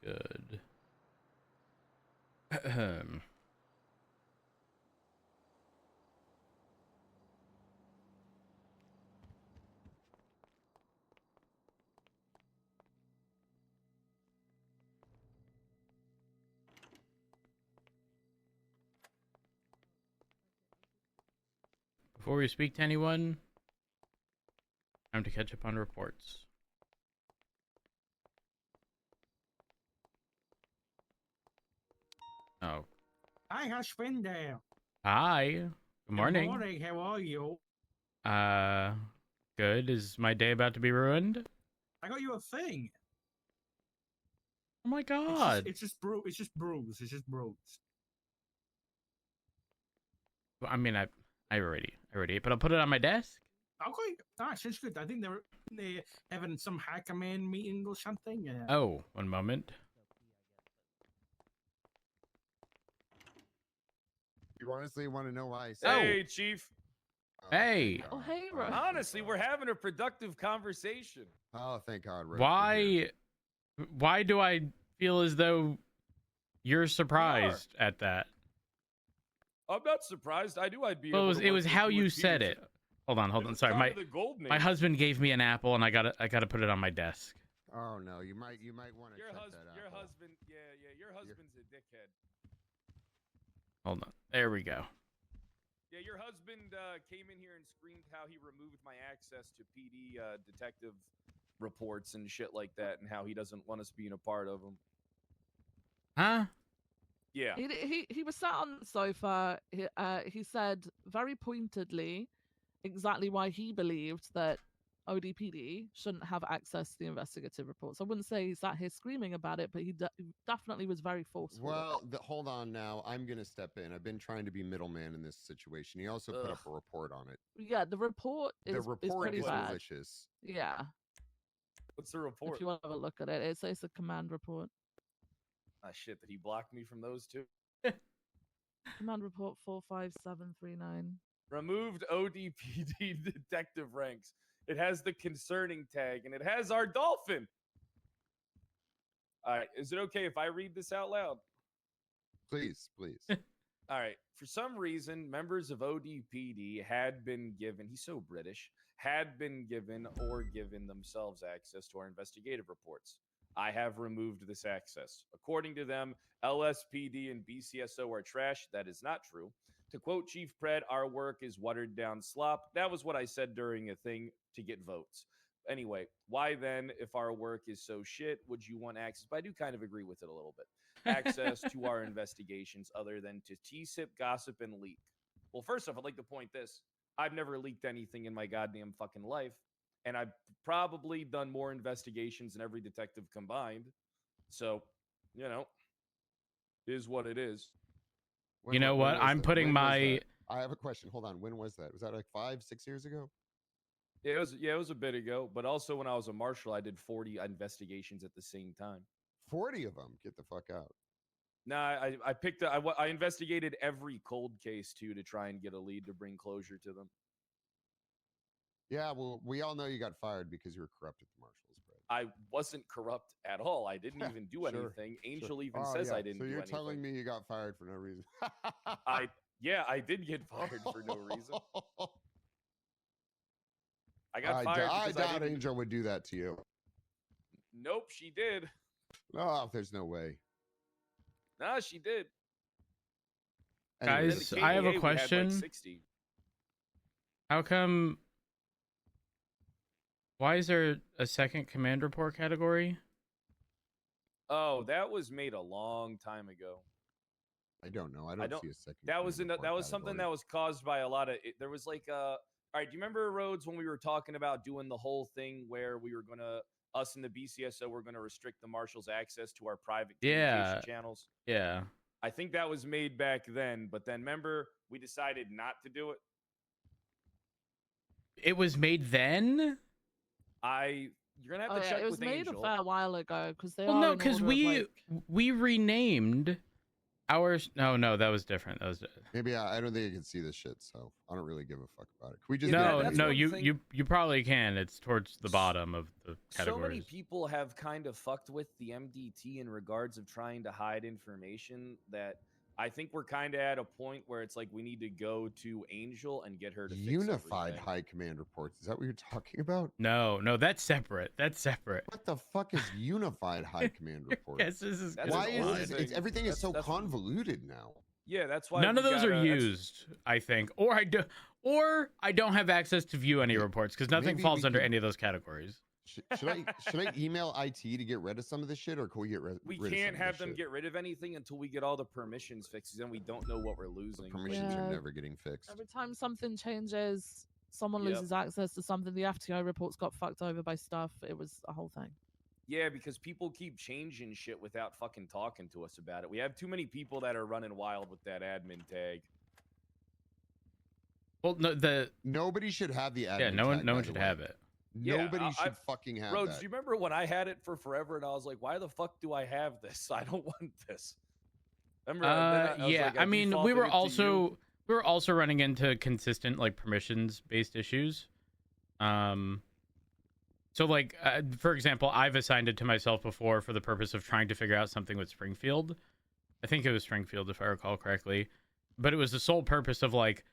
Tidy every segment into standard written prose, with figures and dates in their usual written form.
Good. Before we speak to anyone, time to catch up on reports. Oh. Hi, Husband. Hi. Good morning. Good morning. How are you? Good. Is my day about to be ruined? I got you a thing. Oh my god. It's just brews. It's just brews. I mean, I already ate, but I'll put it on my desk. Okay, nice. It's good. I think they're having some high command meeting or something. Oh, one moment. You honestly want to know why I said Hey, Chief. Hey. thank Oh, God. hey, Ro. Honestly, we're having a productive conversation. Oh, thank God. Roach, you're here. Why do I feel as though you're surprised at that? I'm not surprised. I knew I'd be. Well, able to it work was with how you you and said Peters. it. Hold on. This is Sorry, kind of the golden my age. husband gave me an apple, and I gotta put it on my desk. Oh no, you might want to Your check husband. that Your out. husband. Yeah. Your husband's a dickhead. Hold on. There we go. Yeah, your husband came in here and screamed how he removed my access to PD detective reports and shit like that, and how he doesn't want us being a part of them. Huh? Yeah. He was sat on the sofa. He said very pointedly exactly why he believed that ODPD shouldn't have access to the investigative reports. I wouldn't say he sat here screaming about it, but he definitely was very forceful. Well, hold on now. I'm gonna step in. I've been trying to be middleman in this situation. He also put up a report on it. Yeah, the report is The report pretty is bad. malicious. Yeah, What's the report? if you want to have a look at it, it's a command report. Ah, shit. Did he block me from those two? Command report 45739. Removed ODPD detective ranks. It has the concerning tag, and it has our dolphin. All right. Is it okay if I read this out loud? Please, please. All right. For some reason, members of ODPD had been given, he's so British, had been given or given themselves access to our investigative reports. I have removed this access. According to them, LSPD and BCSO are trash. That is not true. To quote Chief Pred, our work is watered down slop. That was what I said during a thing to get votes. Anyway, why then, if our work is so shit, would you want access? But I do kind of agree with it a little bit. Access to our investigations other than to T-sip, gossip, and leak. Well, first off, I'd like to point this. I've never leaked anything in my goddamn fucking life. And I've probably done more investigations than every detective combined. So, you know, it is what it is. You know what? I'm putting my. I have a question. Hold on. When was that? Was that like 5-6 years ago? It was a bit ago, but also when I was a marshal, I did 40 investigations at the same time. 40 of them. Get the fuck out. Nah, I investigated every cold case too to try and get a lead to bring closure to them. Yeah, well, we all know you got fired because you were corrupt at the marshals, Brad. I wasn't corrupt at all. I didn't even do Sure, anything. Angel sure. even Oh, says yeah. I didn't So do you're anything. telling me you got fired for no reason? I did get fired for no reason. I got fired I because I doubt didn't. Angel would do that to you. Nope, she did. Oh, there's no way. Nah, she did. Anyways, Guys, In the I have a KDA, we had, like, question. 60. How come? Why is there a second command report category? Oh, that was made a long time ago. I don't know. I don't see a second. That was command report something category. that was caused by a lot of. There was like all right. Do you remember Rhodes when we were talking about doing the whole thing where we were gonna us and the BCSO were gonna restrict the marshals' access to our private communication channels? Yeah. I think that was made back then, but then remember we decided not to do it. It was made then? You're gonna have to check It was with made Angel. a fair while ago because they Well, are no, in because order of, like... we renamed Ours? No, that was different. That was Maybe I don't think I can see this shit, so I don't really give a fuck about it. Can we just Yeah, no, that's no. one You thing- you probably can. It's towards the bottom of the So many categories. people have kind of fucked with the MDT in regards of trying to hide information that I think we're kind of at a point where it's like we need to go to Angel and get her to fix Unified everything. High Command reports. Is that what you're talking about? No, that's separate. That's separate. What the fuck is Unified High Command reports? Yes, this is. That's Why an is old this? thing. It's, everything is so That's- convoluted now. Yeah, that's why None we of those are gotta- that's- used, I think, or I don't have access to view any reports because nothing Maybe falls we under can- any of those categories. Should I email IT to get rid of some of this shit, or can we get rid? We rid of can't some of have this them shit? get rid of anything until we get all the permissions fixed, 'cause then we don't know what we're losing. Permissions Yeah. are never getting fixed. Every time something changes, someone Yep. loses access to something. The FTO reports got fucked over by stuff. It was a whole thing. Yeah, because people keep changing shit without fucking talking to us about it. We have too many people that are running wild with that admin tag. Well, no, Nobody should have the admin. yeah, no tag, one by should the way. have it. Yeah, Nobody I- should fucking have Rhodes, that. do you remember when I had it for forever and I was like, why the fuck do I have this? I don't want this. Remember? then was Yeah, like, I mean, defaulted it to you. we were also running into consistent like permissions based issues. So like for example, I've assigned it to myself before for the purpose of trying to figure out something with Springfield. I think it was Springfield if I recall correctly, but it was the sole purpose of like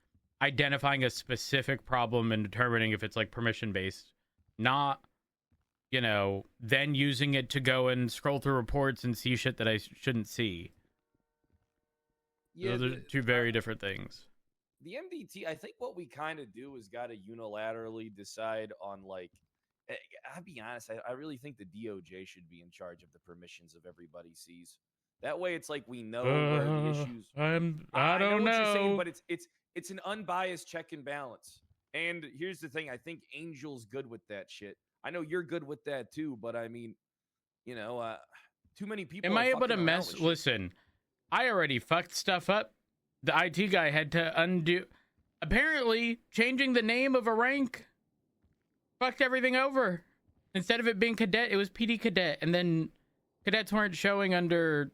identifying a specific problem and determining if it's like permission based, not then using it to go and scroll through reports and see shit that I shouldn't see. Yeah, Those are two very different things. the MDT, I think what we kind of do is got to unilaterally decide on like, I'll be honest, I really think the DOJ should be in charge of the permissions of everybody sees. That way, it's like we know where the issues. I don't what you're saying, know. but it's an unbiased check and balance. And here's the thing: I think Angel's good with that shit. I know you're good with that too, but I mean, too many people. Am are I able to fucking around mess? with shit. Listen, I already fucked stuff up. The IT guy had to undo. Apparently, changing the name of a rank fucked everything over. Instead of it being cadet, it was PD cadet, and then cadets weren't showing under.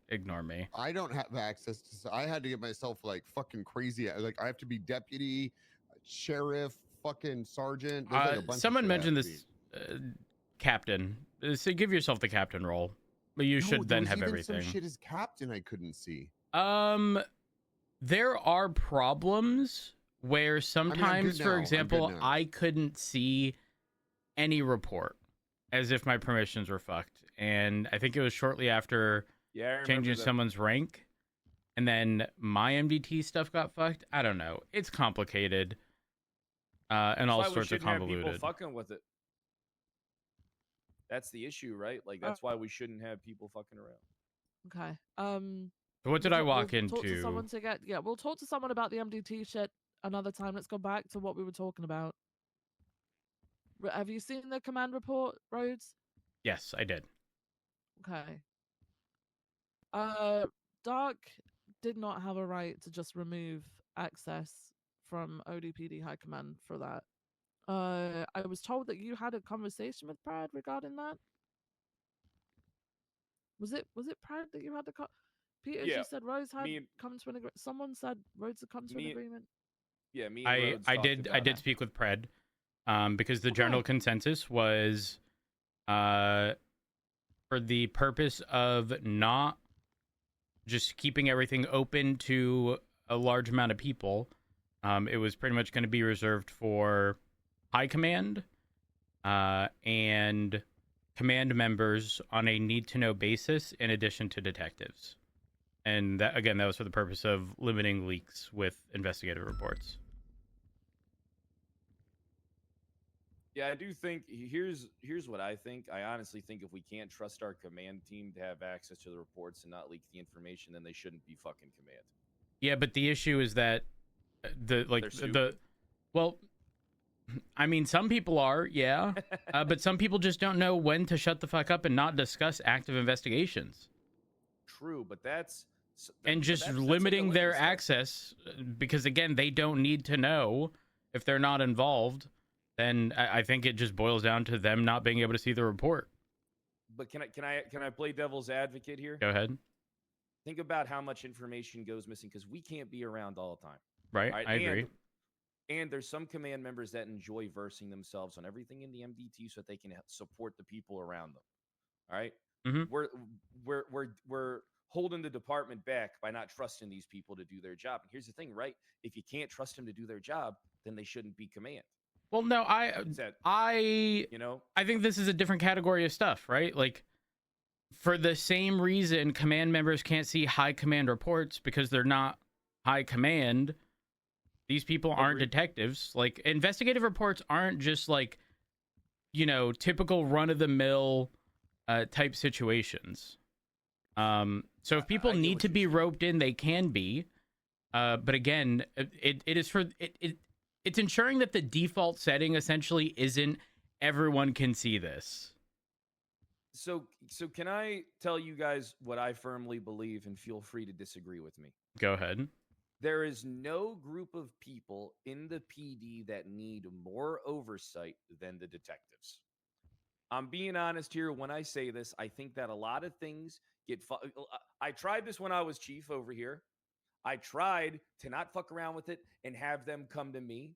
Ignore me. I don't have access to. So I had to get myself like fucking crazy. Like I have to be deputy, sheriff, fucking sergeant. There's, like, a bunch of Someone shit I mentioned have to this captain. So give yourself the captain role, but you be. No, should there then was have even everything. Some shit as captain I couldn't see. There are problems where sometimes, now. for I'm good example, now. I couldn't see any report as if my permissions were fucked. And I think it was shortly after Yeah, I remember changing that. someone's rank, and then my MDT stuff got fucked. I don't know. It's complicated, and That's all why we sorts of shouldn't have people convoluted. fucking with it. That's the issue, right? Like that's why we shouldn't have people fucking around. Okay. So what did I walk we'll Talk to into? someone to get. Yeah, we'll talk to someone about the MDT shit another time. Let's go back to what we were talking about. Have you seen the command report, Rhodes? Yes, I did. Okay. Dark did not have a right to just remove access from ODPD High Command for that. I was told that you had a conversation with Prad regarding that. Was it Prad that you had the Peter? Yeah, You said Rose had me and- come to an agreement. Someone said Rose had come to an Me- agreement. Yeah, me. And Rhodes I talked did about it. speak with Pred, because the Okay. general consensus was, for the purpose of not just keeping everything open to a large amount of people, it was pretty much going to be reserved for high command, and command members on a need-to-know basis, in addition to detectives. And that, again, that was for the purpose of limiting leaks with investigative reports. Yeah, I do think here's what I think. I honestly think if we can't trust our command team to have access to the reports and not leak the information, then they shouldn't be fucking command. Yeah, but the issue is that They're stupid. well, I mean, some people are, yeah, but some people just don't know when to shut the fuck up and not discuss active investigations, True, but that's and but just that's like a limiting their litmus test. access, because again, they don't need to know if they're not involved. Then I think it just boils down to them not being able to see the report. But can I play devil's advocate here? Go ahead. Think about how much information goes missing because we can't be around all the time. Right. All right? I agree. And there's some command members that enjoy versing themselves on everything in the MDT so that they can support the people around them. All right? Mhm. We're holding the department back by not trusting these people to do their job. And here's the thing, right? If you can't trust them to do their job, then they shouldn't be command. Well, no, I think this is a different category of stuff, right? Like, for the same reason, command members can't see high command reports because they're not high command. These people aren't detectives. Like, investigative reports aren't just like, typical run-of-the-mill type situations. So if people need to be roped in, they can be. But again, it's ensuring that the default setting essentially isn't everyone can see this. So can I tell you guys what I firmly believe, and feel free to disagree with me? Go ahead. There is no group of people in the PD that need more oversight than the detectives. I'm being honest here when I say this. I think that a lot of things get... I tried this when I was chief over here. I tried to not fuck around with it and have them come to me.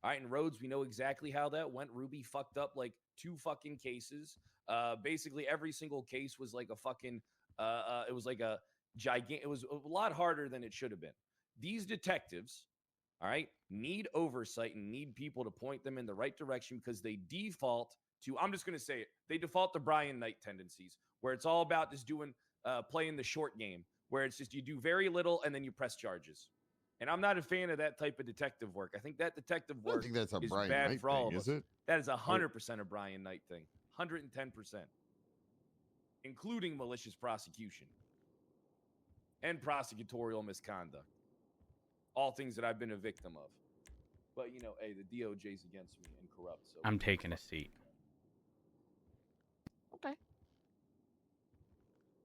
All right, and Rhodes, we know exactly how that went. Ruby fucked up like 2 fucking cases. Basically, every single case was like a fucking... it was like a gigantic... It was a lot harder than it should have been. These detectives, all right, need oversight and need people to point them in the right direction because they default to... I'm just going to say it. They default to Brian Knight tendencies, where it's all about just playing the short game, where it's just you do very little and then you press charges. And I'm not a fan of that type of detective work. I think that detective work is Brian bad Knight for all thing, of us. is it? That is 100% a Brian Knight thing. 110%. Including malicious prosecution and prosecutorial misconduct. All things that I've been a victim of. But, hey, the DOJ's against me and corrupt. So I'm taking a seat. Okay.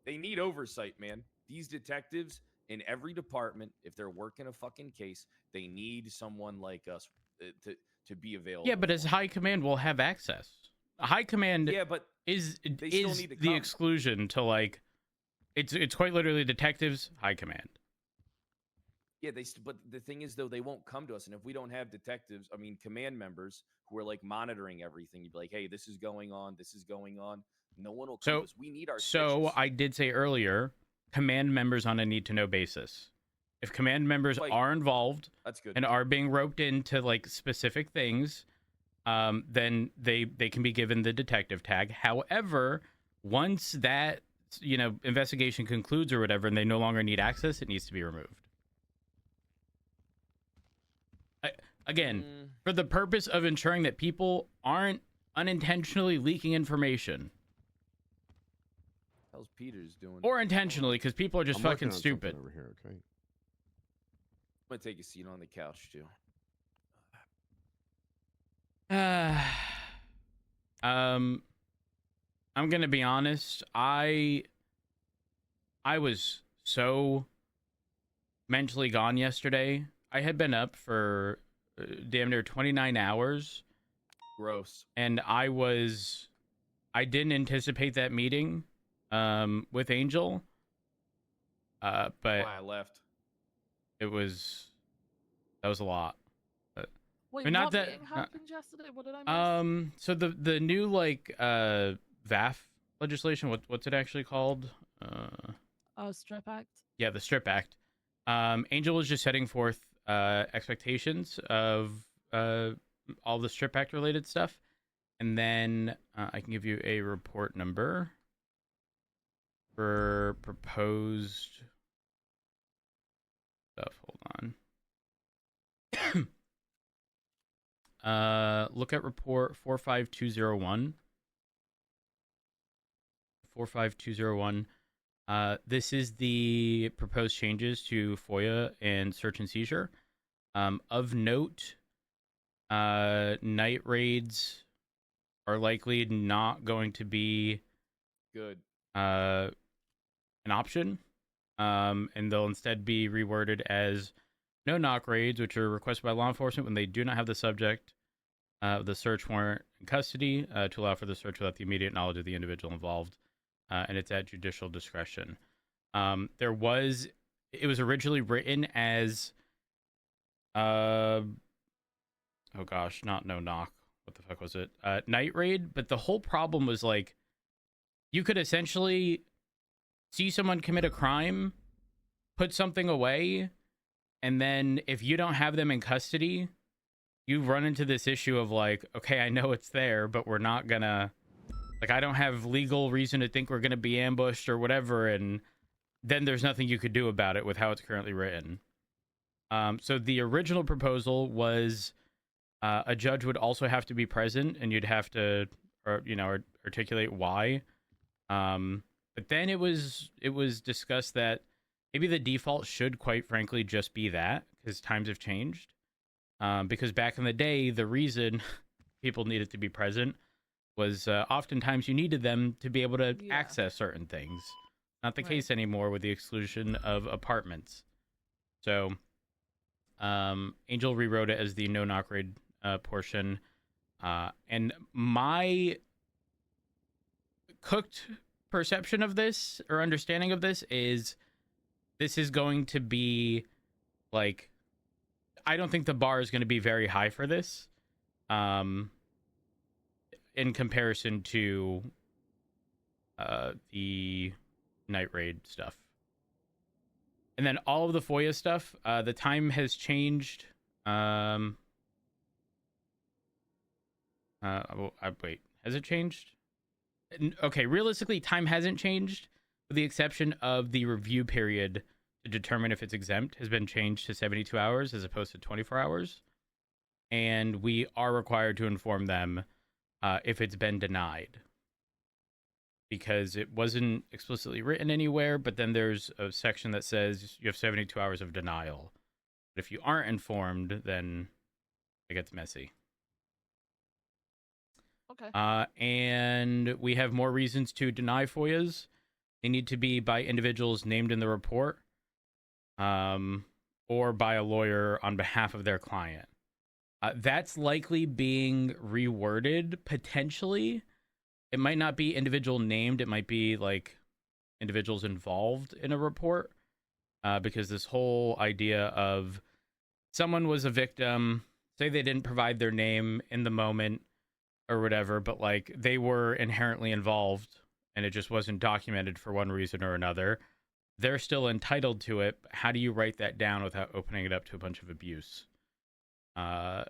They need oversight, man. These detectives in every department, if they're working a fucking case, they need someone like us to be available. Yeah, but as high command will have access. High command is the exclusion to, like, it's quite literally detectives, high command. Yeah, but the thing is, though, they won't come to us. And if we don't have detectives, command members who are like monitoring everything, you'd be like, hey, this is going on. This is going on. No one will come to us. We need our So snitches. I did say earlier, command members on a need-to-know basis. If command members are involved that's good. And are being roped into like specific things, then they can be given the detective tag. However, once that investigation concludes or whatever, and they no longer need access, it needs to be removed. Again, for the purpose of ensuring that people aren't unintentionally leaking information. How's Peter's doing? Or intentionally, because people are just fucking stupid. Over here, okay. I'm gonna take a seat on the couch too. I'm gonna be honest. I was so mentally gone yesterday. I had been up for damn near 29 hours. Gross. And I didn't anticipate that meeting with Angel. But why I left. That was a lot. Wait, not what that meeting happened yesterday? What did I miss? So the new like VAF legislation, what's it actually called? Strip Act. Yeah, the Strip Act. Angel was just setting forth expectations of all the Strip Act related stuff, and then I can give you a report number for proposed stuff. Hold on. Look at report 45201. 45201. This is the proposed changes to FOIA and search and seizure. Of note, night raids are likely not going to be good an option, and they'll instead be reworded as no knock raids, which are requested by law enforcement when they do not have the subject of the search warrant in custody, to allow for the search without the immediate knowledge of the individual involved, and it's at judicial discretion. It was originally written as oh gosh, not No Knock. What the fuck was it? Night Raid. But the whole problem was like, you could essentially see someone commit a crime, put something away, and then if you don't have them in custody, you run into this issue of like, okay, I know it's there, but we're not gonna, like, I don't have legal reason to think we're gonna be ambushed or whatever, and then there's nothing you could do about it with how it's currently written. So the original proposal was a judge would also have to be present, and you'd have to, articulate why. But then it was discussed that maybe the default should, quite frankly, just be that, because times have changed. Because back in the day, the reason people needed to be present was oftentimes you needed them to be able to access certain things. Not the case anymore with the exclusion of apartments. So Angel rewrote it as the no knock raid portion. And my cooked perception of this, or understanding of this, is going to be like, I don't think the bar is going to be very high for this in comparison to the night raid stuff. And then all of the FOIA stuff, the time has changed. Wait, has it changed? Okay, realistically, time hasn't changed, with the exception of the review period to determine if it's exempt has been changed to 72 hours as opposed to 24 hours. And we are required to inform them if it's been denied, because it wasn't explicitly written anywhere, but then there's a section that says you have 72 hours of denial. But if you aren't informed, then it gets messy. Okay. And we have more reasons to deny FOIAs. They need to be by individuals named in the report, or by a lawyer on behalf of their client. That's likely being reworded, potentially. It might not be individual named. It might be like individuals involved in a report, because this whole idea of someone was a victim, say they didn't provide their name in the moment or whatever, but like they were inherently involved and it just wasn't documented for one reason or another. They're still entitled to it. How do you write that down without opening it up to a bunch of abuse? So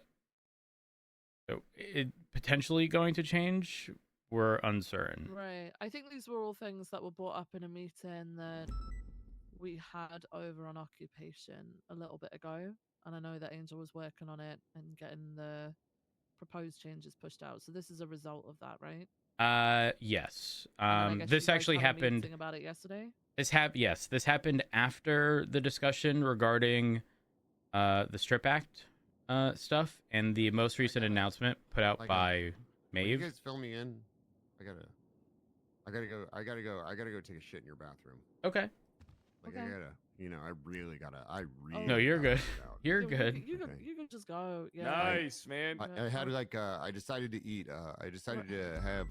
it potentially going to change. We're uncertain. Right. I think these were all things that were brought up in a meeting that we had over on Occupation a little bit ago. And I know that Angel was working on it and getting the proposed changes pushed out. So this is a result of that, right? Yes. This actually happened about it yesterday. This happened after the discussion regarding the Strip Act stuff, and the most recent announcement put out by Maeve. You guys fill me in. I gotta go take a shit in your bathroom. Okay. Like, okay. I really gotta. No, you're good. You're good. You can just go. Yeah. Nice, man. I had I decided to eat. I decided to have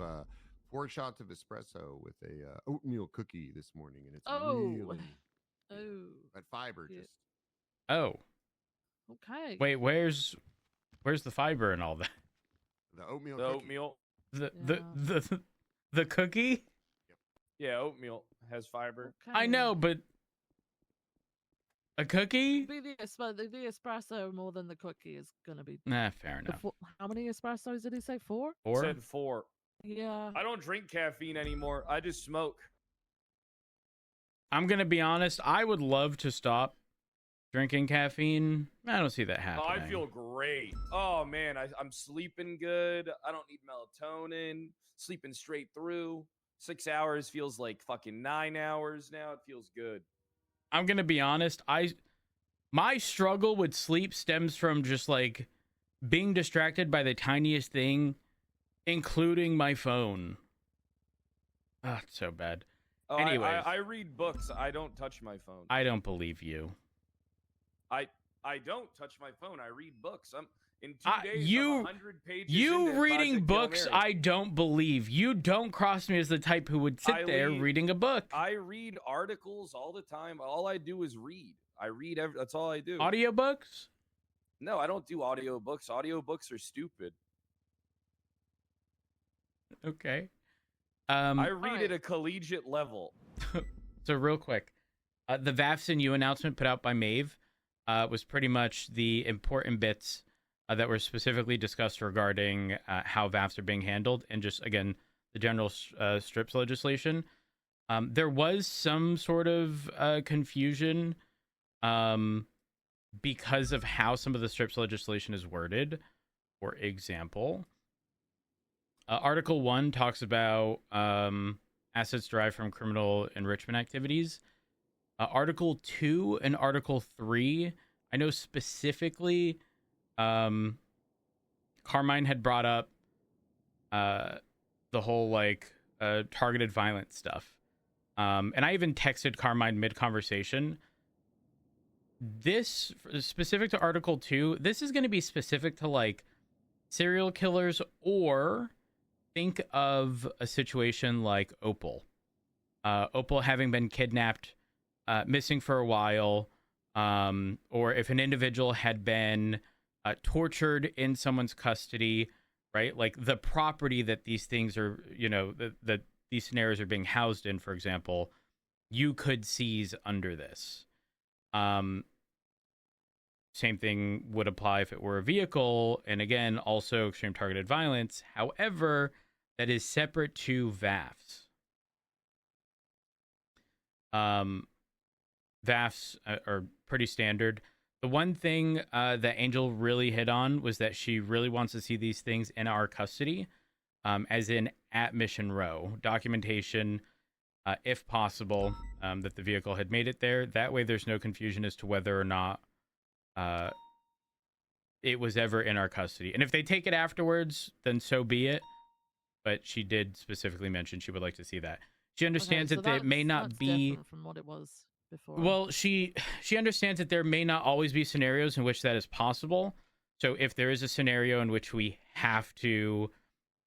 4 shots of espresso with a oatmeal cookie this morning, and it's really but fiber Yeah. just. Oh. Okay. Wait, where's the fiber and all that? The oatmeal. The cookie. oatmeal. The cookie? Yeah, oatmeal has fiber. Okay. I know, but a cookie? The espresso more than the cookie is gonna be. Nah, fair enough. How many espressos did he say? 4? 4? Said 4. Yeah. I don't drink caffeine anymore. I just smoke. I'm gonna be honest. I would love to stop drinking caffeine. I don't see that happening. Oh, I feel great. Oh man, I'm sleeping good. I don't need melatonin. Sleeping straight through. 6 hours feels like fucking 9 hours now. It feels good. I'm gonna be honest. My struggle with sleep stems from just like being distracted by the tiniest thing, including my phone. Ah, it's so bad. Oh, Anyways. I read books. I don't touch my phone. I don't believe you. I don't touch my phone. I read books. In 2 days, you- I'm 100 pages You into reading Project Hail books, Mary. I don't believe. You don't cross me as the type who would sit I there read- reading a book. I read articles all the time. All I do is read. That's all I do. Audiobooks? No, I don't do audiobooks. Audiobooks are stupid. Okay. I read Alright. at a collegiate level. So real quick, the VAFs and you announcement put out by Maeve was pretty much the important bits that were specifically discussed regarding how VAFs are being handled and just, again, the general strips legislation. There was some sort of confusion because of how some of the strips legislation is worded. For example, Article 1 talks about assets derived from criminal enrichment activities. Article 2 and Article 3, I know specifically Carmine had brought up the whole targeted violence stuff. And I even texted Carmine mid-conversation. This, specific to Article 2, this is going to be specific to serial killers, or think of a situation like Opal. Opal having been kidnapped, missing for a while, or if an individual had been tortured in someone's custody, right? Like the property that these things are, that these scenarios are being housed in, for example, you could seize under this. Same thing would apply if it were a vehicle, and again, also extreme targeted violence. However, that is separate to VAFs. VAFs are pretty standard. The one thing that Angel really hit on was that she really wants to see these things in our custody, as in at Mission Row. Documentation, if possible, that the vehicle had made it there. That way there's no confusion as to whether or not it was ever in our custody. And if they take it afterwards, then so be it. But she did specifically mention she would like to see that. She understands that it may not be different from what it was before. Well, she understands that there may not always be scenarios in which that is possible. So if there is a scenario in which we have to,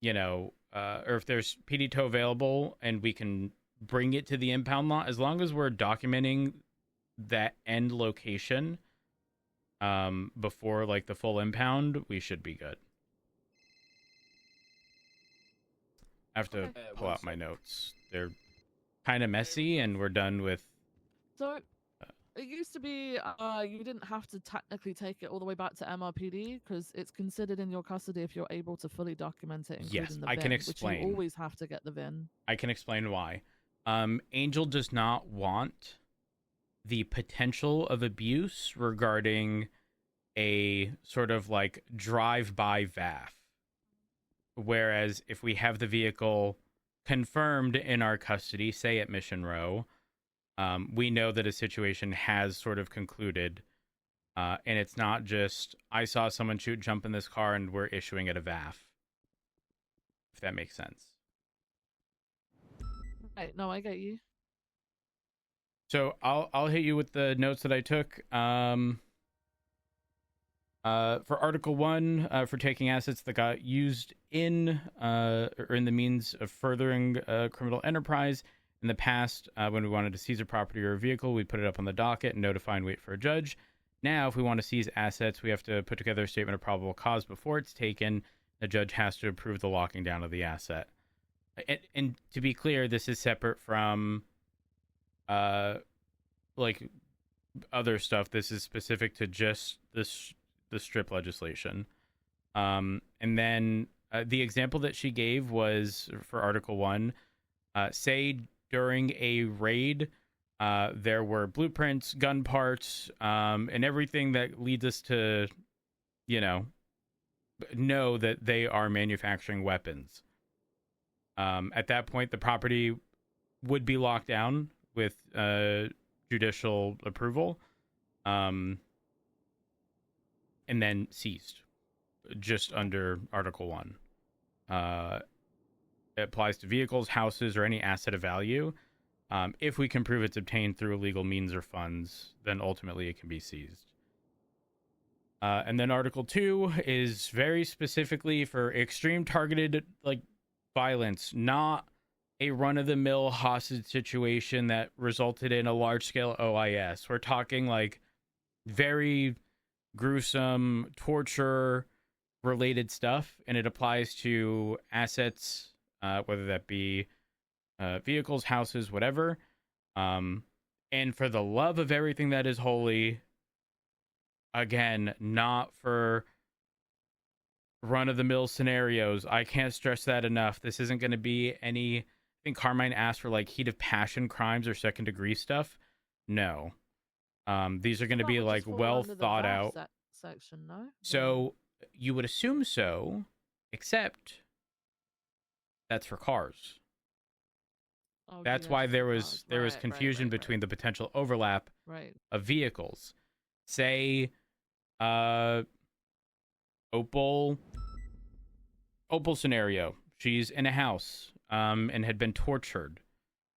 or if there's PD tow available and we can bring it to the impound lot, as long as we're documenting that end location before the full impound, we should be good. I have to pull out my notes. They're kind of messy, and we're done with. So it used to be you didn't have to technically take it all the way back to MRPD because it's considered in your custody if you're able to fully document it, including Yes, the I VIN, can explain. Which you always have to get the VIN. I can explain why. Angel does not want the potential of abuse regarding a sort of drive-by VAF. Whereas if we have the vehicle confirmed in our custody, say at Mission Row, we know that a situation has sort of concluded, and it's not just, I saw someone jump in this car and we're issuing it a VAF. If that makes sense. Right, no, I get you. So I'll hit you with the notes that I took. For Article 1, for taking assets that got used in or in the means of furthering a criminal enterprise. In the past, when we wanted to seize a property or a vehicle, we'd put it up on the docket and notify and wait for a judge. Now, if we want to seize assets, we have to put together a statement of probable cause before it's taken. The judge has to approve the locking down of the asset. And to be clear, this is separate from other stuff. This is specific to just the strip legislation. And then the example that she gave was for Article 1. Say during a raid, there were blueprints, gun parts, and everything that leads us to, know that they are manufacturing weapons. At that point, the property would be locked down with judicial approval, and then seized, just under Article 1. It applies to vehicles, houses, or any asset of value. If we can prove it's obtained through illegal means or funds, then ultimately it can be seized. And then Article 2 is very specifically for extreme targeted violence, not a run-of-the-mill hostage situation that resulted in a large-scale OIS. We're talking very gruesome torture related stuff, and it applies to assets, whether that be vehicles, houses, whatever. And for the love of everything that is holy, again, not for run-of-the-mill scenarios. I can't stress that enough. This isn't going to be any... I think Carmine asked for heat of passion crimes or second-degree stuff. No. These are going to be well thought out. Section, no? So you would assume so, except that's for cars. Oh, That's yes, why there for was cars. there was Right, confusion right. between the potential overlap Right. of vehicles. Say, Opal scenario. She's in a house, and had been tortured,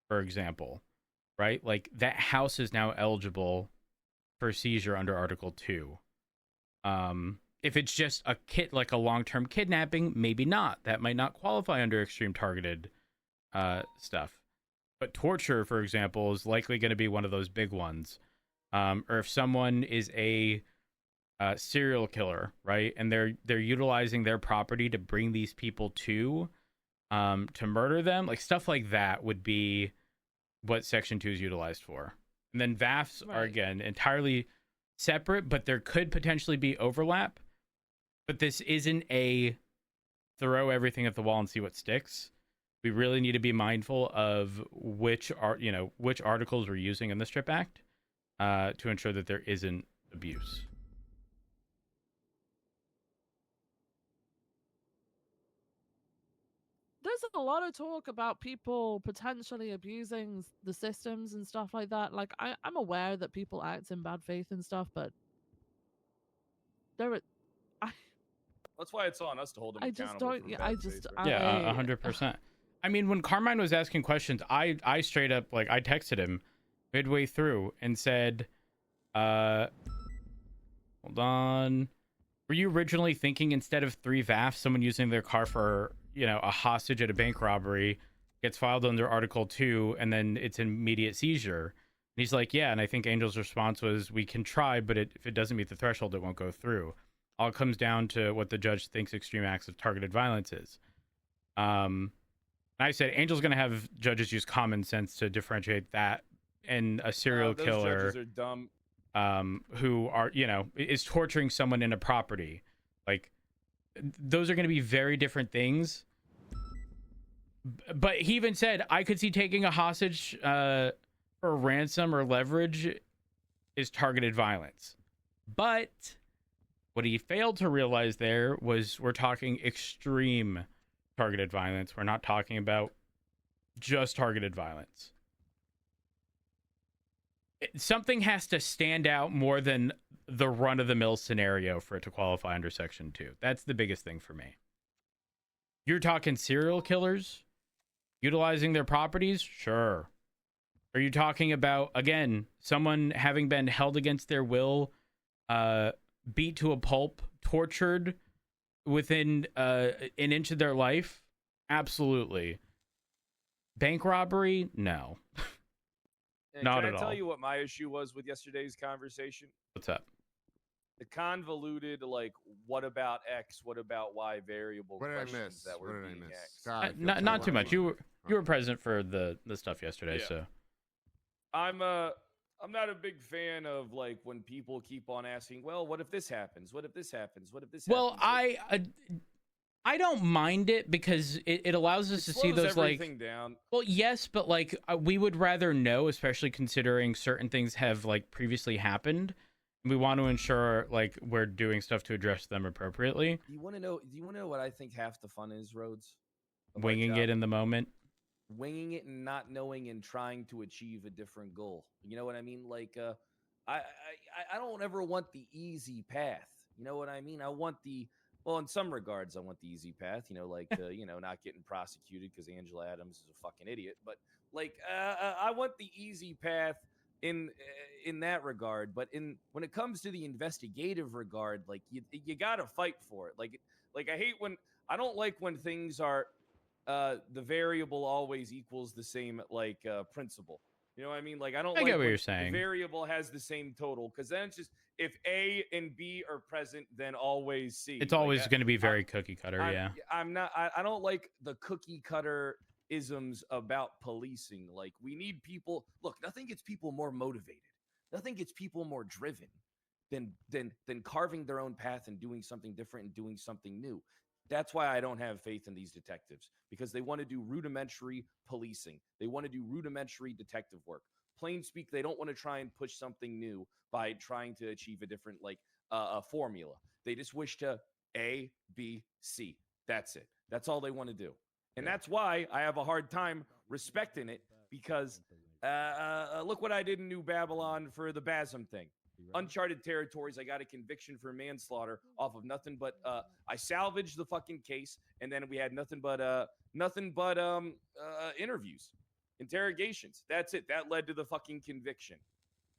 for example, right? That house is now eligible for seizure under Article 2. If it's just a long-term kidnapping, maybe not. That might not qualify under extreme targeted stuff. But torture, for example, is likely going to be one of those big ones. Or if someone is a serial killer, right, and they're utilizing their property to bring these people to murder them, stuff like that would be what Section 2 is utilized for. And then VAFs are, again, entirely separate, but there could potentially be overlap. But this isn't a throw everything at the wall and see what sticks. We really need to be mindful of which articles we're using in the Strip Act to ensure that there isn't abuse. There's a lot of talk about people potentially abusing the systems and stuff like that. I'm aware that people act in bad faith and stuff, but That's why it's on us to hold them I accountable. just don't. for Yeah, bad I faith, just. right? Yeah, 100%. I mean, when Carmine was asking questions, I straight up I texted him midway through and said, "Hold on, were you originally thinking instead of 3 VAFs, someone using their car for a hostage at a bank robbery gets filed under Article 2 and then it's immediate seizure?" And he's like, "Yeah." And I think Angel's response was, "We can try, but if it doesn't meet the threshold, it won't go through." All comes down to what the judge thinks extreme acts of targeted violence is. I said Angel's going to have judges use common sense to differentiate that and a serial Those killer judges are dumb. who are is torturing someone in a property. Those are going to be very different things. But he even said I could see taking a hostage for ransom or leverage is targeted violence. But what he failed to realize there was we're talking extreme targeted violence. We're not talking about just targeted violence. Something has to stand out more than the run-of-the-mill scenario for it to qualify under Section 2. That's the biggest thing for me. You're talking serial killers utilizing their properties? Sure. Are you talking about, again, someone having been held against their will, beat to a pulp, tortured within an inch of their life? Absolutely. Bank robbery? No. And Not can at I tell all. you what my issue was with yesterday's conversation? What's up? The convoluted, what about X, what about Y variable What did I questions miss? that What were did I being miss? asked. God, I feel Not terrible. too much. You were present for the stuff yesterday, Yeah. so. I'm not a big fan of when people keep on asking, well, what if this happens? What if this happens? What if this Well, happens? I don't mind it because it allows us to see slows those everything down. Well, yes, but we would rather know, especially considering certain things have previously happened. We want to ensure we're doing stuff to address them appropriately. Do you want to know what I think half the fun is, Rhodes? of our Winging job? it in the moment. Winging it and not knowing and trying to achieve a different goal. You know what I mean? I don't ever want the easy path. You know what I mean? I want in some regards, I want the easy path. Not getting prosecuted because Angela Adams is a fucking idiot. But I want the easy path in in that regard, but when it comes to the investigative regard, like you gotta fight for it. Like I don't like when things are the variable always equals the same principle. You know what I mean? Like I don't like get what when you're saying. the variable has the same total, because then it's just if A and B are present, then always C. It's always going to be very cookie cutter. I don't like the cookie cutter isms about policing. Like we need people. Look, nothing gets people more motivated. Nothing gets people more driven than carving their own path and doing something different and doing something new. That's why I don't have faith in these detectives, because they want to do rudimentary policing. They want to do rudimentary detective work. Plain speak, they don't want to try and push something new by trying to achieve a different formula. They just wish to A, B, C. That's it. That's all they want to do. And that's why I have a hard time respecting it, because look what I did in New Babylon for the BASM thing. Uncharted territories. I got a conviction for manslaughter off of nothing but I salvaged the fucking case, and then we had nothing but interviews, interrogations. That's it. That led to the fucking conviction.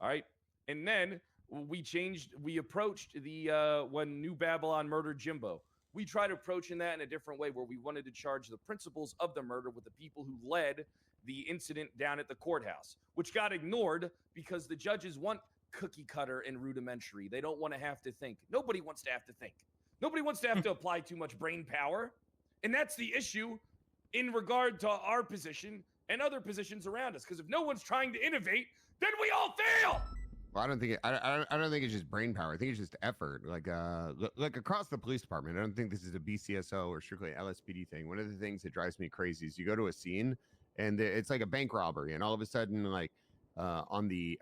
All right, and then we approached the when New Babylon murdered Jimbo. We tried approaching that in a different way, where we wanted to charge the principals of the murder with the people who led the incident down at the courthouse, which got ignored because the judges want cookie cutter and rudimentary. They don't want to have to think. Nobody wants to have to think. Nobody wants to have to apply too much brain power. And that's the issue in regard to our position and other positions around us. Because if no one's trying to innovate, then we all fail. Well, I don't think it's just brain power. I think it's just effort. Like across the police department, I don't think this is a BCSO or strictly LSPD thing. One of the things that drives me crazy is you go to a scene and it's like a bank robbery, and all of a sudden, like on the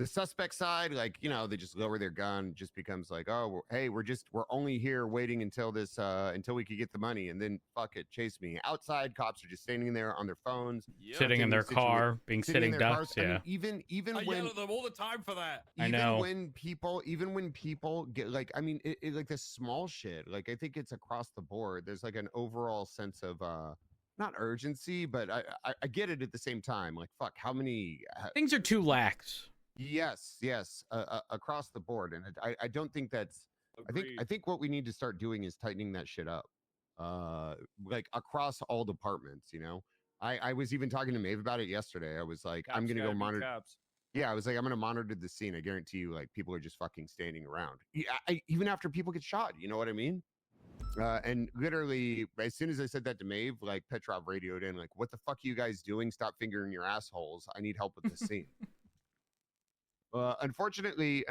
suspect side, like, you know, they just lower their gun, just becomes like, oh, hey, we're only here waiting until we could get the money, and then fuck it, chase me. Outside, cops are just standing there on their phones, sitting in their car, being sitting ducks. Yeah, I mean, even I when yell at them all the time for that. Even when people get like, I mean, it like this small shit. Like, I think it's across the board. There's like an overall sense of not urgency, but I get it at the same time. Like, fuck, how many things are too lax. Yes, across the board, and I don't think that's. I think what we need to start doing is tightening that shit up, like across all departments. You know, I was even talking to Maeve about it yesterday. I was like, I'm gonna go monitor. Yeah, I was like, I'm gonna monitor the scene. I guarantee you, like, people are just fucking standing around, even after people get shot. You know what I mean? And literally, as soon as I said that to Maeve, like, Petrov radioed in, like, what the fuck are you guys doing? Stop fingering your assholes. I need help with this scene. Unfortunately,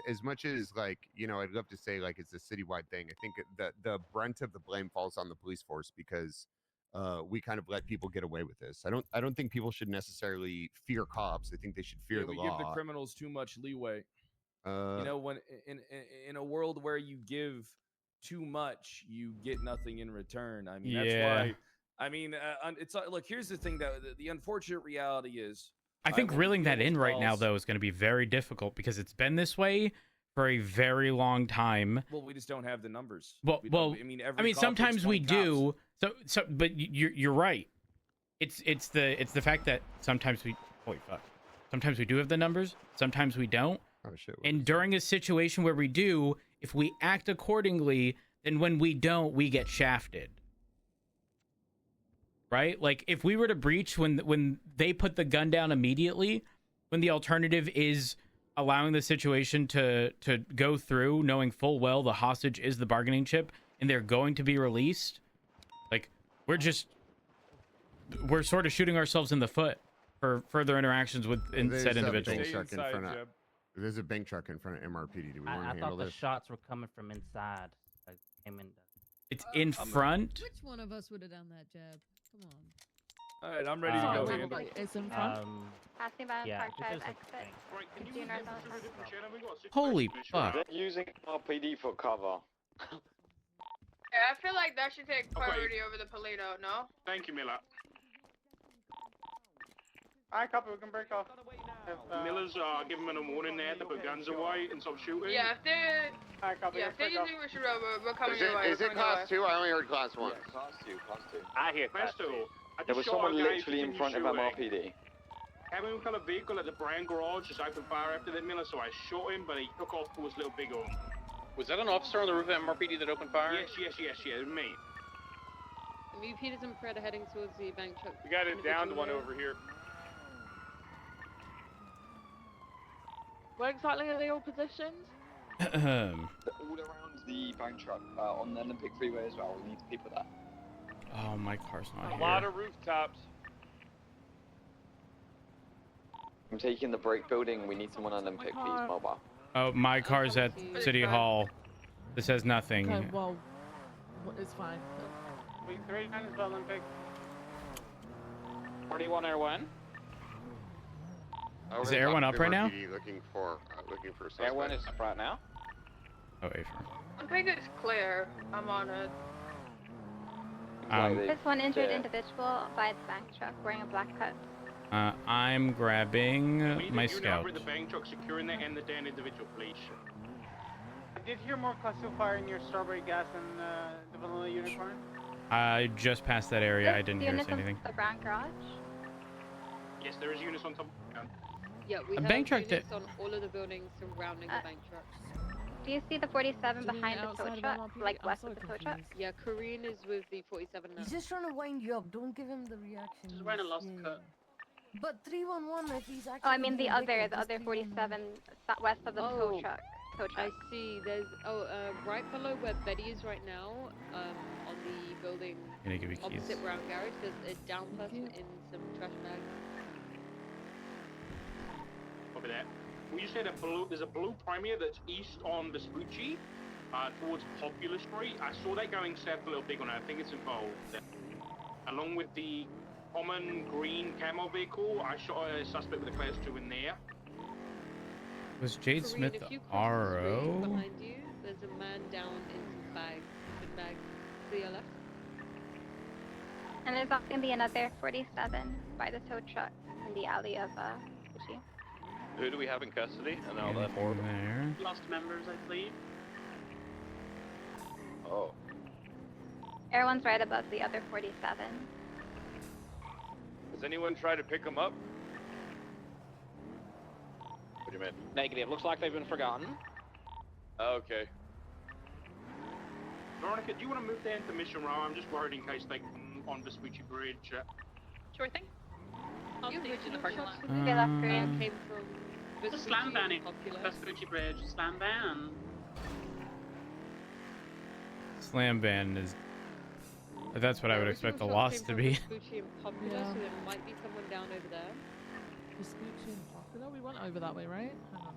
as much as, like, you know, I'd love to say like it's a citywide thing, I think the brunt of the blame falls on the police force, because we kind of let people get away with this. I don't think people should necessarily fear cops. I think they should fear the law. We give the criminals too much leeway. You know, when in a world where you give too much, you get nothing in return. I mean, that's why. I mean, it's look. Here's the thing, that the unfortunate reality is, I think reeling that in right now, though, is going to be very difficult, because it's been this way for a very long time. Well, we just don't have the numbers. Well, I mean, sometimes we do. But you're right. It's the fact that sometimes we. Holy fuck! Sometimes we do have the numbers. Sometimes we don't. Oh shit! And during a situation where we do, if we act accordingly, then when we don't, we get shafted. Right? Like, if we were to breach when they put the gun down immediately, when the alternative is allowing the situation to go through, knowing full well the hostage is the bargaining chip and they're going to be released, like, we're sort of shooting ourselves in the foot for further interactions with said individuals. There's a bank truck in front of MRPD. Do we want to handle this? I thought the shots were coming from inside. Like, came in. It's in front. Which one of us would have done that, Jeb? Come on. All right, I'm ready to go. It's in front. Asking about yeah, Park Drive exit. Holy fuck. They're using RPD for cover. Yeah, I feel like that should take priority over the Polito, no? Thank you, Miller. Alright, copy, we can break off. Miller's give them a warning there to put guns away and stop shooting. Yeah, if they're... Alright, copy, yeah, if they're using Richard Rover, we're coming your way. Is it class 2? I only heard class 1. Yeah, class 2. I hear Class 2. There was someone literally in front of MRPD. Having got a vehicle at the Brown Garage just opened fire after that, Miller, so I shot him, but he took off towards Little Bighorn. Was that an officer on the roof of MRPD that opened fire? Yes, it was me. New Peterson Pred are heading towards the bank truck. We got it down to one over here. Where exactly are they all positioned? All around the bank truck on the Olympic Freeway as well. We need people there. Oh, my car's not A here. lot of rooftops. I'm taking the break building. We need someone on Olympic, please, mobile. Oh, my car's at City Hall. This has nothing. Okay, well, it's fine. We 3 times the Olympic. 41 Air 1. Is the Air 1 up right now? Looking for Air 1 is up right now. Oh, Apr. I think it's clear. I'm on it. There's one injured individual by the bank truck wearing a black coat. I'm grabbing my You scout. over the bank truck securing that and the down individual, please. I did hear more cluster fire near Strawberry Gas and the Vanilla Unicorn. I just passed that area. I didn't hear Units anything. on the Brown Garage. Yes, there is units on top. Yeah, we A have bank truck units on all of the buildings surrounding the bank trucks. Do you see the 47 Do you mean behind the outside tow of truck, MRP? like I'm west so of the tow truck? confused. Yeah, Korean is with the 47 now. He's just trying to wind you up. Don't give him the reaction. Just wearing a lost cut. But 311, if he's actually. Oh, I mean the being other wicked, just 47 west of the tow truck. I see. There's right below where Betty is right now. On the building Gonna give you keys. opposite Brown Garage. There's a down person in some trash bags. Over there. We just had there's a blue Premier that's east on Vespucci, towards Popular Street. I saw that going south a little big one. I think it's involved. Along with the common green camo vehicle, I shot a suspect with a class 2 in there. Was Jade Korean, Smith if you cross the street RO? behind you, there's a man down in some bags. Bin bags to your left. And there's going to be another 47 by the tow truck in the alley of Vespucci. Who do we have in custody? And all that. Anything there? Lost members, I believe. Oh. Air 1's right above the other 47. Has anyone tried to pick them up? What do you mean? Negative. Looks like they've been forgotten. Okay. Veronica, do you want to move down to Mission Row? I'm just worried in case they come on Vespucci Bridge. Sure thing. I'll see you in the parking lot. Okay, that's great. Came from Just slam ban it. Popular. Vespucci Bridge, slam ban. Slam ban is. That's what I would expect the Original loss shots to came be. from Vespucci and Popular, Yeah. so there might be someone down over there. Vespucci and Popular? We went over that way, right? Hang on.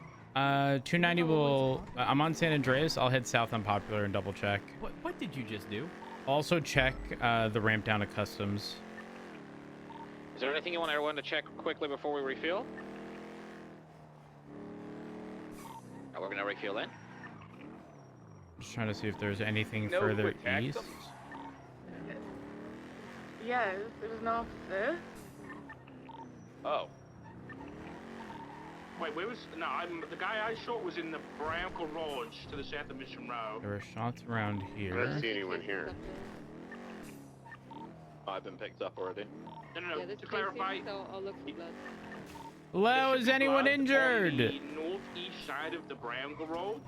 290 will. I'm on San Andreas. I'll head south on Popular and double check. What did you just do? Also check the ramp down to Customs. Is there anything you want everyone to check quickly before we refuel? Oh, we're gonna refuel then. Just trying to see if there's anything No, further attack east. them. Yes, there's an officer. Oh. Wait, where was... No, the guy I shot was in the Brown Garage to the south of Mission Row. There are shots around I here. don't see anyone here. Oh, I've been picked up already. No, Yeah, there's to clarify... casings, so I'll look for blood. Hello, is anyone blood injured? On the northeast side of the Brown Garage,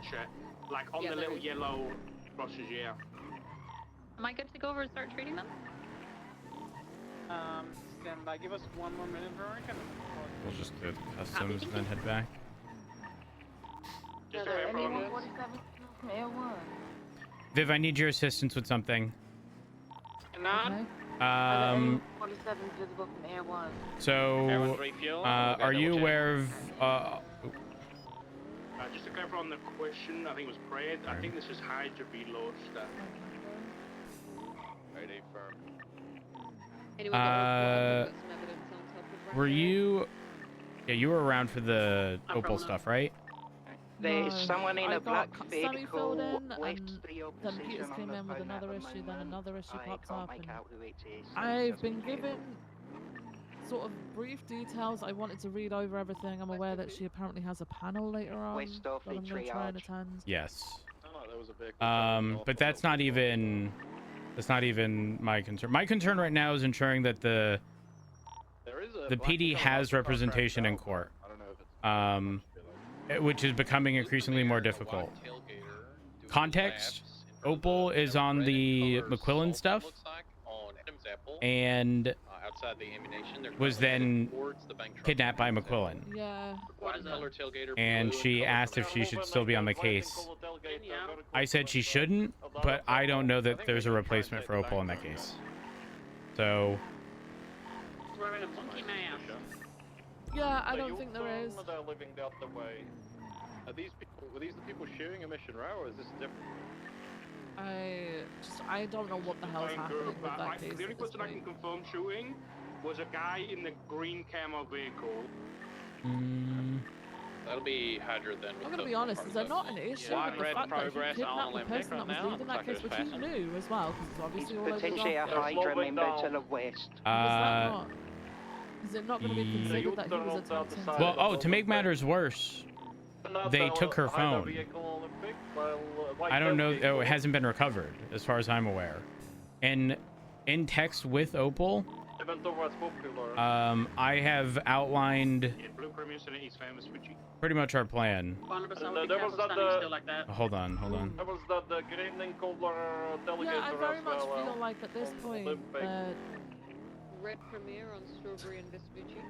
like on Yeah, the there little is. yellow crosses, yeah. Am I good to go over and start treating them? Stand by. Give us 1 more minute, Veronica. We'll just do Customs and then head back. Just to clarify, Viv, I need your assistance with something. Okay. 47 visible from Air 1. So, Everyone's refuel. are you aware of? just to clarify on the question, I think it was Fred. I think this is Hydra be lost. Right, a firm. Anyone got report? I've got some evidence on top of Were right you? Yeah, you were around for the I'm Opal from stuff, right? There's someone in a black vehicle in, then Peters came in with another issue, then another issue popped up, and I've been given sort of brief details. I wanted to read over everything. I'm aware that she apparently has a panel later on that I'm going to try and attend. Yes. Oh, that was a big But that's not even my concern. My concern right now is ensuring that the There is the PD has representation in court, which is becoming increasingly more difficult. Context: Opal is on the McQuillan stuff, and was then kidnapped by McQuillan. Yeah. And she asked if she should still be on the case. I said she shouldn't, but I don't know that there's a replacement for Opal in that case. So. Wearing a monkey mask. Yeah, I don't think there is. Living the other way. Are these people? Were these the people shooting a Mission Row, or is this different? I don't know what the hell's happening with that case. The only person I can confirm shooting was a guy in the green camo vehicle. That'll be Hydra then. I'm gonna be honest, is there not an issue with the fact that he kidnapped the person that was leading that case, which he knew as well, because it's obviously all over the Potentially a Hydra member to the west. Is it not going to be considered that he was attempting to... Well, to make matters worse, they took her phone. I don't know. It hasn't been recovered, as far as I'm aware. And in text with Opal, I have outlined pretty much our plan. Hold on. Yeah, I very much feel like at this point that... Red Premier on Strawberry and Vespucci.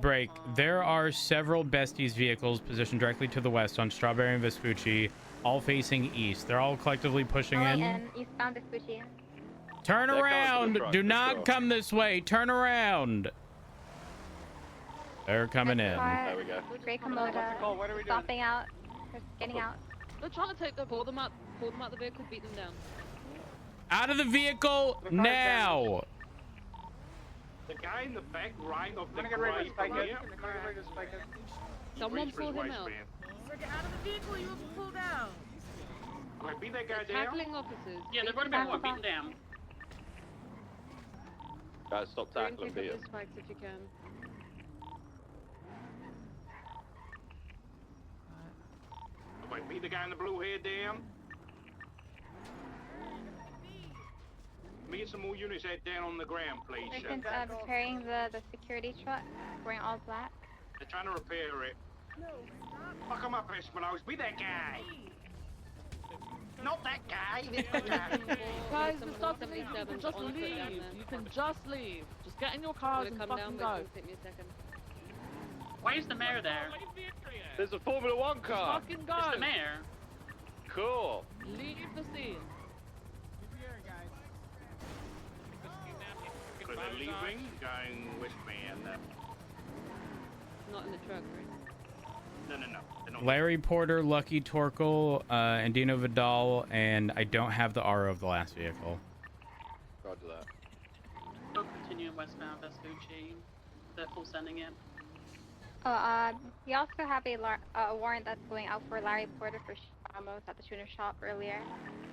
Break. There are several Besties vehicles positioned directly to the west on Strawberry and Vespucci, all facing east. They're all collectively pushing in. Eastbound Vespucci. Turn around! Do not come this way. Turn around. They're coming in. There we go. Gray Komoda. Stopping out. Getting out. They're trying to take the pull them out the vehicle, beat them down. Out of the vehicle now! The guy in the back right of the Someone pull him out. Get out of the vehicle, you will be pulled out. Alright, beat that guy down. Tackling officers. Yeah, they've already been beaten down. Guys, stop tackling Peter. Spikes if you can. Alright, beat the guy in the blue hair down. Me and some more units head down on the ground, please. They're repairing the security truck, wearing all black. They're trying to repair it. No, fuck him up, Espinosa. Be that guy. Not that guy. Guys, Mr. Anthony, you can just leave. You can just leave. Just get in your cars and fucking go. Why is the mayor there? There's a Formula 1 car. Just fucking go. It's the mayor. Cool. Leave the scene. So they're leaving, going westbound. Not in the truck, right? No. They're not. Larry Porter, Lucky Torkel, and Dino Vidal, and I don't have the RO of the last vehicle. Roger that. Don't continue westbound Vespucci. They're full sending in. We also have a warrant that's going out for Larry Porter for almost at the shooter shop earlier.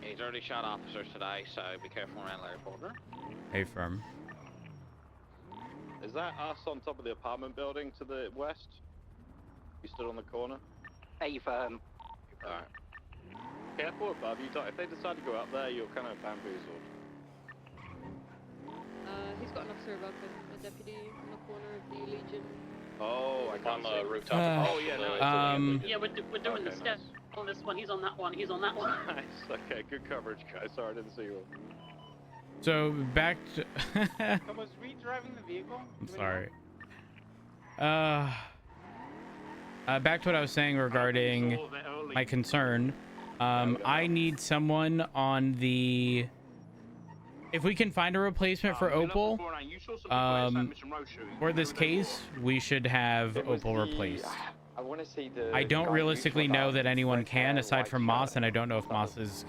He's already shot officers today, so be careful around Larry Porter. Hey, firm. Is that us on top of the apartment building to the west? You stood on the corner? A firm. Alright. Careful above you. If they decide to go up there, you're kind of bamboozled. He's got an officer above him, a deputy on the corner of the Legion. Oh, I can't on the rooftop. Oh, yeah, no, Yeah, we're doing the steps on this one. He's on that one. He's on that one. Nice. Okay, good coverage, guys. Sorry, I didn't see you. So, back to... Was Reed driving the vehicle? I'm sorry. Back to what I was saying regarding my concern. I need someone on the... If we can find a replacement for Opal, for this case, we should have Opal replaced. I want to see the. I don't realistically know that anyone can, aside from Moss, and I don't know if Moss's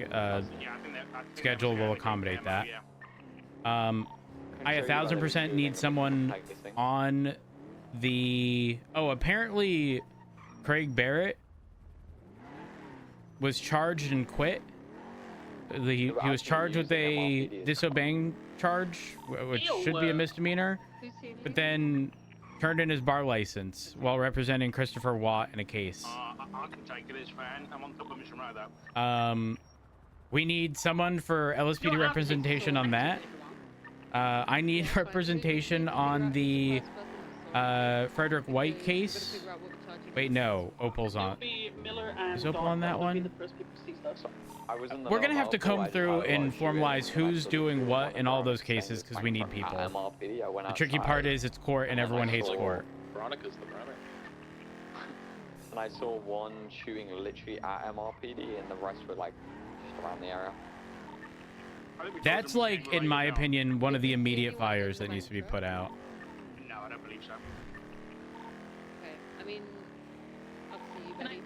schedule will accommodate that. I 1000% need someone on the... Oh, apparently Craig Barrett was charged and quit. He was charged with a disobeying charge, which should be a misdemeanor, but then turned in his bar license while representing Christopher Watt in a case. I can take it, it's fine. I'm on top of Mission Row, though. We need someone for LSPD representation on that. I need representation on the Frederick White case. Wait, no, Opal's on. Is Opal on that one? We're gonna have to comb through and formalize who's doing what in all those cases because we need people. The tricky part is it's court and everyone hates court. Veronica's the runner. And I saw one shooting literally at MRPD, and the rest were like just around the area. That's like, in my opinion, one of the immediate fires that needs to be put out. No, I don't believe so. Okay, I mean, up to you, Betty.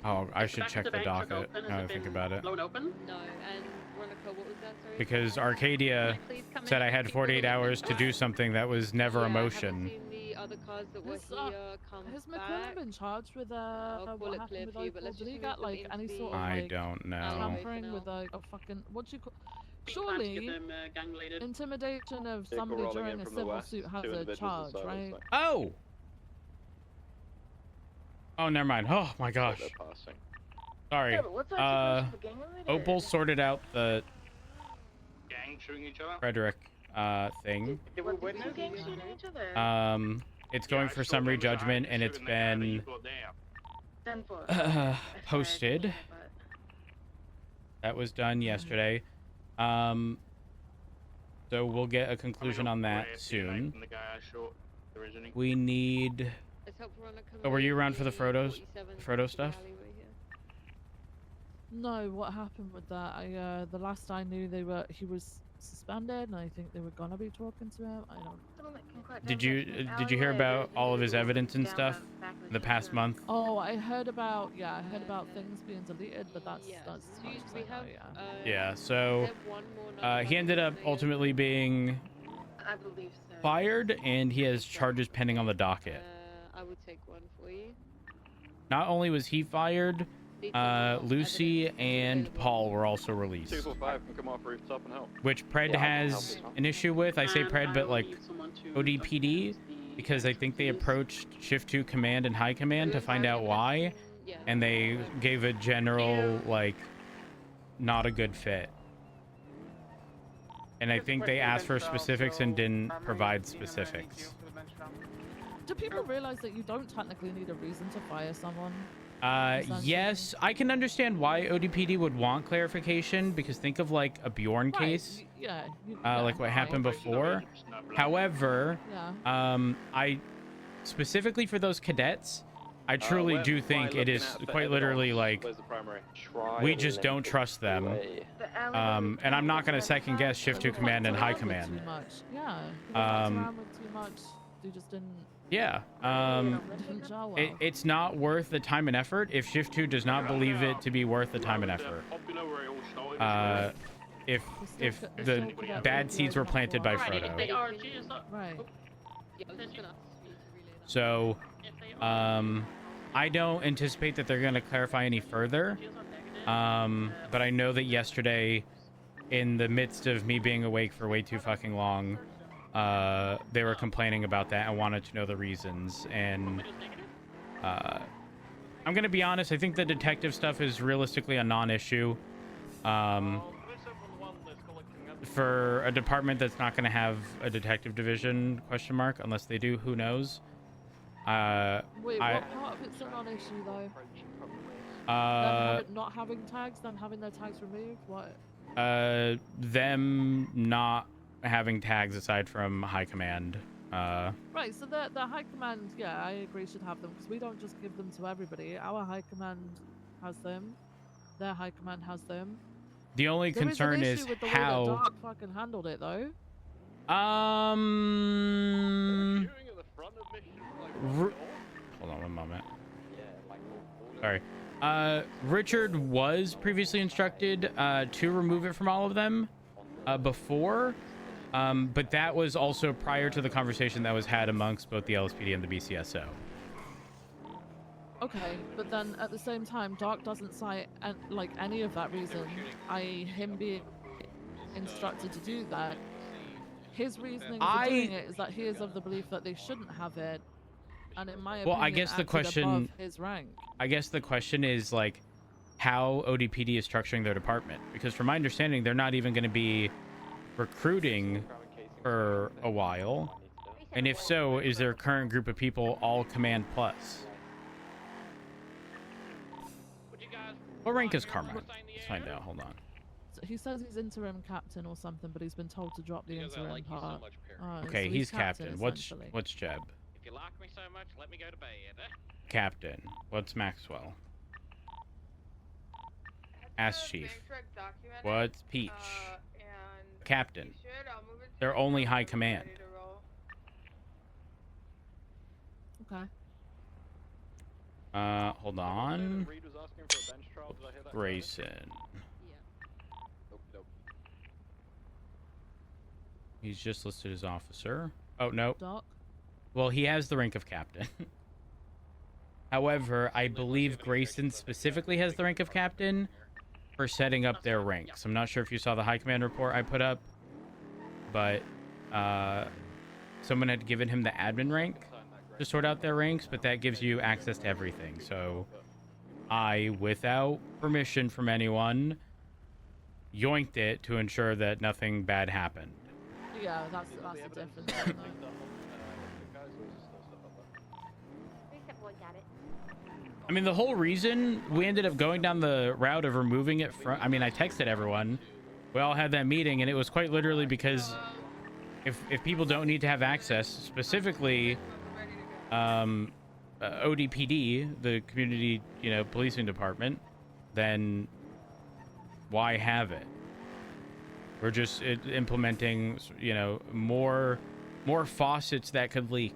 Oh, I should check the docket now that I think about it. Blown open? No, and Veronica, what was that? Sorry. Because Arcadia said I had 48 hours to do something that was never a motion. The other cars that were here come Has back. McClellan been charged with what happened with Opal? Did he get like any sort of I like don't know. tampering with a fucking what do you call? Surely intimidation of somebody during a civil suit has a charge, right? Oh. Oh, never mind. Oh my gosh. Sorry. Yeah, but what's actually the gang related? Opal sorted out the Gang shooting each other? Frederick thing. Did we witness gang shooting each other? It's going for summary judgment and it's been posted. That was done yesterday. So we'll get a conclusion on that soon. We need. Oh, were you around for the Frodo stuff? No, what happened with that? The last I knew, he was suspended, and I think they were gonna be talking to him. I don't. Did you hear about all of his evidence and stuff the past month? Oh, I heard about things being deleted, but that's Yeah. So he ended up ultimately being fired, and he has charges pending on the docket. I would take one for you. Not only was he fired, Lucy and Paul were also released. 245 can come off rooftop and help. Which Pred has an issue with. I say Pred, but like ODPD, because I think they approached Shift 2 Command and High Command to find out why, and they gave a general, like, not a good fit. And I think they asked for specifics and didn't provide specifics. Do people realize that you don't technically need a reason to fire someone? Yes, I can understand why ODPD would want clarification, because think of like a Bjorn case, like what happened before. However, I specifically for those cadets, I truly do think it is quite literally like we just don't trust them, and I'm not going to second guess Shift 2 Command and High Command. They just didn't. Yeah, it's not worth the time and effort if Shift 2 does not believe it to be worth the time and effort. If the bad seeds were planted by Frodo. Right. So, I don't anticipate that they're going to clarify any further. But I know that yesterday, in the midst of me being awake for way too fucking long, they were complaining about that and wanted to know the reasons. And I'm gonna be honest, I think the detective stuff is realistically a non-issue for a department that's not gonna have a detective division, question mark, unless they do, who knows. Wait, what part of it's a non-issue though? Not having tags, them having their tags removed, what? Them not having tags aside from High Command. Right, so the High Command, yeah, I agree, should have them, because we don't just give them to everybody. Our High Command has them. Their High Command has them. The only concern is with the how... way that Dark fucking handled it, though. Hold on one moment. Sorry. Richard was previously instructed to remove it from all of them before, but that was also prior to the conversation that was had amongst both the LSPD and the BCSO. Okay, but then at the same time, Dark doesn't cite like any of that reason, i.e. him being instructed to do that. His reasoning for doing it is that he is of the belief that they shouldn't have it, and in my opinion, I guess the acted question, above his rank. I guess the question is, like, how ODPD is structuring their department, because from my understanding, they're not even going to be recruiting for a while. And if so, is their current group of people all Command Plus? What rank is Carmine? Let's find out. Hold on. So he says he's interim captain or something, but he's been told to drop the interim part. Okay, so he's captain. What's Jeb? If you like me so much, let me go to bed. Captain. What's Maxwell? Ass Chief. What's Peach? Captain. They're only high command. Okay. Hold on. Grayson. He's just listed as officer. Oh, no. Doc? Well, he has the rank of captain. However, I believe Grayson specifically has the rank of captain for setting up their ranks. I'm not sure if you saw the high command report I put up, but someone had given him the admin rank to sort out their ranks, but that gives you access to everything. So I, without permission from anyone, yoinked it to ensure that nothing bad happened. Yeah, that's the difference. Isn't it? I mean, the whole reason we ended up going down the route of removing it from... I mean, I texted everyone. We all had that meeting, and it was quite literally because if people don't need to have access, specifically ODPD, the community, policing department, then why have it? We're just implementing, more faucets that could leak.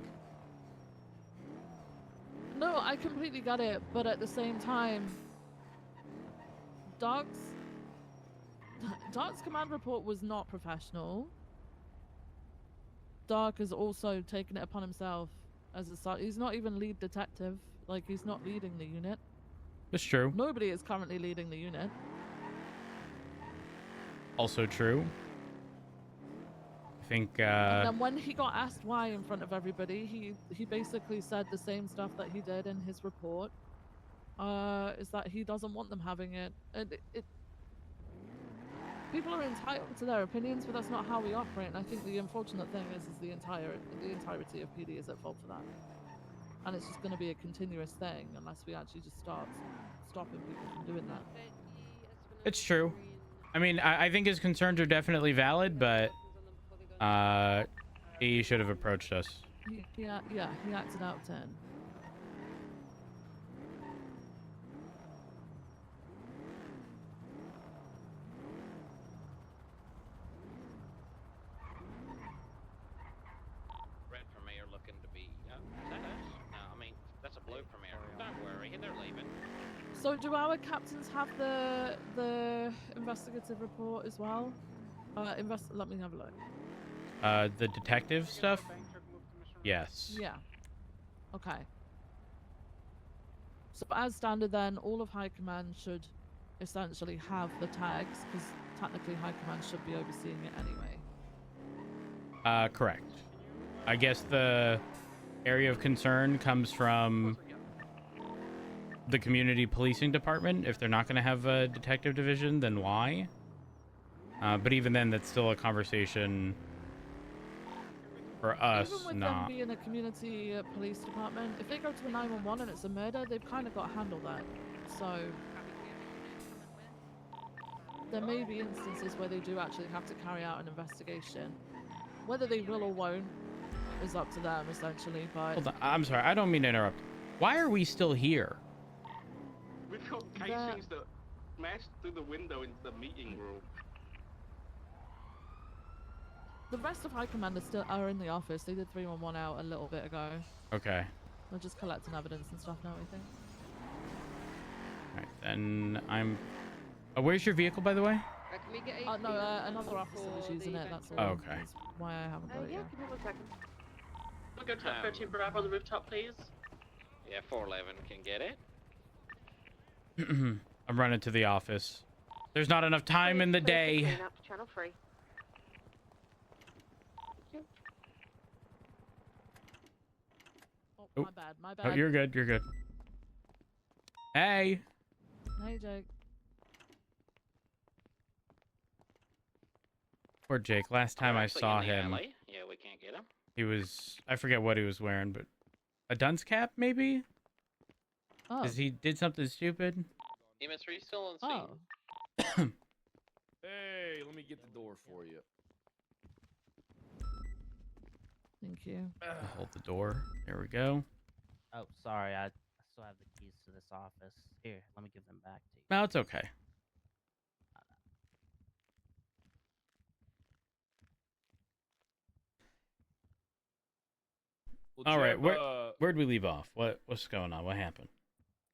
No, I completely get it, but at the same time, Doc's command report was not professional. Doc has also taken it upon himself as he's not even lead detective. Like, he's not leading the unit. That's true. Nobody is currently leading the unit. Also true. I think and then when he got asked why in front of everybody, he basically said the same stuff that he did in his report. Is that he doesn't want them having it. And people are entitled to their opinions, but that's not how we operate. And I think the unfortunate thing is the entirety of PD is at fault for that. And it's just going to be a continuous thing unless we actually just start stopping people from doing that. it's true. I mean, I think his concerns are definitely valid, but he should have approached us. Yeah, he acted out 10. Red Premier looking to be. Is that us? No, I mean, that's a blue Premier. Don't worry, they're leaving. So do our captains have the investigative report as well? Let me have a look. The detective stuff? Yes. Yeah. Okay. So as standard then, all of High Command should essentially have the tags, because technically High Command should be overseeing it anyway. Correct. I guess the area of concern comes from the community policing department. If they're not going to have a detective division, then why? But even then, that's still a conversation for us. Even with not them being a community police department, if they go to a 911 and it's a murder, they've kind of got to handle that. So there may be instances where they do actually have to carry out an investigation. Whether they will or won't is up to them, essentially. But hold on. I'm sorry, I don't mean to interrupt. Why are we still here? We've got casings that smashed through the window into the meeting room. the rest of High Command are in the office. They did 311 out a little bit ago. Okay. They're just collecting evidence and stuff now, I think. Alright, then I'm... where's your vehicle, by the way? Can we get No, another officer was using it, that's all. Oh, okay. That's why I haven't got it yet. Give me 1 second. We'll go to 13 Bravo on the rooftop, please. Yeah, 411 can get it. I'm running to the office. There's not enough time in the day. Channel 3. Oh, my bad, my bad. Oh, you're good, you're good. Hey! Hey, Jake. Poor Jake. Last time I Actually, saw in the him, alley. Yeah, we can't get him. he was, I forget what he was wearing, but a dunce cap, maybe? Oh. Because he did something stupid. EMS3 still on scene. Oh. Hey, let me get the door for you. Thank you. Hold the door. There we go. Oh, sorry. I still have the keys to this office. Here, let me give them back to you. No, it's okay. Well, All right, Jeb, where'd we leave off? What's going on? What happened?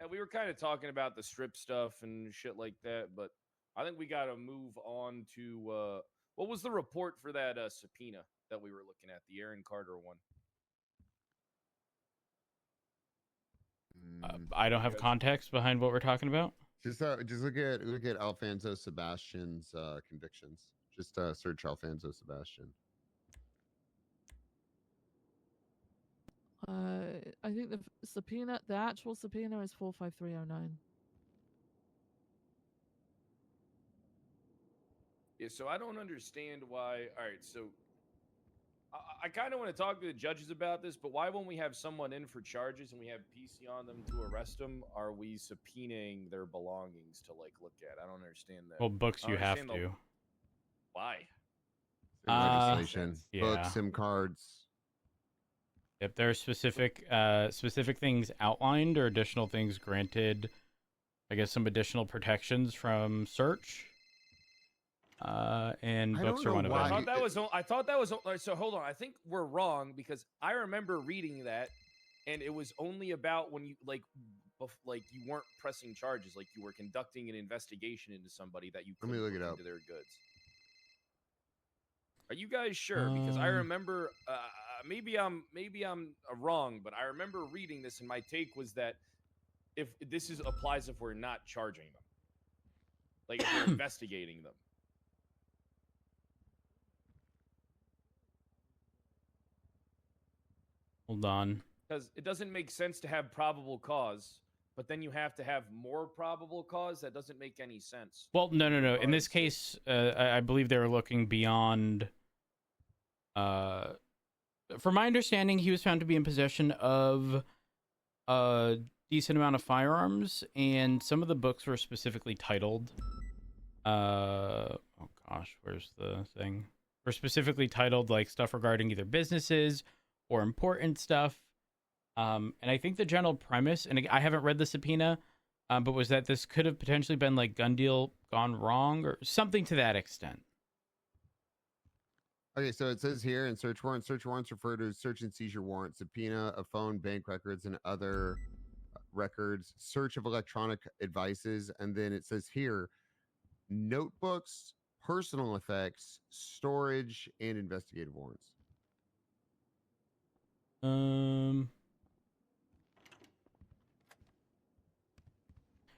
we were kind of talking about the strip stuff and shit like that, but I think we got to move on to what was the report for that subpoena that we were looking at, the Aaron Carter one? I don't have context behind what we're talking about. Just look at Alfonso Sebastian's convictions. Just search Alfonso Sebastian. I think the subpoena, the actual subpoena is 45309. Yeah, so I don't understand why. All right, so I kind of want to talk to the judges about this, but why, when we have someone in for charges and we have PC on them to arrest them, are we subpoenaing their belongings to like look at? I don't understand that. Well, books you have to. Why? Legislation, yeah. books, SIM cards. If there are specific things outlined or additional things granted, I guess some additional protections from search. And books are one of them. I thought that was. So hold on. I think we're wrong because I remember reading that, and it was only about when you like you weren't pressing charges, like you were conducting an investigation into somebody that you couldn't look into their goods. Are you guys sure? Because I remember, maybe I'm wrong, but I remember reading this, and my take was that if this applies if we're not charging them, like if we're investigating them. Hold on. Because it doesn't make sense to have probable cause, but then you have to have more probable cause. That doesn't make any sense. Well, no. In this case, I believe they were looking beyond. From my understanding, he was found to be in possession of a decent amount of firearms, and some of the books were specifically titled. Oh gosh, where's the thing? Were specifically titled like stuff regarding either businesses or important stuff. And I think the general premise, and I haven't read the subpoena, but was that this could have potentially been like gun deal gone wrong or something to that extent. Okay, so it says here in search warrants refer to search and seizure warrant, subpoena of phone, bank records, and other records, search of electronic devices, and then it says here, notebooks, personal effects, storage, and investigative warrants.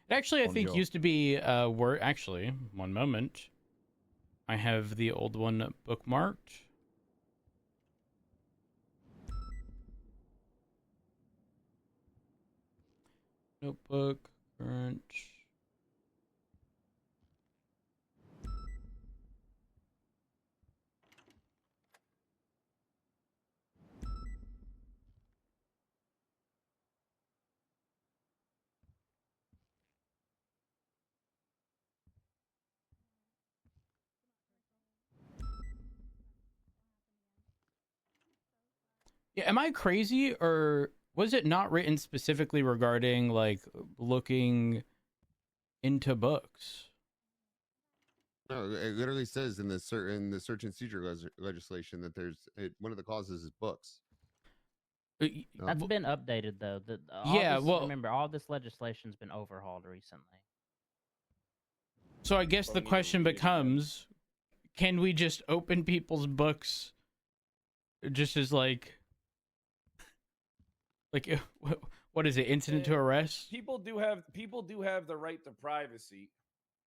It actually, I think, used to be actually, one moment. I have the old one bookmarked. Notebook, current. Yeah, am I crazy, or was it not written specifically regarding like looking into books? No, it literally says in the search and seizure legislation that one of the clauses is books. That's been updated though. Remember, all this legislation's been overhauled recently. So I guess the question becomes, can we just open people's books just as like what is it, incident to arrest? People do have the right to privacy,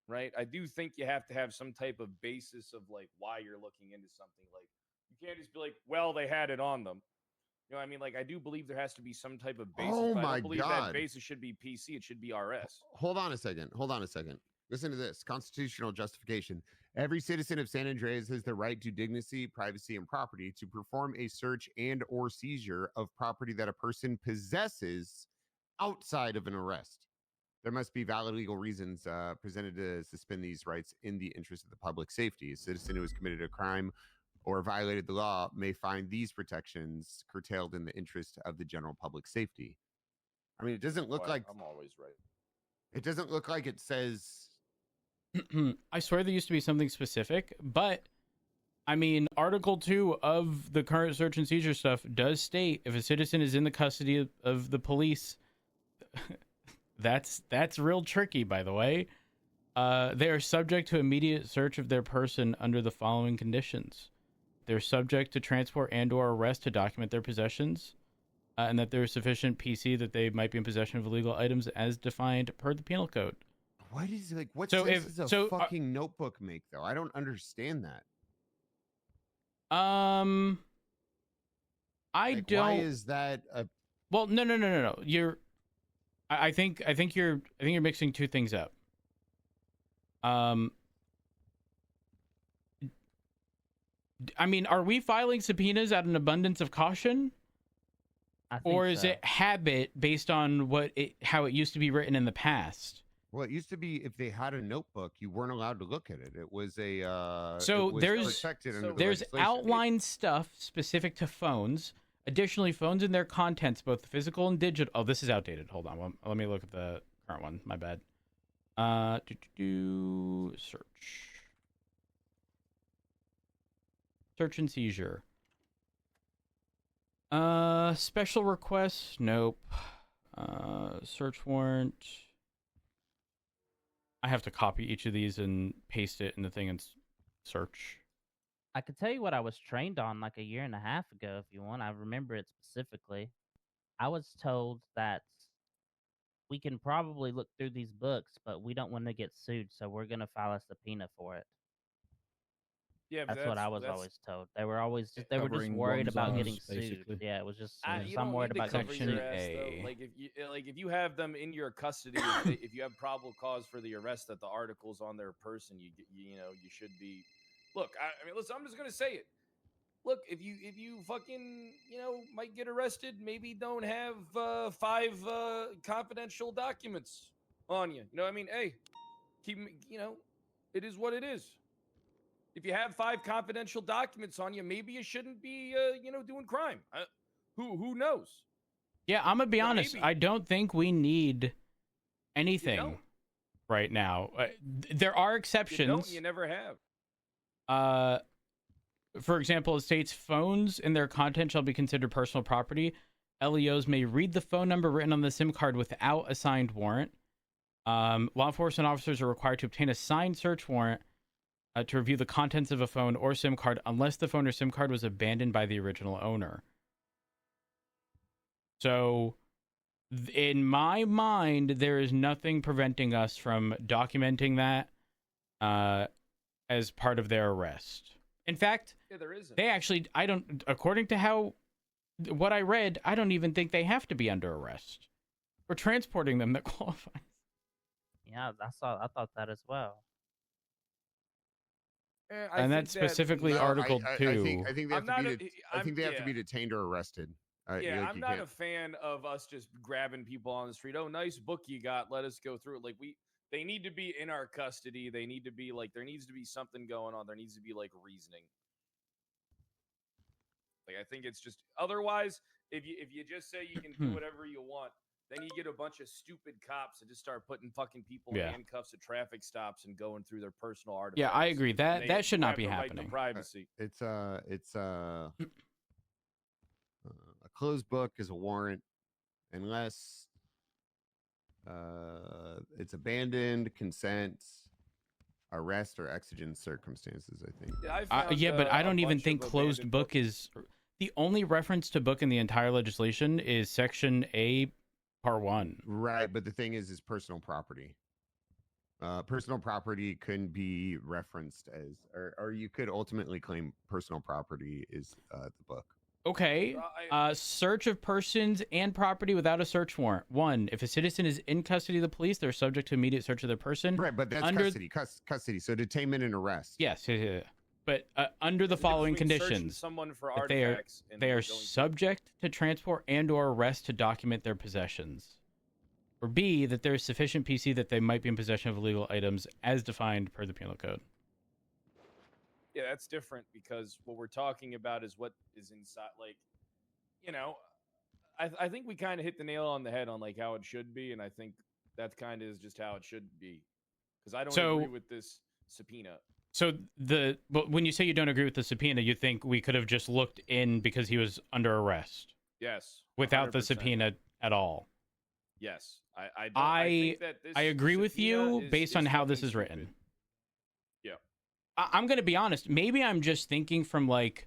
right? I do think you have to have some type of basis of like why you're looking into something. Like you can't just be like, well, they had it on them. You know what I mean? Like I do believe there has to be some type of basis. Oh but my I don't believe God. that basis should be PC. It should be RS. Hold on a second. Listen to this constitutional justification. Every citizen of San Andreas has the right to dignity, privacy, and property to perform a search and or seizure of property that a person possesses outside of an arrest. There must be valid legal reasons presented to suspend these rights in the interest of the public safety. A citizen who has committed a crime or violated the law may find these protections curtailed in the interest of the general public safety. I mean, it doesn't look like I'm always right. It doesn't look like it says. I swear there used to be something specific, but I mean, Article 2 of the current search and seizure stuff does state if a citizen is in the custody of the police, that's real tricky, by the way. They are subject to immediate search of their person under the following conditions. They're subject to transport and or arrest to document their possessions, and that there is sufficient PC that they might be in possession of illegal items as defined per the penal code. What is like? What sense does a fucking notebook make, though? I don't understand that. I like, don't. Why is that a? Well, no. I think you're mixing two things up. I mean, are we filing subpoenas out of an abundance of caution? Or is it habit based on how it used to be written in the past? Well, it used to be if they had a notebook, you weren't allowed to look at it. It was a there's outlined stuff specific to phones. Additionally, phones and their contents, both physical and digital. Oh, this is outdated. Hold on. Let me look at the current one. My bad. Search and seizure. Special requests. Nope. Search warrant. I have to copy each of these and paste it in the thing and search. I could tell you what I was trained on like a year and a half ago if you want. I remember it specifically. I was told that we can probably look through these books, but we don't want to get sued, so we're going to file a subpoena for it. Yeah, that's what I was always told. They were just worried about getting sued. Yeah, it was just I'm worried about Section A. Like if you have them in your custody, if you have probable cause for the arrest that the article's on their person, you should be. Look, I mean, listen, I'm just gonna say it. Look, if you fucking might get arrested, maybe don't have 5 confidential documents on you. You know what I mean? Hey, keep it is what it is. If you have 5 confidential documents on you, maybe you shouldn't be, doing crime. Who knows? Yeah, I'm gonna be honest. Maybe. I don't think we need anything right now. There are exceptions. You never have. For example, it states phones and their content shall be considered personal property. LEOs may read the phone number written on the SIM card without a signed warrant. Law enforcement officers are required to obtain a signed search warrant to review the contents of a phone or SIM card unless the phone or SIM card was abandoned by the original owner. So, in my mind, there is nothing preventing us from documenting that as part of their arrest. In fact, there isn't. They actually, according to what I read, I don't even think they have to be under arrest. We're transporting them that qualifies. Yeah, I thought that as well. And that's specifically Article 2. I think they have to be detained or arrested. I'm not a fan of us just grabbing people on the street. Oh, nice book you got. Let us go through it. Like they need to be in our custody. They need to be there needs to be something going on. There needs to be reasoning. Like I think it's just otherwise, if you just say you can do whatever you want, then you get a bunch of stupid cops that just start putting fucking people in handcuffs at traffic stops and going through their personal artifacts. Yeah, I agree. That should not be happening. Privacy. It's a closed book is a warrant unless it's abandoned, consent, arrest, or exigent circumstances. I think. But I don't even think closed book is the only reference to book in the entire legislation is Section A, Part 1. Right, but the thing is personal property. Personal property couldn't be referenced as, or you could ultimately claim personal property is the book. Okay. Search of persons and property without a search warrant. 1, if a citizen is in custody of the police, they're subject to immediate search of their person. Right, but that's custody. So detainment and arrest. Yes. But under the following conditions, someone for that artifacts they are subject to transport and/or arrest to document their possessions. Or B, that there is sufficient PC that they might be in possession of illegal items as defined per the penal code. Yeah, that's different because what we're talking about is what is inside. Like, you know, I think we kind of hit the nail on the head on like how it should be, and I think that kind of is just how it should be. Because I don't agree with this subpoena. So when you say you don't agree with the subpoena, you think we could have just looked in because he was under arrest? Yes. Without 100%. the subpoena at all? Yes. I think that this I agree with you based on how this is written. Yeah. I'm going to be honest. Maybe I'm just thinking from like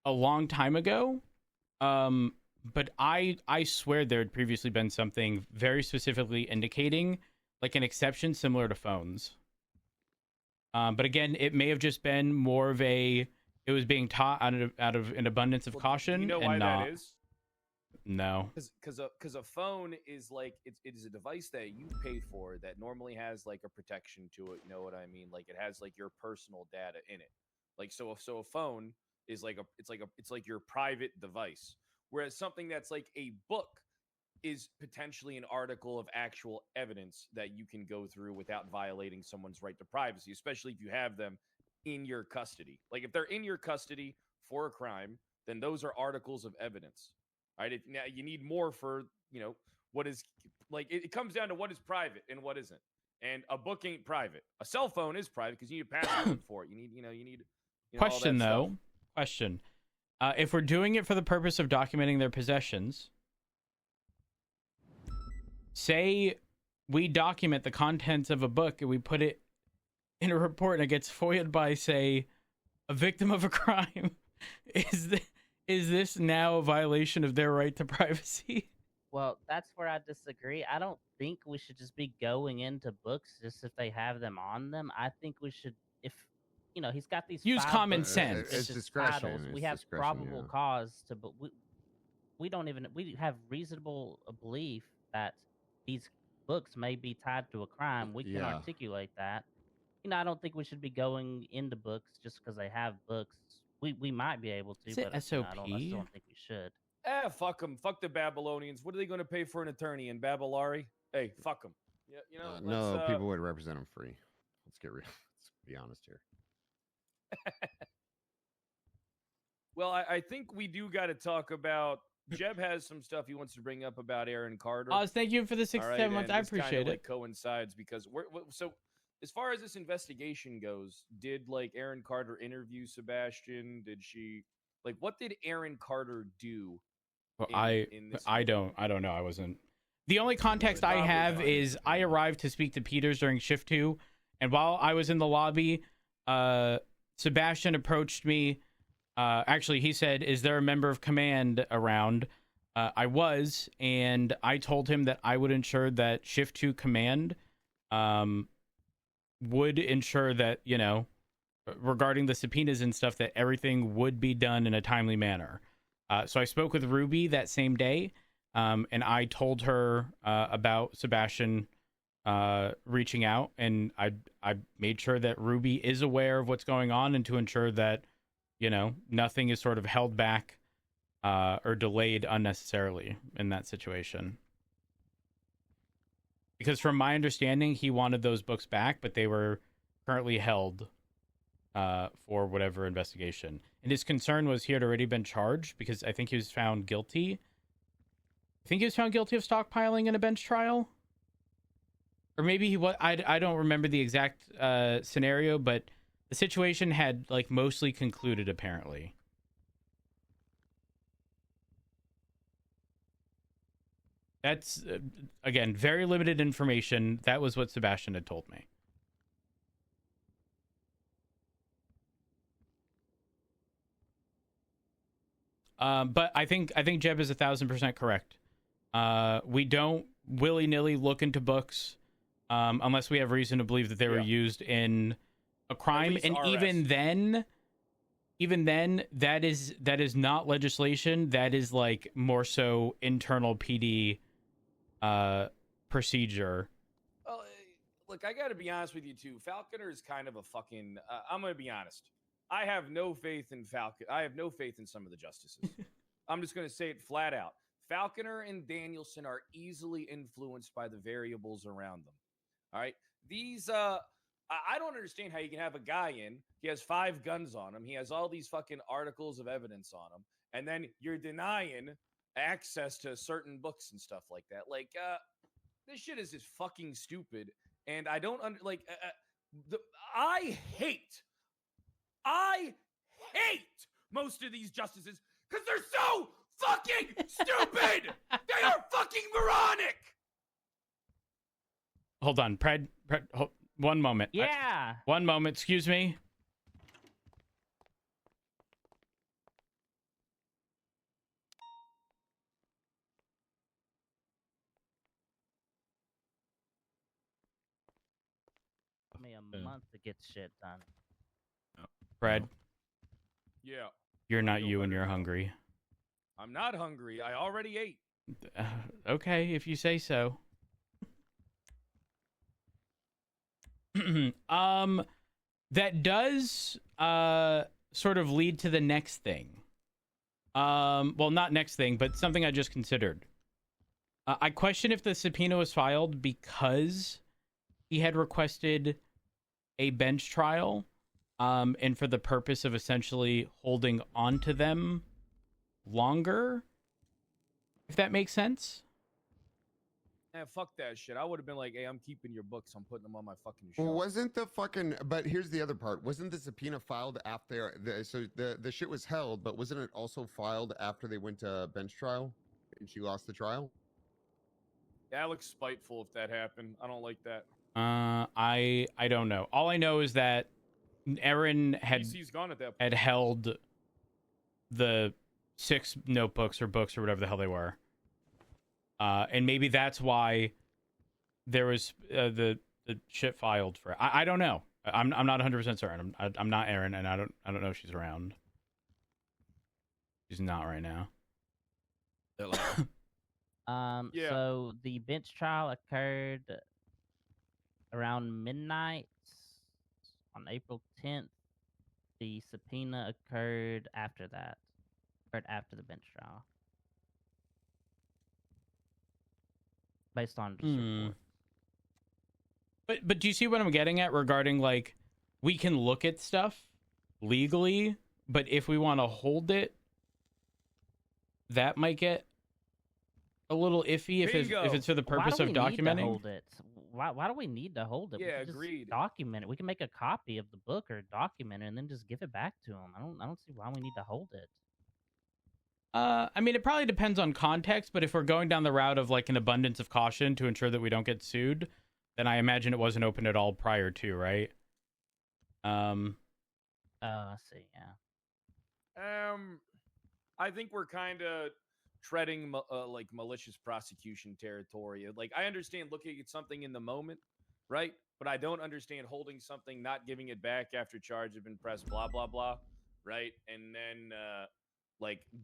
a long time ago. But I swear there had previously been something very specifically indicating like an exception similar to phones. But again, it may have just been more of it was being taught out of an abundance of caution. You know and why not, that is? No. Because a phone is like it is a device that you pay for that normally has like a protection to it. You know what I mean? Like it has like your personal data in it. Like so a phone is like it's like your private device. Whereas something that's like a book is potentially an article of actual evidence that you can go through without violating someone's right to privacy, especially if you have them in your custody. Like if they're in your custody for a crime, then those are articles of evidence. All right. Now you need more for, what is like, it comes down to what is private and what isn't. And a book ain't private. A cell phone is private because you need a password for it. You need Question all that though. stuff. Question. If we're doing it for the purpose of documenting their possessions, say we document the contents of a book and we put it in a report and it gets FOIA'd by, say, a victim of a crime. Is this now a violation of their right to privacy? Well, that's where I disagree. I don't think we should just be going into books just if they have them on them. I think we should, if he's got these use 5 common books, sense. it's just titles. We have probable cause to, but we have reasonable belief that these books may be tied to a crime. We can articulate that. I don't think we should be going into books just because they have books. We might be able to, Is but it SOP? I still don't think we should. Fuck them. Fuck the Babylonians. What are they going to pay for an attorney in Babylari? Hey, fuck them. Yeah, no, people would represent them free. Let's get real. Let's be honest here. Well, I think we do got to talk about. Jeb has some stuff he wants to bring up about Aaron Carter. Thank you for the 6 to 7 months. I appreciate it. Like coincides because so. As far as this investigation goes, did Aaron Carter interview Sebastian? Did she what did Aaron Carter do? Well, I don't know. I wasn't. The only context I have is I arrived to speak to Peters during shift 2, and while I was in the lobby, Sebastian approached me. Actually, he said, "Is there a member of command around?" I was, and I told him that I would ensure that shift 2 command would ensure that, regarding the subpoenas and stuff, that everything would be done in a timely manner. So I spoke with Ruby that same day, and I told her about Sebastian reaching out, and I made sure that Ruby is aware of what's going on and to ensure that, nothing is sort of held back or delayed unnecessarily in that situation. Because from my understanding, he wanted those books back, but they were currently held for whatever investigation. And his concern was he had already been charged because I think he was found guilty. I think he was found guilty of stockpiling in a bench trial. Or maybe he was. I don't remember the exact scenario, but the situation had mostly concluded apparently. That's, again, very limited information. That was what Sebastian had told me. But I think Jeb is 1,000% correct. We don't willy-nilly look into books unless we have reason to believe that they were used in a crime. And even even then, that is not legislation. That is like more so internal PD procedure. Well, look, I got to be honest with you too. Falconer is kind of a fucking. I'm going to be honest. I have no faith in Falcon. I have no faith in some of the justices. I'm just going to say it flat out. Falconer and Danielson are easily influenced by the variables around them. All right, these. I don't understand how you can have a guy in. He has 5 guns on him. He has all these fucking articles of evidence on him, and then you're denying access to certain books and stuff like that. Like, this shit is just fucking stupid. And I don't I hate most of these justices because they're so fucking stupid. They are fucking moronic. Hold on, Pred, one moment. Yeah. One moment, excuse me. Me a month to get shit done. Fred, Yeah. you're not you and you're hungry. I'm not hungry. I already ate. Okay, if you say so. That does sort of lead to the next thing. Well, not next thing, but something I just considered. I question if the subpoena was filed because he had requested a bench trial, and for the purpose of essentially holding on to them longer, if that makes sense. Fuck that shit. I would have been like, hey, I'm keeping your books. I'm putting them on my fucking shelf. Well, wasn't the fucking, but here's the other part. Wasn't the subpoena filed after, so the shit was held, but wasn't it also filed after they went to bench trial and she lost the trial? That looks spiteful if that happened. I don't like that. I don't know. All I know is that Aaron had gone at that point. had held the 6 notebooks or books or whatever the hell they were, and maybe that's why there was the shit filed for. I don't know. I'm not 100% certain. I'm not Aaron, and I don't know if she's around. She's not right now. Yeah. So the bench trial occurred around midnight on April 10th. The subpoena occurred after that, after the bench trial, based on this report. But do you see what I'm getting at regarding, like, we can look at stuff legally, but if we want to hold it, that might get a little iffy if it's for the purpose of documenting. Hold it? Why do we need to hold it? Yeah, we can just agreed. Document it. We can make a copy of the book or document it and then just give it back to them. I don't see why we need to hold it. I mean, it probably depends on context, but if we're going down the route of like an abundance of caution to ensure that we don't get sued, then I imagine it wasn't open at all prior to, right? I see. Yeah. I think we're kind of treading like malicious prosecution territory. Like, I understand looking at something in the moment, right? But I don't understand holding something, not giving it back after charges have been pressed, blah blah blah, right? And then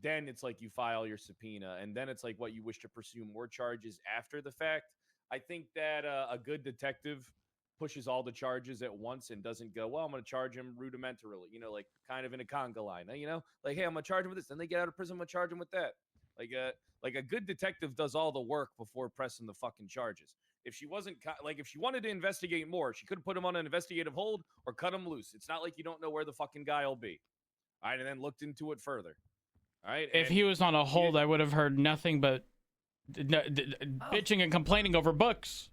then it's like you file your subpoena, and then it's like what you wish to pursue more charges after the fact. I think that a good detective pushes all the charges at once and doesn't go, well, I'm going to charge him rudimentarily, like kind of in a conga line, like, hey, I'm going to charge him with this. Then they get out of prison, I'm going to charge him with that. Like a good detective does all the work before pressing the fucking charges. If she wasn't if she wanted to investigate more, she could have put him on an investigative hold or cut him loose. It's not like you don't know where the fucking guy will be. All right, and then looked into it further. All right. If he was on a hold, I would have heard nothing but bitching and complaining over books.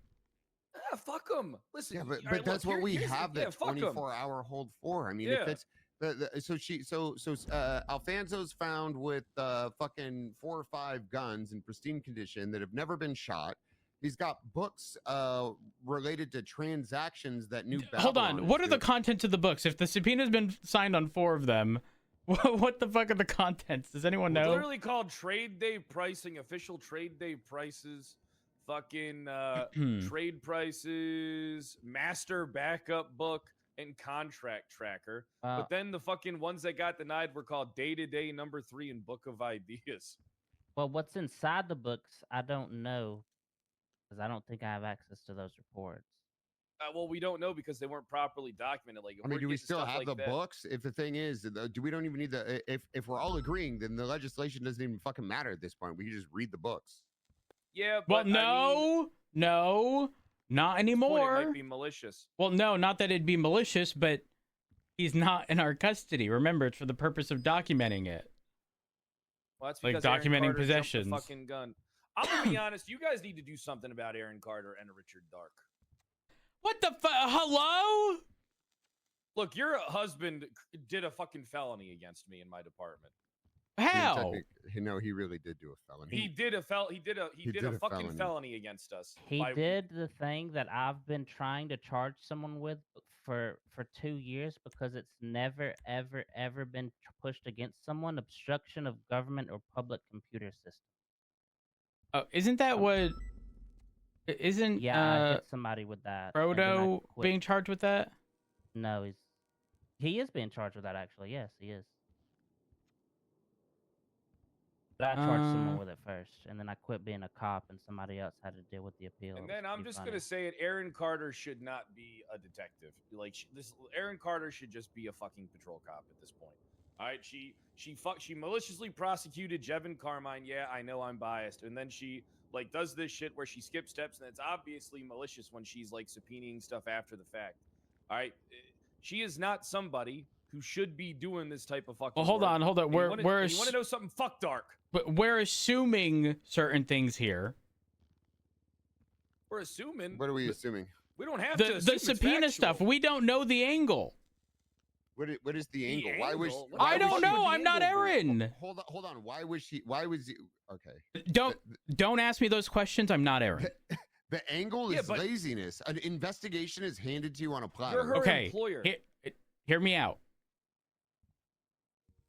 Fuck him. Listen, yeah, but that's what we have the 24-hour hold for. I mean, if it's Alfonso's found with fucking 4 or 5 guns in pristine condition that have never been shot. He's got books related to transactions that New Babylon. Hold on. What are the contents of the books? If the subpoena's been signed on 4 of them, what the fuck are the contents? Does anyone know? Literally called trade day pricing, official trade day prices, fucking trade prices, master backup book, and contract tracker. But then the fucking ones that got denied were called day-to-day number 3 and book of ideas. Well, what's inside the books, I don't know, because I don't think I have access to those reports. Well, we don't know because they weren't properly documented. Like, I mean, do we still have like the that, books? If the thing is, do we don't even need the? If we're all agreeing, then the legislation doesn't even fucking matter at this point. We can just read the books. Yeah, Well, but no, not anymore. It might be malicious. Well, no, not that it'd be malicious, but he's not in our custody. Remember, it's for the purpose of documenting it. Well, that's like because Aaron documenting Carter jumped the possessions. fucking gun. I'm gonna be honest. You guys need to do something about Aaron Carter and Richard Dark. What the hello? Look, your husband did a fucking felony against me in my department. How? No, he really did do a felony. He did a fucking felony against us. He did the thing that I've been trying to charge someone with for 2 years because it's never ever been pushed against someone: obstruction of government or public computer system. Oh, isn't that what? Isn't I hit somebody with that. Frodo being charged with that? No, he is being charged with that, actually. Yes, he is. But I charged someone with it first, and then I quit being a cop, and somebody else had to deal with the appeal. And then I'm just gonna say it: Aaron Carter should not be a detective. Like Aaron Carter should just be a fucking patrol cop at this point. All right, she maliciously prosecuted Jevin Carmine. Yeah, I know I'm biased, and then she like does this shit where she skips steps, and it's obviously malicious when she's like subpoenaing stuff after the fact. All right, she is not somebody who should be doing this type of fucking. Well, hold work. on. You want to know something? Fuck Dark. But we're assuming certain things here. We're assuming. What are we assuming? We don't have to. The subpoena stuff. We don't know the angle. What is the angle? Why was? I don't know. I'm not Aaron. Hold on. Why was he? Okay. Don't ask me those questions. I'm not Aaron. The angle is laziness. An investigation is handed to you on a platter. You're her employer. Hear me out.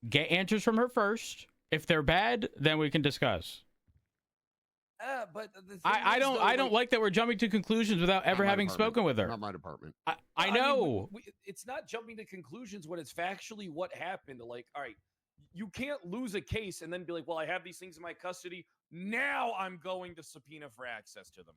Get answers from her first. If they're bad, then we can discuss. But the thing I don't like that we're jumping to conclusions without ever having spoken with her. Not my department. I know. It's not jumping to conclusions when it's factually what happened. Like, all right, you can't lose a case and then be like, well, I have these things in my custody. Now I'm going to subpoena for access to them.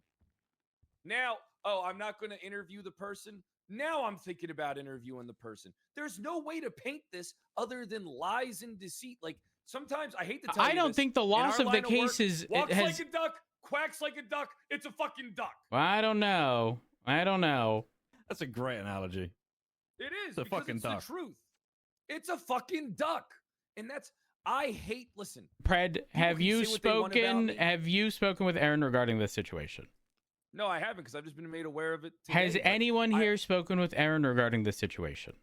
Now, I'm not going to interview the person. Now I'm thinking about interviewing the person. There's no way to paint this other than lies and deceit. Like, sometimes I hate to tell you I don't think the loss of the case is walks like a duck, quacks like a duck. It's a fucking duck. Well, I don't know. That's a great analogy. It is. It's a fucking duck. The truth. It's a fucking duck, and that's. I hate. Listen, Pred, have you spoken with Aaron regarding this situation? No, I haven't, because I've just been made aware of it today. Has anyone here spoken with Aaron regarding this situation?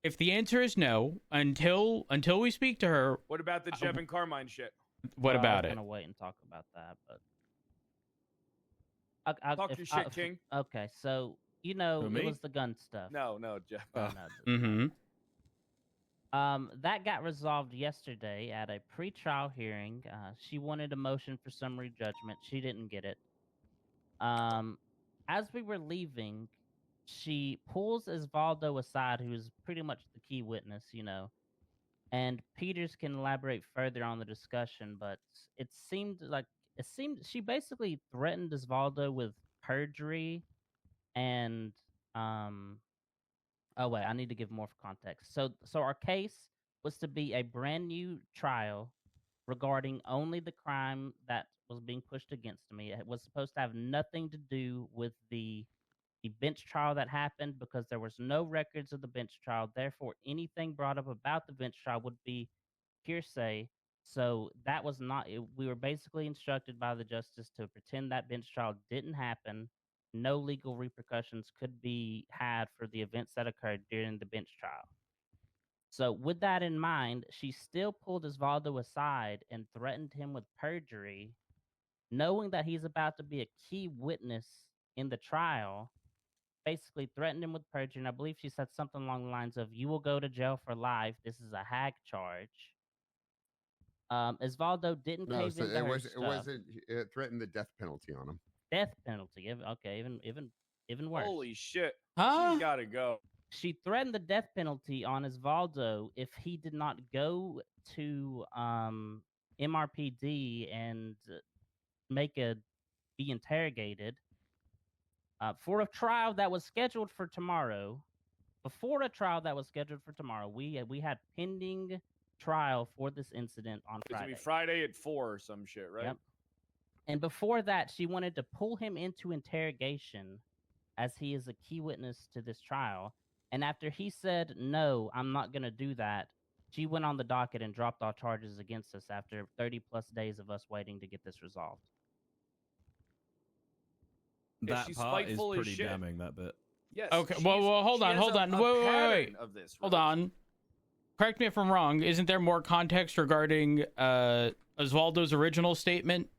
If the answer is no, until we speak to her. What about the Jevin Carmine shit? What about it? I'm gonna wait and talk about that, but talk your shit, King. Okay, so it was the gun stuff. No, Jeff. That got resolved yesterday at a pre-trial hearing. She wanted a motion for summary judgment. She didn't get it. As we were leaving, she pulls Osvaldo aside, who's pretty much the key witness, and Peters can elaborate further on the discussion, but it seemed she basically threatened Osvaldo with perjury and oh wait, I need to give more context. So our case was to be a brand new trial regarding only the crime that was being pushed against me. It was supposed to have nothing to do with the bench trial that happened, because there was no records of the bench trial. Therefore, anything brought up about the bench trial would be hearsay. So that was not. We were basically instructed by the justice to pretend that bench trial didn't happen. No legal repercussions could be had for the events that occurred during the bench trial. So with that in mind, she still pulled Osvaldo aside and threatened him with perjury, knowing that he's about to be a key witness in the trial. Basically threatened him with perjury, and I believe she said something along the lines of, "You will go to jail for life. This is a hag charge." Osvaldo didn't cave into her stuff. It threatened the death penalty on him. Death penalty. Okay, even Even worse. Holy shit. Huh? She's gotta go. She threatened the death penalty on Osvaldo if he did not go to MRPD and be interrogated for a trial that was scheduled for tomorrow. Before a trial that was scheduled for tomorrow, we had pending trial for this incident on It's gonna Friday. be Friday at 4 or some shit, right? Yep. And before that, she wanted to pull him into interrogation as he is a key witness to this trial. And after he said, no, I'm not going to do that, she went on the docket and dropped all charges against us after 30 plus days of us waiting to get this resolved. That she's part is spiteful as pretty shit. damning, that bit. Yes. Okay. she Well, is- hold she on. has Hold a- on. a Wait. pattern of this, Hold Rose. on. Correct me if I'm wrong. Isn't there more context regarding Osvaldo's original statement?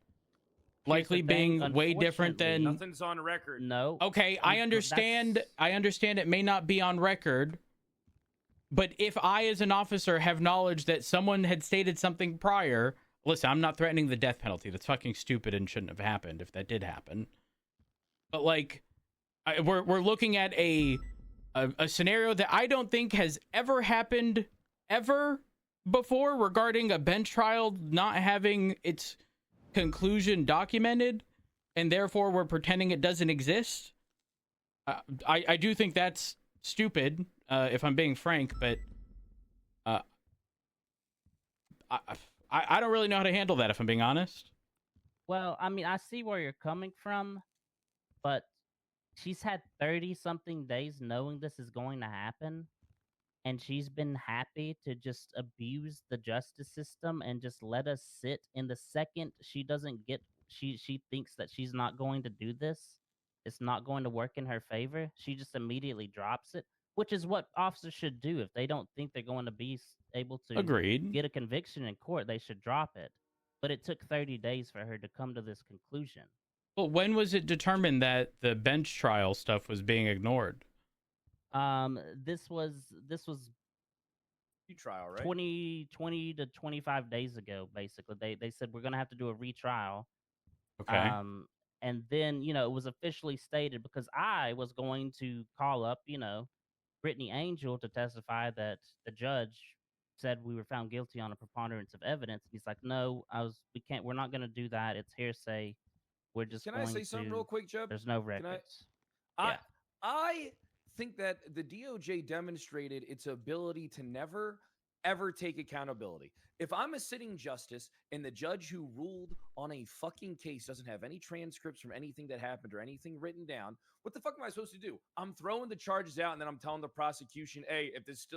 Likely thing, being way different than. Nothing's on record. No. Okay, I understand. I understand it may not be on record, but if I, as an officer, have knowledge that someone had stated something prior, listen, I'm not threatening the death penalty. That's fucking stupid and shouldn't have happened if that did happen. But like, we're looking at a scenario that I don't think has ever happened ever before regarding a bench trial not having its conclusion documented, and therefore we're pretending it doesn't exist. I do think that's stupid, if I'm being frank, but I don't really know how to handle that, if I'm being honest. Well, I mean, I see where you're coming from, but she's had 30-something days knowing this is going to happen, and she's been happy to just abuse the justice system and just let us sit. In the second she doesn't get, she thinks that she's not going to do this, it's not going to work in her favor, she just immediately drops it, which is what officers should do. If they don't think they're going to be able to Agreed. get a conviction in court, they should drop it. But it took 30 days for her to come to this conclusion. Well, when was it determined that the bench trial stuff was being ignored? This was trial, right? 20 to 25 days ago, basically. They said we're gonna have to do a retrial. Okay. And then, it was officially stated, because I was going to call up, Brittany Angel to testify that the judge said we were found guilty on a preponderance of evidence. He's like, no, we're not gonna do that. It's hearsay. We're just Can going I say something to- real quick, Jeb? There's no Can records. I think that the DOJ demonstrated its ability to never, ever take accountability. If I'm a sitting justice and the judge who ruled on a fucking case doesn't have any transcripts from anything that happened or anything written down, what the fuck am I supposed to do? I'm throwing the charges out and then I'm telling the prosecution, hey, if this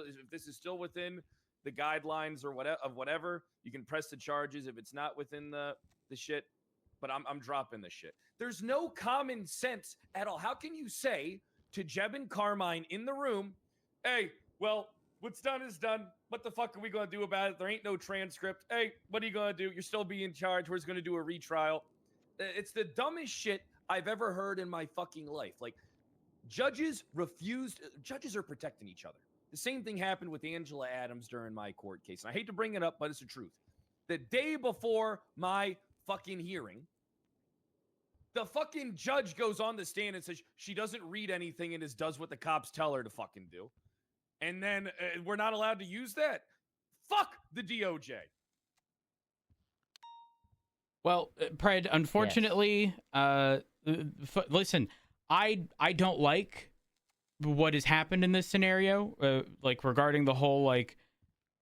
is still within the guidelines or whatever, you can press the charges. If it's not within the shit, but I'm dropping the shit. There's no common sense at all. How can you say to Jeb and Carmine in the room, hey, well, what's done is done. What the fuck are we going to do about it? There ain't no transcript. Hey, what are you going to do? You're still being charged. We're just going to do a retrial. It's the dumbest shit I've ever heard in my fucking life. Like, judges are protecting each other. The same thing happened with Angela Adams during my court case. And I hate to bring it up, but it's the truth. The day before my fucking hearing, the fucking judge goes on the stand and says she doesn't read anything and does what the cops tell her to fucking do. And then we're not allowed to use that? Fuck the DOJ. Well, Pred, unfortunately, listen, I don't like what has happened in this scenario, like regarding the whole,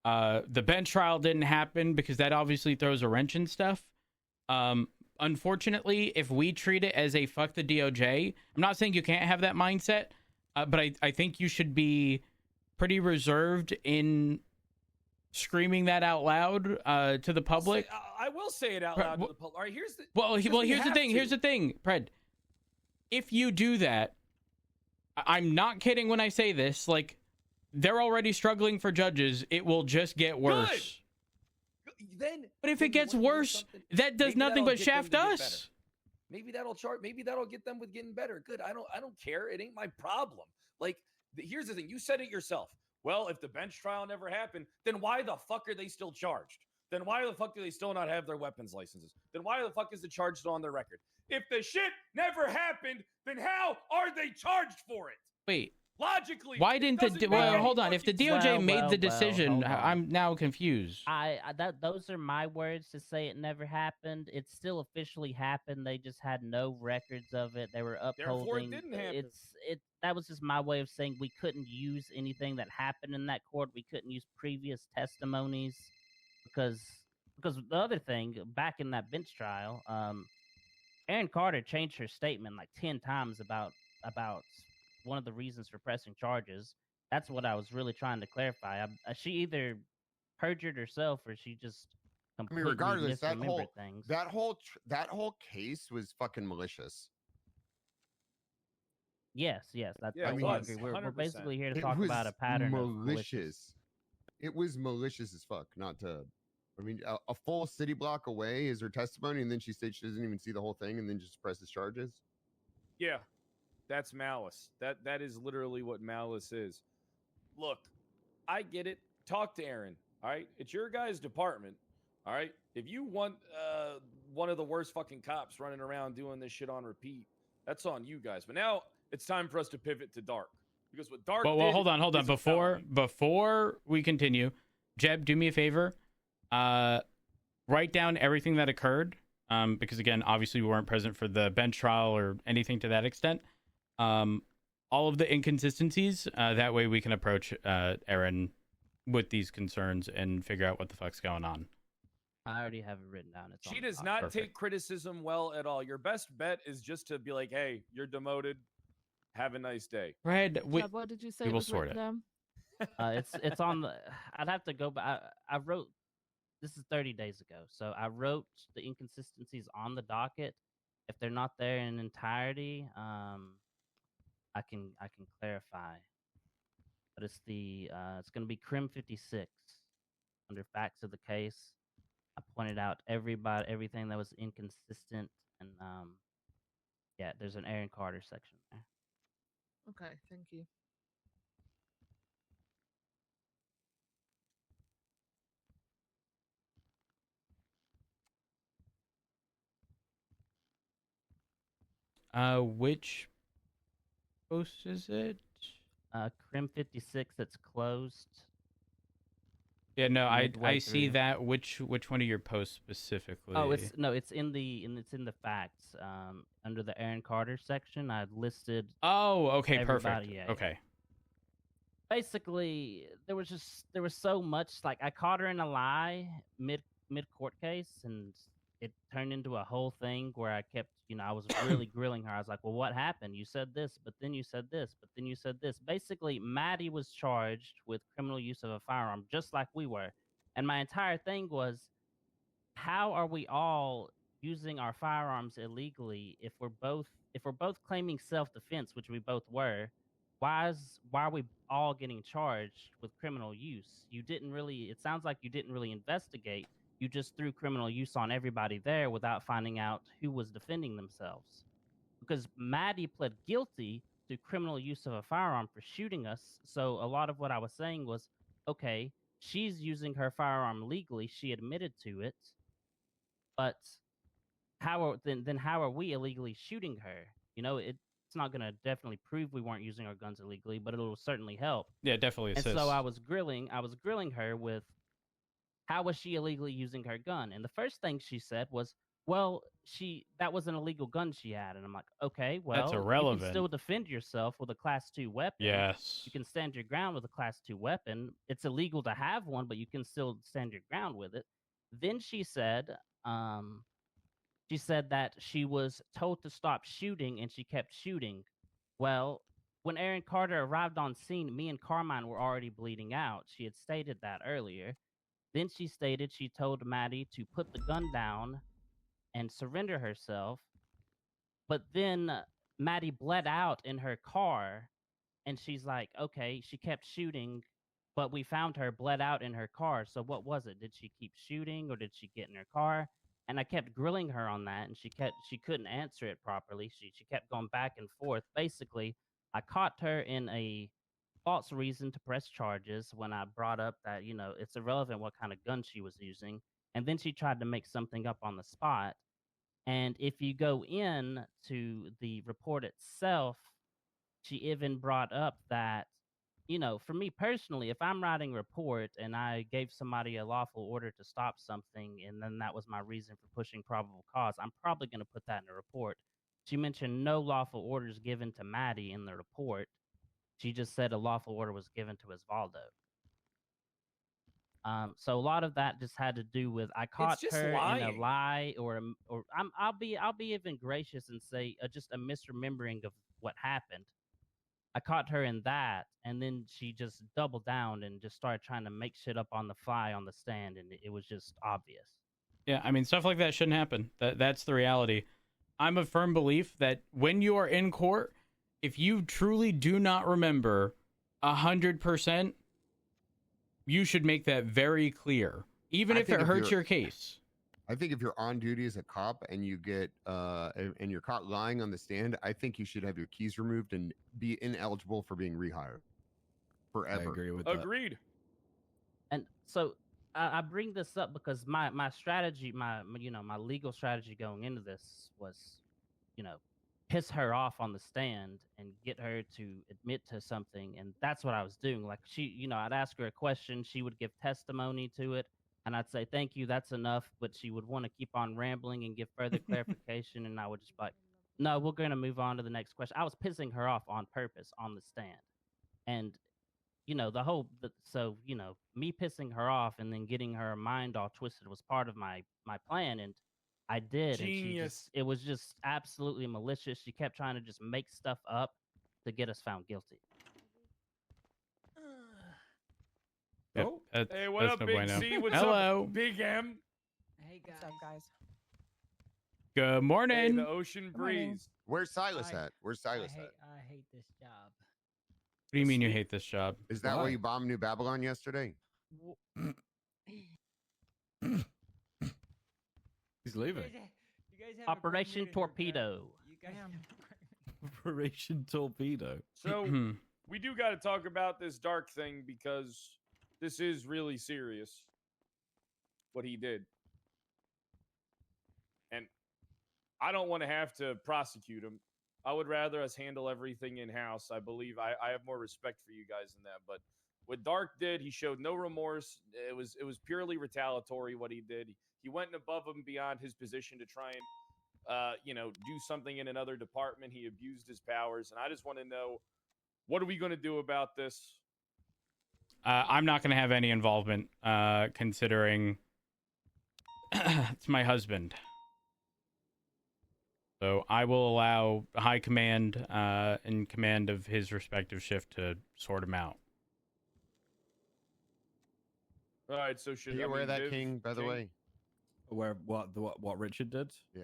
the bench trial didn't happen because that obviously throws a wrench in stuff. Unfortunately, if we treat it as a fuck the DOJ, I'm not saying you can't have that mindset, but I think you should be pretty reserved in screaming that out loud to the public. I will say it out loud to the public. All right, here's the here's the thing. Here's the thing, Pred. If you do that, I'm not kidding when I say this. Like, they're already struggling for judges. It will just get worse. Good. But if it gets worse, that does nothing but shaft us. Maybe that'll get them with getting better. Good. I don't care. It ain't my problem. Like, here's the thing. You said it yourself. Well, if the bench trial never happened, then why the fuck are they still charged? then why the fuck do they still not have their weapons licenses? Then why the fuck is the charge still on their record? If the shit never happened, then how are they charged for it? Wait. Logically, Why didn't the well? Hold on. If the DOJ made the decision, hold on. I'm now confused. Those are my words to say it never happened. It still officially happened. They just had no records of it. They were upholding. Therefore, it didn't happen. That was just my way of saying we couldn't use anything that happened in that court. We couldn't use previous testimonies because the other thing back in that bench trial, Aaron Carter changed her statement like 10 times about one of the reasons for pressing charges. That's what I was really trying to clarify. She either perjured herself or she just completely regardless, misremembered things. that whole case was fucking malicious. Yes, that's Yeah, what I agree. We're 100%. basically here to talk about a pattern of malicious. It was malicious as fuck. Not to, I mean, a full city block away is her testimony, and then she said she doesn't even see the whole thing, and then just presses charges. Yeah, that's malice. That is literally what malice is. Look, I get it. Talk to Aaron. All right, it's your guy's department. All right, if you want one of the worst fucking cops running around doing this shit on repeat, that's on you guys. But now it's time for us to pivot to Dark, because what Dark. Well, hold on. Before we continue, Jeb, do me a favor. Write down everything that occurred. Because again, obviously we weren't present for the bench trial or anything to that extent. All of the inconsistencies. That way we can approach Aaron with these concerns and figure out what the fuck's going on. I already have it written down. She does not take criticism well at all. Your best bet is just to be like, "Hey, you're demoted. Have a nice day." Right. What did you say? We will sort it. It's on the. I'd have to go back. I wrote. This is 30 days ago, so I wrote the inconsistencies on the docket. If they're not there in entirety, I can clarify. But it's going to be Crim 56 under facts of the case. I pointed out everything that was inconsistent, and yeah, there's an Aaron Carter section there. Okay, thank you. Which post is it? Crim 56 that's closed. Yeah, no, I see through. that. Which one of your posts specifically? Oh, it's in the facts. Under the Aaron Carter section, I listed. Oh, okay, perfect. Yeah, okay. Basically, there was so much. Like, I caught her in a lie mid court case, and it turned into a whole thing where I kept, I was really grilling her. I was like, well, what happened? You said this, but then you said this, but then you said this. Basically, Maddie was charged with criminal use of a firearm, just like we were. And my entire thing was, how are we all using our firearms illegally if we're both claiming self-defense, which we both were? Why are we all getting charged with criminal use? It sounds like you didn't really investigate. You just threw criminal use on everybody there without finding out who was defending themselves. Because Maddie pled guilty to criminal use of a firearm for shooting us. So a lot of what I was saying was, okay, she's using her firearm legally. She admitted to it. But how are we illegally shooting her? It's not going to definitely prove we weren't using our guns illegally, but it'll certainly help. Yeah, definitely assists. And so I was grilling her with, how was she illegally using her gun? And the first thing she said was, well, that was an illegal gun she had. And I'm like, okay, well, that's irrelevant. You can still defend yourself with a Class 2 weapon. Yes. You can stand your ground with a Class 2 weapon. It's illegal to have one, but you can still stand your ground with it. Then she said that she was told to stop shooting, and she kept shooting. Well, when Aaron Carter arrived on scene, me and Carmine were already bleeding out. She had stated that earlier. Then she stated she told Maddie to put the gun down and surrender herself. But then Maddie bled out in her car, and she's like, okay, she kept shooting, but we found her bled out in her car. So what was it? Did she keep shooting, or did she get in her car? And I kept grilling her on that, and she couldn't answer it properly. She kept going back and forth. Basically, I caught her in a false reason to press charges when I brought up that, it's irrelevant what kind of gun she was using. and then she tried to make something up on the spot. And if you go in to the report itself, she even brought up that, you know, for me personally, if I'm writing a report and I gave somebody a lawful order to stop something, and then that was my reason for pushing probable cause, I'm probably going to put that in a report. She mentioned no lawful orders given to Maddie in the report. She just said a lawful order was given to Osvaldo. So a lot of that just had to do with I caught just her in a lying. lie, or I'll be even gracious and say just a misremembering of what happened. I caught her in that, and then she just doubled down and just started trying to make shit up on the fly on the stand, and it was just obvious. Yeah, I mean, stuff like that shouldn't happen. That's the reality. I'm a firm belief that when you are in court, if you truly do not remember 100%, you should make that very clear, even if it hurts your case. I think if you're on duty as a cop and you get and you're caught lying on the stand, I think you should have your keys removed and be ineligible for being rehired forever. I agree with that. Agreed. And so I bring this up because my strategy, my legal strategy going into this was, piss her off on the stand and get her to admit to something, and that's what I was doing. Like she, I'd ask her a question, she would give testimony to it, and I'd say, thank you, that's enough, but she would want to keep on rambling and give further clarification, and I would just be like, no, we're going to move on to the next question. I was pissing her off on purpose on the stand. And, me pissing her off and then getting her mind all twisted was part of my plan, and I did. Genius. And it was just absolutely malicious. She kept trying to just make stuff up to get us found guilty. Yep, Hey, what up, Big C? What's Hello. up, Big M? Hey guys. What's up, guys? Good morning. Hey, the ocean breeze. Where's Silas at? Where's Silas at? I hate this job. What do you mean you hate this job? Is that why you bombed New Babylon yesterday? He's leaving. Operation Torpedo. Operation Torpedo. So we do got to talk about this dark thing because this is really serious. What he did, and I don't want to have to prosecute him. I would rather us handle everything in house. I believe I have more respect for you guys than that. But what Dark did, he showed no remorse. It was purely retaliatory what he did. He went above and beyond his position to try and do something in another department. He abused his powers, and I just want to know, what are we going to do about this? I'm not going to have any involvement, considering it's my husband. So I will allow high command in command of his respective shift to sort him out. All right, so should Are you aware of that, King, by the way? Where what Richard did? Yeah.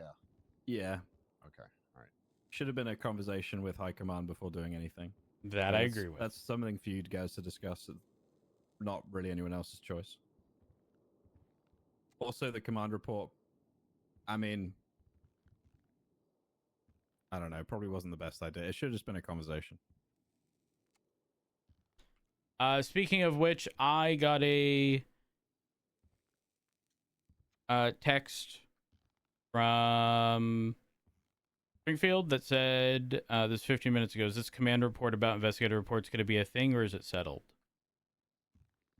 Yeah. Okay. All right. Should have been a conversation with high command before doing anything. That I agree with. That's something for you guys to discuss. Not really anyone else's choice. Also, the command report. I mean, I don't know. Probably wasn't the best idea. It should have just been a conversation. Speaking of which, I got a text from Springfield that said, this 15 minutes ago, is this command report about investigative reports going to be a thing, or is it settled?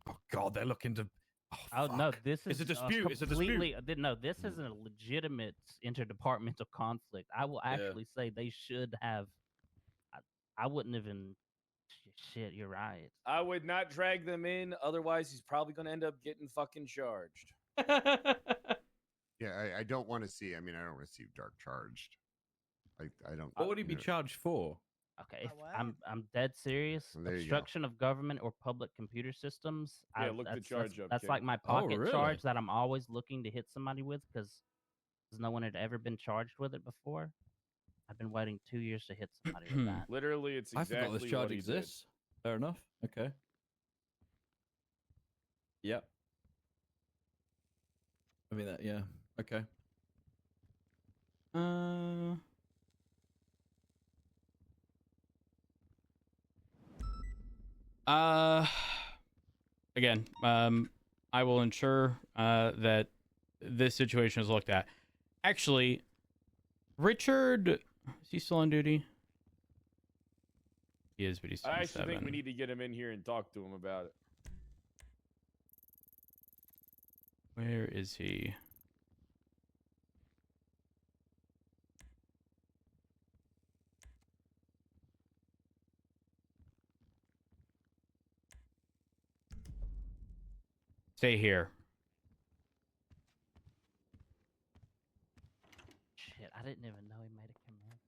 Oh, God, they're looking to... Oh, no, this is It's a dispute. It's a dispute. No, this isn't a legitimate interdepartmental conflict. I will actually say they should have... I wouldn't even... Shit, you're right. I would not drag them in. Otherwise, he's probably going to end up getting fucking charged. Yeah, I don't want to see. I mean, I don't want to see Dark charged. I don't. What would he be charged for? Okay, I'm dead serious. There you go. Obstruction of government or public computer systems. Yeah, look the charge up, That's King. like my pocket really? charge that I'm always looking to hit somebody with because no one had ever been charged with it before. I've been waiting 2 years to hit somebody with that. Literally, it's exactly I forgot this charge what he exists. Fair enough. Okay. Yep. I mean that. Yeah. Okay. Again, I will ensure that this situation is looked at. Actually, Richard, is he still on duty? He is, but he's I actually think 27. we need to get him in here and talk to him about it. Where is he? Stay here. Shit, I didn't even know he made a command.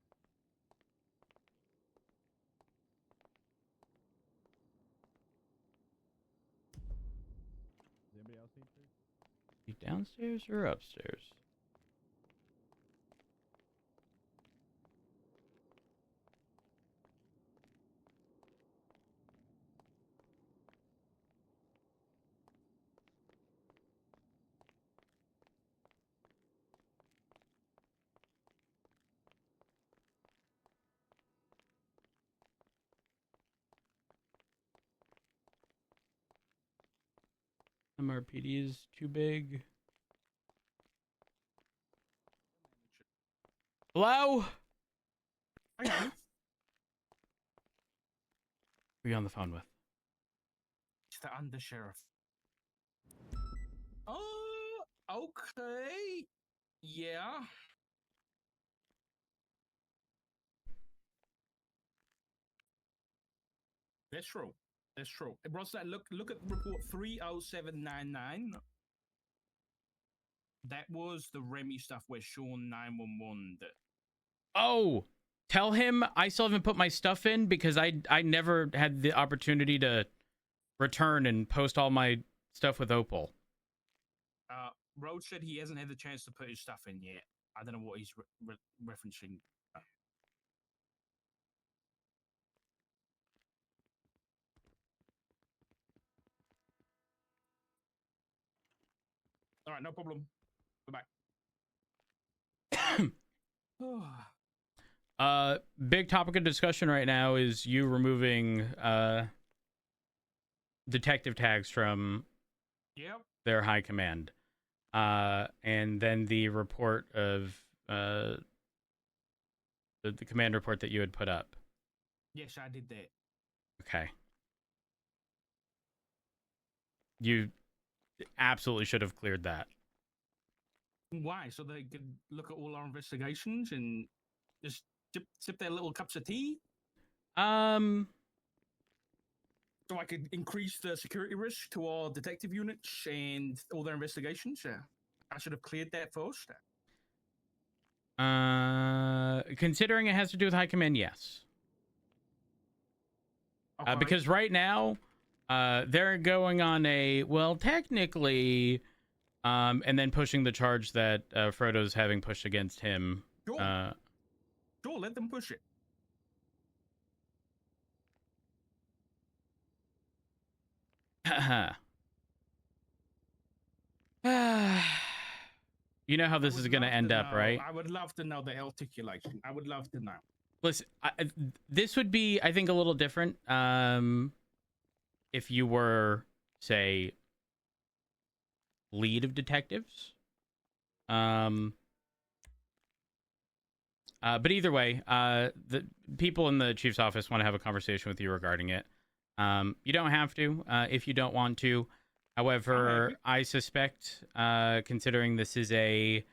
Does anybody else need food? Is he downstairs or upstairs? MRPD is too big. Hello? Who are you on the phone with? It's the undersheriff. Oh, okay. Yeah. That's true. That's true. Ross, look at report 30799. That was the Remy stuff where Sean 911 did. Oh, tell him I still haven't put my stuff in because I never had the opportunity to return and post all my stuff with Opal. Roach said he hasn't had the chance to put his stuff in yet. I don't know what he's referencing. All right, no problem. Bye-bye. Big topic of discussion right now is you removing detective tags from their high command. And then the report of the command report that you had put up. Yes, I did that. Okay. You absolutely should have cleared that. Why? So they could look at all our investigations and just sip their little cups of tea? So I could increase the security risk to our detective units and all their investigations? Yeah. I should have cleared that first. Considering it has to do with high command, yes. Okay. Because right now, they're going on a, well, technically, and then pushing the charge that Frodo's having pushed against him. Sure. Sure, let them push it. You know how this is going to end up, right? I would love to know the articulation. I would love to know. Listen, this would be, I think, a little different if you were, say, lead of detectives. But either way, the people in the chief's office want to have a conversation with you regarding it. You don't have to if you don't want to. However, I suspect, considering this is a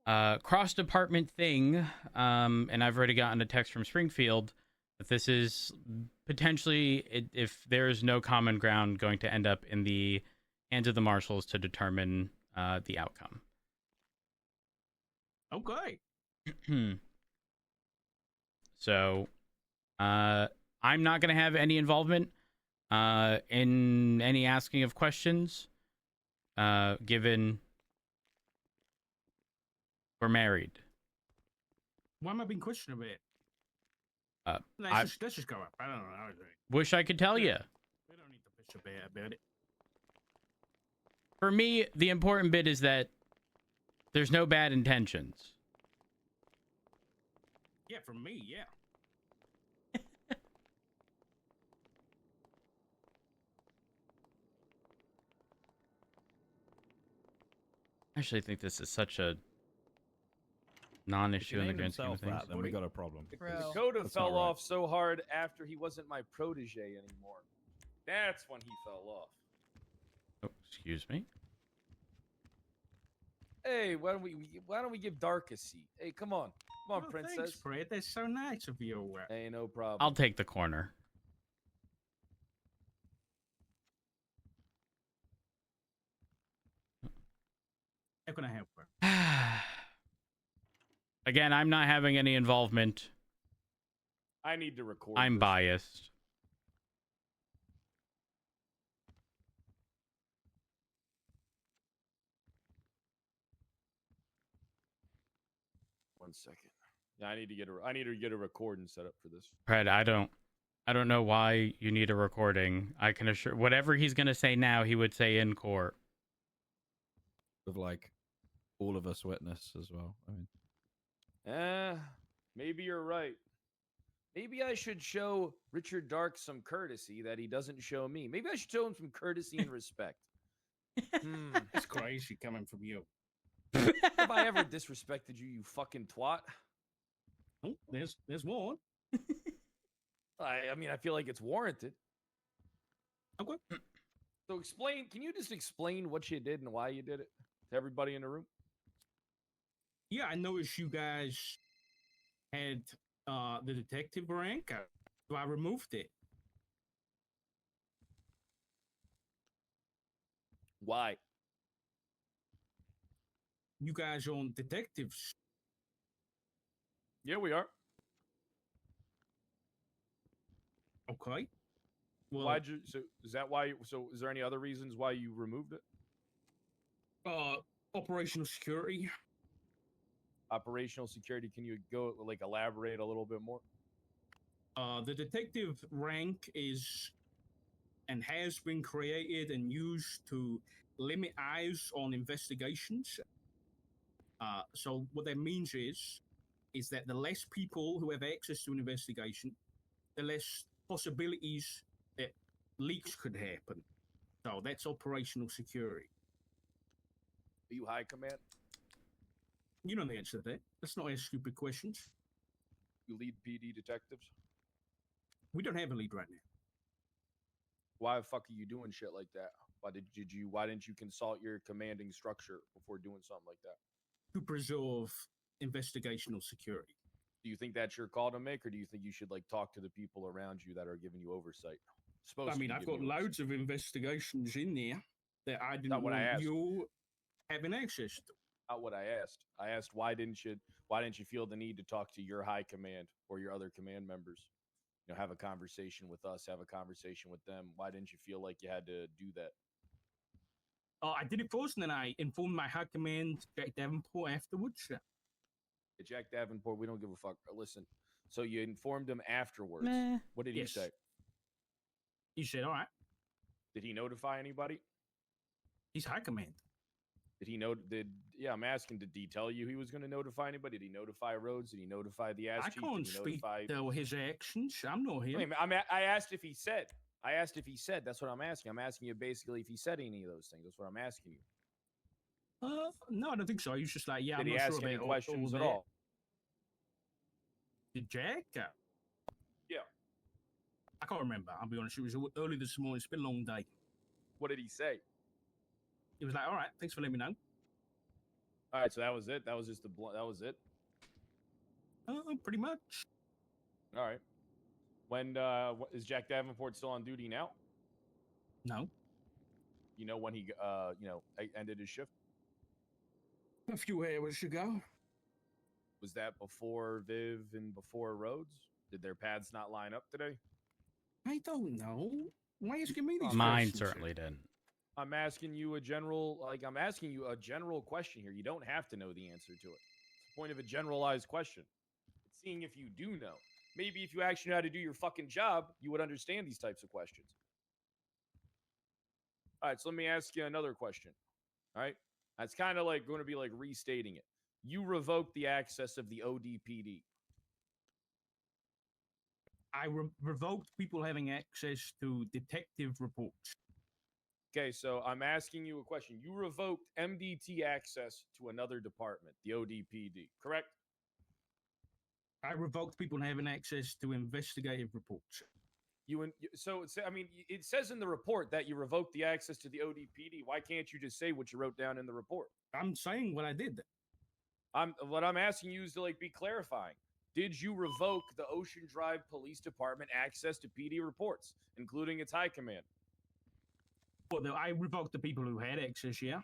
cross-department thing, and I've already gotten a text from Springfield, that this is potentially, if there is no common ground, going to end up in the hands of the marshals to determine the outcome. Okay. So, I'm not going to have any involvement in any asking of questions, given we're married. Why am I being questioned about it? Let's just go up. I don't know. Wish I could tell you. We don't need to bitch about it. For me, the important bit is that there's no bad intentions. Yeah, for me, yeah. I actually think this is such a non-issue in the grand scheme of things. Then we got a problem. Dakota That's fell not right. off so hard after he wasn't my protege anymore. That's when he fell off. Oh, excuse me. Hey, why don't we give Dark a seat? Hey, come on, princess. Thanks, Fred. That's so nice of you. Hey, no problem. I'll take the corner. How can I help her? Again, I'm not having any involvement. I need to record. I'm this. biased. One second. Yeah, I need to get a recording set up for this. Fred, I don't know why you need a recording. I can assure whatever he's gonna say now, he would say in court. With like all of us witness as well. I mean, Maybe you're right. Maybe I should show Richard Dark some courtesy that he doesn't show me. Maybe I should show him some courtesy and respect. That's crazy coming from you. Have I ever disrespected you, you fucking twat? Oh, there's one. I mean, I feel like it's warranted. Okay. So can you just explain what you did and why you did it to everybody in the room? Yeah, I noticed you guys had the detective rank. So I removed it. Why? You guys aren't detectives. Yeah, we are. Okay. Well, Why'd you? So is that why? So is there any other reasons why you removed it? Operational security. Operational security. Can you go elaborate a little bit more? The detective rank is and has been created and used to limit eyes on investigations. So what that means is that the less people who have access to an investigation, the less possibilities that leaks could happen. So that's operational security. Are you high command? You know the answer to that. Let's not ask stupid questions. You lead PD detectives? We don't have a lead right now. Why the fuck are you doing shit like that? Why didn't you consult your commanding structure before doing something like that? To preserve investigational security. Do you think that's your call to make, or do you think you should talk to the people around you that are giving you oversight? I've got loads of investigations in there that I didn't Not what I want asked. you having access to. Not what I asked. I asked why didn't you feel the need to talk to your high command or your other command members? Have a conversation with us, have a conversation with them. Why didn't you feel like you had to do that? I did it first, and then I informed my high command, Jack Davenport, afterwards. Jack Davenport, we don't give a fuck. Listen, so you informed him afterwards. Nah. What did Yes. he say? He said, all right. Did he notify anybody? He's high command. Did he know? I'm asking. Did he tell you he was going to notify anybody? Did he notify Rhodes? Did he notify the ass I chief? can't Did he speak notify? to his actions. I'm not him. Wait, I asked if he said. That's what I'm asking. I'm asking you basically if he said any of those things. That's what I'm asking you. No, I don't think so. He was just like, yeah, Did I'm he not ask sure any about questions at that. all? Did Jack? Yeah. I can't remember. I'll be honest. It was early this morning. It's been a long day. What did he say? He was like, all right, thanks for letting me know. All right, so that was it. That was just that was it. Pretty much. All right. When is Jack Davenport still on duty now? No. You know when he ended his shift? A few hours ago. Was that before Viv and before Rhodes? Did their paths not line up today? I don't know. Why are you asking me these Mine questions? certainly didn't. I'm asking you a general question here. You don't have to know the answer to it. It's the point of a generalized question. It's seeing if you do know. Maybe if you actually know how to do your fucking job, you would understand these types of questions. All right, so let me ask you another question. All right? That's kind of going to be restating it. You revoked the access of the ODPD. I revoked people having access to detective reports. Okay, so I'm asking you a question. You revoked MDT access to another department, the ODPD, correct? I revoked people having access to investigative reports. I mean, it says in the report that you revoked the access to the ODPD. Why can't you just say what you wrote down in the report? I'm saying what I did. What I'm asking you is to be clarifying. Did you revoke the Ocean Drive Police Department access to PD reports, including its high command? Well, I revoked the people who had access, yeah.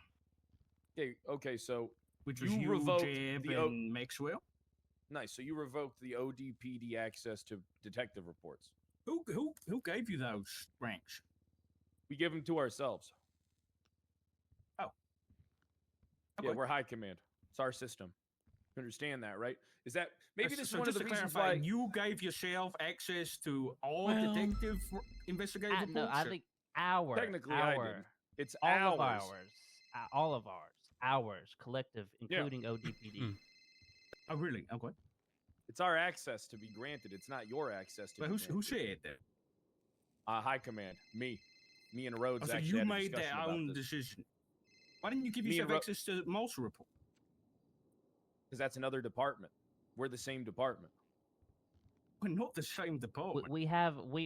Okay, so which was you, revoked Jeb, the and Maxwell. Nice. So you revoked the ODPD access to detective reports. Who gave you those ranks? We give them to ourselves. Oh. Okay. Yeah, we're high command. It's our system. You understand that, right? Is that maybe this is one of just the to reasons clarify, why you gave yourself access to all detective investigative reports? No, I think technically I did. It's all ours. All of ours, collective, including ODPD. Oh, really? Okay. It's our access to be granted. It's not your access to be granted. Who said that? High command. Me and Rhodes. So actually you had a made that discussion own about this. decision. Why didn't you give yourself access to Malsa report? Because that's another department. We're the same department. We're not the same department. We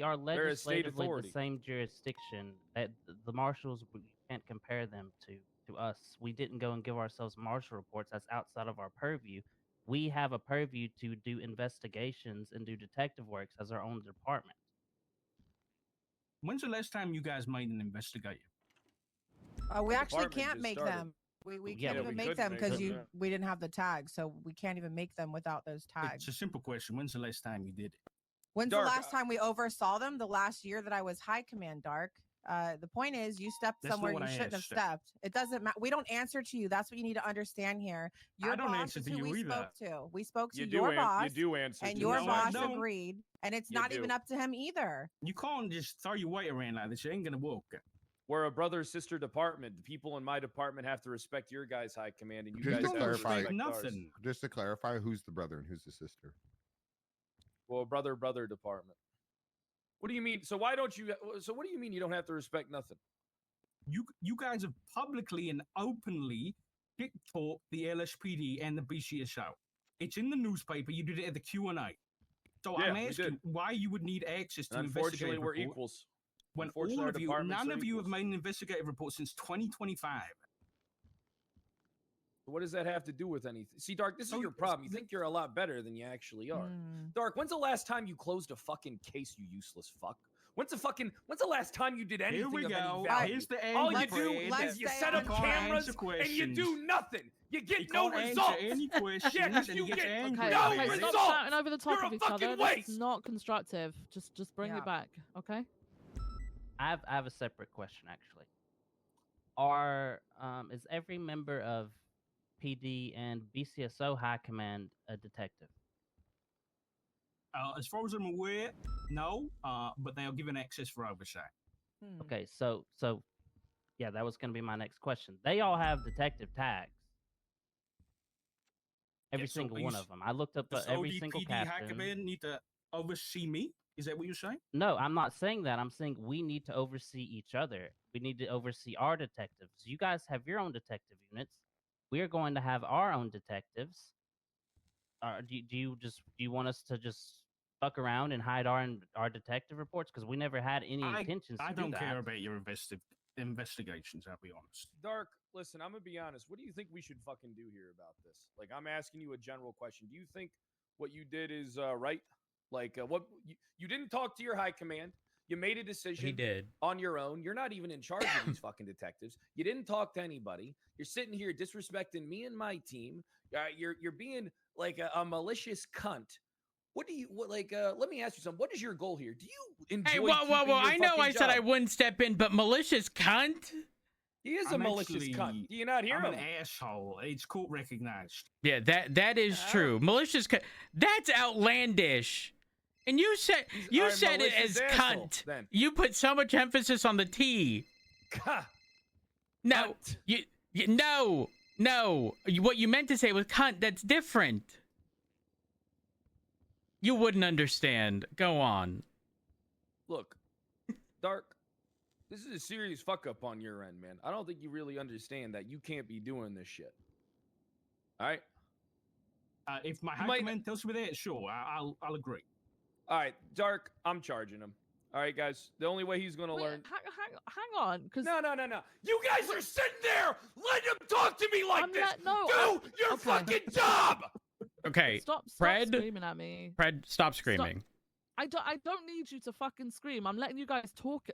are legislatively authority. the same jurisdiction. That the marshals, we can't compare them to us. We didn't go and give ourselves marshal reports. That's outside of our purview. We have a purview to do investigations and do detective works as our own department. When's the last time you guys made an investigator? We actually can't make them. We can't even make them because we didn't have the tags, so we can't even make them without those tags. It's a simple question. When's the last time you did it? When's the last time we oversaw them? The last year that I was high command, Dark. The point is, you stepped somewhere you shouldn't have stepped. It doesn't matter. We don't answer to you. That's what you need to understand here. Your boss is who we spoke to. We spoke to your boss. You do answer. And your boss agreed. And it's not even up to him either. You can't just throw your weight around like this. It ain't gonna work. We're a brother-sister department. The people in my department have to respect your guys' high command, and you Just guys to have clarify, to respect nothing. Just to clarify, who's the brother and who's the sister? Well, brother department. What do you mean? So why don't you? So what do you mean you don't have to respect nothing? You guys have publicly and openly dick-talked the LSPD and the BCSO. It's in the newspaper. You did it at the Q&A. So I'm asking why you would need access to unfortunately, investigative we're report equals. When all of you, none of you have made an investigative report since 2025. What does that have to do with anything? See, Dark, this is your problem. You think you're a lot better than you actually are. Dark, when's the last time you closed a fucking case, you useless fuck? When's the last time you did anything Here we of go. any value? Here's the All you end, do Fred. is you set up cameras and you do nothing. You get no results. Any questions, yeah, and you he gets get angry. no Okay, results. stop shouting over the top You're of a each other. fucking This waste. is not constructive. Just bring it back, okay? I have a separate question actually. Is every member of PD and BCSO High Command a detective? As far as I'm aware, no. But they are given access for oversight. Okay, so yeah, that was going to be my next question. They all have detective tags. Every single one of them. I looked up every single ODPD High captain. Command need to oversee me. Is that what you're saying? No, I'm not saying that. I'm saying we need to oversee each other. We need to oversee our detectives. You guys have your own detective units. We are going to have our own detectives. Do you want us to just fuck around and hide our detective reports? Because we never had any intentions. I to don't do care that. about your investigations. I'll be honest. Dark, listen, I'm gonna be honest. What do you think we should fucking do here about this? Like, I'm asking you a general question. Do you think what you did is right? Like, what you didn't talk to your high command. You made a decision. He did. On your own. You're not even in charge of these fucking detectives. You didn't talk to anybody. You're sitting here disrespecting me and my team. You're being like a malicious cunt. Let me ask you something. What is your goal here? Do you enjoy? Hey, whoa! I know I said I wouldn't step in, but malicious cunt. He is a malicious cunt. Do you not hear I'm him? an asshole. It's court recognized. Yeah, that is true. Malicious cunt. That's outlandish. And you said it as cunt. Then. You put so much emphasis on the T. No, no. What you meant to say was cunt. That's different. You wouldn't understand. Go on. Look, Dark, This is a serious fuck up on your end, man. I don't think you really understand that you can't be doing this shit. All right. If my high command tells me that, sure, I'll agree. All right, Dark. I'm charging him. All right, guys. The only way he's gonna learn. Hang on, because no. You guys are sitting there. Let him talk to me like this. Do your fucking job. Okay, Stop Fred, screaming at me. Fred, stop screaming. I don't need you to fucking scream. I'm letting you guys talk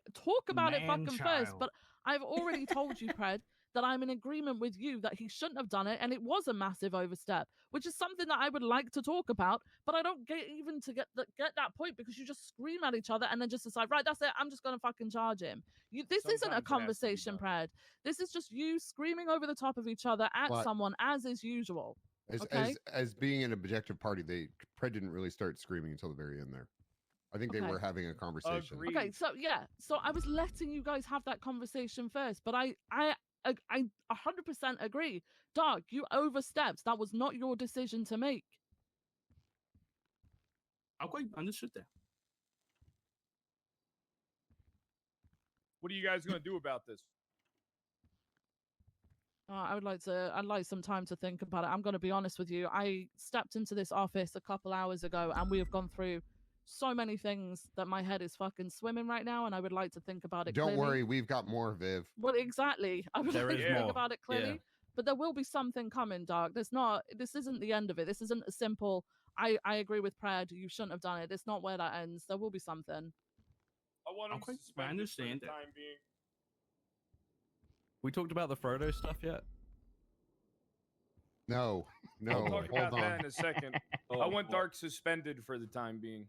about it fucking first. But I've already told you, Fred, that I'm in agreement with you that he shouldn't have done it, and it was a massive overstep, which is something that I would like to talk about, but I don't get even to get that point because you just scream at each other and then just decide, right, that's it, I'm just gonna fucking charge him. This isn't a conversation, Fred. This is just you screaming over the top of each other at someone as is usual. As being an objective party, Pred didn't really start screaming until the very end there. I think they were having a conversation. Okay, so I was letting you guys have that conversation first, but I 100% agree. Dark, you overstepped. That was not your decision to make. Okay, understood that. What are you guys gonna do about this? I'd like some time to think about it. I'm going to be honest with you. I stepped into this office a couple hours ago, and we have gone through so many things that my head is fucking swimming right now, and I would like to think about it. Don't worry, we've got more, Viv. Well, exactly. I would like to think about it clearly, but there will be something coming, Dark. This isn't the end of it. This isn't a simple. I agree with Pred. You shouldn't have done it. It's not where that ends. There will be something. I want him suspended I understand for the time being. We talked about the Frodo stuff yet? No. I'll talk about hold on. that in a second. I want Dark suspended for the time being.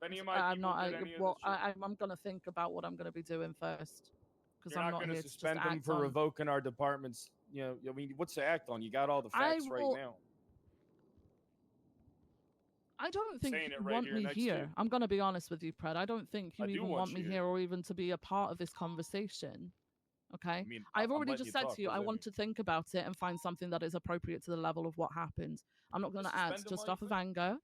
Any of my I'm not. did any of this shit? I'm going to think about what I'm going to be doing first, because You're I'm not not going here to to suspend just him act for on. revoking our department's. You know, I mean, what's the act on? You got all the facts right now. I don't think Saying you it right want here me next to here. you. I'm going to be honest with you, Pred. I don't think you I do even want want me you here or even to be a part of this conversation. Okay? I mean, I've I'm already letting just you said talk, to you, what I does that want to think about it and find something that is appropriate to the level of what happened. I'm not going to act suspend him just while off you of anger.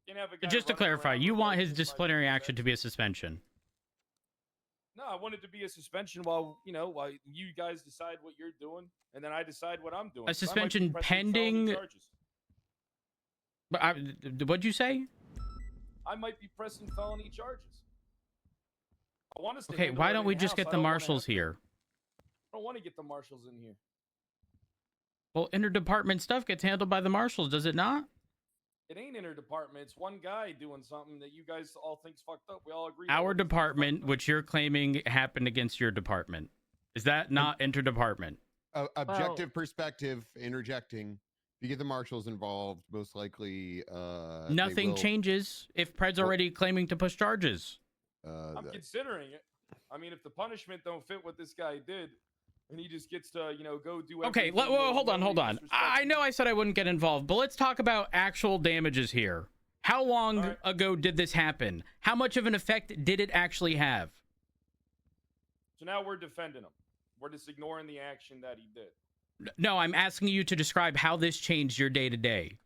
You can have a guy Just to running clarify, around you want revoking his my disciplinary action consent. to be a suspension. No, I want it to be a suspension while you guys decide what you're doing, and then I decide what I'm doing. A 'Cause I might be suspension pressing pending. felony charges. But what'd you say? I might be pressing felony charges. I want us to Okay, handle why it don't we in-house. just get I the don't wanna marshals have to- here? I don't want to get the marshals in here. Well, interdepartment stuff gets handled by the marshals, does it not? It ain't interdepartment. It's one guy doing something that you guys all think's fucked up. We all agree. Our department, which you're claiming happened against your department, is that not interdepartment? Objective perspective, interjecting. If you get the marshals involved, most likely Nothing changes if Pred's already claiming to push charges. I'm considering it. I mean, if the punishment don't fit what this guy did, and he just gets to, go do. Okay, hold on. I know I said I wouldn't get involved, but let's talk about actual damages here. How long ago did this happen? How much of an effect did it actually have? So now we're defending him. We're just ignoring the action that he did. No, I'm asking you to describe how this changed your day to day.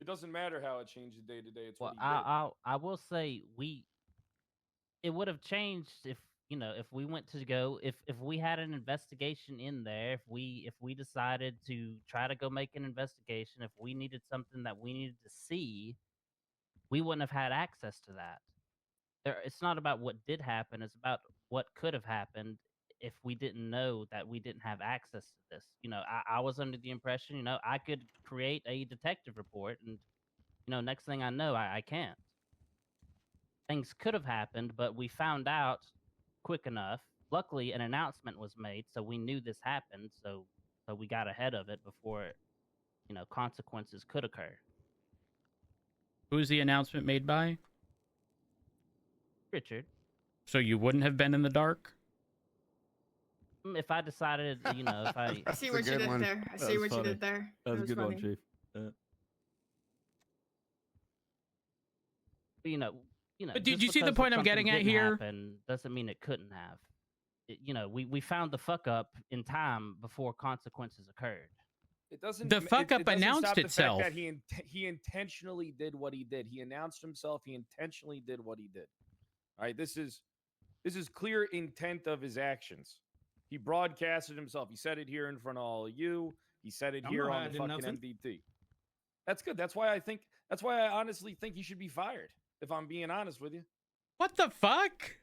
It doesn't matter how it changed day to day. It's Well, what he did. I will say it would have changed if we went to go if we had an investigation in there, if we decided to try to go make an investigation, if we needed something that we needed to see, we wouldn't have had access to that. It's not about what did happen, it's about what could have happened if we didn't know that we didn't have access to this. I was under the impression, I could create a detective report and next thing I know, I can't. Things could have happened, but we found out quick enough. Luckily, an announcement was made, so we knew this happened. So we got ahead of it before, consequences could occur. Who's the announcement made by? Richard. So you wouldn't have been in the dark? If I decided, if I... I see what you did there. I see what you did there. That was a good funny. one, Chief. But did you see the point I'm getting at here? Doesn't mean it couldn't have. We found the fuck up in time before consequences occurred. It doesn't. The fuck up it doesn't announced stop the itself. fact that he intentionally did what he did. He announced himself. He intentionally did what he did. All right. This is clear intent of his actions. He broadcasted himself. He said it here in front of all of you. He said it here on the fucking MDT. That's good. That's why I honestly think he should be fired. If I'm being honest with you. What the fuck?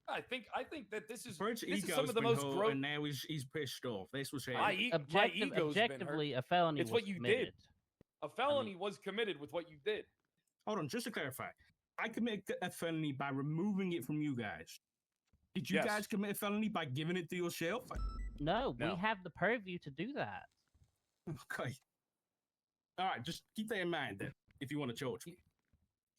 I think that this is some of the most gross. And now he's pissed off. That's what's happening. Objectively, a felony. It's was what you committed. did. A felony was committed with what you did. Hold on, just to clarify, I committed a felony by removing it from you guys. Did you guys commit a felony by giving it to yourself? No, we have the purview to do that. Okay. All right, just keep that in mind then, if you want to charge me.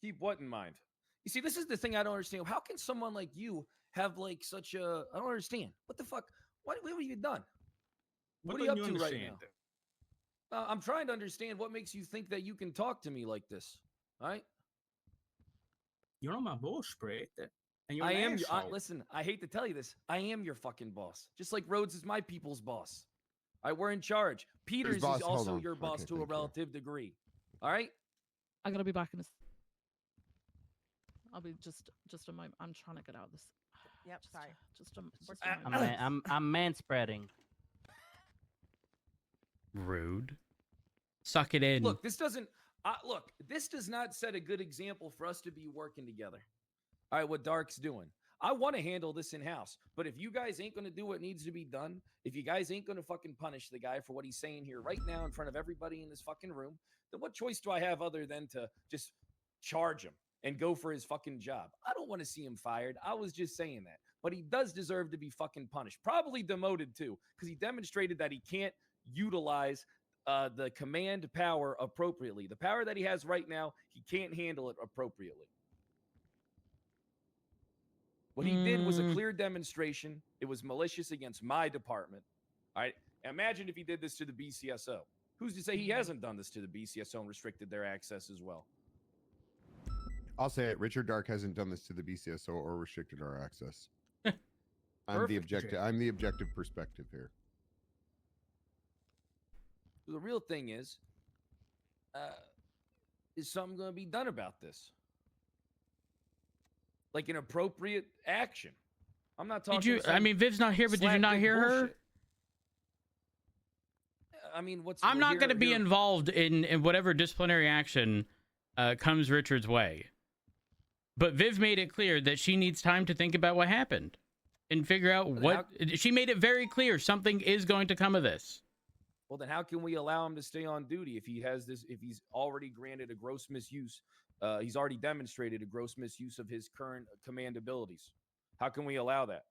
Keep what in mind? You see, this is the thing I don't understand. How can someone like you have like such a? I don't understand. What the fuck? What have you done? What are you up to right now? I'm trying to understand what makes you think that you can talk to me like this. All right? You're not my boss, Brett. And you're I an am. asshole. Listen, I hate to tell you this. I am your fucking boss. Just like Rhodes is my people's boss. All right, we're in charge. Peters is also your boss to a relative degree. All right? I'm gonna be back in a. I'll be just a moment. I'm trying to get out of this. Yep, sorry. Just a moment. I'm manspreading. Rude. Suck it in. Look, this does not set a good example for us to be working together. All right, what Dark's doing. I want to handle this in-house, but if you guys ain't going to do what needs to be done, if you guys ain't going to fucking punish the guy for what he's saying here right now in front of everybody in this fucking room, then what choice do I have other than to just charge him and go for his fucking job? I don't want to see him fired. I was just saying that. But he does deserve to be fucking punished. Probably demoted too, because he demonstrated that he can't utilize the command power appropriately. The power that he has right now, he can't handle it appropriately. What he did was a clear demonstration. It was malicious against my department. All right. Imagine if he did this to the BCSO. Who's to say he hasn't done this to the BCSO and restricted their access as well? I'll say it. Richard Dark hasn't done this to the BCSO or restricted our access. I'm the objective perspective here. The real thing is something going to be done about this? Like an appropriate action. I'm not talking. Did you? I mean, Viv's not here, but did you not hear her? I mean, I'm not going to be involved in whatever disciplinary action comes Richard's way. But Viv made it clear that she needs time to think about what happened and figure out she made it very clear something is going to come of this. Well, then how can we allow him to stay on duty if he has this? If he's already granted a gross misuse? He's already demonstrated a gross misuse of his current command abilities. How can we allow that?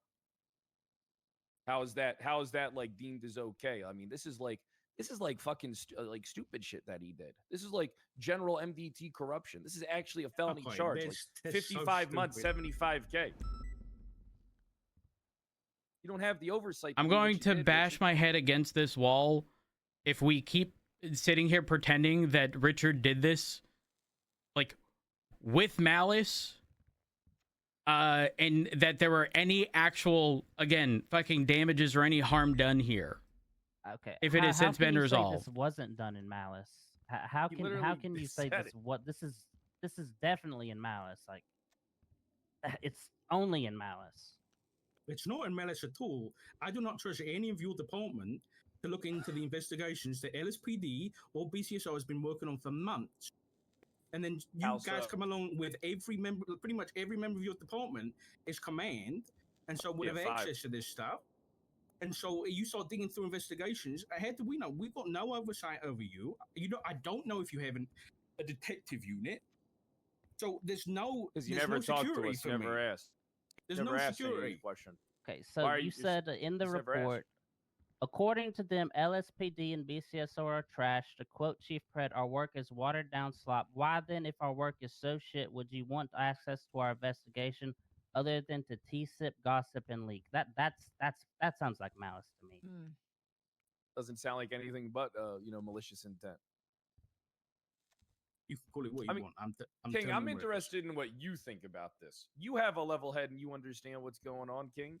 How is that like deemed as okay? I mean, this is like fucking like stupid shit that he did. This is like general MDT corruption. This is actually a felony charge. Like 55 months, 75K. You don't have the oversight. I'm going to bash my head against this wall if we keep sitting here pretending that Richard did this like with malice and that there were any actual, again, fucking damages or any harm done here. Okay. If it has since been resolved. This wasn't done in malice. How can you say this? What this is definitely in malice. Like it's only in malice. It's not in malice at all. I do not trust any of your department to look into the investigations that LSPD or BCSO has been working on for months. And then you guys come along with pretty much every member of your department is command, and so we have access to this stuff. And so you start digging through investigations. How do we know? We've got no oversight over you. I don't know if you have a detective unit. So there's no. Because you never talked to us, never asked. There's no security. Question. Okay, so you said in the report, according to them, LSPD and BCSO are trash. To quote Chief Pred, our work is watered down slop. Why then, if our work is so shit, would you want access to our investigation other than to T-sip, gossip, and leak? That sounds like malice to me. Doesn't sound like anything but malicious intent. You can call it what you want. King, I'm interested in what you think about this. You have a level head and you understand what's going on, King.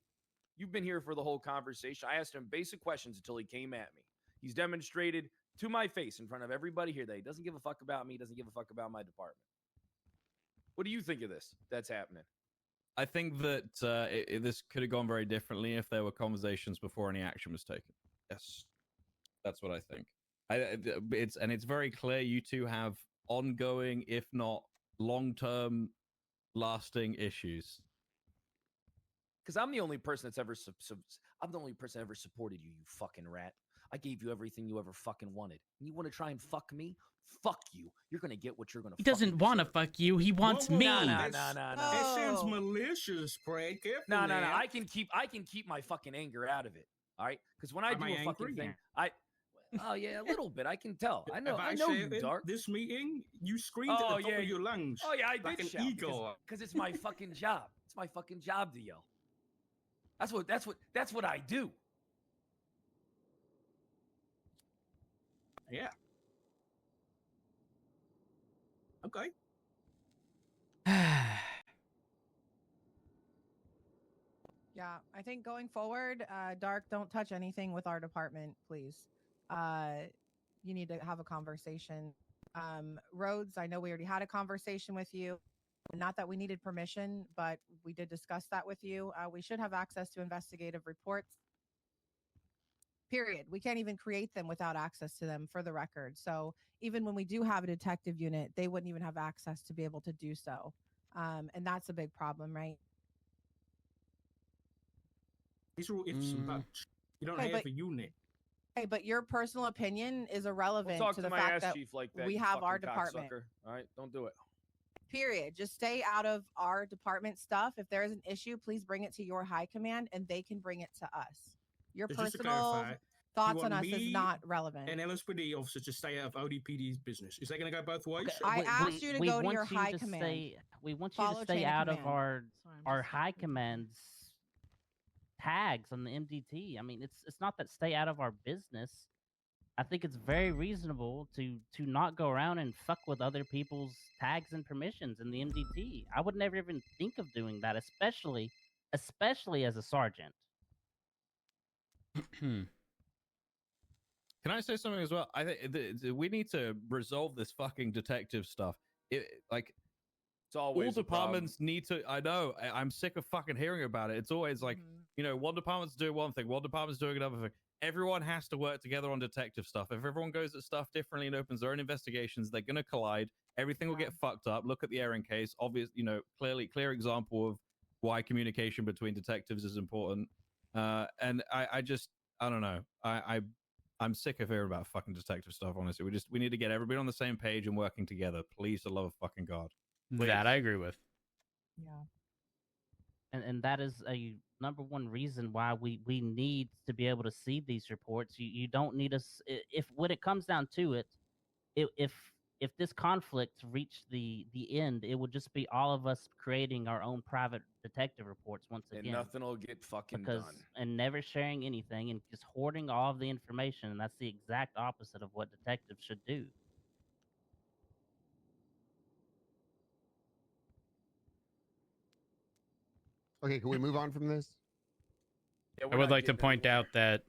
You've been here for the whole conversation. I asked him basic questions until he came at me. He's demonstrated to my face in front of everybody here that he doesn't give a fuck about me, doesn't give a fuck about my department. What do you think of this that's happening? I think that this could have gone very differently if there were conversations before any action was taken. Yes, that's what I think. It's very clear you two have ongoing, if not long-term, lasting issues. Because I'm the only person that's ever I'm the only person that ever supported you, you fucking rat. I gave you everything you ever fucking wanted. You want to try and fuck me? Fuck you. You're gonna get what you're gonna. He doesn't want to fuck you. He wants me. No. That sounds malicious, Craig. No. I can keep my fucking anger out of it. All right, because when I do a fucking thing, oh yeah, a little bit. I can tell. I know you, Dark. This meeting, you screamed at the top of your lungs. Oh yeah, I like did an shout eagle. because it's my fucking job. It's my fucking job to yell. That's what I do. Yeah. Okay. Yeah, I think going forward, Dark, don't touch anything with our department, please. You need to have a conversation. Rhodes, I know we already had a conversation with you. Not that we needed permission, but we did discuss that with you. We should have access to investigative reports. Period. We can't even create them without access to them, for the record. So even when we do have a detective unit, they wouldn't even have access to be able to do so. And that's a big problem, right? These are all ifs and buts. You don't have a unit. Hey, but your personal opinion is irrelevant Talk to to the my fact ass that chief like that, we you have our fucking department. cocksucker. All right, don't do it. Period. Just stay out of our department stuff. If there is an issue, please bring it to your high command and they can bring it to us. Your So just to personal clarify, thoughts on us is not relevant. An LSPD officer to stay out of ODPD's business. Is that going to go both ways? I asked you to go to your high command. We want you to stay out of our high command's tags on the MDT. I mean, it's not that stay out of our business. I think it's very reasonable to not go around and fuck with other people's tags and permissions in the MDT. I would never even think of doing that, especially as a sergeant. Can I say something as well? I think we need to resolve this fucking detective stuff. It's always all departments need to. I know. I'm sick of fucking hearing about it. It's always like, one department's doing one thing, one department's doing another thing. Everyone has to work together on detective stuff. If everyone goes at stuff differently and opens their own investigations, they're going to collide. Everything will get fucked up. Look at the Aaron case. Obvious, clear example of why communication between detectives is important. And I don't know. I'm sick of hearing about fucking detective stuff, honestly. We need to get everybody on the same page and working together. Please, for the love of fucking God. Please. That I agree with. Yeah. And that is a number one reason why we need to be able to see these reports. You don't need us if when it comes down to it, if this conflict reached the end, it would just be all of us creating our own private detective reports once again. And nothing will get fucking done. And never sharing anything and just hoarding all of the information. And that's the exact opposite of what detectives should do. Okay, can we move on from this? I would like to point out that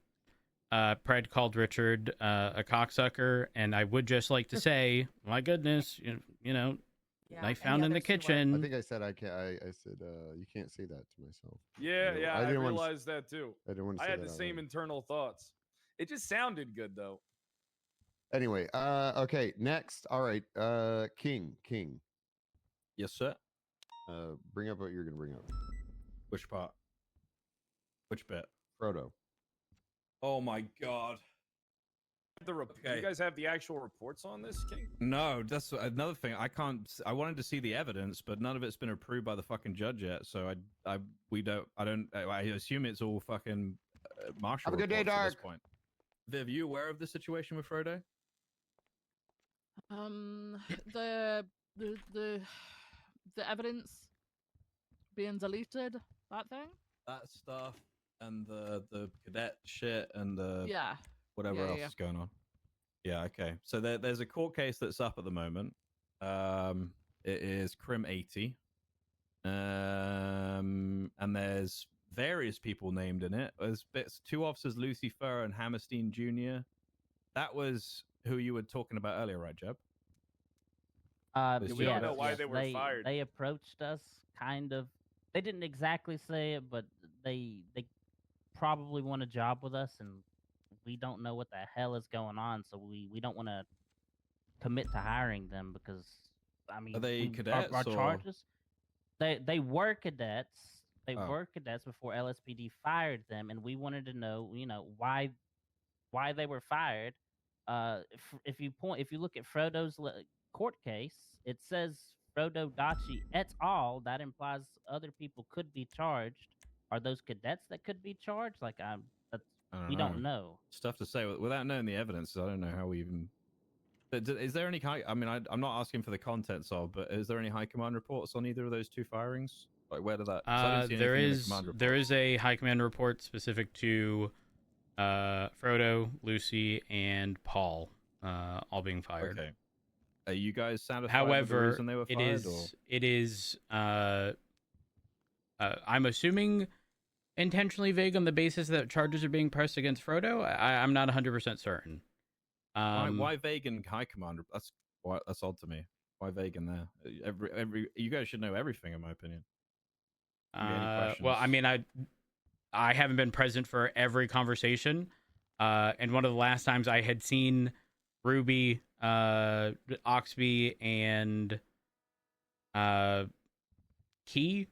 Pred called Richard a cocksucker, and I would just like to say, my goodness, knife found in the kitchen. I think I said I said you can't say that to myself. Yeah, I realized that too. I didn't want to. I had the same internal thoughts. It just sounded good though. Anyway, okay, next. All right, King. Yes, sir. Bring up what you're gonna bring up. Which part? Which bit? Frodo. Oh my God. Do you guys have the actual reports on this, King? No, that's another thing. I wanted to see the evidence, but none of it's been approved by the fucking judge yet. So I assume it's all fucking martial. Have a good day, Dark. At this point. Viv, you aware of the situation with Frodo? The evidence being deleted, that thing? That stuff and the cadet shit and the whatever else is going on. Yeah, okay. So there's a court case that's up at the moment. It is Crim 80. And there's various people named in it. There's two officers, Lucifer and Hammerstein Jr. that was who you were talking about earlier, right, Jeb? We don't know why they were fired. They approached us, kind of. They didn't exactly say it, but they probably want a job with us, and we don't know what the hell is going on, so we don't want to commit to hiring them because I mean, Are they cadets our or- charges. They were cadets. They Oh. were cadets before LSPD fired them, and we wanted to know, why they were fired. If you look at Frodo's court case, it says Frodo Dachi et al. That implies other people could be charged. Are those cadets that could be charged? Like, we don't know. It's tough to say without knowing the evidence. I don't know how we even. Is there any high? I mean, I'm not asking for the contents of, but is there any high command reports on either of those two firings? Like, where did that? 'cause I didn't see There anything in the is command report. there is a high command report specific to Frodo, Lucy, and Paul all being fired. Okay. Are you guys satisfied with the However, reason they were fired? it is I'm assuming intentionally vague on the basis that charges are being pressed against Frodo. I'm not 100% certain. Why vague in high command? That's odd to me. Why vague in there? Every you guys should know everything, in my opinion. Well, I mean, I haven't been present for every conversation, and one of the last times I had seen Ruby, Oxby, and Key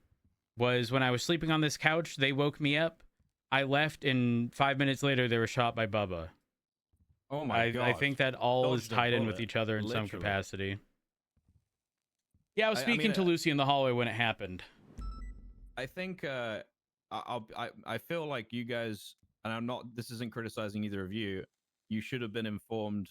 was when I was sleeping on this couch. They woke me up. I left, and 5 minutes later, they were shot by Bubba. Oh my god! I think that all is Dodged a tied in with bullet, each other in some literally. capacity. Yeah, I was I speaking mean, to Lucy in the hallway when it happened. I think I feel like you guys, and I'm not. This isn't criticizing either of you. You should have been informed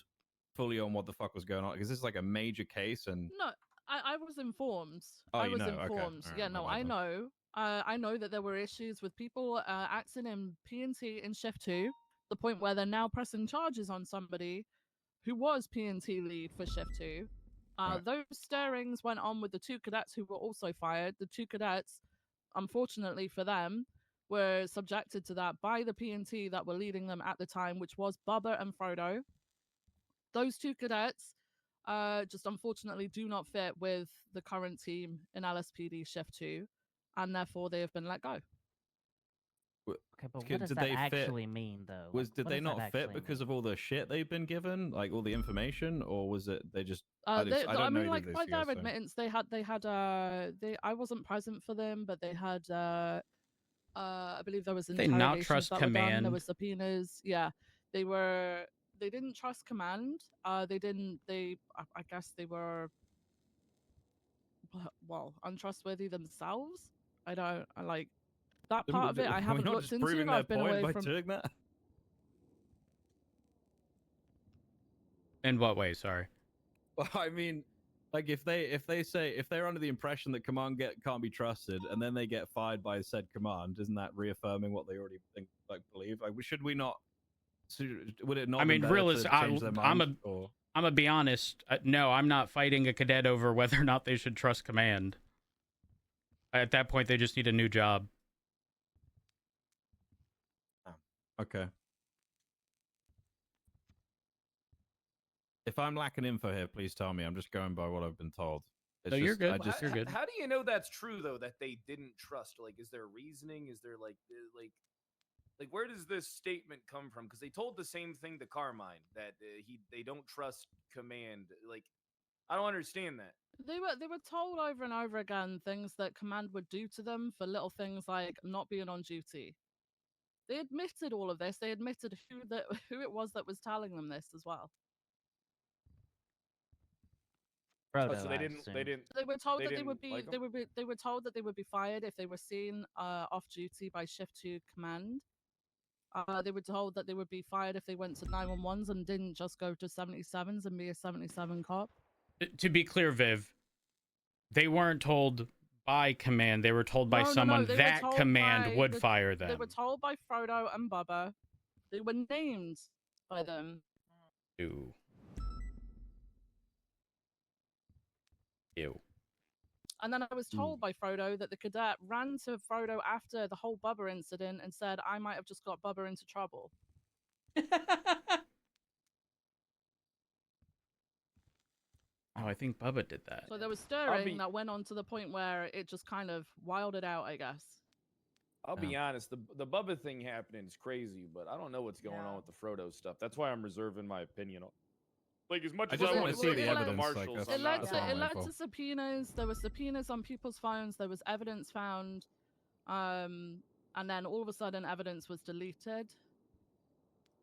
fully on what the fuck was going on, because this is like a major case, and No, I was informed. Oh, I you was know, okay. informed. All right, Yeah, my no, bad I then. know. I know that there were issues with people acting in P&T in Shift 2, the point where they're now pressing charges on somebody who was P&T lead for Shift 2. Right. Those stirrings went on with the two cadets who were also fired. The two cadets, unfortunately for them, were subjected to that by the P&T that were leading them at the time, which was Bubba and Frodo. Those two cadets just unfortunately do not fit with the current team in LSPD Shift 2, and therefore they have been let go. Okay, but what Did does they that fit- actually mean, though? Did What they does that not fit actually because of all the shit they've been given, like all the information, or was it they just? I don't know mean, either like of by these their guys, so- admittance, I wasn't present for them, but they had I believe there was They not interrogations trust that were done. There command. was subpoenas. Yeah, they didn't trust command. I guess they were untrustworthy themselves. I like that part of it. I Are we haven't not looked just into. proving their I've been point away by from. doing that? In what way? Sorry. Well, I mean, like if they're under the impression that command can't be trusted, and then they get fired by said command, isn't that reaffirming what they already believe? Like, should we not? Would it not? I mean, realistic. I'm gonna be honest. No, I'm not fighting a cadet over whether or not they should trust command. At that point, they just need a new job. Okay. If I'm lacking info here, please tell me. I'm just going by what I've been told. No, you're good. You're good. How do you know that's true though? That they didn't trust? Like, is there reasoning? Is there like where does this statement come from? Because they told the same thing to Carmine that they don't trust command. Like, I don't understand that. They were told over and over again things that command would do to them for little things like not being on duty. They admitted all of this. They admitted who it was that was telling them this as well. Frodo, so I they didn't. assume. They didn't. They were told that they didn't would be. like They 'em? would be. They were told that they would be fired if they were seen off duty by Shift 2 command. They were told that they would be fired if they went to 911s and didn't just go to 77s and be a 77 cop. To be clear, Viv, they weren't told by command. They were told by No, someone they were that told command by would fire them. They were told by Frodo and Bubba. They were named by them. Ew. Ew. And then I was told by Frodo that the cadet ran to Frodo after the whole Bubba incident and said, I might have just got Bubba into trouble. Oh, I think Bubba did that. So there was stirring that went on to the point where it just kind of wilded out, I guess. I'll be honest, the Bubba thing happening is crazy, but I don't know what's going on with the Frodo stuff. That's why I'm reserving my opinion on. Like as much as I want to see the evidence, Marshals, it led to subpoenas. There were subpoenas on people's phones. There was evidence found, and then all of a sudden, evidence was deleted.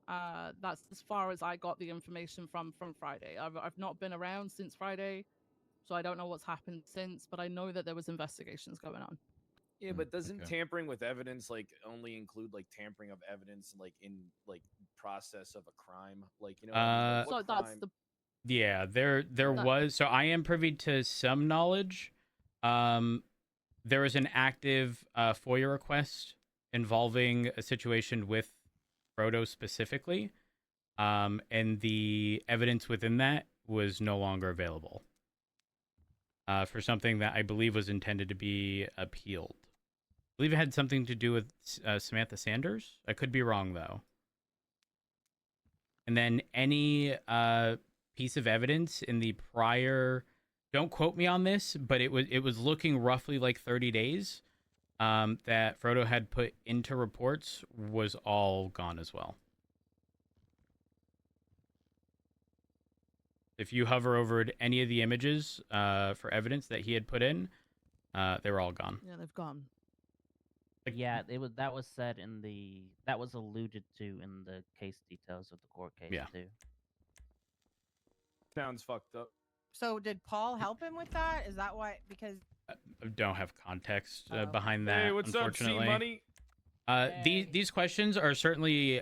That's as far as I got the information from Friday. I've not been around since Friday, so I don't know what's happened since. But I know that there was investigations going on. Yeah, but doesn't tampering with evidence like only include like tampering of evidence like in like process of a crime? Like like, so that's the Yeah, there was. So I am privy to some knowledge. There was an active FOIA request involving a situation with Frodo specifically, and the evidence within that was no longer available for something that I believe was intended to be appealed. I believe it had something to do with Samantha Sanders. I could be wrong though. And then any piece of evidence in the prior, don't quote me on this, but it was looking roughly like 30 days that Frodo had put into reports was all gone as well. If you hover over any of the images for evidence that he had put in, they were all gone. Yeah, they've gone. Yeah, that was said in that was alluded to in the case details of the court case too. Sounds fucked up. So did Paul help him with that? Is that why? Because I don't have context behind that. Hey, what's up, unfortunately. C-Money? These questions are certainly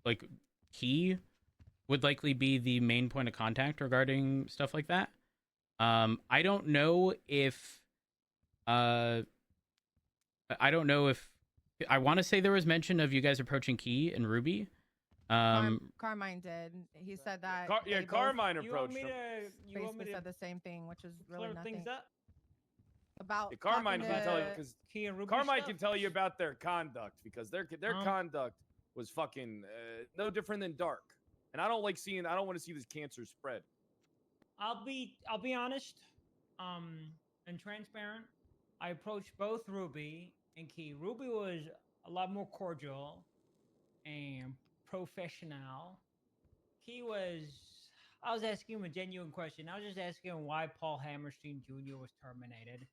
like Key would likely be the main point of contact regarding stuff like that. I don't know if I want to say there was mention of you guys approaching Key and Ruby. Carmine did. He said that. Carmine approached him. You want me to said the same thing, which is really clear nothing. things up? About Carmine can tell you because Key and Ruby Carmine stuff? can tell you about their conduct because their conduct was fucking no different than Dark, and I don't want to see this cancer spread. I'll be honest, and transparent. I approached both Ruby and Key. Ruby was a lot more cordial and professional. Key was, I was asking him a genuine question. I was just asking him why Paul Hammerstein Jr. was terminated.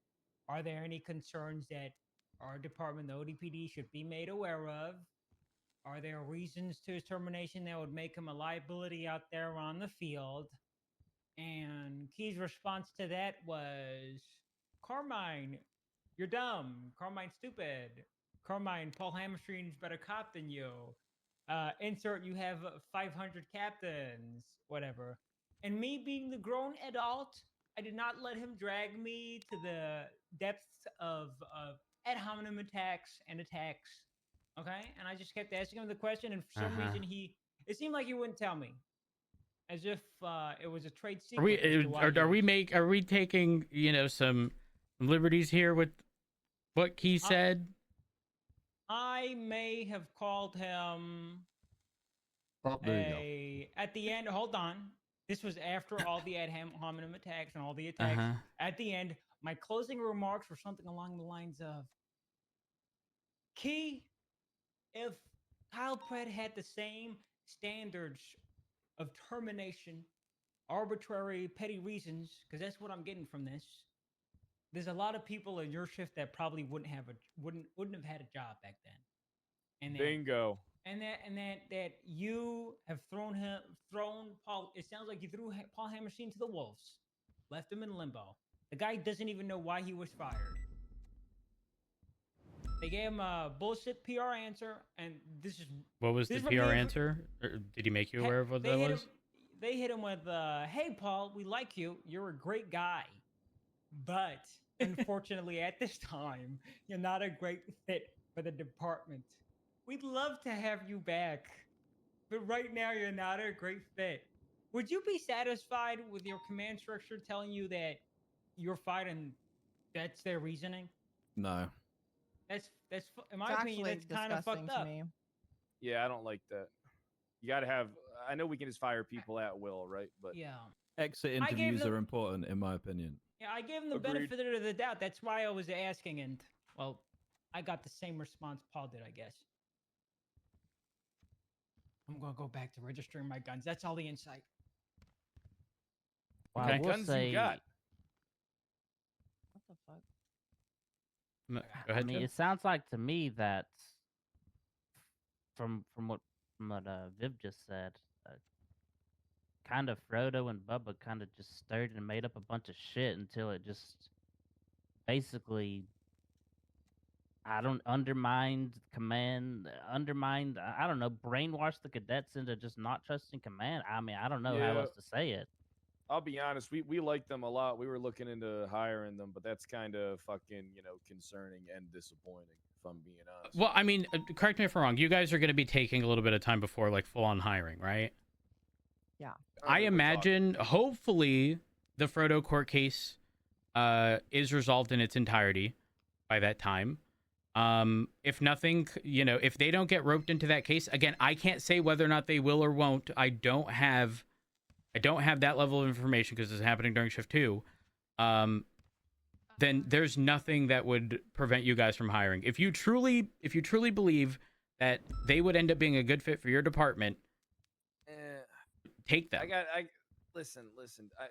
Are there any concerns that our department, the ODPD, should be made aware of? Are there reasons to his termination that would make him a liability out there on the field? And Key's response to that was, Carmine, you're dumb. Carmine's stupid. Carmine, Paul Hammerstein's better cop than you. Insert, you have 500 captains, whatever. And me being the grown adult, I did not let him drag me to the depths of ad hominem attacks. Okay? And I just kept asking him the question, and for some reason it seemed like he wouldn't tell me. As if it was a trade secret. Are we taking, some liberties here with what Key said? I may have called him at the end. Hold on. This was after all the ad hominem attacks and all the attacks. At the end, my closing remarks were something along the lines of, Key, if Kyle Pratt had the same standards of termination, arbitrary, petty reasons, because that's what I'm getting from this. There's a lot of people in your shift that probably wouldn't have had a job back then. And that, Bingo. And that you have thrown Paul. It sounds like you threw Paul Hammerstein to the wolves, left him in limbo. The guy doesn't even know why he was fired. They gave him a bullshit PR answer, and this is what was the PR answer? Or did he make you aware of what that was? They hit him with, "Hey, Paul, we like you. You're a great guy, but unfortunately, at this time, you're not a great fit for the department. We'd love to have you back, but right now, you're not a great fit." Would you be satisfied with your command structure telling you that you're fired and that's their reasoning? No. That's in my opinion, that's kind of fucked up. Me. Yeah, I don't like that. You got to have. I know we can just fire people at will, right? But yeah, exit I gave interviews them- are important, in my opinion. Yeah, I gave him the Agreed. benefit of the doubt. That's why I was asking, and well, I got the same response Paul did, I guess. I'm gonna go back to registering my guns. That's all the insight. Well, Okay. I will Guns say, you got. What the fuck? Go I ahead, mean, Tim. it sounds like to me that from what Viv just said, kind of Frodo and Bubba kind of just stirred and made up a bunch of shit until it just basically undermined command, I don't know, brainwashed the cadets into just not trusting command. I mean, I don't know how Yeah. else to say it. I'll be honest, we like them a lot. We were looking into hiring them, but that's kind of fucking, concerning and disappointing, if I'm being honest. Well, I mean, correct me if I'm wrong. You guys are going to be taking a little bit of time before like full on hiring, right? Yeah. I imagine, hopefully, the Frodo court case is resolved in its entirety by that time. If nothing, if they don't get roped into that case, again, I can't say whether or not they will or won't. I don't have that level of information because it's happening during shift 2. Then there's nothing that would prevent you guys from hiring. If you truly believe that they would end up being a good fit for your department, take them. Listen.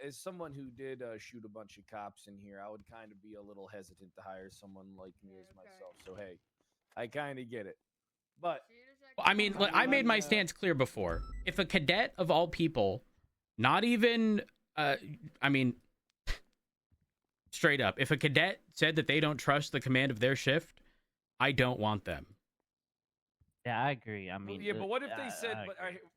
As someone who did shoot a bunch of cops in here, I would kind of be a little hesitant to hire someone like me as myself. So hey, I kind of get it. But I mean, I made my stance clear before. If a cadet of all people, not even, straight up, if a cadet said that they don't trust the command of their shift, I don't want them. Yeah, I agree. I mean, yeah, but what if they said?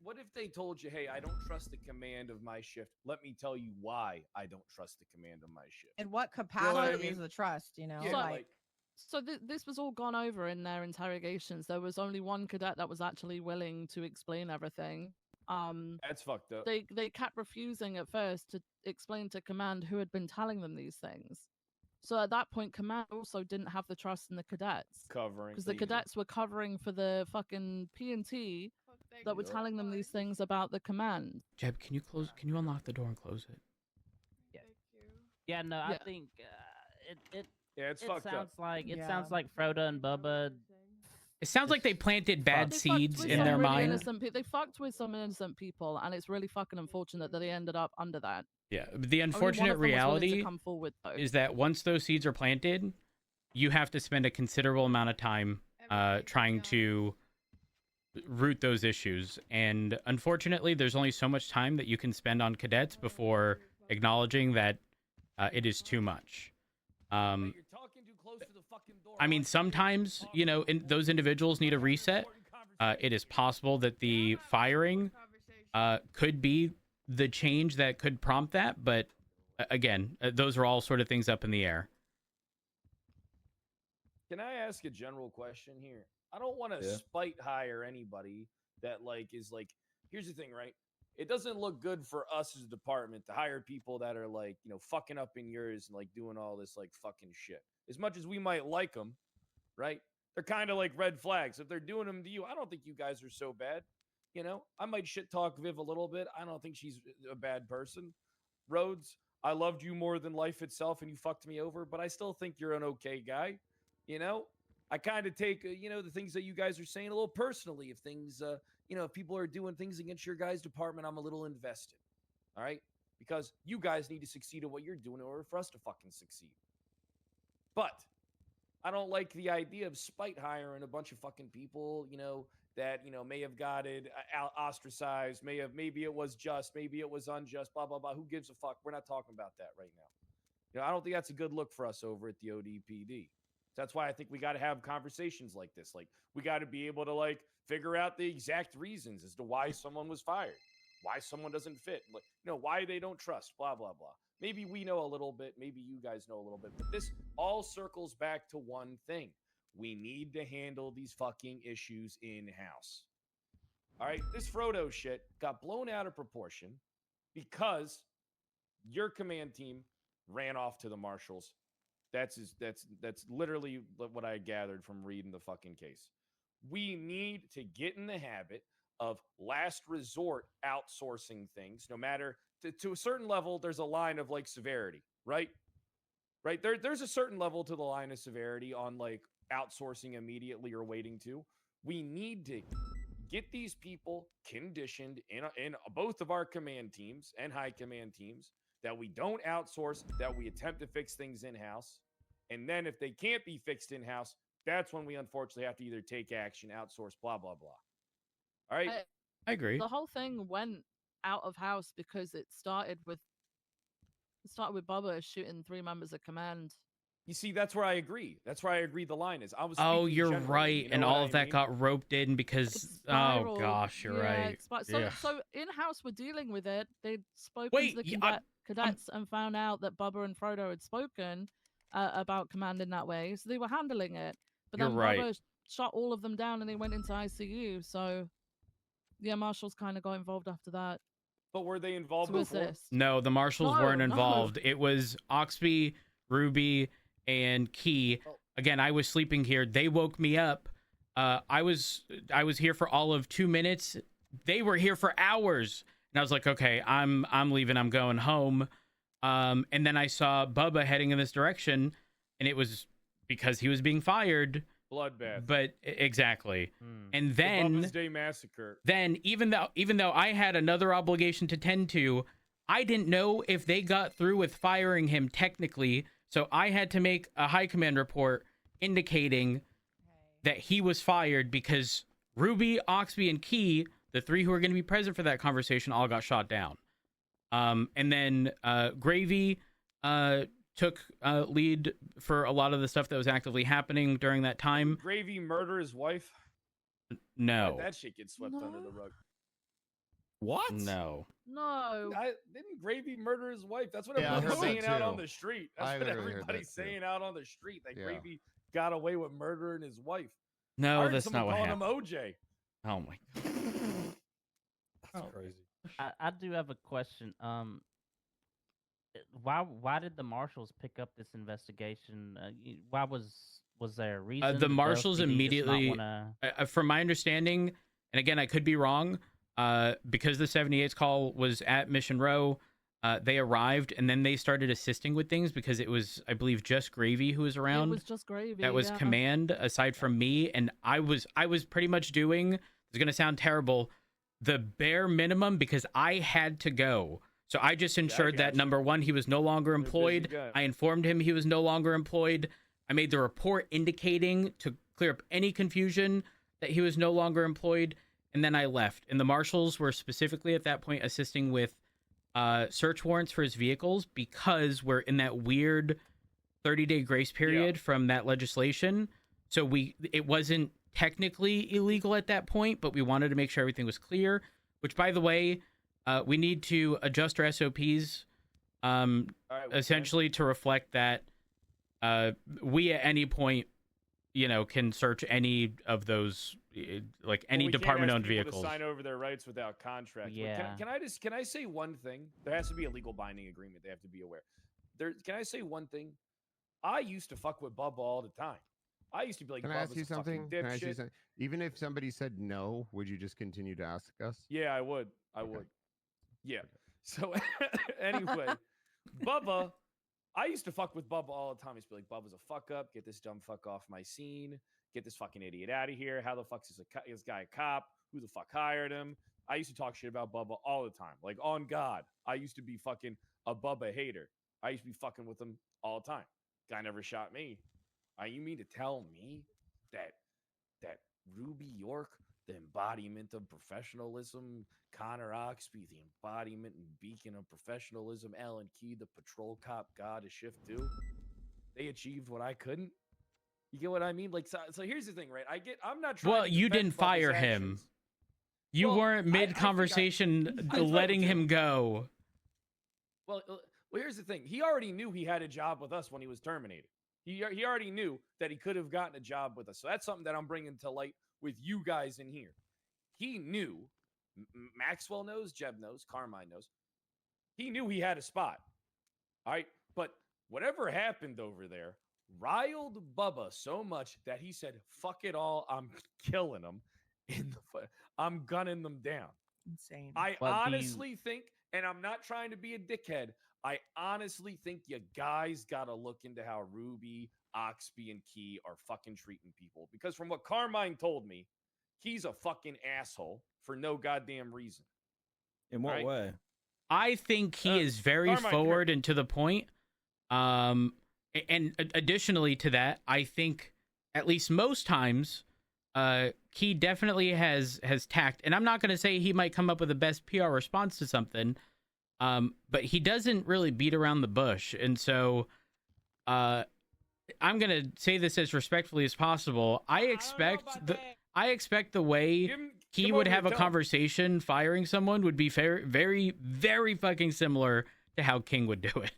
What if they told you, "Hey, I don't trust the command of my shift. Let me tell you why I don't trust the command of my shift." In what capacity what I mean? is the trust? Yeah, So this was all gone over in their interrogations. There was only one cadet that was actually willing to explain everything. That's fucked up. They kept refusing at first to explain to command who had been telling them these things. So at that point, command also didn't have the trust in the cadets. Covering. Because the cadets were covering for the fucking P&T that were telling them these things about the command. Jeb, can you unlock the door and close it? Yeah, no, I think it's it fucked sounds up. like it sounds like Frodo and Bubba. It sounds like they planted bad They fucked seeds with in some their really mind. They fucked with some innocent people, and it's really fucking unfortunate that they ended up under that. Yeah, the Only one unfortunate of them was willing to reality come forward, though. is that once those seeds are planted, you have to spend a considerable amount of time trying to root those issues. And unfortunately, there's only so much time that you can spend on cadets before acknowledging that it is too much. I mean, sometimes, those individuals need a reset. It is possible that the firing could be the change that could prompt that, but again, those are all sort of things up in the air. Can I ask a general question here? I don't want to spite hire anybody that is here's the thing, right? It doesn't look good for us as a department to hire people that are fucking up in yours and doing all this fucking shit. As much as we might like them, right? They're kind of like red flags. If they're doing them to you, I don't think you guys are so bad. I might shit talk Viv a little bit. I don't think she's a bad person. Rhodes, I loved you more than life itself and you fucked me over, but I still think you're an okay guy. I kind of take, the things that you guys are saying a little personally. If things, if people are doing things against your guys' department, I'm a little invested. All right? Because you guys need to succeed at what you're doing in order for us to fucking succeed. But I don't like the idea of spite hiring a bunch of fucking people, that, may have gotten ostracized, maybe it was just, maybe it was unjust, blah, blah, blah. Who gives a fuck? We're not talking about that right now. I don't think that's a good look for us over at the ODPD. That's why I think we got to have conversations like this. We got to be able to figure out the exact reasons as to why someone was fired, why someone doesn't fit, why they don't trust, blah, blah, blah. Maybe we know a little bit. Maybe you guys know a little bit. But this all circles back to one thing. We need to handle these fucking issues in-house. All right? This Frodo shit got blown out of proportion because your command team ran off to the marshals. That's literally what I gathered from reading the fucking case. We need to get in the habit of last resort outsourcing things, no matter to a certain level, there's a line of like severity, right? Right. There's a certain level to the line of severity on like outsourcing immediately or waiting to. We need to get these people conditioned in both of our command teams and high command teams that we don't outsource, that we attempt to fix things in-house. And then if they can't be fixed in-house, that's when we unfortunately have to either take action, outsource, blah, blah, blah. All right? I agree. The whole thing went out of house because it started with Bubba shooting 3 members of command. You see, that's where I agree. That's where I agree the line is. I was Oh, speaking you're generally, right. you know And what all I of that mean? got roped in because, oh gosh, you're right. So in-house, we're dealing with it. They'd spoken Wait, to the cadets and found out that Bubba and Frodo had spoken about command in that way, so they were handling it. But You're then right. Bubba shot all of them down, and they went into ICU. So yeah, marshals kind of got involved after that. But were they involved to before? assist. No, the marshals No, weren't no. involved. It was Oxby, Ruby, and Key. Again, I was sleeping here. They woke me up. I was here for all of 2 minutes. They were here for hours. And I was like, okay, I'm leaving. I'm going home. And then I saw Bubba heading in this direction, and it was because he was being fired. Bloodbath. But exactly. And The then Bubba's Day Massacre. then even though I had another obligation to tend to, I didn't know if they got through with firing him technically. So I had to make a high command report indicating that he was fired because Ruby, Oxby, and Key, the 3 who were going to be present for that conversation, all got shot down. And then Gravy took lead for a lot of the stuff that was actively happening during that time. Gravy murder his wife? No. That shit gets swept under the rug. What? No. No. Didn't Gravy murder his wife? That's what Yeah, I everyone's heard saying that out too. on the street. That's I've what literally heard that everybody's too. saying out on the street. That Yeah. Gravy got away with murdering his wife. I No, heard that's someone not what calling happened. him OJ. Oh my god. That's crazy. I do have a question. Why did the marshals pick up this investigation? Why was there a reason? The Did marshals LSPD just not immediately, wanna- from my understanding, and again, I could be wrong, because the 78's call was at Mission Row, they arrived and then they started assisting with things because it was, I believe, just Gravy who was around. It was just Gravy. That was yeah. command aside from me, and I was pretty much doing, it's going to sound terrible, the bare minimum because I had to go. So I just ensured that, number one, he was no longer employed. guy. I informed him he was no longer employed. I made the report indicating to clear up any confusion that he was no longer employed, and then I left. And the marshals were specifically at that point assisting with search warrants for his vehicles because we're in that weird 30-day grace period from that legislation. So it wasn't technically illegal at that point, but we wanted to make sure everything was clear, which, by the way, we need to adjust our SOPs essentially to reflect that we at any point, can search any of those, like any department-owned vehicles. To sign over their rights without contract. But Yeah. Can I say one thing? There has to be a legal binding agreement. They have to be aware. Can I say one thing? I used to fuck with Bubba all the time. I used to be like, Can I ask Bubba's you a fucking something? Can I ask you dipshit. something? Even if somebody said no, would you just continue to ask us? Yeah, I would. I would. Yeah. So anyway, Bubba, I used to fuck with Bubba all the time. I used to be like, Bubba's a fuck up. Get this dumb fuck off my scene. Get this fucking idiot out of here. How the fuck is this guy a cop? Who the fuck hired him? I used to talk shit about Bubba all the time. Like, on God, I used to be fucking a Bubba hater. I used to be fucking with him all the time. Guy never shot me. You mean to tell me that Ruby York, the embodiment of professionalism, Connor Oxby, the embodiment and beacon of professionalism, Alan Key, the patrol cop god of Shift 2, they achieved what I couldn't? You get what I mean? Like, so here's the thing, right? I'm not trying Well, to you defend didn't Bubba's fire him. actions. You Well, weren't mid-conversation letting him go. Well, here's the thing. He already knew he had a job with us when he was terminated. He already knew that he could have gotten a job with us. So that's something that I'm bringing to light with you guys in here. He knew, Maxwell knows, Jeb knows, Carmine knows. He knew he had a spot. All right. But whatever happened over there riled Bubba so much that he said, fuck it all, I'm killing him. I'm gunning them down. Insane. I What do you- honestly think, and I'm not trying to be a dickhead, I honestly think you guys got to look into how Ruby, Oxby, and Key are fucking treating people. Because from what Carmine told me, Key's a fucking asshole for no goddamn reason. In what Right? way? I think he is very Carmine, come here. forward and to the point. And additionally to that, I think at least most times, he definitely has tact. And I'm not going to say he might come up with the best PR response to something, but he doesn't really beat around the bush. And so, I'm going to say this as respectfully as possible. I expect the way he would have a conversation firing someone would be very, very, very fucking similar to how King would do it.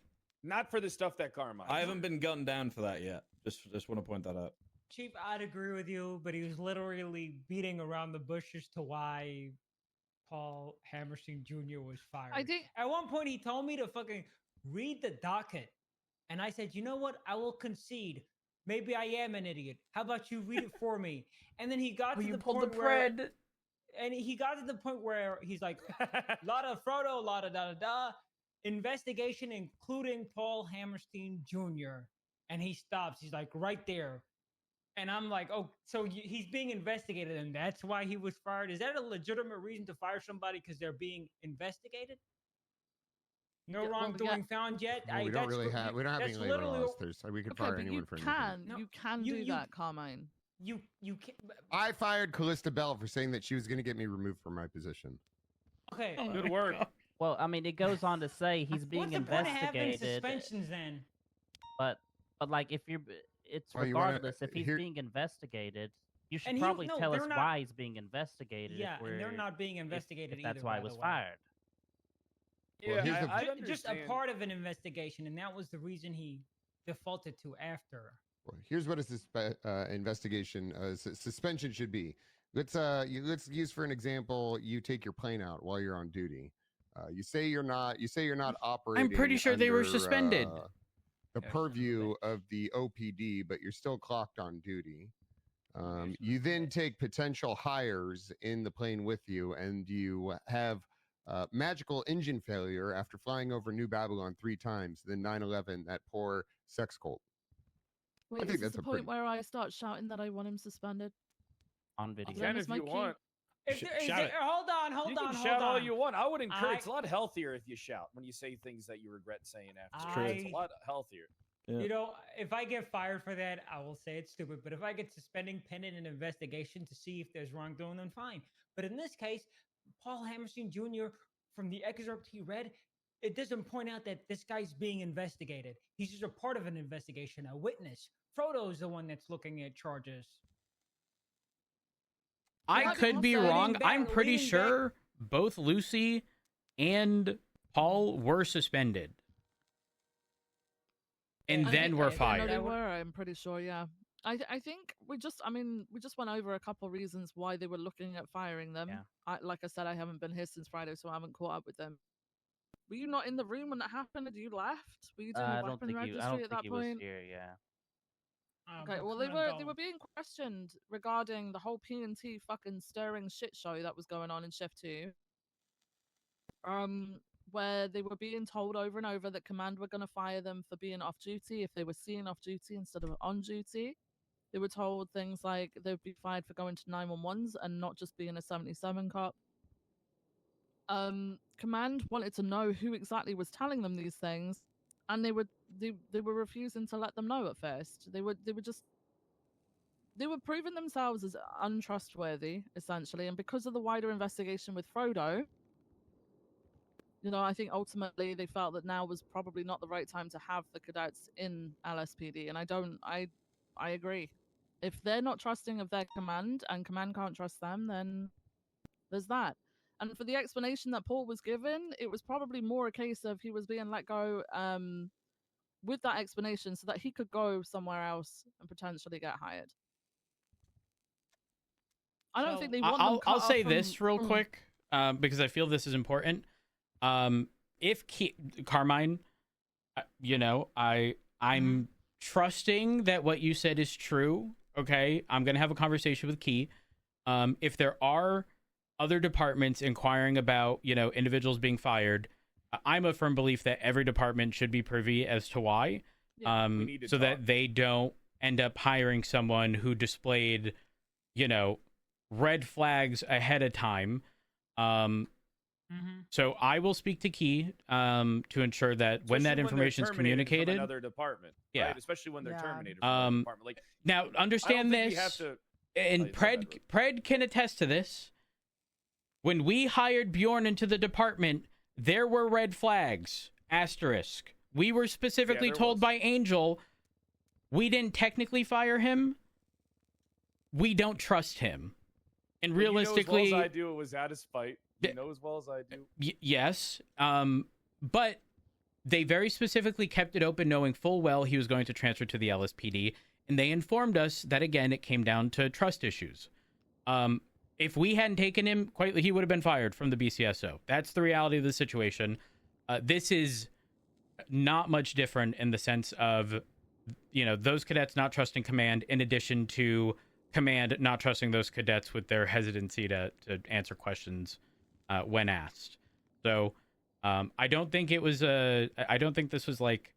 Not for the stuff that Carmine. I haven't been gunned down for that yet. Just want to point that out. Chief, I'd agree with you, but he was literally beating around the bush as to why Paul Hammerstein Jr. was fired. I think at one point he told me to fucking read the docket, and I said, you know what? I will concede. Maybe I am an idiot. How about you read it for me? And then he got to the point where, and he got to the point where he's like, lot of Frodo, lot of da-da-da, investigation including Paul Hammerstein Jr. And he stops. He's like, right there. And I'm like, oh, so he's being investigated, and that's why he was fired? Is that a legitimate reason to fire somebody because they're being investigated? No wrongdoing found yet. Well, we don't have any labor laws. We could fire anyone for anything. You can do that, Carmine. You can. I fired Callista Bell for saying that she was going to get me removed from my position. Okay. Good work. Well, I mean, it goes on to say he's being What's the point of having investigated. suspensions then? But like, if you're, it's Well, you wanna- regardless. If he's here- being investigated, you should And probably no, tell us they're not- why he's being investigated. Yeah, if and they're we're- not being investigated if that's either, why by he was the way. fired. Well, here's the- I Just a understand. part of an investigation, and that was the reason he defaulted to after. Well, here's what a investigation suspension should be. Let's use for an example. You take your plane out while you're on duty. You say you're not operating. I'm pretty sure they were under, suspended. The purview of the OPD, but you're still clocked on duty. You then take potential hires in the plane with you, and you have magical engine failure after flying over New Babylon 3 times. Then 9/11, that poor sex cult. Wait, I think is that's this the point where I start shouting that I want him suspended? On video. Oh, You can if you want. Hold on. You can shout all you want. I would encourage. It's a lot healthier if you shout when you say things that you regret saying after. It's a lot healthier. You know, if I get fired for that, I will say it's stupid. But if I get suspending pending an investigation to see if there's wrongdoing, then fine. But in this case, Paul Hammerstein Jr. from the excerpt he read, it doesn't point out that this guy's being investigated. He's just a part of an investigation, a witness. Frodo's the one that's looking at charges. I could be wrong. I'm pretty sure both Lucy and Paul were suspended. And then were fired. They were, I'm pretty sure, yeah. I think we just went over a couple reasons why they were looking at firing them. Yeah. Like I said, I haven't been here since Friday, so I haven't caught up with them. Were you not in the room when that happened? Or you left? Were you doing the weapon registry at that point? Was here, yeah. Okay, well they were being questioned regarding the whole P&T fucking stirring shit show that was going on in Shift 2. Where they were being told over and over that command were gonna fire them for being off duty if they were seen off duty instead of on duty. They were told things like they would be fired for going to 911s and not just being a 77 cop. Command wanted to know who exactly was telling them these things, and they were refusing to let them know at first. They were proving themselves as untrustworthy, essentially, and because of the wider investigation with Frodo, you know, I think ultimately they felt that now was probably not the right time to have the cadets in LSPD, and I agree. If they're not trusting of their command and command can't trust them, then there's that. And for the explanation that Paul was given, it was probably more a case of he was being let go with that explanation so that he could go somewhere else and potentially get hired. I don't think they want them cut I'll off say from- this real quick because I feel this is important. If Carmine, you know, I'm trusting that what you said is true. Okay, I'm gonna have a conversation with Key. If there are other departments inquiring about, individuals being fired, I'm a firm belief that every department should be privy as to why, so that they don't end up hiring someone who displayed, red flags ahead of time. So I will speak to Key to ensure that when that information is communicated, from another department, yeah, right? Especially when they're terminated from another department. Like, now understand this, and Pred can attest to this. When we hired Bjorn into the department, there were red flags. Asterisk. We were specifically told by Angel, we didn't technically fire him. We don't trust him. And realistically, you know as well as I do, it was out of spite. You know as well as I do. Yes. But they very specifically kept it open, knowing full well he was going to transfer to the LSPD. And they informed us that, again, it came down to trust issues. If we hadn't taken him, he would have been fired from the BCSO. That's the reality of the situation. This is not much different in the sense of, those cadets not trusting command, in addition to command not trusting those cadets with their hesitancy to answer questions when asked. So I don't think it was I don't think this was like,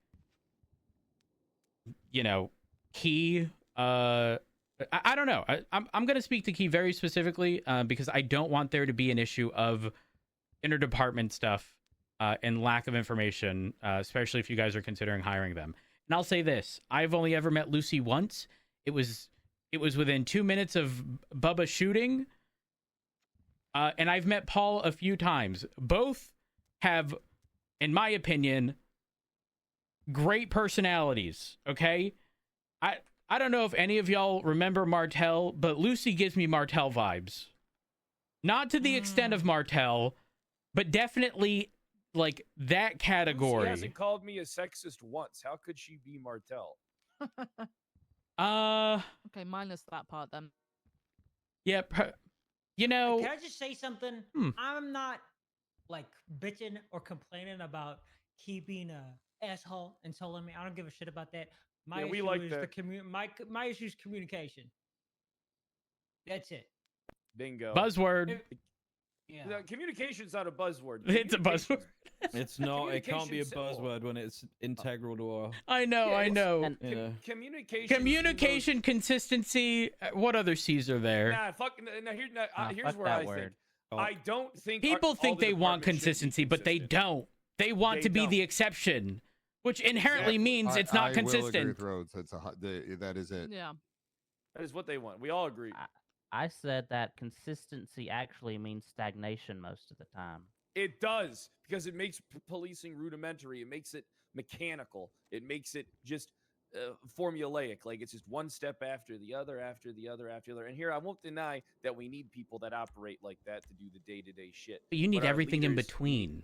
Key. I don't know. I'm going to speak to Key very specifically because I don't want there to be an issue of interdepartment stuff and lack of information, especially if you guys are considering hiring them. And I'll say this: I've only ever met Lucy once. It was within 2 minutes of Bubba shooting. And I've met Paul a few times. Both have, in my opinion, great personalities. Okay, I don't know if any of y'all remember Martel, but Lucy gives me Martel vibes. Not to the extent of Martel, but definitely like that category. She hasn't called me a sexist once. How could she be Martel? Okay, minus that part then. Yeah, Can I just say something? I'm not like bitching or complaining about Key being a asshole and telling me. I don't give a shit about that. My Yeah, we issue like is that. my issue is communication. That's it. Bingo. Buzzword. Yeah. No, communication's not a buzzword. It's a buzzword. It's not. It can't be a buzzword when it's integral to our. I know. Communication. Consistency. What other C's are there? Here's where I think. I don't think People all think the they want departments should be consistency, but they don't. They want to be the exception, which inherently means it's not consistent. I will agree with Rhodes. That is it. Yeah. That is what they want. We all agree. I said that consistency actually means stagnation most of the time. It does, because it makes policing rudimentary. It makes it mechanical. It makes it just formulaic. Like it's just one step after the other, after the other, after the other. And here, I won't deny that we need people that operate like that to do the day-to-day shit. But you need everything in between.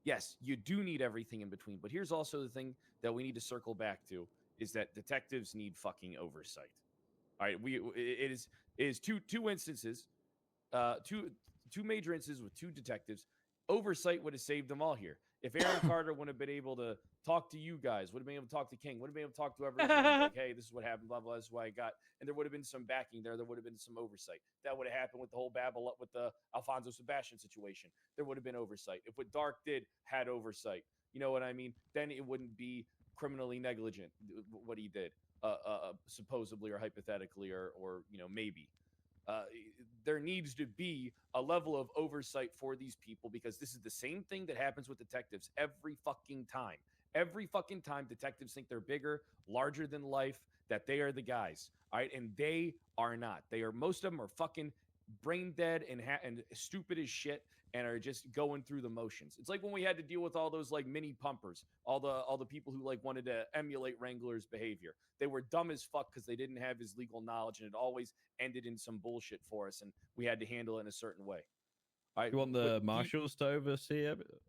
Yes, you do need everything in between. But here's also the thing that we need to circle back to is that detectives need fucking oversight. All right, it is two instances, two major instances with two detectives. Oversight would have saved them all here. If Aaron Carter wouldn't have been able to talk to you guys, would have been able to talk to King, would have been able to talk to everyone, like, hey, this is what happened, blah, blah, this is what I got. And there would have been some backing there. There would have been some oversight. That would have happened with the whole Babel, with the Alfonso Sebastian situation. There would have been oversight. If what Dark did had oversight, you know what I mean? Then it wouldn't be criminally negligent, what he did, supposedly or hypothetically, or maybe. There needs to be a level of oversight for these people, because this is the same thing that happens with detectives every fucking time. Every fucking time detectives think they're bigger, larger than life, that they are the guys. All right. And they are not. Most of them are fucking brain dead and stupid as shit and are just going through the motions. It's like when we had to deal with all those like mini pumpers, all the people who like wanted to emulate Wrangler's behavior. They were dumb as fuck because they didn't have his legal knowledge, and it always ended in some bullshit for us, and we had to handle it in a certain way. All right, you want the marshals to oversee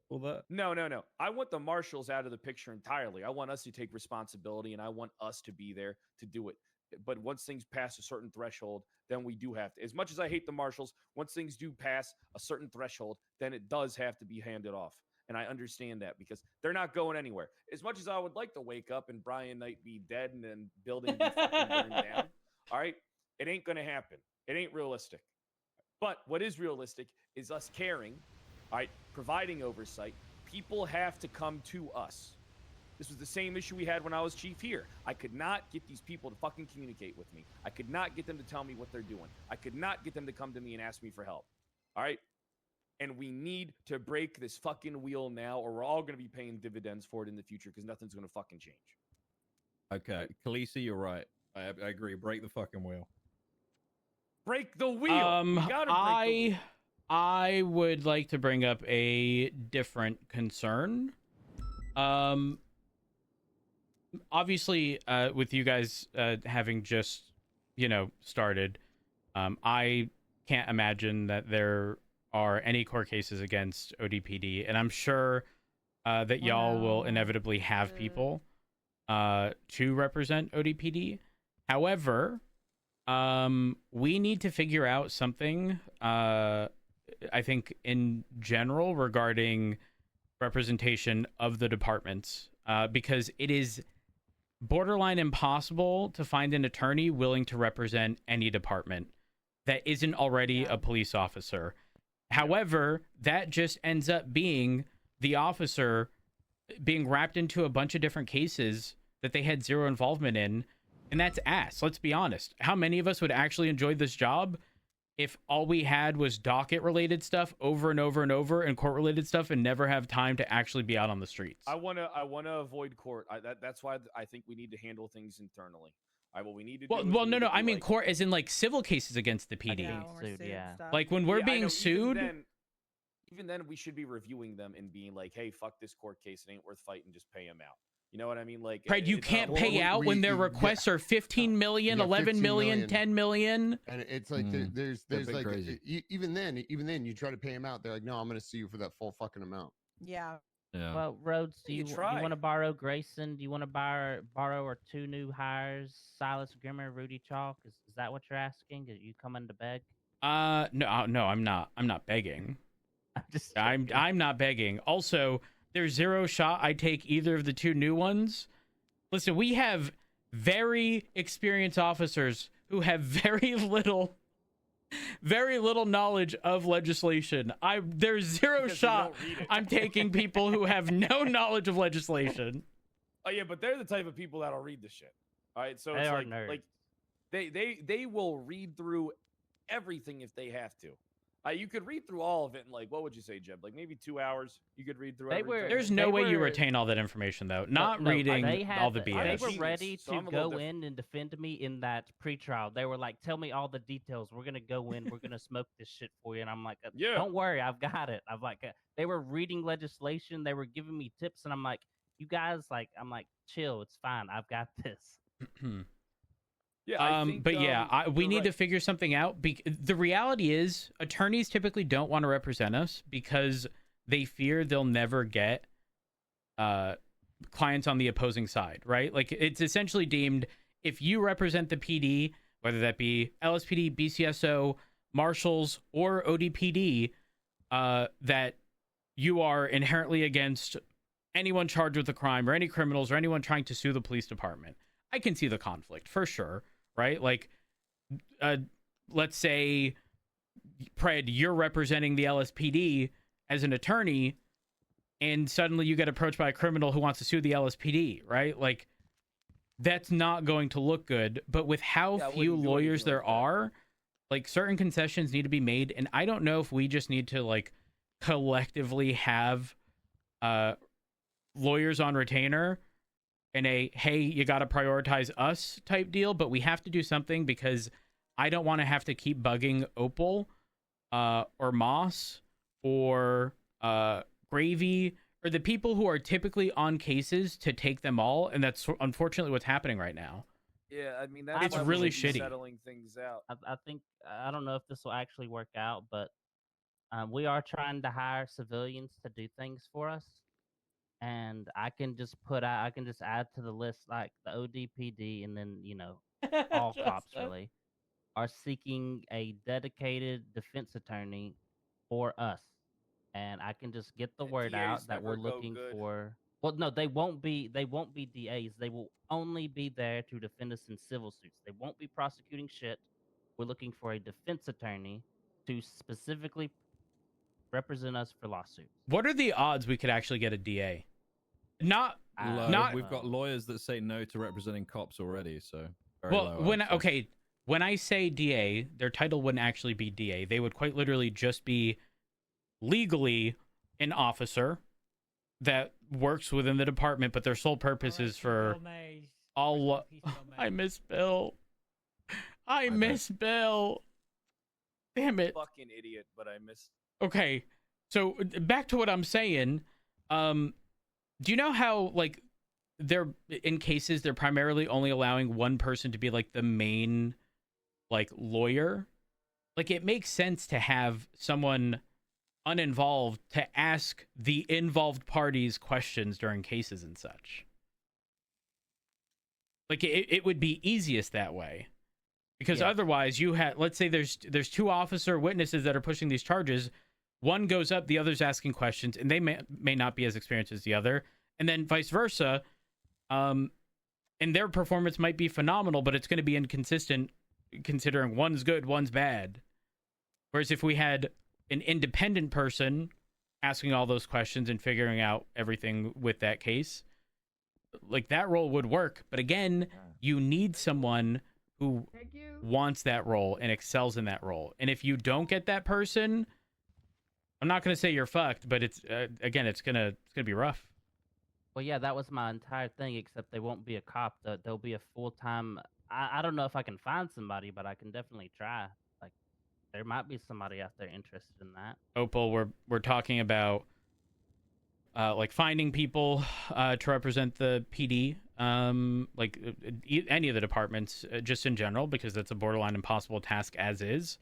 all that? No. I want the marshals out of the picture entirely. I want us to take responsibility, and I want us to be there to do it. But once things pass a certain threshold, then we do have to. As much as I hate the marshals, once things do pass a certain threshold, then it does have to be handed off. And I understand that, because they're not going anywhere. As much as I would like to wake up and Brian Knight be dead and then building be fucking burned down, all right? It ain't going to happen. It ain't realistic. But what is realistic is us caring, all right, providing oversight. People have to come to us. This was the same issue we had when I was chief here. I could not get these people to fucking communicate with me. I could not get them to tell me what they're doing. I could not get them to come to me and ask me for help. All right? And we need to break this fucking wheel now, or we're all going to be paying dividends for it in the future because nothing's going to fucking change. Okay, Khaleesi, you're right. I agree. Break the fucking wheel. Break the wheel. We gotta break the wheel. I would like to bring up a different concern. Obviously, with you guys having just, started, I can't imagine that there are any court cases against ODPD, and I'm sure that y'all will inevitably have people to represent ODPD. However, we need to figure out something, I think, in general regarding representation of the departments, because it is borderline impossible to find an attorney willing to represent any department that isn't already a police officer. However, that just ends up being the officer being wrapped into a bunch of different cases that they had zero involvement in, and that's ass. Let's be honest. How many of us would actually enjoy this job if all we had was docket-related stuff over and over and over and court-related stuff and never have time to actually be out on the streets? I want to avoid court. That's why I think we need to handle things internally. What we need to do. No. I mean, court as in like civil cases against the PD. Like when we're being sued. Even then, we should be reviewing them and being like, "Hey, fuck this court case. It ain't worth fighting. Just pay them out." You know what I mean? Like, Fred, you can't pay out when their requests are 15 million, 11 million, 10 million. And it's like there's like even then you try to pay them out. They're like, no, I'm going to sue you for that full fucking amount. Yeah. Well, Rhodes, do you want to borrow Grayson? Do you want to borrow our two new hires, Silas Grimmer, Rudy Chalk? Is that what you're asking? Are you coming to beg? No, I'm not. I'm not begging. I'm not begging. Also, there's zero shot I take either of the two new ones. Listen, we have very experienced officers who have very little knowledge of legislation. There's zero shot I'm taking people who have no knowledge of legislation. Oh yeah, but they're the type of people that'll read the shit. All right, so they it's are like they will read through everything if they have to. You could read through all of it in, like, what would you say, Jeb? Like maybe 2 hours. You could read through everything. There's no way you retain all that information, though. Not reading all the BS. They were ready to go in and defend me in that pretrial. They were like, "Tell me all the details. We're gonna go in. We're gonna smoke this shit for you." And I'm like, "Yeah, don't worry, I've got it." I'm like, they were reading legislation. They were giving me tips, and I'm like, "You guys, like, I'm like, chill. It's fine. I've got this." Yeah, we need to figure something out. The reality is, attorneys typically don't want to represent us because they fear they'll never get clients on the opposing side, right? Like, it's essentially deemed, if you represent the PD, whether that be LSPD, BCSO, Marshals, or ODPD, that you are inherently against anyone charged with a crime or any criminals or anyone trying to sue the police department. I can see the conflict for sure. Right? Like, let's say, Pred, you're representing the LSPD as an attorney, and suddenly you get approached by a criminal who wants to sue the LSPD, right? Like, that's not going to look good. But with how few lawyers there are, like, certain concessions need to be made, and I don't know if we just need to, like, collectively have lawyers on retainer in a, hey, you got to prioritize us type deal, but we have to do something because I don't want to have to keep bugging Opal or Moss or Gravy or the people who are typically on cases to take them all, and that's unfortunately what's happening right now. Yeah, I mean, that's it's really shitty. Settling things out. I think, I don't know if this will actually work out, but we are trying to hire civilians to do things for us. And I can just add to the list, like the ODPD, and then, all cops really are seeking a dedicated defense attorney for us. And I can just get the word out that we're looking for. Well, no, they won't be DAs. They will only be there to defend us in civil suits. They won't be prosecuting shit. we're looking for a defense attorney to specifically represent us for lawsuits. What are the odds we could actually get a DA? Not Low. We've got lawyers that say no to representing cops already, so very well, low, when I'd say. okay, when I say DA, their title wouldn't actually be DA. They would quite literally just be legally an officer that works within the department, but their sole purpose is for all. I miss Bill. I miss Bill. Damn it. Fucking idiot, but I miss. Okay, so back to what I'm saying. Do you know how like they're in cases they're primarily only allowing one person to be like the main like lawyer? Like it makes sense to have someone uninvolved to ask the involved parties questions during cases and such. Like it would be easiest that way. Because otherwise you had, let's say there's two officer witnesses that are pushing these charges. One goes up, the other's asking questions, and they may not be as experienced as the other. And then vice versa. And their performance might be phenomenal, but it's going to be inconsistent considering one's good, one's bad. Whereas if we had an independent person asking all those questions and figuring out everything with that case, like that role would work. But again, you need someone who wants that role and excels in that role. And if you don't get that person, I'm not going to say you're fucked, but it's again, it's gonna be rough. Well, yeah, that was my entire thing, except they won't be a cop. They'll be a full-time... I don't know if I can find somebody, but I can definitely try. Like, there might be somebody out there interested in that. Opal, we're talking about like finding people to represent the PD, like any of the departments, just in general, because that's a borderline impossible task as is.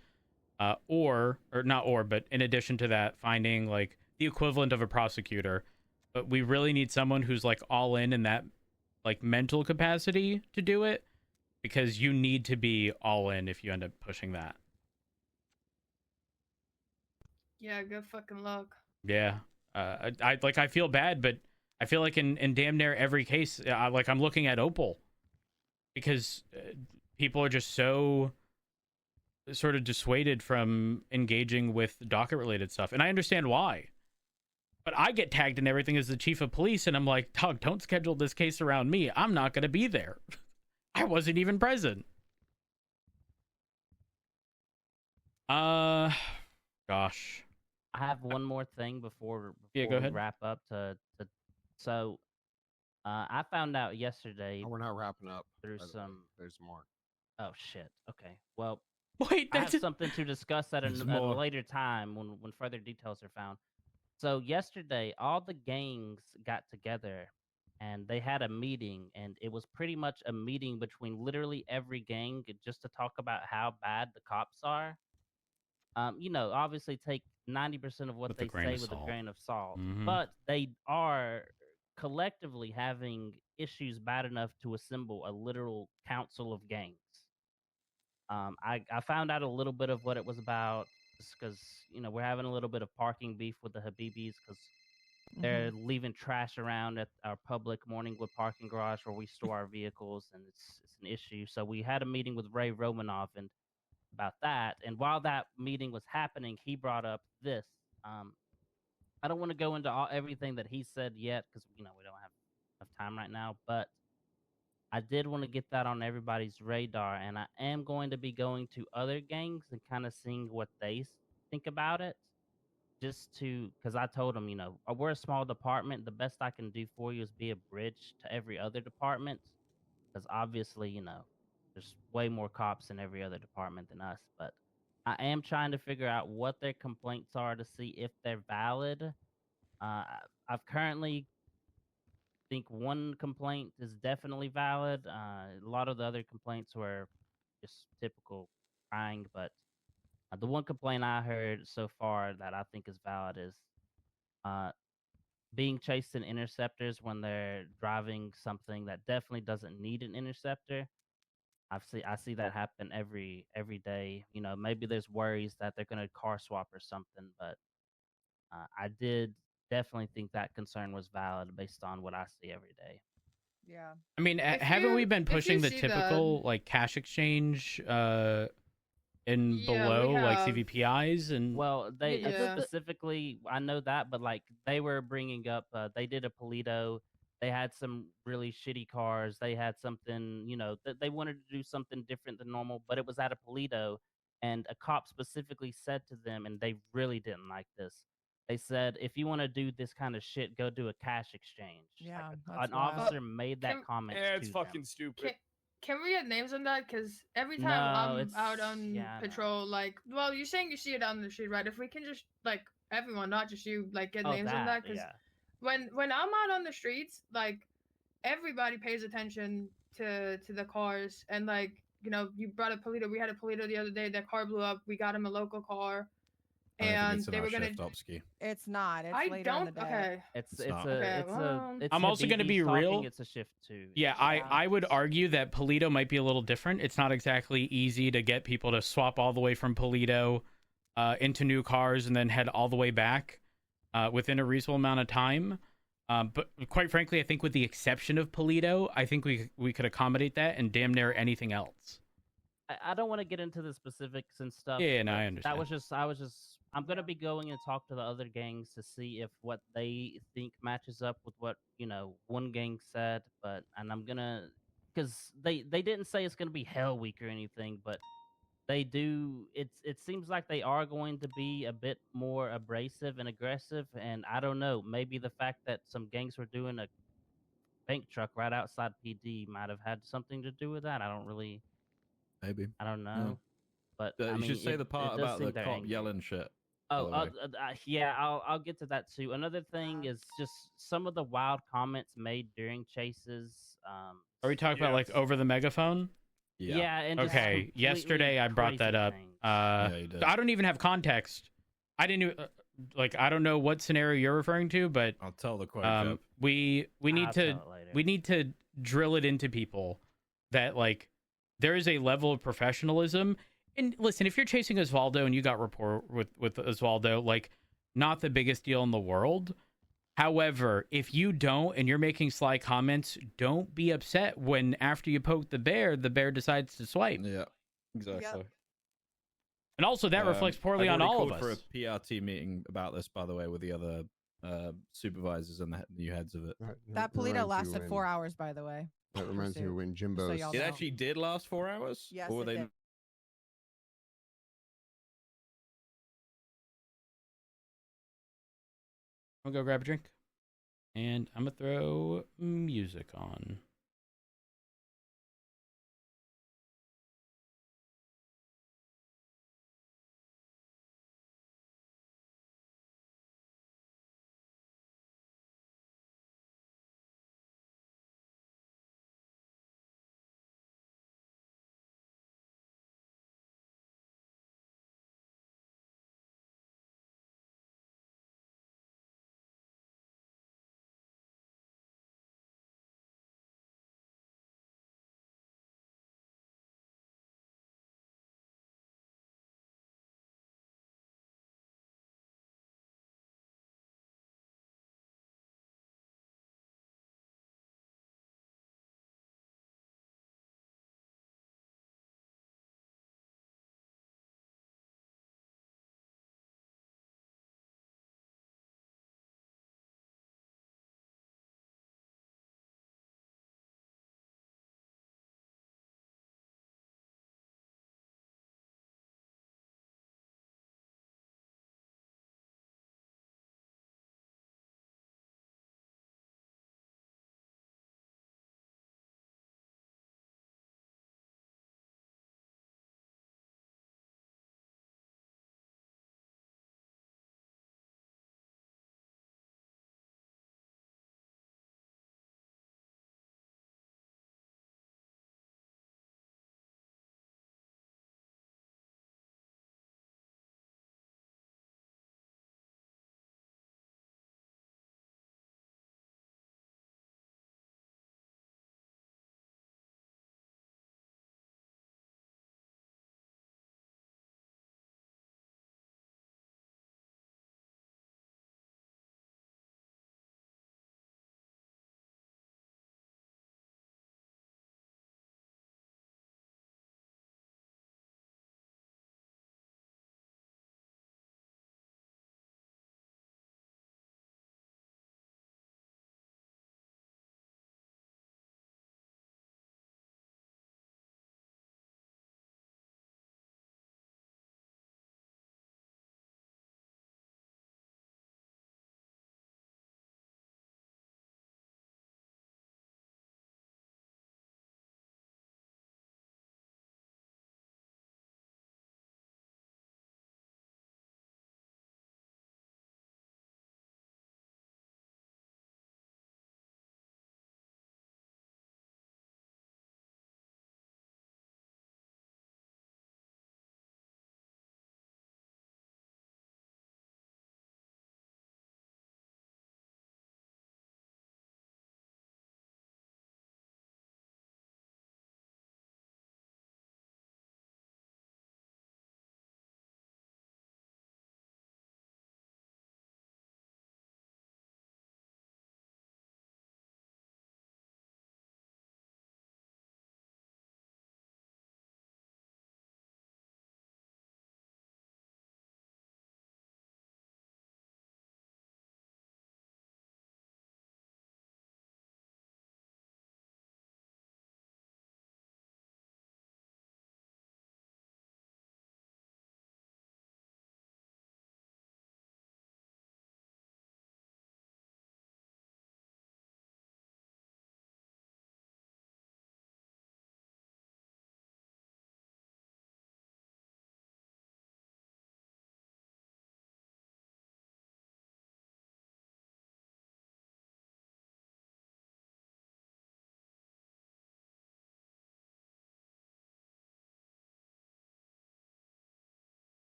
Or not or, but in addition to that, finding like the equivalent of a prosecutor. But we really need someone who's like all in that like mental capacity to do it, because you need to be all in if you end up pushing that. Yeah, good fucking luck. Yeah. I feel bad, but I feel like in damn near every case, like I'm looking at Opal because people are just so sort of dissuaded from engaging with docket related stuff. And I understand why. But I get tagged in everything as the chief of police, and I'm like, dog, don't schedule this case around me. I'm not going to be there. I wasn't even present. Gosh. I have one more thing before go we ahead. wrap up. So, I found out yesterday. Oh, we're not wrapping up. Through some. There's more. Oh shit. Okay. Well, wait. I have something to discuss at a later time when further details are found. So yesterday, all the gangs got together, and they had a meeting, and it was pretty much a meeting between literally every gang just to talk about how bad the cops are. Obviously take 90% of what they say with a grain of salt, but they are collectively having issues bad enough to assemble a literal council of gangs. I found out a little bit of what it was about because, we're having a little bit of parking beef with the Habibis because they're leaving trash around at our public Morningwood parking garage where we store our vehicles, and it's an issue. So we had a meeting with Ray Romanoff and about that. And while that meeting was happening, he brought up this. I don't want to go into everything that he said yet because, we don't have enough time right now, but I did want to get that on everybody's radar, and I am going to be going to other gangs and kind of seeing what they think about it. Just because I told them, we're a small department. The best I can do for you is be a bridge to every other department. Because obviously, there's way more cops in every other department than us. But I am trying to figure out what their complaints are to see if they're valid. I've currently think one complaint is definitely valid. A lot of the other complaints were just typical crying, but the one complaint I heard so far that I think is valid is being chased in interceptors when they're driving something that definitely doesn't need an interceptor. I see that happen every day. Maybe there's worries that they're going to car swap or something, but I did definitely think that concern was valid based on what I see every day. Yeah. I mean, haven't we been pushing the typical like cash exchange and below, like CVPIs and Well, they Yeah. specifically, I know that, but like they were bringing up, they did a Polito. They had some really shitty cars. They had something, they wanted to do something different than normal, but it was at a Polito, and a cop specifically said to them, and they really didn't like this. They said, if you want to do this kind of shit, go do a cash exchange. Yeah, An officer made that comment. Yeah, it's to fucking them. stupid. Can we get names on that? Because every time No, I'm it's out on yeah, no. patrol, like, well, you're saying you see it on the street, right? If we can just like everyone, not just you, like get Oh, names on that, because yeah. when I'm out on the streets, like everybody pays attention to the cars, and like you brought a Polito. We had a Polito the other day. Their car blew up. We got him a local car, I don't think and it's in they our were gonna. shift, Opsky. It's not. It's I later in the don't. day. Okay. It's not. I'm also going to be real. It's a shift too. Yeah, I would argue that Polito might be a little different. It's not exactly easy to get people to swap all the way from Polito into new cars and then head all the way back within a reasonable amount of time. But quite frankly, I think with the exception of Polito, I think we could accommodate that and damn near anything else. I don't want to get into the specifics and stuff. Yeah, no, but I understand. I'm gonna be going and talk to the other gangs to see if what they think matches up with what one gang said. And I'm gonna, because they didn't say it's gonna be Hell Week or anything, but they do. It seems like they are going to be a bit more abrasive and aggressive. And I don't know, maybe the fact that some gangs were doing a bank truck right outside PD might have had something to do with that. I don't really. Maybe. I don't know. But You I mean, should say the part it does about seem the they're cop angry. yelling shit. Oh, by the way. yeah, I'll get to that too. Another thing is just some of the wild comments made during chases. Are we talking about like over the megaphone? Yeah, and just okay. completely Yesterday I brought that crazy up. things. you did. I don't even have context. I didn't I don't know what scenario you're referring to, but I'll tell the quote. Jeff. we need I'll to tell it later. we need to drill it into people that like there is a level of professionalism. And listen, if you're chasing Osvaldo and you got rapport with Osvaldo, like not the biggest deal in the world. However, if you don't and you're making sly comments, don't be upset when after you poke the bear decides to swipe. Yeah, exactly. And also that reflects poorly on all of us. For a PRT meeting about this, by the way, with the other supervisors and the new heads of it. That Polito lasted 4 hours, by the way. That reminds me of when Jimbo. y'all It know. actually did last 4 hours. Yes, or were it they? did. I'm gonna go grab a drink. And I'm gonna throw music on.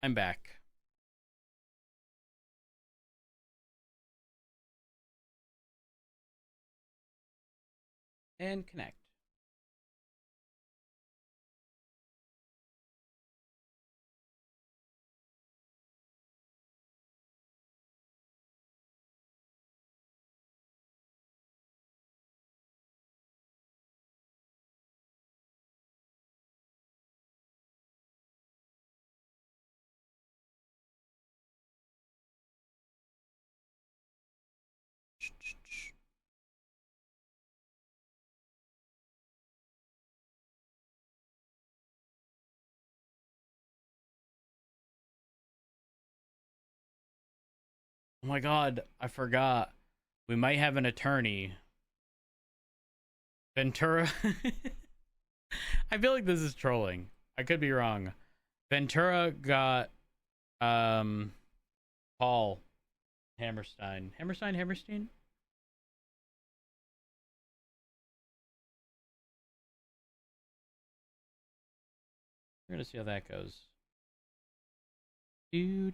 I'm back. And connect. Oh my god, I forgot. We might have an attorney. Ventura. I feel like this is trolling. I could be wrong. Ventura got Paul Hammerstein. Hammerstein? We're gonna see how that goes. Do.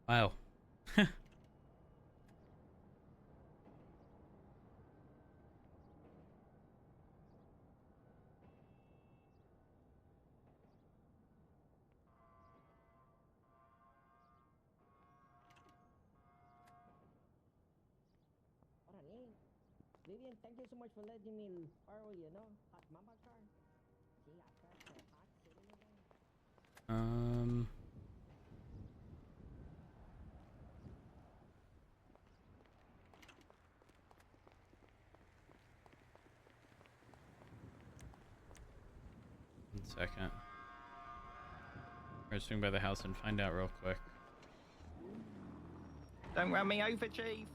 Wow. Vivian, thank you so much for letting me borrow, hot mama car. See, I crashed a hot city again. 1 second. We're gonna swing by the house and find out real quick. Don't run me over, Chief.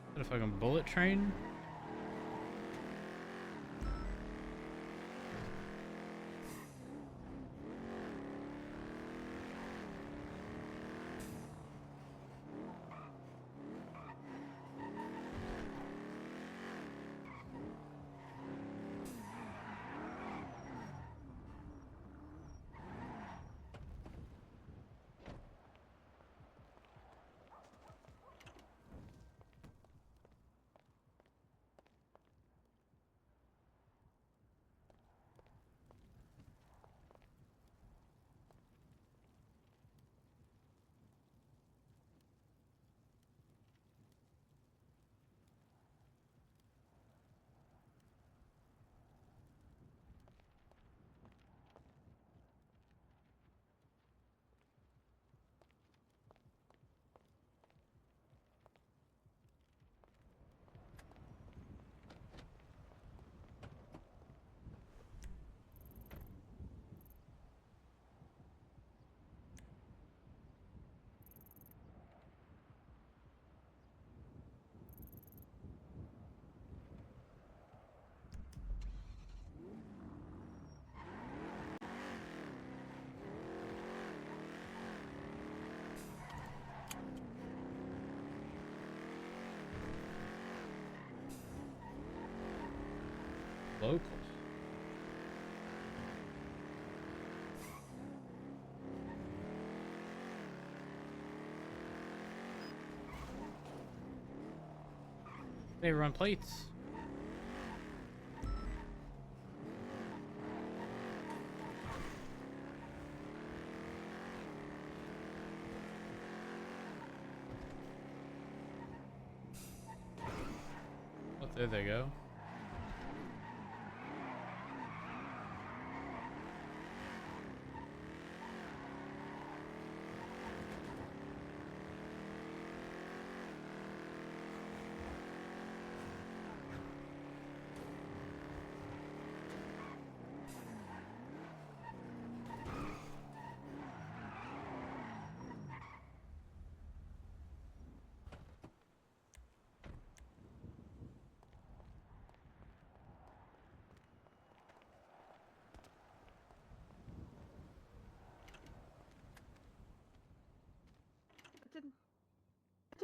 Is that a fucking bullet train? Locals. They run plates. Oh, there they go.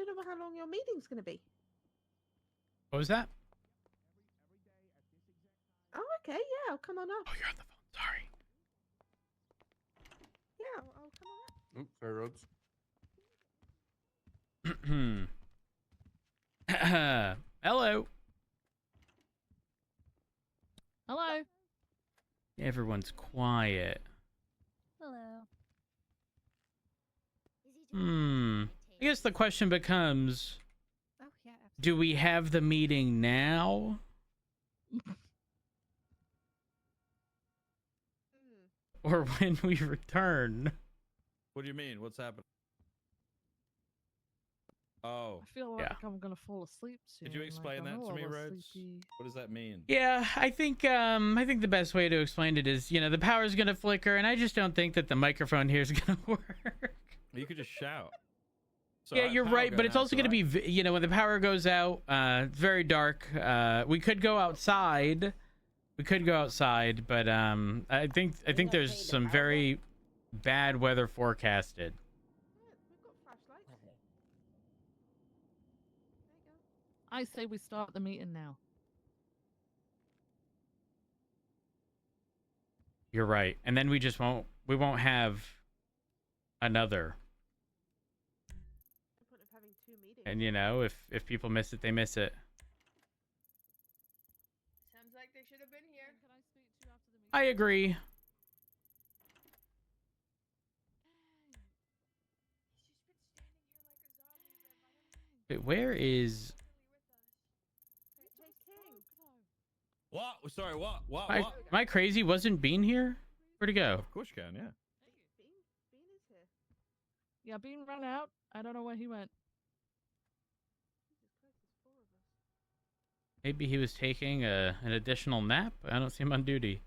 I don't know how long your meeting's going to be. What was that? Oh, okay. Yeah, I'll come on up. Oh, you're on the phone. Sorry. Yeah, I'll come on up. Oops, sorry, Rhodes. Hello. Hello. Everyone's quiet. Hello. I guess the question becomes, Oh, yeah. do we have the meeting now? Or when we return? What do you mean? What's happening? Oh. I feel like I'm going to fall asleep soon. Could you explain that to me, Rhodes? What does that mean? Yeah, I think the best way to explain it is, the power's gonna flicker, and I just don't think that the microphone here is gonna work. You could just shout. Yeah, you're right, but it's also going to be, when the power goes out, it's very dark. We could go outside. But I think there's some very bad weather forecasted. I say we start the meeting now. You're right, and then we won't have another. And if people miss it, they miss it. Sounds like they should have been here. Can I speak to you after the meeting? I agree. Wait, where is? What? Sorry, what? Am I crazy? Wasn't Bean here? Where'd he go? Of course you can, yeah. Bean is here. Yeah, Bean ran out. I don't know where he went. Maybe he was taking an additional nap? I don't see him on duty.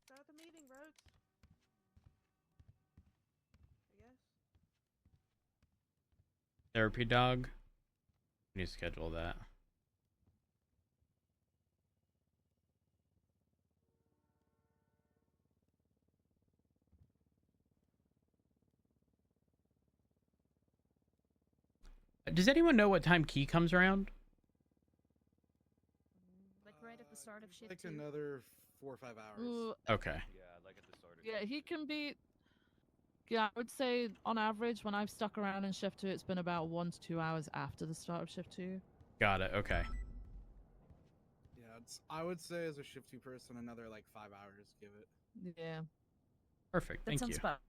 Start the meeting, Rhodes. I guess. Therapy dog. We need to schedule that. Does anyone know what time Key comes around? Like right at the start of shift. Like 2. another 4 or 5 hours. Ooh, Okay. Yeah, like at the start of yeah, he can be. Yeah, I would say on average, when I've stuck around in shift 2, it's been about 1 to 2 hours after the start of shift 2. Got it. Okay. Yeah, I would say as a shift 2 person, another like 5 hours. Give it. Yeah. Perfect. That Thank sounds you. about.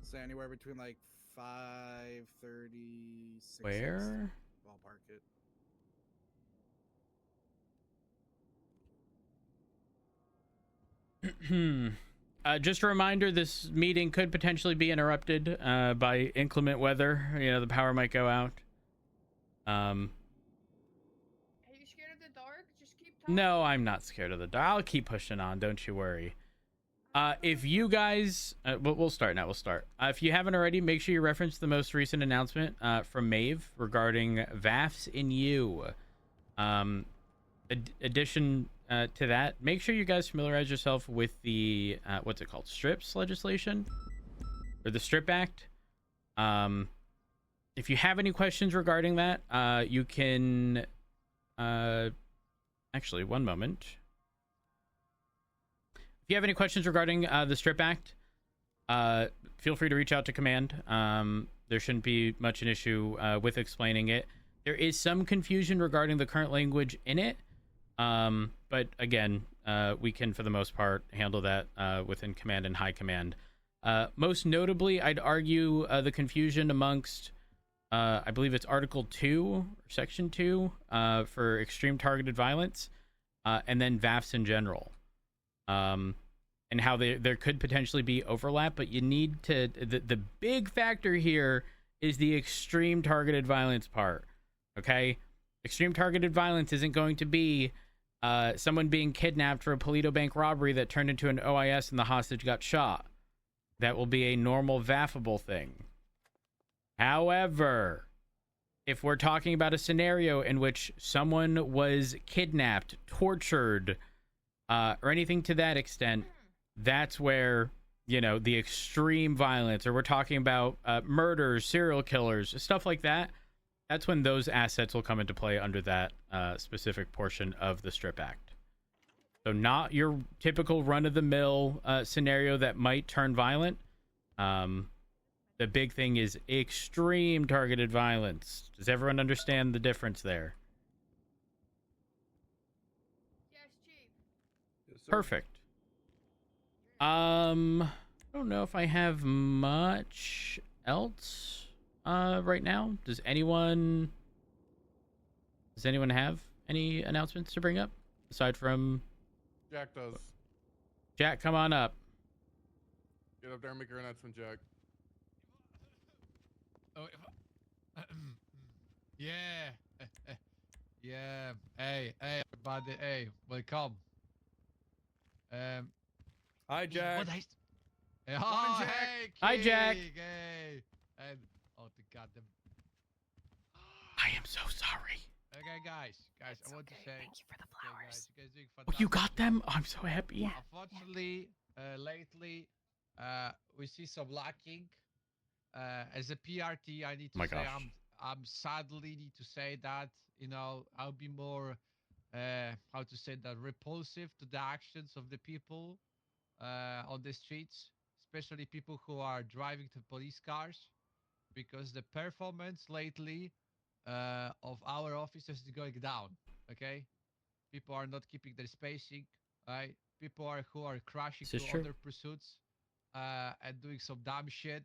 Say anywhere between like 5:30, 6. Where? Ballpark it. Just a reminder, this meeting could potentially be interrupted by inclement weather. The power might go out. Are you scared of the dark? Just keep No, I'm not scared of the dark. I'll keep pushing on. Don't you worry. If you guys, we'll start now. We'll start. If you haven't already, make sure you reference the most recent announcement from Maeve regarding VAFs in U. Addition to that, make sure you guys familiarize yourself with the what's it called, strips legislation or the Strip Act. If you have any questions regarding that, you can actually, one moment. If you have any questions regarding the Strip Act, feel free to reach out to Command. There shouldn't be much an issue with explaining it. There is some confusion regarding the current language in it, but again, we can, for the most part, handle that within Command and High Command. Most notably, I'd argue the confusion amongst, I believe it's Article 2, or Section 2, for extreme targeted violence, and then VAFs in general. And how there could potentially be overlap, but you need to, the big factor here is the extreme targeted violence part, okay? Extreme targeted violence isn't going to be someone being kidnapped for a Polito Bank robbery that turned into an OIS and the hostage got shot. That will be a normal VAFable thing. However, if we're talking about a scenario in which someone was kidnapped, tortured, or anything to that extent, that's where, you know, the extreme violence, or we're talking about murders, serial killers, stuff like that, that's when those assets will come into play under that specific portion of the Strip Act. So not your typical run-of-the-mill scenario that might turn violent. The big thing is extreme targeted violence. Does everyone understand the difference there? Perfect. I don't know if I have much else right now. Does anyone have any announcements to bring up aside from Jack does. Jack? Come on up. Get up there and make your announcement, Jack. Oh, yeah. Yeah. Hey, everybody. Hey, welcome. Hi, Jack. Hey, Morning, Jack. hey, Hi, Jack. King, hey. And the goddamn. I am so sorry. Okay, guys, I want to say thank you for the flowers. You guys doing Oh, you fantastic. got them? I'm so happy. Yeah. Unfortunately, lately, we see some lacking. As a PRT, I need to My say gosh. I'm sadly need to say that, you know, I'll be more how to say that, repulsive to the actions of the people on the streets, especially people who are driving the police cars, because the performance lately of our officers is going down. Okay, people are not keeping their spacing. Right, people who are crashing This is to true. other pursuits and doing some dumb shit.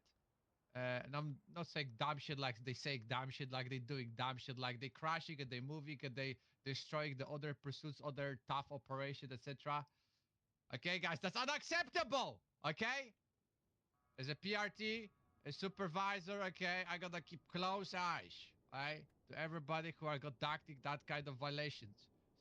And I'm not saying dumb shit like they say dumb shit, like they doing dumb shit, like they crashing and they moving and they destroying the other pursuits, other tough operation, etc. Okay, guys, that's unacceptable. Okay, as a PRT, a supervisor, okay, I gotta keep close eyes, right, to everybody who are conducting that kind of violations,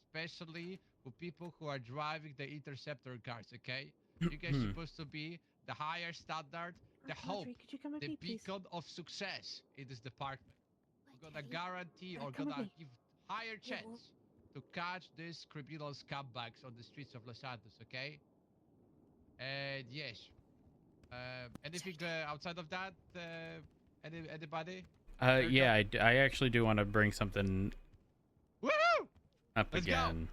especially with people who are driving the interceptor cars. Okay, you guys supposed to be the higher standard, the hope, Audrey, could you come with the me, please? beacon of success in this department. We're gonna guarantee or come with gonna me. give higher Yeah, chance to catch these criminal scumbags on the streets of Los Santos. Okay, and yes. Anything outside of that? Anybody? Yeah, I actually do want to bring something Woo! up Let's again.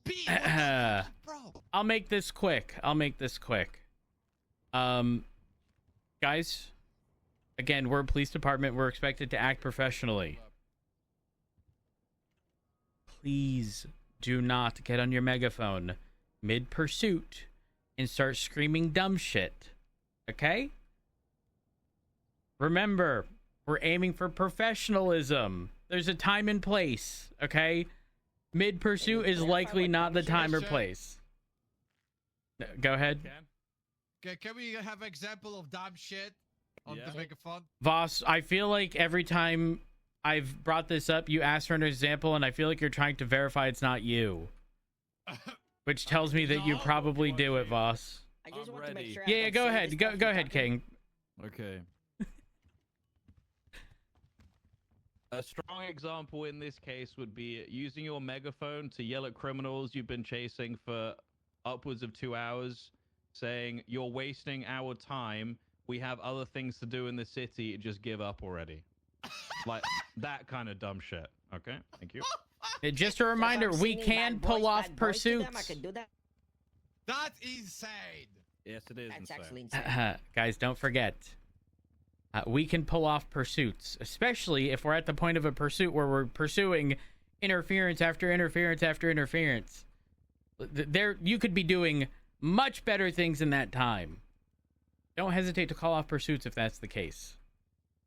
P, I'll make this quick. Guys, again, we're a police department. We're expected to act professionally. Please do not get on your megaphone mid-pursuit and start screaming dumb shit. Okay? Remember, we're aiming for professionalism. There's a time and place, okay? Mid-pursuit is likely not the time or place. Go ahead. Can we have an example of dumb shit on the megaphone? Voss, I feel like every time I've brought this up. You asked for an example, and I feel like you're trying to verify it's not you. Which tells me that you probably do it, Voss. I just want to make sure. Yeah, go ahead. Go ahead, King. Okay. A strong example in this case would be using your megaphone to yell at criminals you've been chasing for upwards of 2 hours, saying, "You're wasting our time. We have other things to do in the city. Just give up already." Like that kind of dumb shit. Okay, thank you. Just a reminder, we can pull off pursuits. That's insane. Yes, it is. That's insane. actually insane. Guys, don't forget. We can pull off pursuits, especially if we're at the point of a pursuit where we're pursuing interference after interference after interference. You could be doing much better things in that time. Don't hesitate to call off pursuits if that's the case.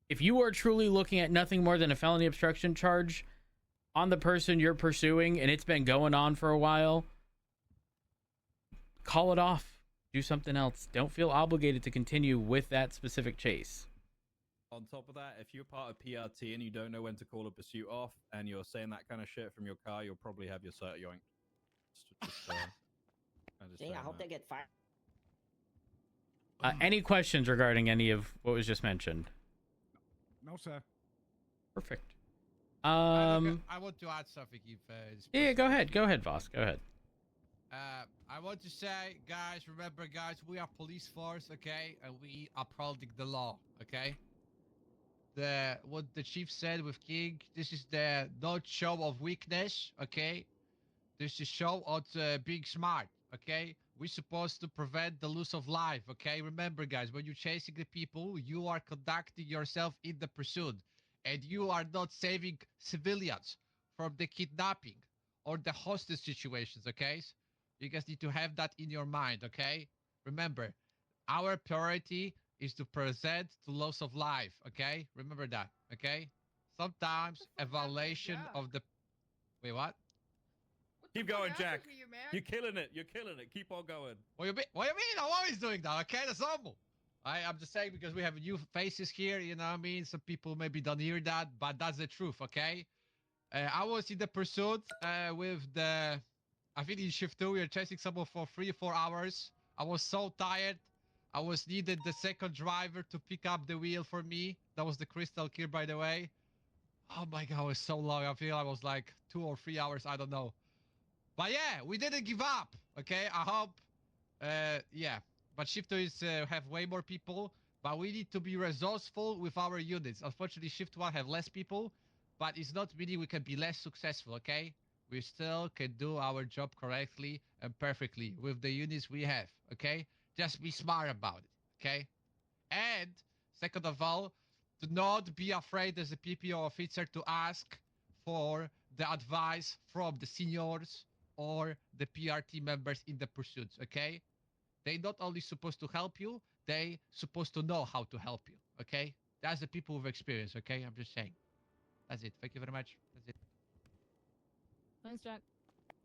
If you are truly looking at nothing more than a felony obstruction charge on the person you're pursuing and it's been going on for a while, call it off. Do something else. Don't feel obligated to continue with that specific chase. On top of that, if you're part of PRT and you don't know when to call a pursuit off and you're saying that kind of shit from your car, you'll probably have your cert yoinked. I hope they get fired. Any questions regarding any of what was just mentioned? No, sir. Perfect. I want to add something. Yeah, go ahead. Go ahead, Voss. Go ahead. I want to say, guys, remember, guys, we are police force, okay? And we upholding the law, okay? What the chief said with King, this is the not show of weakness, okay? This is show of being smart, okay? We're supposed to prevent the loss of life, okay? Remember, guys, when you're chasing the people, you are conducting yourself in the pursuit. And you are not saving civilians from the kidnapping or the hostage situations, okay? You guys need to have that in your mind, okay? Remember, our priority is to present the loss of life, okay? Remember that, okay? Sometimes a violation of the... Wait, what? Keep going, Jack. You're killing it. You're killing it. Keep on going. What do you mean? I'm always doing that, okay? That's normal. I'm just saying because we have new faces here, you know what I mean? Some people maybe don't hear that, but that's the truth, okay? I was in the pursuit with the... I think in shift 2, we were chasing someone for 3 or 4 hours. I was so tired. I was needed the second driver to pick up the wheel for me. That was the Crystal Clear, by the way. Oh my God, it was so long. I feel I was like 2 or 3 hours. I don't know. But yeah, we didn't give up. Okay, I hope. Yeah, but shift 2 is have way more people. But we need to be resourceful with our units. Unfortunately, shift 1 have less people. But it's not meaning we can be less successful, okay? We still can do our job correctly and perfectly with the units we have, okay? Just be smart about it, okay? And second of all, do not be afraid as a PPO officer to ask for the advice from the seniors or the PRT members in the pursuits, okay? They not only supposed to help you, they supposed to know how to help you, okay? That's the people with experience, okay? I'm just saying. That's it. Thank you very much. That's it. Thanks, Jack.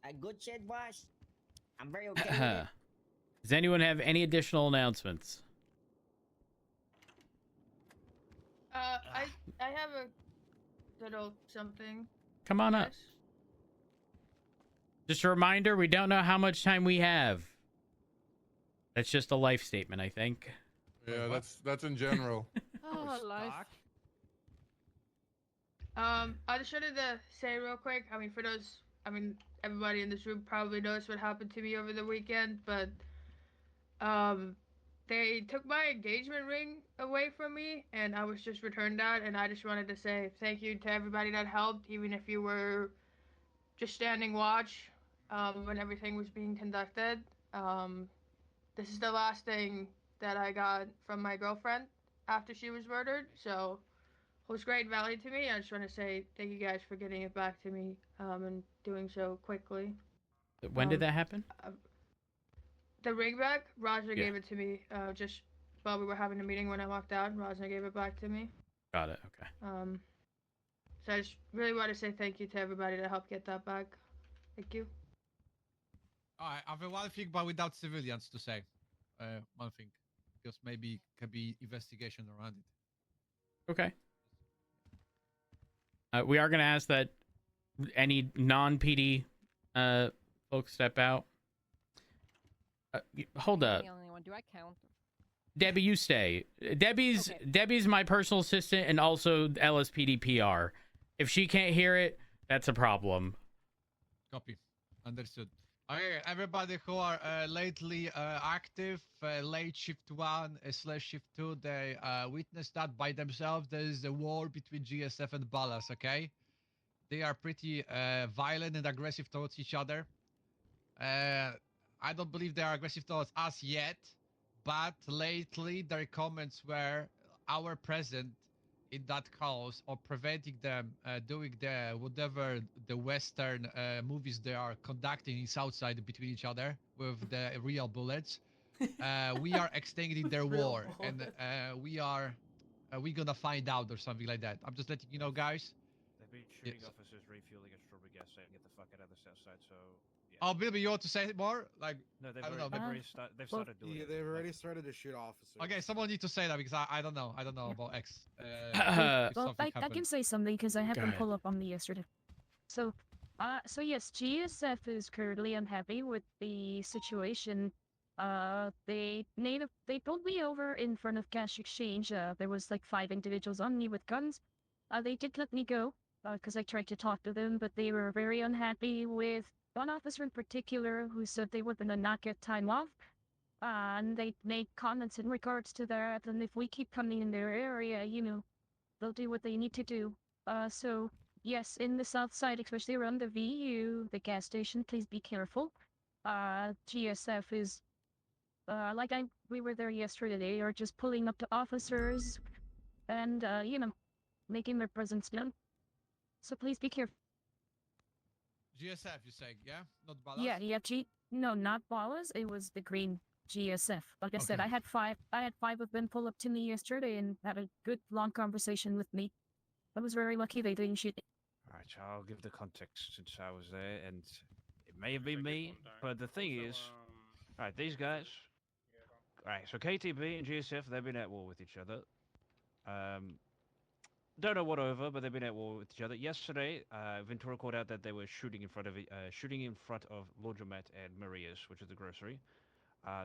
A good shit, boss. I'm very okay with it. Does anyone have any additional announcements? I have a little something. Come on up. Just a reminder, we don't know how much time we have. That's just a life statement, I think. Yeah, that's in general. Oh, life. I just wanted to say real quick. I mean, everybody in this room probably knows what happened to me over the weekend, but they took my engagement ring away from me, and I was just returned that. And I just wanted to say thank you to everybody that helped, even if you were just standing watch when everything was being conducted. This is the last thing that I got from my girlfriend after she was murdered, so it was great value to me. I just want to say thank you guys for getting it back to me and doing so quickly. When did that happen? The ring back, Raja gave it to me just while we were having a meeting when I walked out. Raja gave it back to me. Got it. Okay. So I just really want to say thank you to everybody that helped get that back. Thank you. Alright, I have one thing, but without civilians to say. One thing. Because maybe can be investigation around it. Okay. We are gonna ask that any non-PD folks step out. Hold up. I'm the only one. Do I count? Debbie, you stay. Debbie's my personal assistant and also LSPD PR. If she can't hear it, that's a problem. Copy. Understood. Okay, everybody who are lately active, late shift 1 / shift 2, they witnessed that by themselves. There is a war between GSF and Ballas, okay? They are pretty violent and aggressive towards each other. I don't believe they are aggressive towards us yet, but lately their comments were our present in that cause or preventing them doing the whatever the Western movies they are conducting in Southside between each other with the real bullets. We are extending their war, and we gonna find out or something like that. I'm just letting you know, guys. They've been shooting officers refueling at strawberry gas saying get the fuck out of the south side, so... Yeah. Oh, Bilby, you want to say more? Like, no, I don't know. they've started doing Yeah, it. they've already started to shoot officers. Okay, someone need to say that because I don't know. I don't know about X. Well, I can say something because I have Go them ahead. pull up on me yesterday. So yes, GSF is currently unhappy with the situation. They pulled me over in front of cash exchange. There was like 5 individuals on me with guns. They did let me go because I tried to talk to them, but they were very unhappy with one officer in particular who said they were gonna not get time off. And they made comments in regards to that, and if we keep coming in their area, they'll do what they need to do. So yes, in the south side, especially around the VU, the gas station, please be careful. GSF is, we were there yesterday, they are just pulling up to officers and, making their presence known. So please be careful. GSF, you saying, yeah? Not Ballas? Yeah, no, not Ballas, it was the green GSF. Like I said, I had 5 of them pull up to me yesterday and had a good long conversation with me. I was very lucky they didn't shoot me. Alright, so I'll give the context since I was there, and it may have been me, but the thing is... Alright, these guys... Alright, so KTB and GSF, they've been at war with each other. Don't know what over, but they've been at war with each other. Yesterday, Ventura called out that they were shooting in front of Laundromat and Maria's, which is the grocery.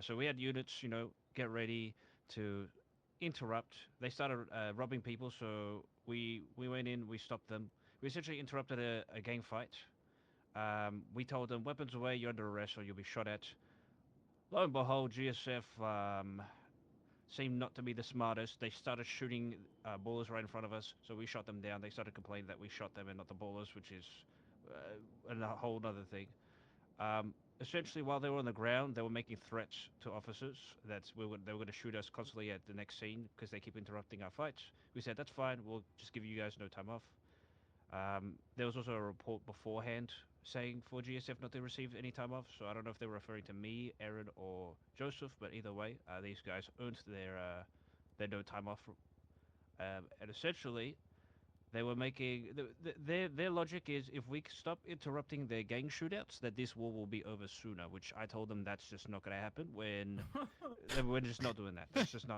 So we had units, get ready to interrupt. They started robbing people, so we went in, we stopped them. We essentially interrupted a gang fight. We told them, weapons away, you're under arrest or you'll be shot at. Lo and behold, GSF seemed not to be the smartest. They started shooting ballers right in front of us, so we shot them down. They started complaining that we shot them and not the ballers, which is a whole other thing. Essentially, while they were on the ground, they were making threats to officers that they were going to shoot us constantly at the next scene because they keep interrupting our fights. We said, that's fine, we'll just give you guys no time off. There was also a report beforehand saying for GSF not to receive any time off, so I don't know if they were referring to me, Aaron, or Joseph, but either way, these guys earned their no time off. And essentially, they were making... Their logic is, if we stop interrupting their gang shootouts, that this war will be over sooner, which I told them that's just not going to happen when... we're just not doing that. That's just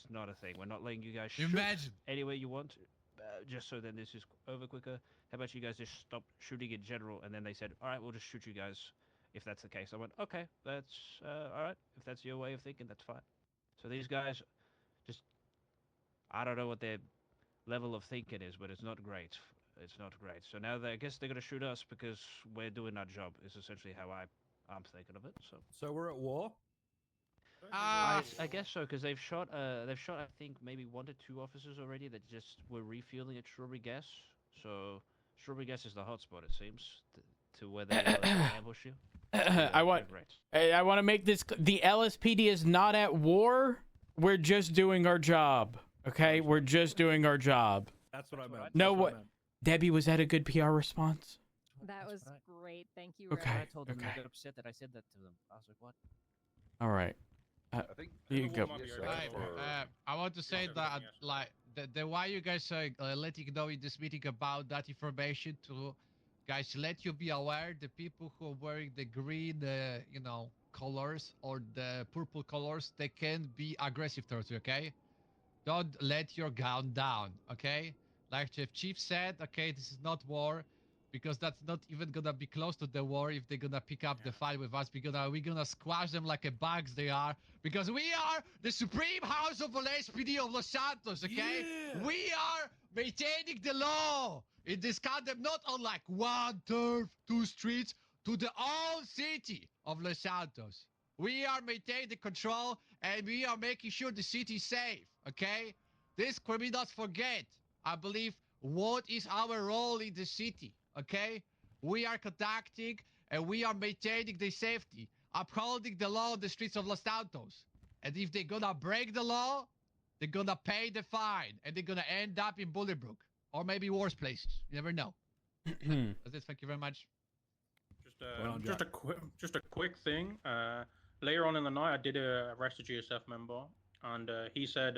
not a thing. We're not letting you guys shoot anywhere you want, just so then this is over quicker. How about you guys just stop shooting in general? And then they said, all right, we'll just shoot you guys if that's the case. I went, okay, that's all right. If that's your way of thinking, that's fine. So these guys just... I don't know what their level of thinking is, but it's not great. It's not great. So now I guess they're going to shoot us because we're doing our job, is essentially how I'm thinking of it. So we're at war? I guess so, because they've shot I think maybe 1 to 2 officers already that just were refueling at strawberry gas. So strawberry gas is the hotspot, it seems, to where they ambush you. I want to make this the LSPD is not at war. We're just doing our job. Okay, we're just doing our job. That's what I meant. No, what? Debbie, was that a good PR response? That was great. Thank you. Okay. I told them they got upset that I said that to them. I was like, what? All right. I think you go. I want to say that, like, the why you guys are letting know in this meeting about that information to, guys, let you be aware the people who are wearing the green, colors or the purple colors, they can be aggressive towards you. Okay, don't let your gun down. Okay, Like Chief said, okay, this is not war, because that's not even gonna be close to the war if they're gonna pick up the fight with us. We're gonna squash them like a bugs they are, because we are the supreme house of LSPD of Los Santos, okay? Yeah. We are maintaining the law in this country, not on like one turf, two streets, to the whole city of Los Santos. We are maintaining the control, and we are making sure the city is safe, okay? This criminals forget, I believe, what is our role in the city, okay? We are conducting and we are maintaining the safety, upholding the law on the streets of Los Santos. And if they're gonna break the law, they're gonna pay the fine, and they're gonna end up in Bullybrook, or maybe worse places. You never know. That's it. Thank you very much. Just a quick thing. Later on in the night, I did arrest a GSF member, and he said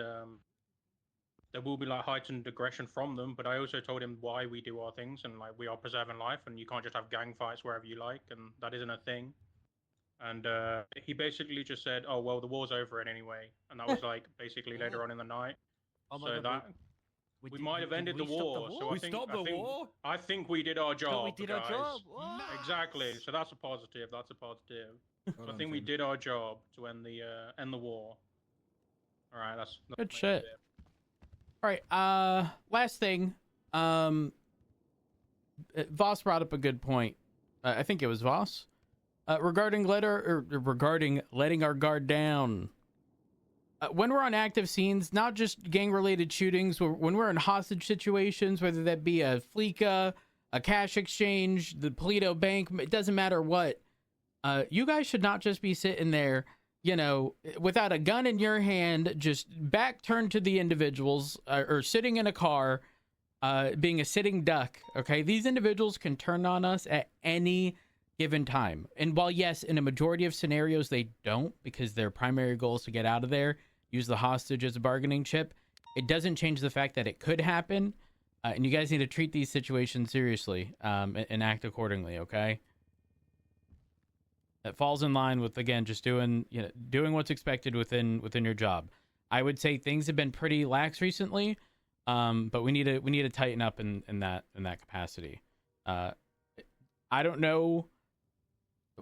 there will be like heightened aggression from them. But I also told him why we do our things, and like we are preserving life, and you can't just have gang fights wherever you like, and that isn't a thing. And he basically just said, "Oh well, the war's over it anyway," and that was like basically later on in the night. Oh my So God, that. We might have ended the war, so I think we did our job. we did our guys. job. Exactly. So that's a positive. That's a positive. So I think we did our job to end the war. All right, that's Good shit. All right. Last thing. Voss brought up a good point. I think it was Voss. Regarding letting our guard down. When we're on active scenes, not just gang-related shootings, when we're in hostage situations, whether that be a Fleeca, a cash exchange, the Polito Bank, it doesn't matter what, you guys should not just be sitting there, you know, without a gun in your hand, just back turned to the individuals, or sitting in a car, being a sitting duck, okay? These individuals can turn on us at any given time. And while, yes, in a majority of scenarios, they don't, because their primary goal is to get out of there, use the hostage as a bargaining chip, it doesn't change the fact that it could happen. And you guys need to treat these situations seriously, and act accordingly, okay? That falls in line with, again, just doing what's expected within your job. I would say things have been pretty lax recently, but we need to tighten up in that capacity. I don't know.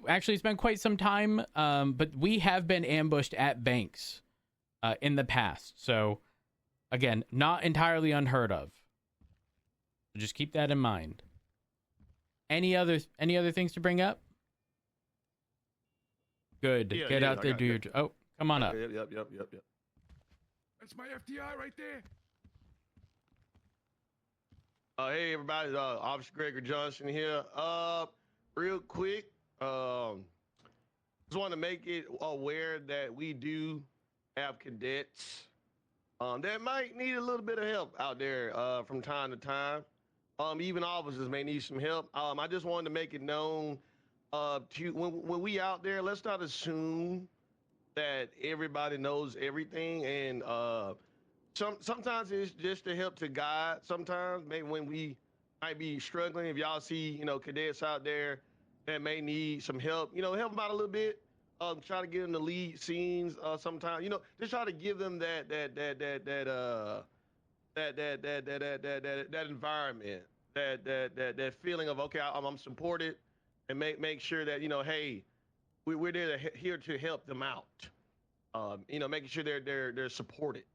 Actually, it's been quite some time, but we have been ambushed at banks in the past. So, again, not entirely unheard of. So just keep that in mind. Any other things to bring up? Good. Yeah, Get out there, do your job. Oh, come on up. Yep. That's my FDI right there. Hey everybody, Officer Gregor Johnson here. Real quick, just want to make it aware that we do have cadets that might need a little bit of help out there from time to time. Even officers may need some help. I just wanted to make it known to when we out there, let's not assume that everybody knows everything, and sometimes it's just to help to guide. Sometimes maybe when we might be struggling, if y'all see cadets out there that may need some help, help them out a little bit. Try to get them to lead scenes. Sometimes, just try to give them that environment, that feeling of okay, I'm supported, and make sure that hey, we're there here to help them out. Making sure they're supported.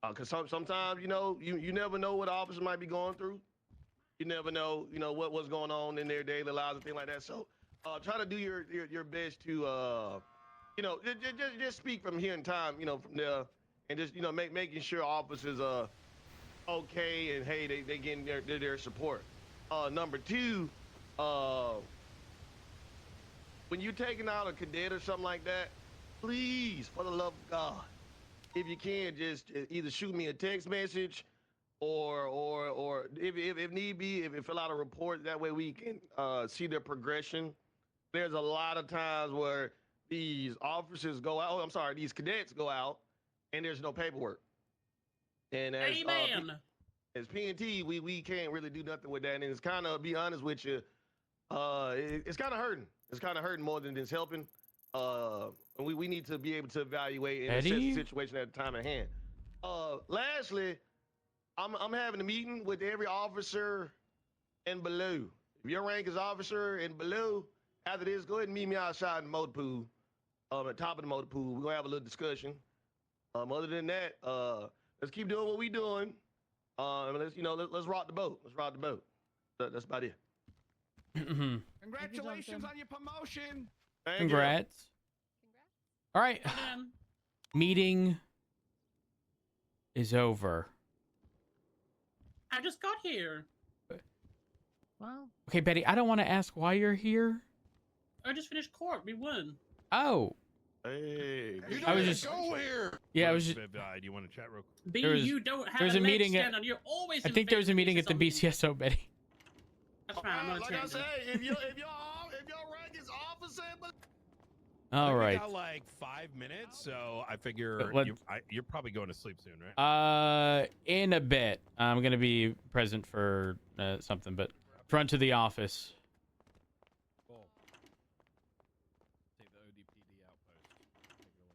Because sometimes you never know what an officer might be going through. You never know what's going on in their daily lives and things like that. So try to do your best to just speak from here in time, from there, and just making sure officers are okay and hey they getting their support. Number two, when you're taking out a cadet or something like that, please, for the love of God, if you can, just either shoot me a text message or if need be, if fill out a report. That way we can see their progression. There's a lot of times where these officers go out. These cadets go out, and there's no paperwork. And as as PNT, we can't really do nothing with that. And it's kind of, be honest with you, it's kind of hurting. It's kind of hurting more than it's helping. We need to be able to evaluate and assess the situation at the time at hand. Lastly, I'm having a meeting with every officer and below. If your rank is officer and below, after this, go ahead and meet me outside in the motor pool. At the top of the motor pool. We're gonna have a little discussion. Other than that, let's keep doing what we doing. Let's rock the boat. Let's rock the boat. That's about it. Congratulations on your promotion. Thank Congrats. All right. Meeting is over. I just got here. Wow. Okay, Betty, I don't want to ask why you're here. I just finished court. We won. Oh. Hey. You I was don't just go here. Yeah, I was just Do you want to chat real quick? B, There was- you don't have there's a a leg meeting stand at- on. You're always I in think there was a favor of meeting at the BCSO. BCSO, Betty. That's fine. I'm not Like I attending. say, if your rank is officer, All We right. got like 5 minutes, so I figure Let- you're probably going to sleep soon, right? In a bit. I'm going to be present for something, but front of the office. Cool. Take the ODPD outpost. Take it away.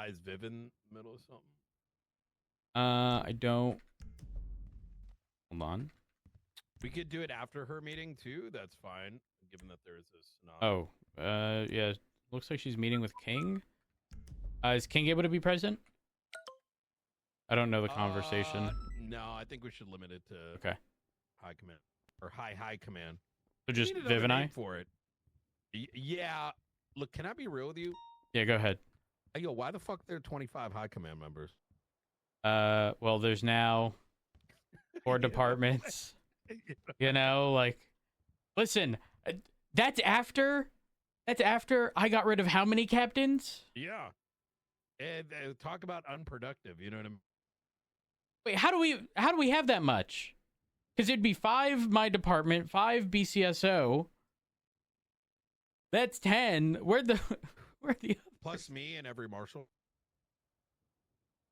Is Viv in the middle of something? I don't. Hold on. We could do it after her meeting too. That's fine, given that there is this. Scenario. Oh, yeah. Looks like she's meeting with King. Is King able to be present? I don't know the conversation. No, I think we should limit it to Okay. high command or high command. So just We need another Viv and I? name for it. Yeah. Look, can I be real with you? Yeah, go ahead. Hey, yo, why the fuck there are 25 high command members? Well, there's now 4 departments. You know, like, listen, that's after I got rid of how many captains? Yeah. And talk about unproductive. You know what I mean? Wait, how do we have that much? Because it'd be 5 my department, 5 BCSO. That's 10. Where the Plus me and every marshal.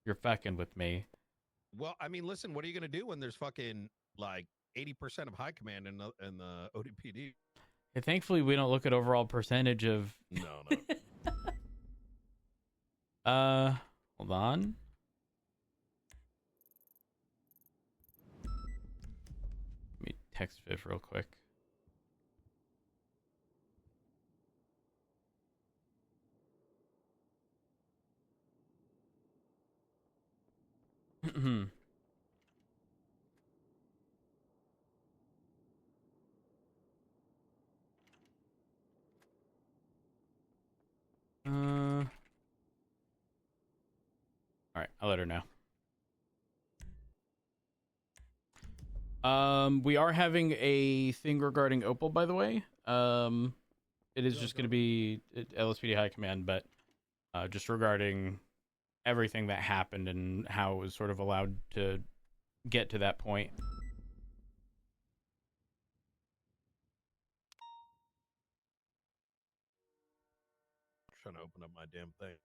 You're fucking with me. Well, I mean, listen, what are you going to do when there's fucking like 80% of high command in the ODPD? Yeah, thankfully, we don't look at overall percentage of. No. Hold on. Let me text Viv real quick. All right, I'll let her know. We are having a thing regarding Opal, by the way. It is just going to be LSPD High Command, but just regarding everything that happened and how it was sort of allowed to get to that point. Trying to open up my damn thing.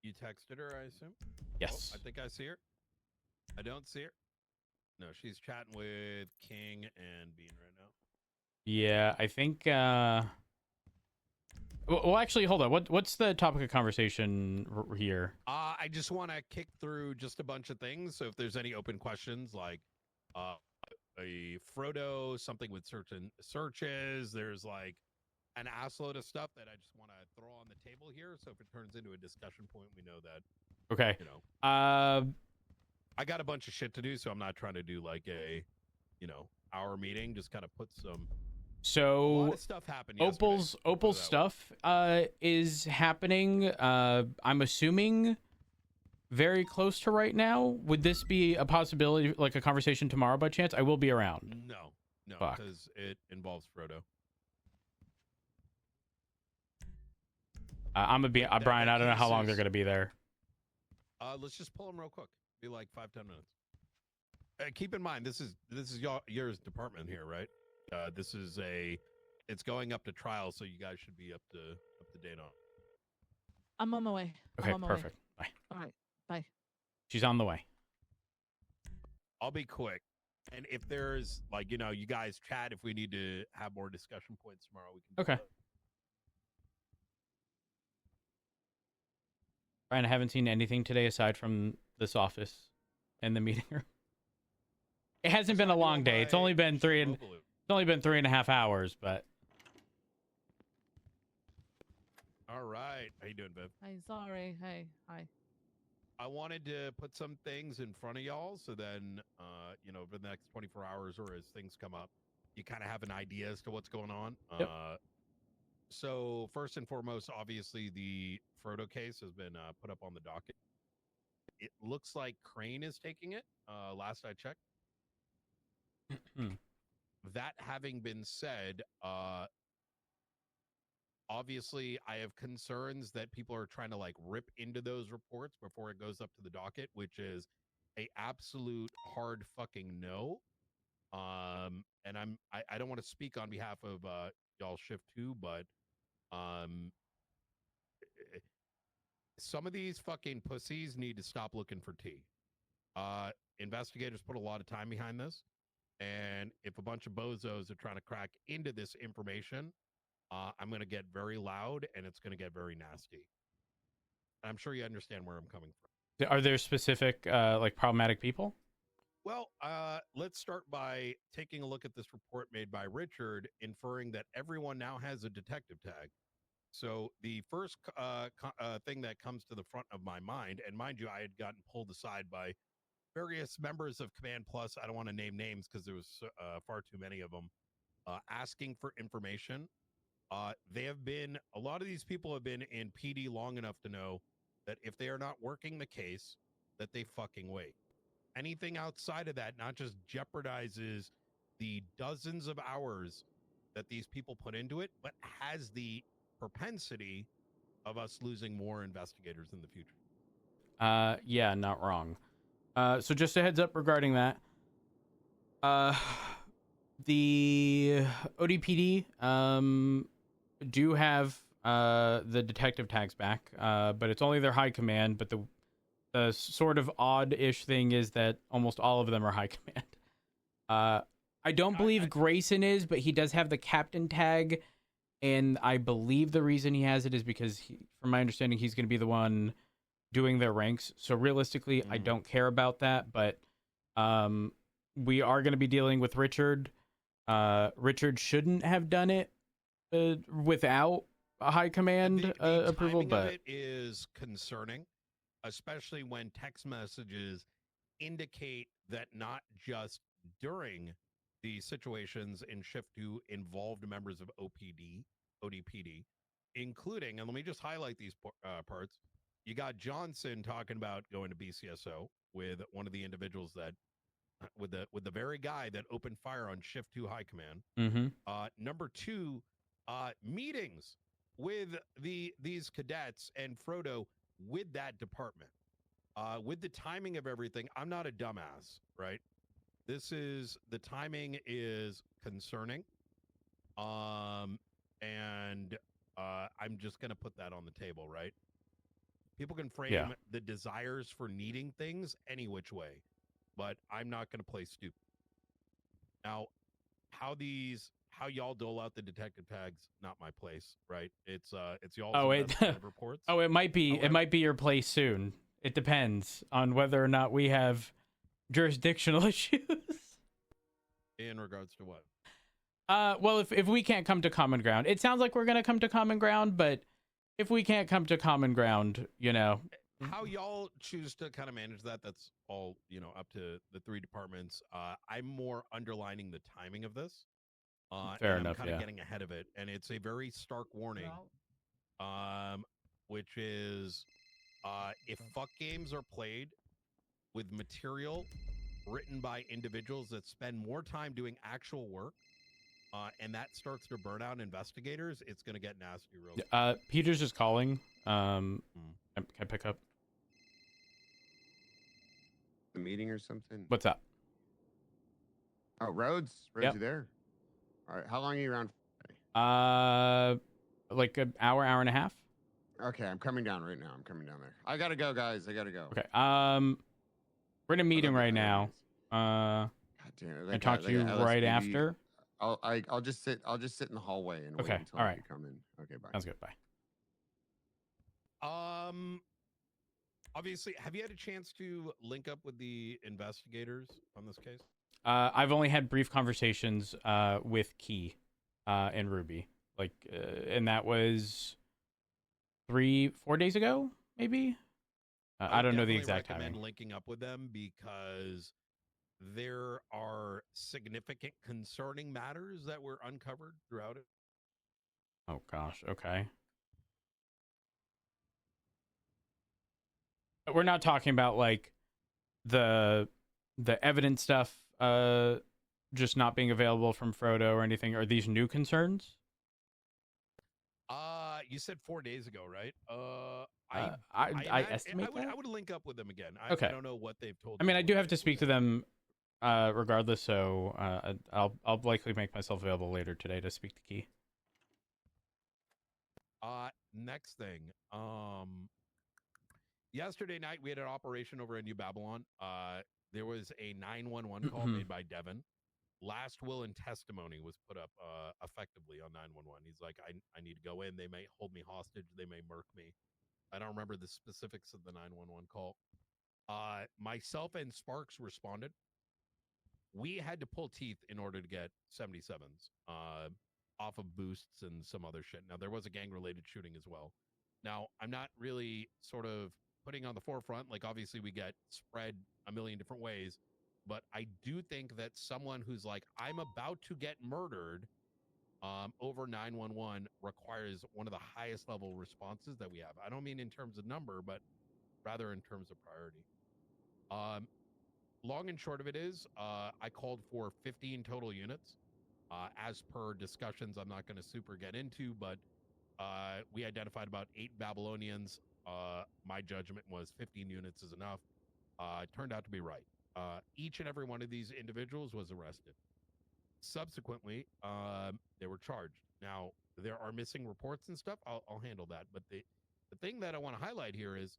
You texted her, I assume? Yes. Oh, I think I see her. I don't see her. No, she's chatting with King and Bean right now. Yeah, I think. Well, actually, hold on. What's the topic of conversation here? I just want to kick through just a bunch of things. So if there's any open questions, like a Frodo, something with certain searches, there's like an assload of stuff that I just want to throw on the table here. So if it turns into a discussion point, we know that. Okay. You know. I got a bunch of shit to do, so I'm not trying to do like a, hour meeting. Just kind of put some. So a lot of stuff happened Opal's stuff is happening. I'm assuming very close to right now. Would this be a possibility, like a conversation tomorrow by chance? I will be around. No, Fuck. because it involves Frodo. I'm gonna be Brian. I don't know how long they're gonna be there. Let's just pull them real quick. Be like 5-10 minutes. Keep in mind, this is your department here, right? It's going up to trial, so you guys should be up to date on. I'm on my way. Okay, I'm on my perfect. Way. Bye. All right. Bye. She's on the way. I'll be quick. And if there's like, you guys chat if we need to have more discussion points tomorrow, we can do Okay. that. Brian, I haven't seen anything today aside from this office and the meeting room. It hasn't been a long day. It's only been 3.5 hours, but All right. How you doing, Viv? Hey, sorry. Hey, hi. I wanted to put some things in front of y'all so then, over the next 24 hours or as things come up, you kind of have an idea as to what's going on. Yep. So first and foremost, obviously the Frodo case has been put up on the docket. It looks like Crane is taking it. Last I checked. That having been said, obviously I have concerns that people are trying to like rip into those reports before it goes up to the docket, which is a absolute hard fucking no. And I don't want to speak on behalf of y'all shift 2, but some of these fucking pussies need to stop looking for tea. Investigators put a lot of time behind this, and if a bunch of bozos are trying to crack into this information, I'm going to get very loud and it's going to get very nasty. I'm sure you understand where I'm coming from. Are there specific like problematic people? Well, let's start by taking a look at this report made by Richard, inferring that everyone now has a detective tag. So the first thing that comes to the front of my mind, and mind you, I had gotten pulled aside by various members of Command Plus. I don't want to name names because there was far too many of them asking for information. A lot of these people have been in PD long enough to know that if they are not working the case, that they fucking wait. Anything outside of that not just jeopardizes the dozens of hours that these people put into it, but has the propensity of us losing more investigators in the future. Yeah, not wrong. So just a heads up regarding that. The ODPD do have the detective tags back, but it's only their high command. But the sort of odd-ish thing is that almost all of them are high command. I don't believe Grayson is, but he does have the captain tag, and I believe the reason he has it is because, from my understanding, he's going to be the one doing their ranks. So realistically, I don't care about that, but we are going to be dealing with Richard. Richard shouldn't have done it without a high command approval, timing but of it is concerning, especially when text messages indicate that not just during the situations in Shift 2 involved members of ODPD, including, and let me just highlight these parts. You got Johnson talking about going to BCSO with one of the individuals that, with the very guy that opened fire on Shift 2 High Command. Number 2, meetings with these cadets and Frodo with that department. With the timing of everything, I'm not a dumbass, right? The timing is concerning. And I'm just going to put that on the table, right? People can frame the desires for needing things any which way, but I'm not going to play stupid. Now, how y'all dole out the detective tags, not my place, right? It's y'all's investigative reports. Oh, it might be your place soon. It depends on whether or not we have jurisdictional issues. In regards to what? Well, if we can't come to common ground, it sounds like we're gonna come to common ground, but if we can't come to common ground, how y'all choose to kind of manage that's all up to the 3 departments. I'm more underlining the timing of this. Fair and enough. I'm kind of getting ahead of it, and it's a very stark warning, which is if fuck games are played with material written by individuals that spend more time doing actual work, and that starts to burn out investigators, it's going to get nasty real. Peter's just calling. Can I pick up? The meeting or something? What's up? Oh, Rhodes? Yep. You there? All right. How long are you around for today? Like an hour and a half. Okay, I'm coming down right now. I'm coming down there. I gotta go, guys. I gotta go. Okay. We're in a meeting right now. God damn it. I talk to you right after. I'll just sit in the hallway and wait until you come in. Okay, bye. Sounds good. Bye. Obviously, have you had a chance to link up with the investigators on this case? I've only had brief conversations with Key and Ruby, and that was 3-4 days ago, maybe. I don't know the exact timing. Linking up with them because there are significant concerning matters that were uncovered throughout it. Oh gosh. Okay. We're not talking about like the evidence stuff just not being available from Frodo or anything. Are these new concerns? You said 4 days ago, right? I estimate I would link up with them again. I don't know what they've told. I mean, I do have to speak to them regardless, so I'll likely make myself available later today to speak to Key. Next thing. Yesterday night we had an operation over in New Babylon. There was a 911 call made by Devin. Last will and testimony was put up effectively on 911. He's like, I need to go in. They may hold me hostage. They may murk me. I don't remember the specifics of the 911 call. Myself and Sparks responded. We had to pull teeth in order to get 77s off of boosts and some other shit. Now, there was a gang-related shooting as well. Now, I'm not really sort of putting on the forefront. Like, obviously, we get spread a million different ways. But I do think that someone who's like, I'm about to get murdered over 911 requires one of the highest level responses that we have. I don't mean in terms of number, but rather in terms of priority. Long and short of it is, I called for 15 total units. As per discussions, I'm not going to super get into, but we identified about 8 Babylonians. My judgment was 15 units is enough. It turned out to be right. Each and every one of these individuals was arrested. Subsequently, they were charged. Now, there are missing reports and stuff. I'll handle that. But the thing that I want to highlight here is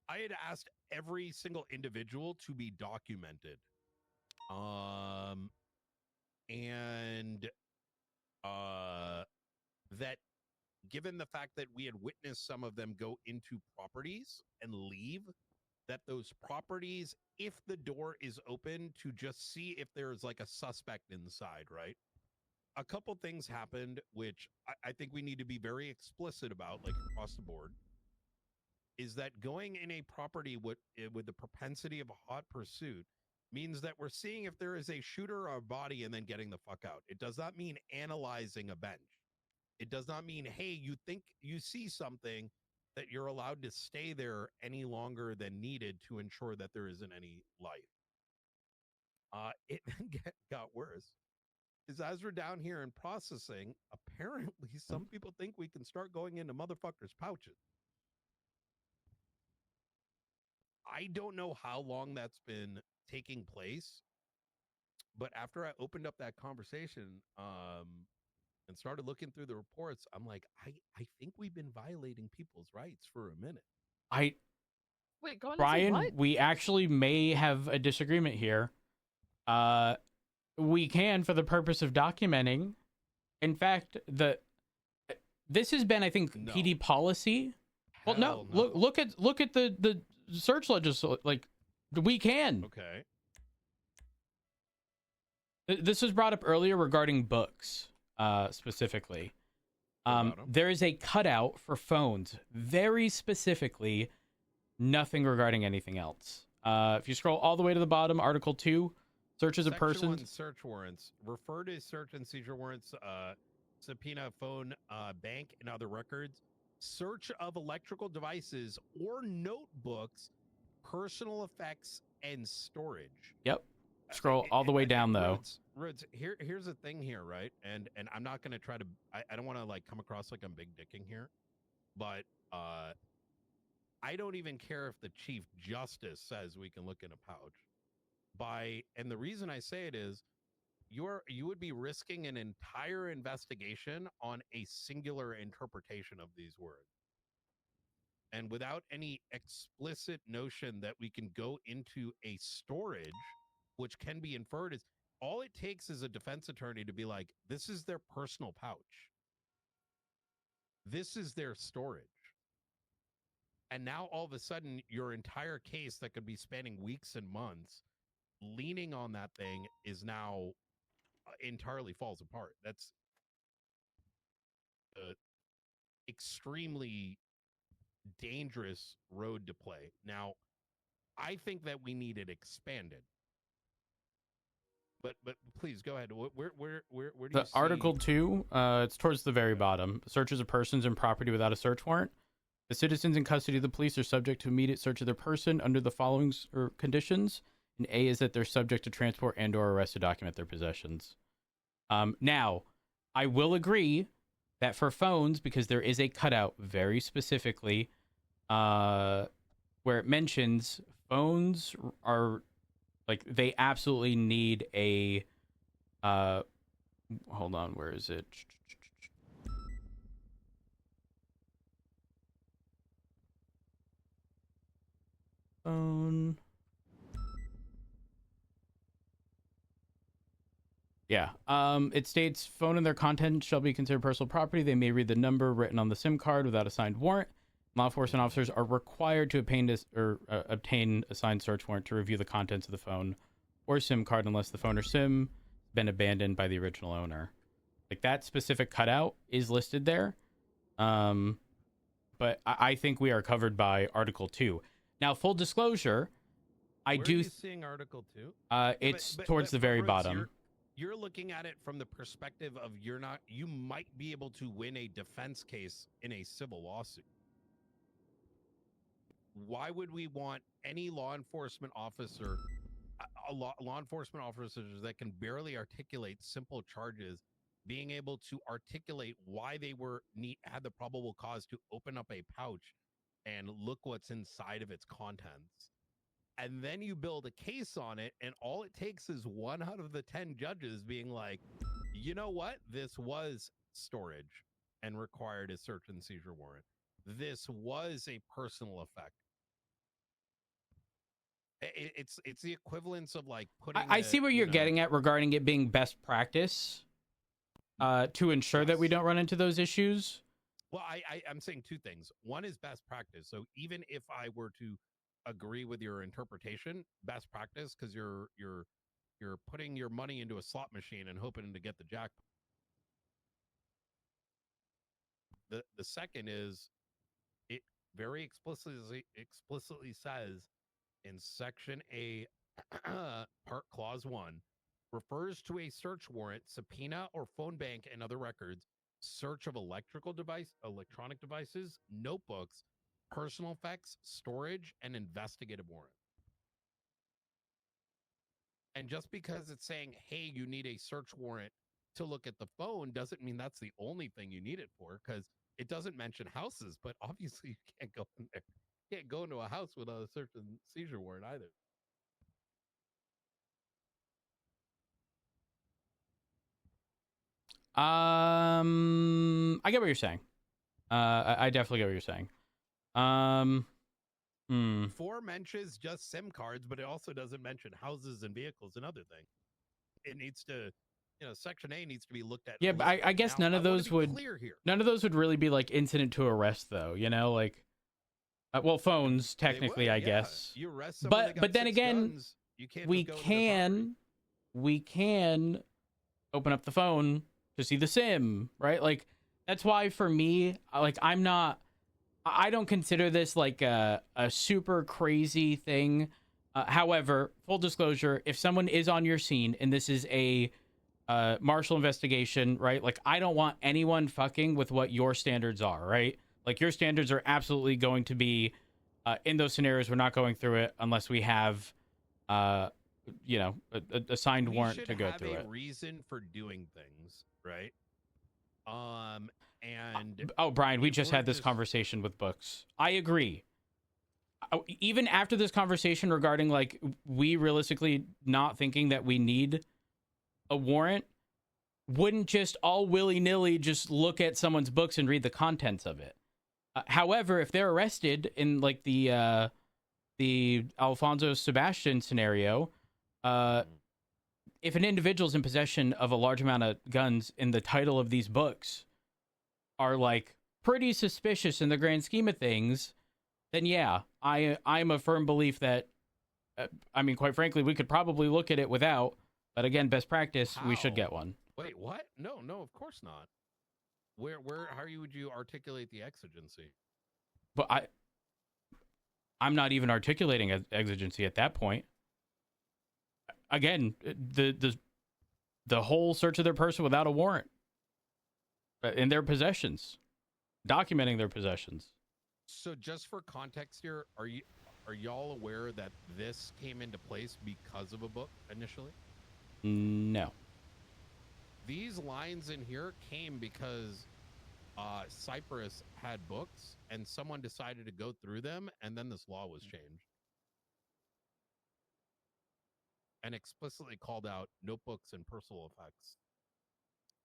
I had asked every single individual to be documented. And that given the fact that we had witnessed some of them go into properties and leave, that those properties, if the door is open, to just see if there's like a suspect inside, right? A couple things happened, which I think we need to be very explicit about, like across the board, is that going in a property with the propensity of a hot pursuit means that we're seeing if there is a shooter or a body and then getting the fuck out. It does not mean analyzing a bench. It does not mean, hey, you think you see something, that you're allowed to stay there any longer than needed to ensure that there isn't any life. It then got worse. Is as we're down here and processing, apparently some people think we can start going into motherfuckers' pouches. I don't know how long that's been taking place, but after I opened up that conversation and started looking through the reports, I'm like, I think we've been violating people's rights for a minute. Wait, go on. Brian, we actually may have a disagreement here. We can, for the purpose of documenting. In fact, this has been, I think, PD policy. Well, no. Look at the search legislation. Like, we can. Okay. This was brought up earlier regarding books, specifically. There is a cutout for phones, very specifically. Nothing regarding anything else. If you scroll all the way to the bottom, Article 2, searches a person. Section 1, search warrants. Refer to search and seizure warrants, subpoena phone, bank, and other records. Search of electrical devices or notebooks, personal effects, and storage. Yep. Scroll all the way down, though. Rhodes, here's the thing here, right? And I'm not going to try to... I don't want to, like, come across like I'm big dicking here. But I don't even care if the Chief Justice says we can look in a pouch. And the reason I say it is, you would be risking an entire investigation on a singular interpretation of these words. And without any explicit notion that we can go into a storage, which can be inferred as all it takes is a defense attorney to be like, this is their personal pouch. This is their storage. And now all of a sudden, your entire case that could be spanning weeks and months, leaning on that thing is now entirely falls apart. That's extremely dangerous road to play. Now, I think that we need it expanded. But please go ahead. Where do you The see... Article 2, it's towards the very bottom. Searches of persons and property without a search warrant. The citizens in custody of the police are subject to immediate search of their person under the following conditions. And A is that they're subject to transport and or arrest to document their possessions. Now, I will agree that for phones, because there is a cutout very specifically where it mentions phones are like they absolutely need a hold on, where is it? Phone. Yeah. It states phone and their content shall be considered personal property. They may read the number written on the SIM card without a signed warrant. Law enforcement officers are required to obtain a signed search warrant to review the contents of the phone or SIM card unless the phone or SIM been abandoned by the original owner. Like that specific cutout is listed there. But I think we are covered by Article 2. Now, full disclosure, Where are you seeing Article 2? It's towards the very Brooks, bottom. You're looking at it from the perspective of you might be able to win a defense case in a civil lawsuit. Why would we want any law enforcement officer, law enforcement officers that can barely articulate simple charges, being able to articulate why they had the probable cause to open up a pouch and look what's inside of its contents? And then you build a case on it, and all it takes is 1 out of the 10 judges being like, you know what? This was storage and required a search and seizure warrant. This was a personal effect. It's the equivalence of like putting. I see where you're getting at regarding it being best practice to ensure that we don't run into those issues. Well, I'm saying two things. One is best practice. So even if I were to agree with your interpretation, best practice, because you're putting your money into a slot machine and hoping to get the jackpot. The second is it very explicitly says in Section A, Part Clause 1, refers to a search warrant, subpoena, or phone bank and other records, search of electronic devices, notebooks, personal effects, storage, and investigative warrant. And just because it's saying, hey, you need a search warrant to look at the phone doesn't mean that's the only thing you need it for, because it doesn't mention houses, but obviously you can't go in there. You can't go into a house without a search and seizure warrant either. I get what you're saying. I definitely get what you're saying. 4 mentions just SIM cards, but it also doesn't mention houses and vehicles and other things. It needs to, Section A needs to be looked at. Yeah, but I guess none of those would really be like incident to arrest, though. Like, well, phones technically, I guess. You arrest someone but then again, guns, you can't we can open up the phone to see the SIM, right? Like, that's why for me, like, I don't consider this like a super crazy thing. However, full disclosure, if someone is on your scene and this is a martial investigation, right? Like, I don't want anyone fucking with what your standards are, right? Like, your standards are absolutely going to be in those scenarios. We're not going through it unless we have, a signed warrant to go through it. We should have a reason for doing things, right? And Brian, we just had this conversation with books. I agree. Even after this conversation regarding like we realistically not thinking that we need a warrant wouldn't just all willy-nilly just look at someone's books and read the contents of it. However, if they're arrested in like the Alfonso Sebastian scenario, if an individual's in possession of a large amount of guns and the title of these books are like pretty suspicious in the grand scheme of things, then yeah, I'm a firm belief that, I mean, quite frankly, we could probably look at it without, but again, best practice, we should get one. Wait, what? No, of course not. How would you articulate the exigency? But I'm not even articulating an exigency at that point. Again, the whole search of their person without a warrant in their possessions, documenting their possessions. So just for context here, are y'all aware that this came into place because of a book initially? No. These lines in here came because Cyprus had books and someone decided to go through them, and then this law was changed and explicitly called out notebooks and personal effects.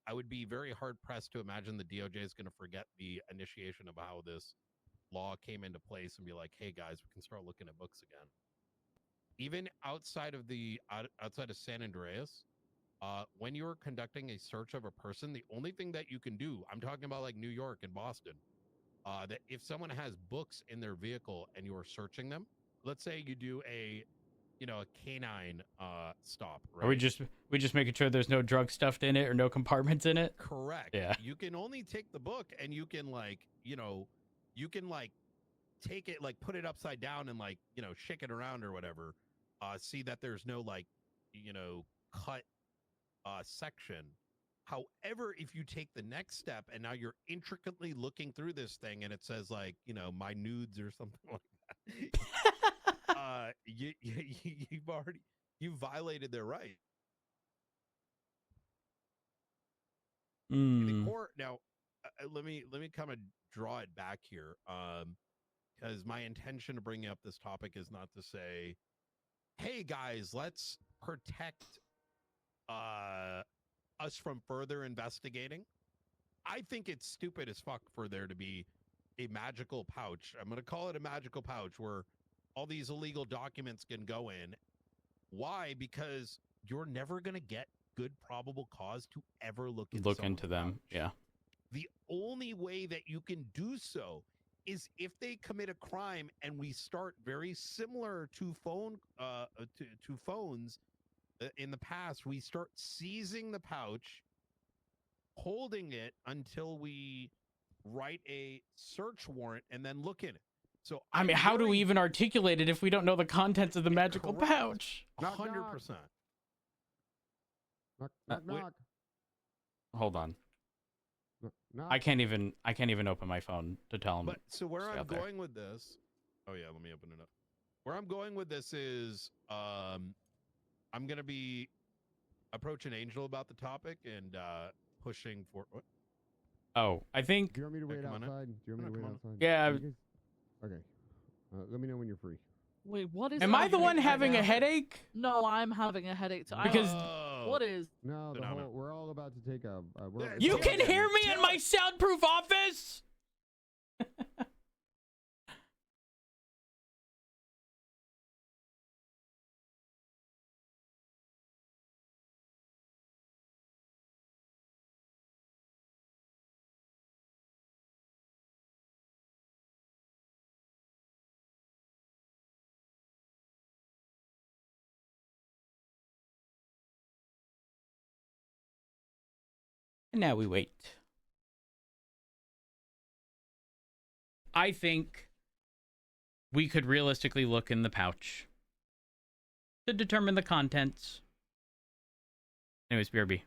I would be very hard pressed to imagine the DOJ is going to forget the initiation of how this law came into place and be like, hey guys, we can start looking at books again. Even outside of San Andreas, when you're conducting a search of a person, the only thing that you can do, I'm talking about like New York and Boston, that if someone has books in their vehicle and you're searching them, let's say you do a canine stop, right? Are we just making sure there's no drug stuffed in it or no compartments in it? Correct. Yeah. You can only take the book and you can take it, like put it upside down and shake it around or whatever. See that there's no cut section. However, if you take the next step and now you're intricately looking through this thing and it says my nudes or something like that, you've violated their right. The court now. Let me kind of draw it back here, because my intention to bring up this topic is not to say, "Hey guys, let's protect us from further investigating." I think it's stupid as fuck for there to be a magical pouch. I'm going to call it a magical pouch where all these illegal documents can go in. Why? Because you're never going to get good probable cause to ever look into them. pouch. Yeah. The only way that you can do so is if they commit a crime and we start very similar to phones in the past. We start seizing the pouch, holding it until we write a search warrant and then look in it. So I mean, how do we even articulate it if we don't know the contents of the magical pouch? 100%. Knock. Hold on. Knock. I can't even open my phone to tell him. But so where stay I'm out there. going with this, oh yeah, let me open it up. Where I'm going with this is, I'm gonna be approaching Angel about the topic and pushing for what? Oh, I think. Do you want me to wait outside? Yeah. Okay. Let me know when you're free. Wait, what is? Am I the one having a headache? No, I'm having a headache too. Because what is? No, we're all about to take a. You can hear me in my soundproof office. And now we wait. I think we could realistically look in the pouch to determine the contents. Anyways, BRB.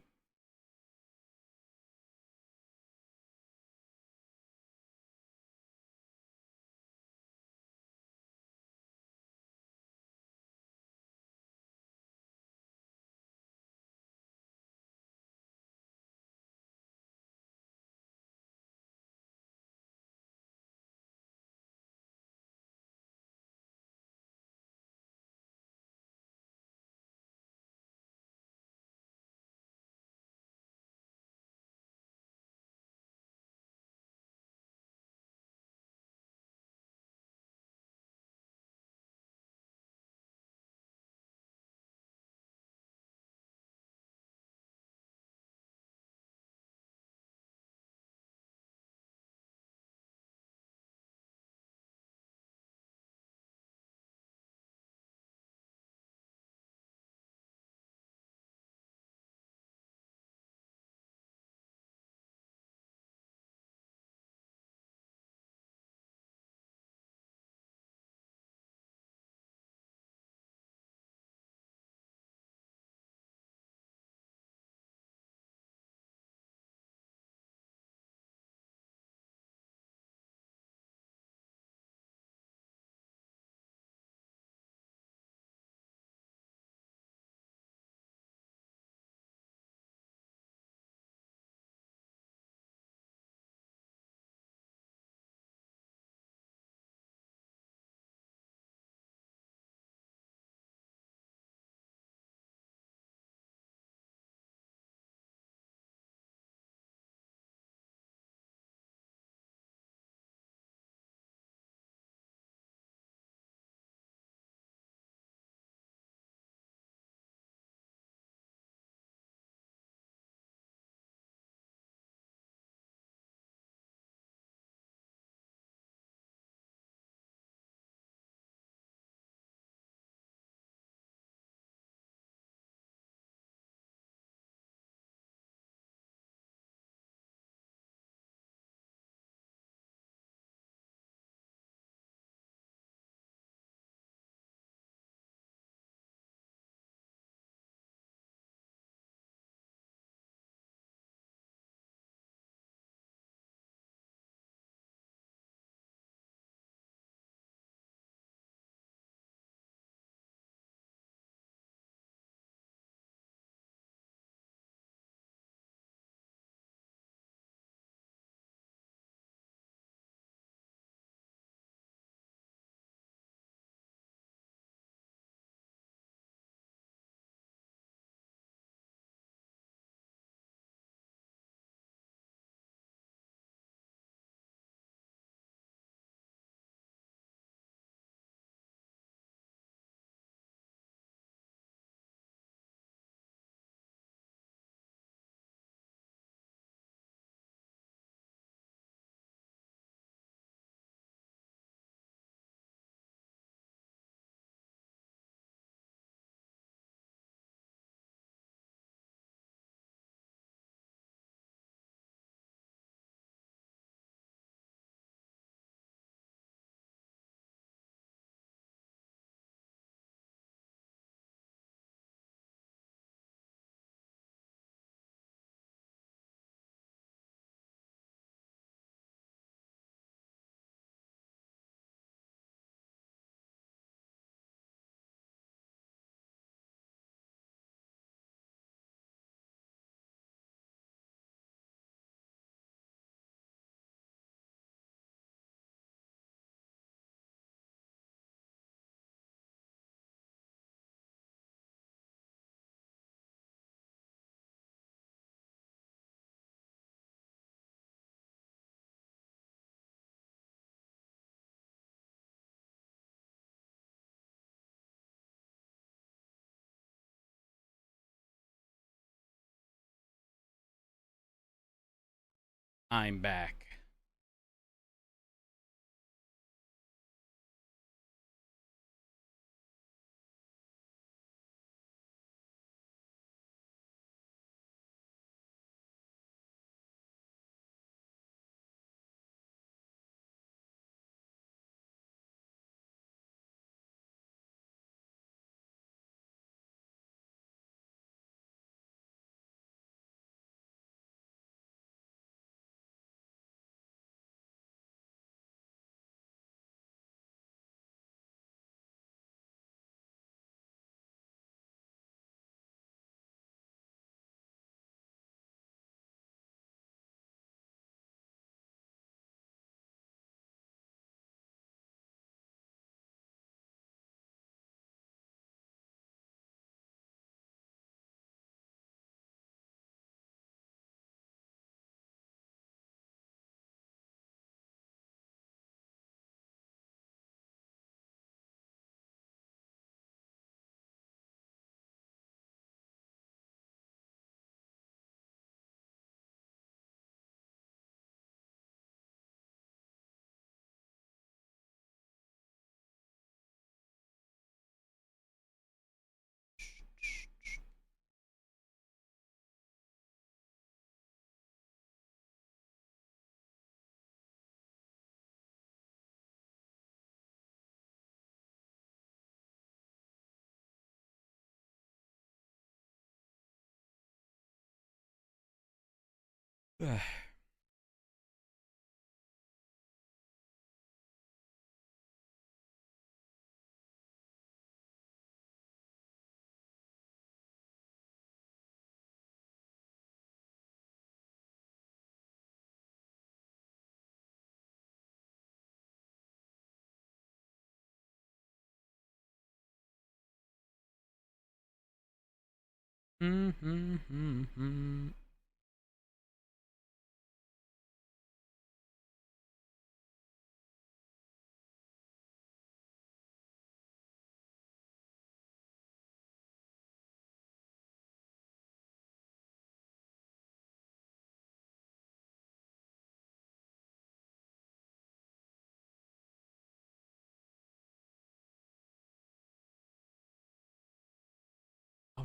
I'm back.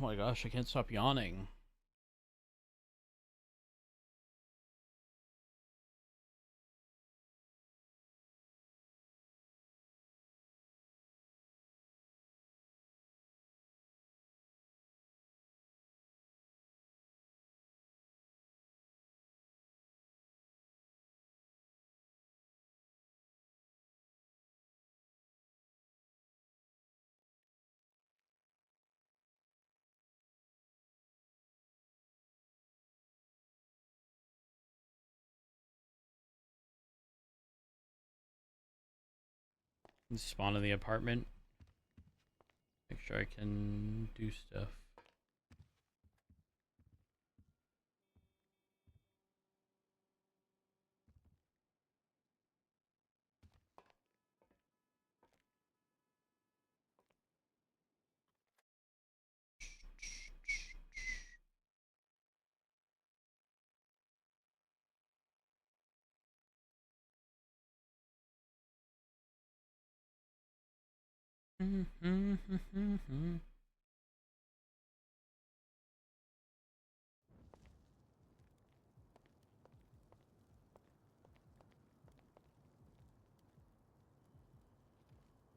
Oh my gosh, I can't stop yawning. Spawn in the apartment. Make sure I can do stuff.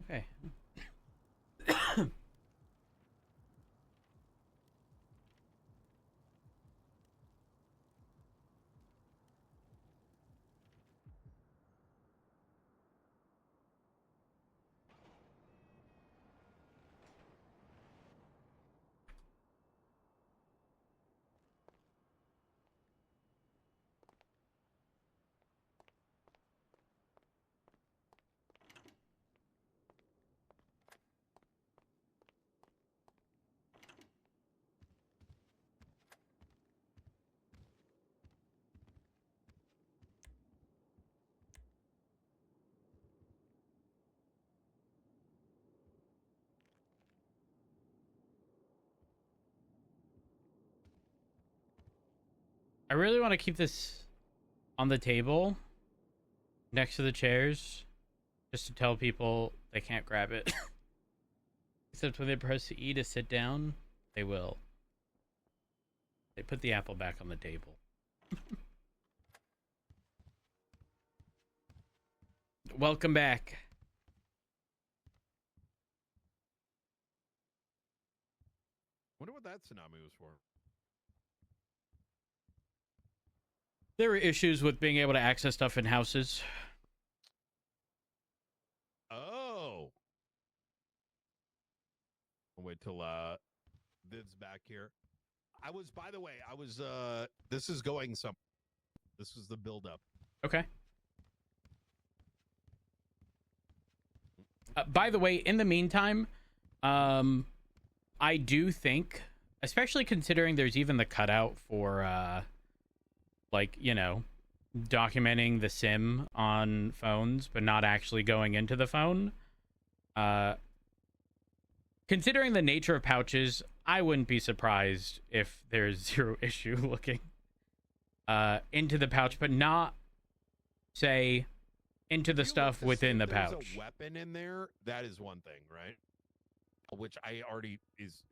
Okay. I really want to keep this on the table next to the chairs just to tell people they can't grab it. Except when they press E to sit down, they will. They put the apple back on the table. Welcome back. Wonder what that tsunami was for. There were issues with being able to access stuff in houses. Oh. I'll wait till Vid's back here. By the way, this is going some. This is the build up. Okay. By the way, in the meantime, I do think, especially considering there's even the cutout for, like, you know, documenting the SIM on phones, but not actually going into the phone. Considering the nature of pouches, I wouldn't be surprised if there's zero issue looking into the pouch, but not, say, into the stuff within the pouch. There's a weapon in there. That is one thing, right? Which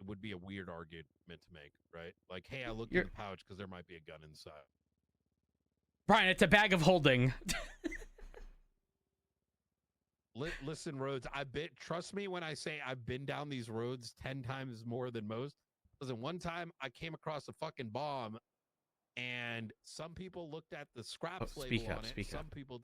would be a weird argument to make, right? Like, hey, I looked in the pouch because there might be a gun inside. Brian, it's a bag of holding. Listen, Rhodes, trust me when I say I've been down these roads 10 times more than most. Listen, one time I came across a fucking bomb, and some people looked at the scraps label on it. Some people,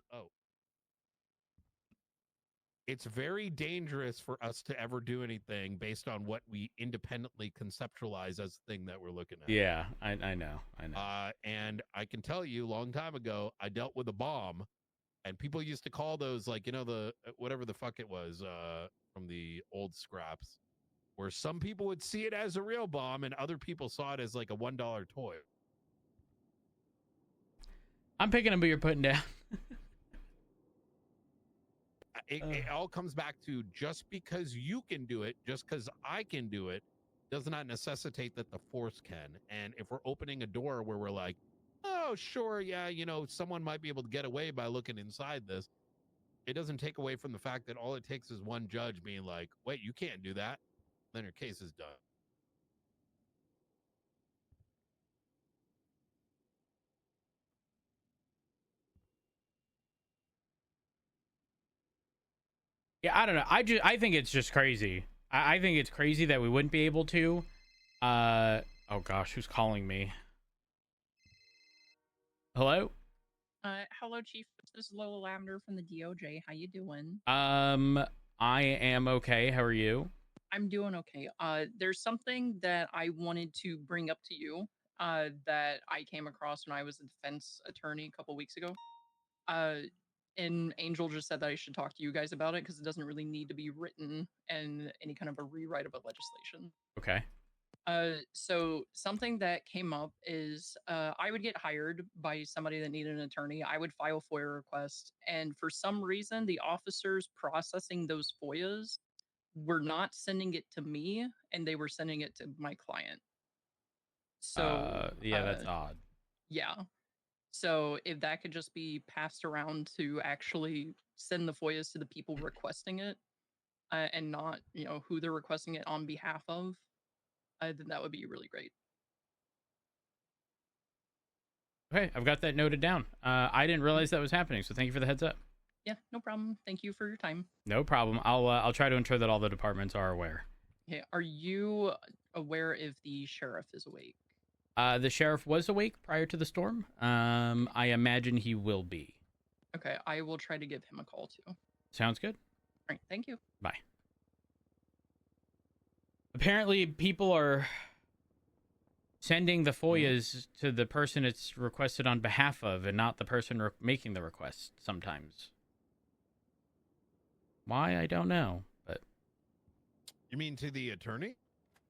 it's very dangerous for us to ever do anything based on what we independently conceptualize as the thing that we're looking at. Yeah, I know. And I can tell you, a long time ago, I dealt with a bomb, and people used to call those, like, you know, the whatever the fuck it was from the old scraps, where some people would see it as a real bomb and other people saw it as like a $1 toy. I'm picking up what you're putting down. It all comes back to, just because you can do it, just because I can do it, does not necessitate that the force can. And if we're opening a door where we're like, oh, sure, yeah, you know, someone might be able to get away by looking inside this, it doesn't take away from the fact that all it takes is one judge being like, wait, you can't do that. Then your case is done. Yeah, I don't know. I think it's just crazy. I think it's crazy that we wouldn't be able to. Oh gosh, who's calling me? Hello? Hello, Chief. This is Lola Lavender from the DOJ. How you doing? I am okay. How are you? I'm doing okay. There's something that I wanted to bring up to you that I came across when I was a defense attorney a couple weeks ago. And Angel just said that I should talk to you guys about it because it doesn't really need to be written in any kind of a rewrite of a legislation. Okay. So something that came up is I would get hired by somebody that needed an attorney. I would file FOIA requests, and for some reason, the officers processing those FOIAs were not sending it to me, and they were sending it to my client. So yeah, that's odd. Yeah. So if that could just be passed around to actually send the FOIAs to the people requesting it, and not, you know, who they're requesting it on behalf of, then that would be really great. Okay, I've got that noted down. I didn't realize that was happening, so thank you for the heads up. Yeah, no problem. Thank you for your time. No problem. I'll try to ensure that all the departments are aware. Okay, are you aware if the sheriff is awake? The sheriff was awake prior to the storm. I imagine he will be. Okay, I will try to give him a call too. Sounds good. All right, thank you. Bye. Apparently, people are sending the FOIAs to the person it's requested on behalf of and not the person making the request sometimes. Why, I don't know, but... You mean to the attorney?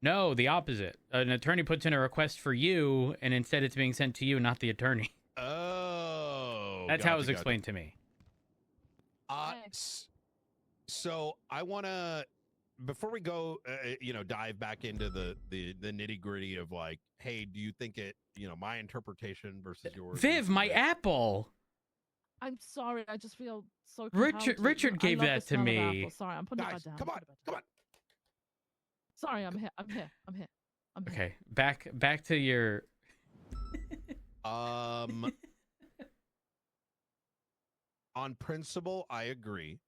No, the opposite. An attorney puts in a request for you, and instead it's being sent to you, not the attorney. Oh. That's how it was explained to me. So I want to, before we go, dive back into the nitty gritty of like, hey, do you think it, my interpretation versus yours? Viv, my apple. I'm sorry. I just feel so. Richard gave that to me. Sorry, I'm putting Guys, it back down. come on, come on. Sorry, I'm here. I'm here. Okay, back to your. On principle, I agree.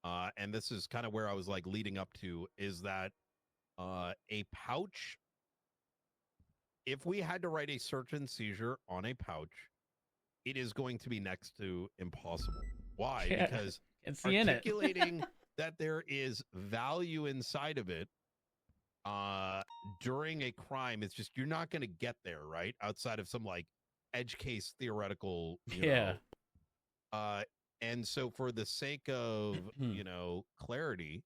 And this is kind of where I was like leading up to is that a pouch. If we had to write a search and seizure on a pouch, it is going to be next to impossible. Why? Yeah, because can't see in it. articulating that there is value inside of it during a crime, it's just you're not going to get there, right? Outside of some like edge case theoretical, you know. And so for the sake of, you know, clarity,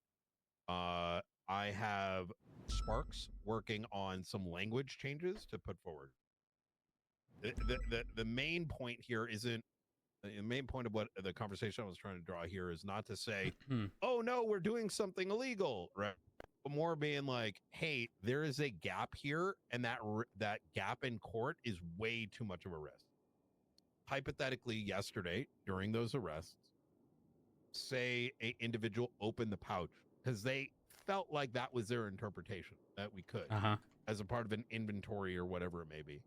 I have Sparks working on some language changes to put forward. The main point here isn't the main point of what the conversation I was trying to draw here is not to say, oh no, we're doing something illegal, right? But more being like, hey, there is a gap here, and that gap in court is way too much of a risk. Hypothetically, yesterday during those arrests, say a individual opened the pouch because they felt like that was their interpretation that we could as a part of an inventory or whatever it may be.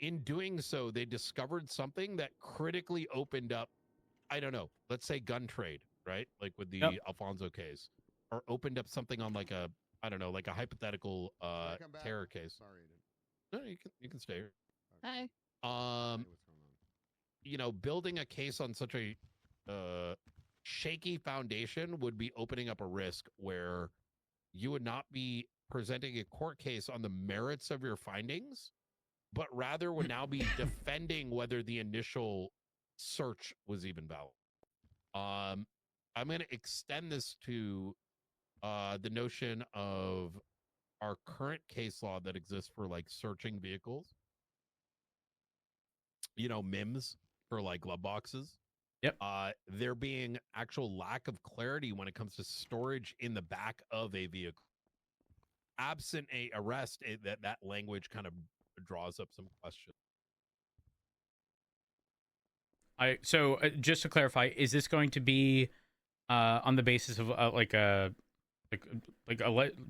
In doing so, they discovered something that critically opened up, I don't know, let's say gun trade, right? Like with the Alfonso case, or opened up something on like a, I don't know, like a hypothetical terror case. Sorry, no, you can stay here. Hey. You know, building a case on such a shaky foundation would be opening up a risk where you would not be presenting a court case on the merits of your findings, but rather would now be defending whether the initial search was even valid. I'm going to extend this to the notion of our current case law that exists for like searching vehicles. You know, MIMS for like glove boxes. Yep. There being actual lack of clarity when it comes to storage in the back of a vehicle. Absent a arrest, that language kind of draws up some questions. So just to clarify, is this going to be on the basis of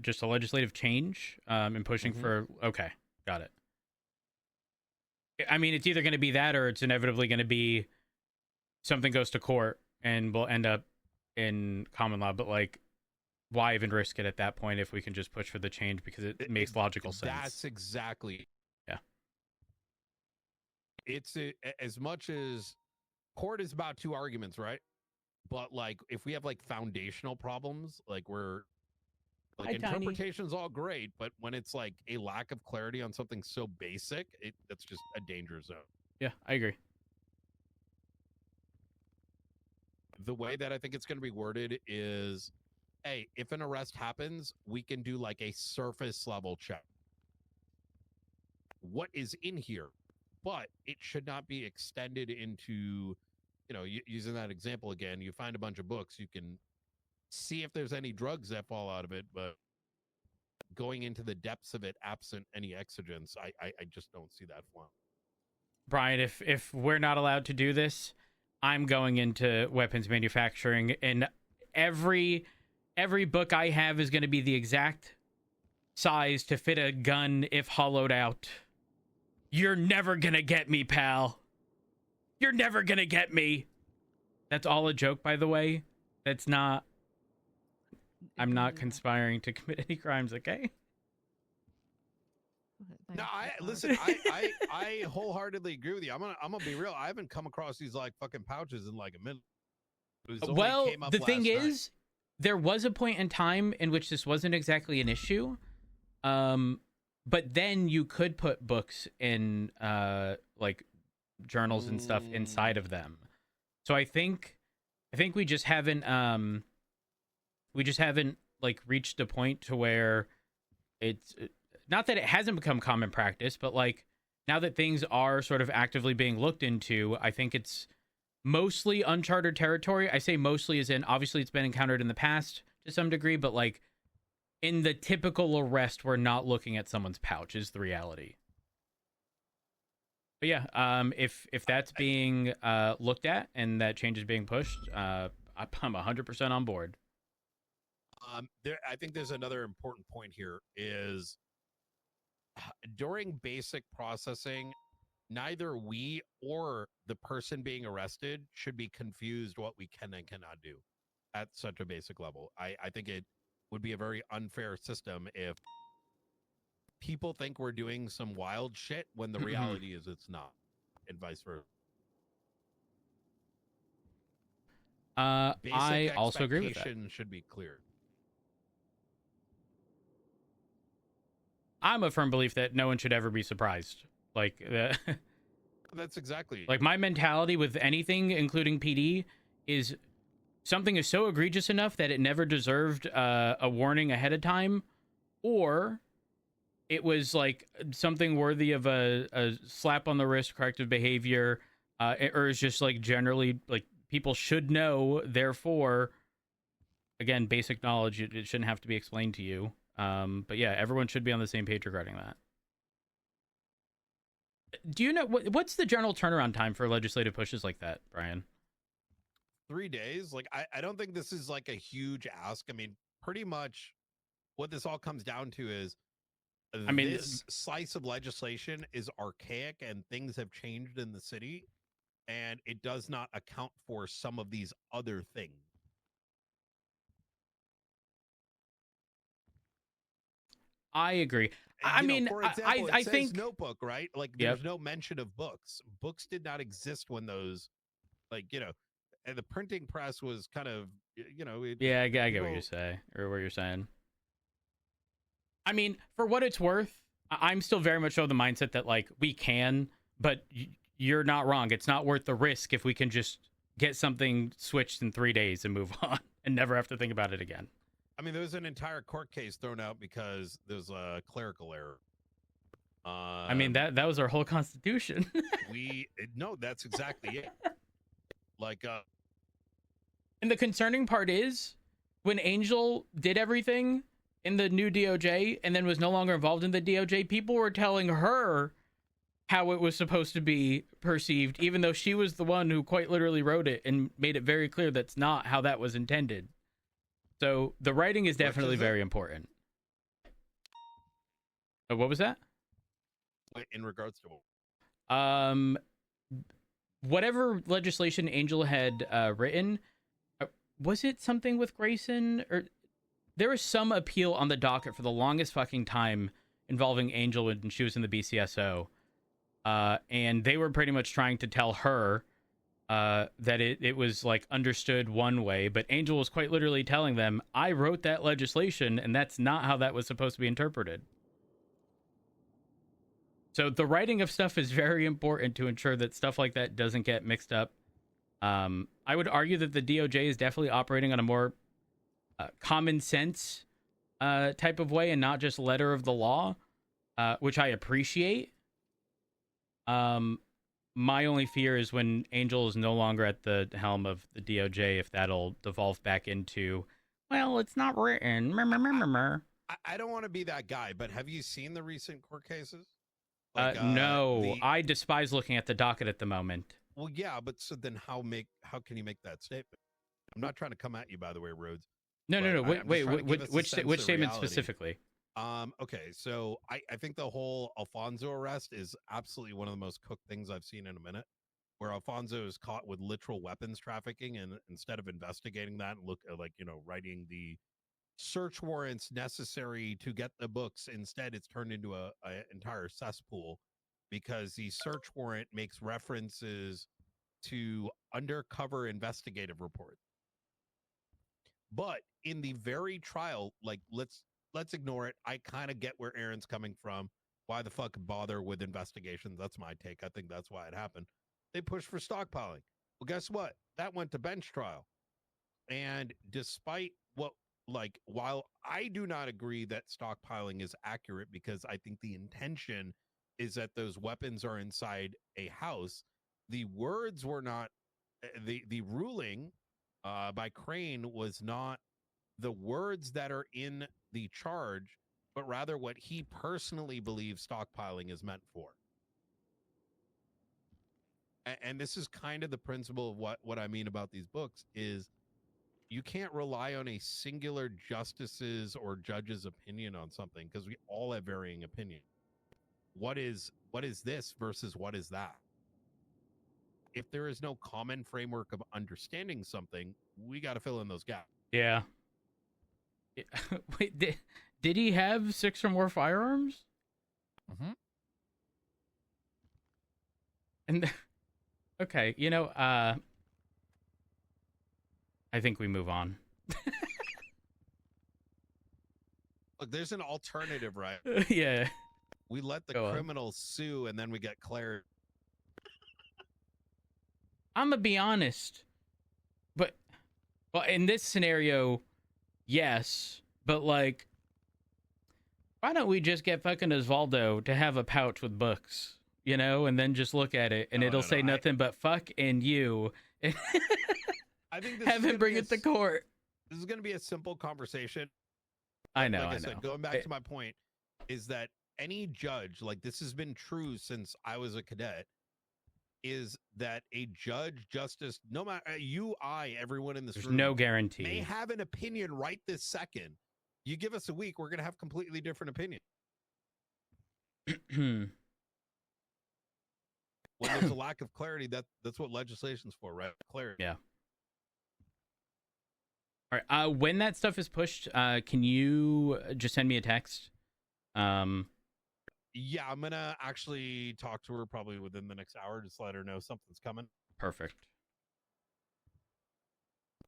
just a legislative change and pushing for? Okay, got it. I mean, it's either going to be that or it's inevitably going to be something goes to court and we'll end up in common law. But like, why even risk it at that point if we can just push for the change because it makes logical sense? That's exactly. Yeah. It's as much as court is about two arguments, right? But like, if we have like foundational problems, like we're like interpretation's all great, but when it's like a lack of clarity on something so basic, that's just a danger zone. Yeah, I agree. The way that I think it's going to be worded is, hey, if an arrest happens, we can do like a surface level check. What is in here? But it should not be extended into, you know, using that example again, you find a bunch of books, you can see if there's any drugs that fall out of it, but going into the depths of it absent any exigence, I just don't see that flying. Brian, if we're not allowed to do this, I'm going into weapons manufacturing, and every book I have is going to be the exact size to fit a gun if hollowed out. You're never going to get me, pal. You're never going to get me. That's all a joke, by the way. That's not... I'm not conspiring to commit any crimes, okay? No, listen, I wholeheartedly agree with you. I'm gonna be real. I haven't come across these like fucking pouches in like a minute. Well, the thing is, there was a point in time in which this wasn't exactly an issue. But then you could put books in like journals and stuff inside of them. So I think we just haven't like reached a point to where it's not that it hasn't become common practice, but like now that things are sort of actively being looked into, I think it's mostly uncharted territory. I say mostly as in obviously it's been encountered in the past to some degree, but like in the typical arrest, we're not looking at someone's pouch is the reality. But yeah, if that's being looked at and that change is being pushed, I'm 100% on board. I think there's another important point here is during basic processing, neither we or the person being arrested should be confused what we can and cannot do at such a basic level. I think it would be a very unfair system if people think we're doing some wild shit when the reality is it's not, and vice versa. I also agree with that. Expectations should be clear. I'm a firm belief that no one should ever be surprised. Like that's exactly like my mentality with anything, including PD, is something is so egregious enough that it never deserved a warning ahead of time, or it was like something worthy of a slap on the wrist, corrective behavior, or is just like generally like people should know. Therefore, again, basic knowledge, it shouldn't have to be explained to you. But yeah, everyone should be on the same page regarding that. Do you know what's the general turnaround time for legislative pushes like that, Brian? 3 days? Like, I don't think this is like a huge ask. I mean, pretty much what this all comes down to is this slice of legislation is archaic and things have changed in the city, and it does not account for some of these other things. I agree. I mean, for example, I it says think notebook, right? Like, there's no mention of books. Books did not exist when those, like, and the printing press was kind of, yeah, I get what you say or what you're saying. I mean, for what it's worth, I'm still very much of the mindset that like we can, but you're not wrong. It's not worth the risk if we can just get something switched in 3 days and move on and never have to think about it again. I mean, there was an entire court case thrown out because there's a clerical error. I mean, that was our whole constitution. No, that's exactly it. Like, and the concerning part is when Angel did everything in the new DOJ and then was no longer involved in the DOJ, people were telling her how it was supposed to be perceived, even though she was the one who quite literally wrote it and made it very clear that's not how that was intended. So the writing is definitely very important. What was that? In regards to whatever legislation Angel had written, was it something with Grayson? Or there was some appeal on the docket for the longest fucking time involving Angel when she was in the BCSO. And they were pretty much trying to tell her that it was like understood one way, but Angel was quite literally telling them, I wrote that legislation and that's not how that was supposed to be interpreted. So the writing of stuff is very important to ensure that stuff like that doesn't get mixed up. I would argue that the DOJ is definitely operating on a more common sense type of way and not just letter of the law, which I appreciate. My only fear is when Angel is no longer at the helm of the DOJ, if that'll devolve back into, well, it's not written. I don't want to be that guy, but have you seen the recent court cases? No, I despise looking at the docket at the moment. Well, yeah, but so then how can you make that statement? I'm not trying to come at you, by the way, Rhodes. No. Which statement specifically? Okay, so I think the whole Alfonso arrest is absolutely one of the most cooked things I've seen in a minute, where Alfonso is caught with literal weapons trafficking, and instead of investigating that and writing the search warrants necessary to get the books, instead it's turned into a entire cesspool because the search warrant makes references to undercover investigative reports. But in the very trial, like let's ignore it. I kind of get where Aaron's coming from. Why the fuck bother with investigations? That's my take. I think that's why it happened. They pushed for stockpiling. Well, guess what? That went to bench trial. And despite while I do not agree that stockpiling is accurate, because I think the intention is that those weapons are inside a house, the words were not, the ruling by Crane was not the words that are in the charge, but rather what he personally believes stockpiling is meant for. and this is kind of the principle of what I mean about these books is you can't rely on a singular justice's or judge's opinion on something because we all have varying opinions. What is this versus what is that? If there is no common framework of understanding something, we got to fill in those gaps. Yeah. Wait, did he have 6 or more firearms? Mm-hmm. And okay, you know, I think we move on. Look, there's an alternative, right? Yeah. We let the Go on. criminals sue and then we get clarity. I'm gonna be honest, but well, in this scenario, yes, but like, why don't we just get fucking Osvaldo to have a pouch with books, you know, and then just look at it and it'll say nothing but fuck and you. I think this have him bring it to court. This is going to be a simple conversation. I know. Like I I said, know. going back to my point, is that any judge, like this has been true since I was a cadet, is that a judge, justice, no matter everyone in this There's room, no guarantee. may have an opinion right this second. You give us a week, we're going to have completely different opinion. When there's a lack of clarity, that's what legislation's for, right? Clarity. Yeah. All right. When that stuff is pushed, can you just send me a text? Yeah, I'm gonna actually talk to her probably within the next hour. Just let her know something's coming. Perfect.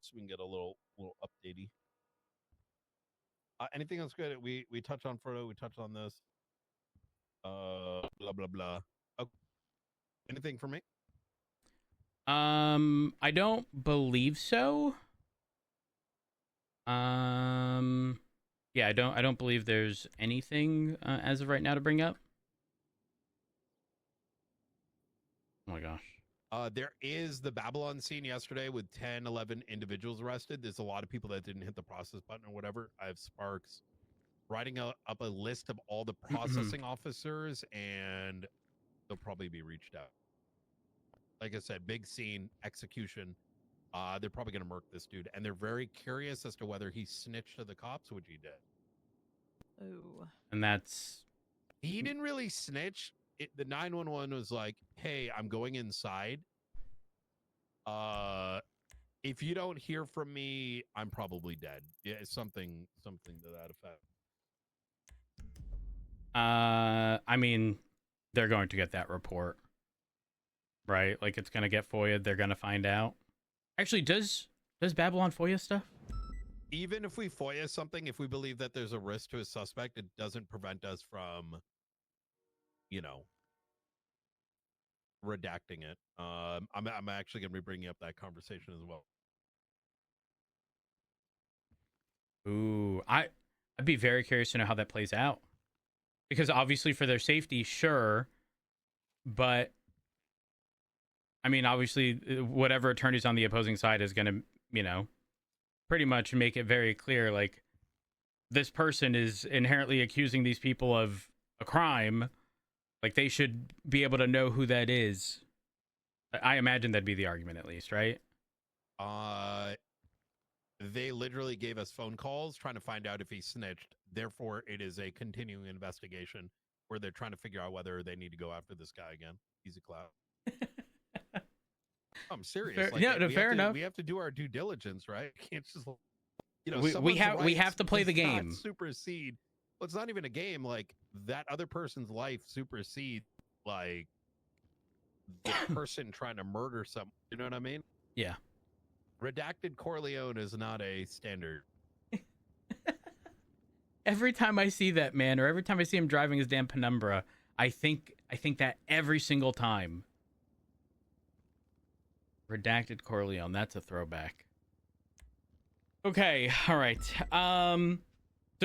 So we can get a little updatey. Anything else good? We touched on Frodo. We touched on this. Blah blah blah. Okay. Anything for me? I don't believe so. Yeah, I don't believe there's anything as of right now to bring up. Oh my gosh. There is the Babylon scene yesterday with 10, 11 individuals arrested. There's a lot of people that didn't hit the process button or whatever. I have Sparks writing up a list of all the processing officers, and they'll probably be reached out. Like I said, big scene, execution. They're probably going to murk this dude, and they're very curious as to whether he snitched to the cops, which he did. Oh. And that's... He didn't really snitch. The 911 was like, hey, I'm going inside. If you don't hear from me, I'm probably dead. Yeah, something to that effect. I mean, they're going to get that report, right? Like, it's going to get FOIA'd. They're going to find out. Actually, does Babylon FOIA stuff? Even if we FOIA something, if we believe that there's a risk to a suspect, it doesn't prevent us from, redacting it. I'm actually going to be bringing up that conversation as well. Ooh, I'd be very curious to know how that plays out. Because obviously for their safety, sure. But, I mean, obviously, whatever attorney's on the opposing side is going to, pretty much make it very clear, like, this person is inherently accusing these people of a crime. Like, they should be able to know who that is. I imagine that'd be the argument, at least, right? They literally gave us phone calls trying to find out if he snitched. Therefore, it is a continuing investigation where they're trying to figure out whether they need to go after this guy again. He's a clown. I'm serious. Fair, fair enough. We have to do our due diligence, right? Can't just, we have to play the game. Supersede. Well, it's not even a game. Like, that other person's life supersedes, like, the person trying to murder someone. You know what I mean? Yeah. Redacted Corleone is not a standard. Every time I see that man, or every time I see him driving his damn Penumbra, I think that every single time. Redacted Corleone, that's a throwback. Okay, all right. So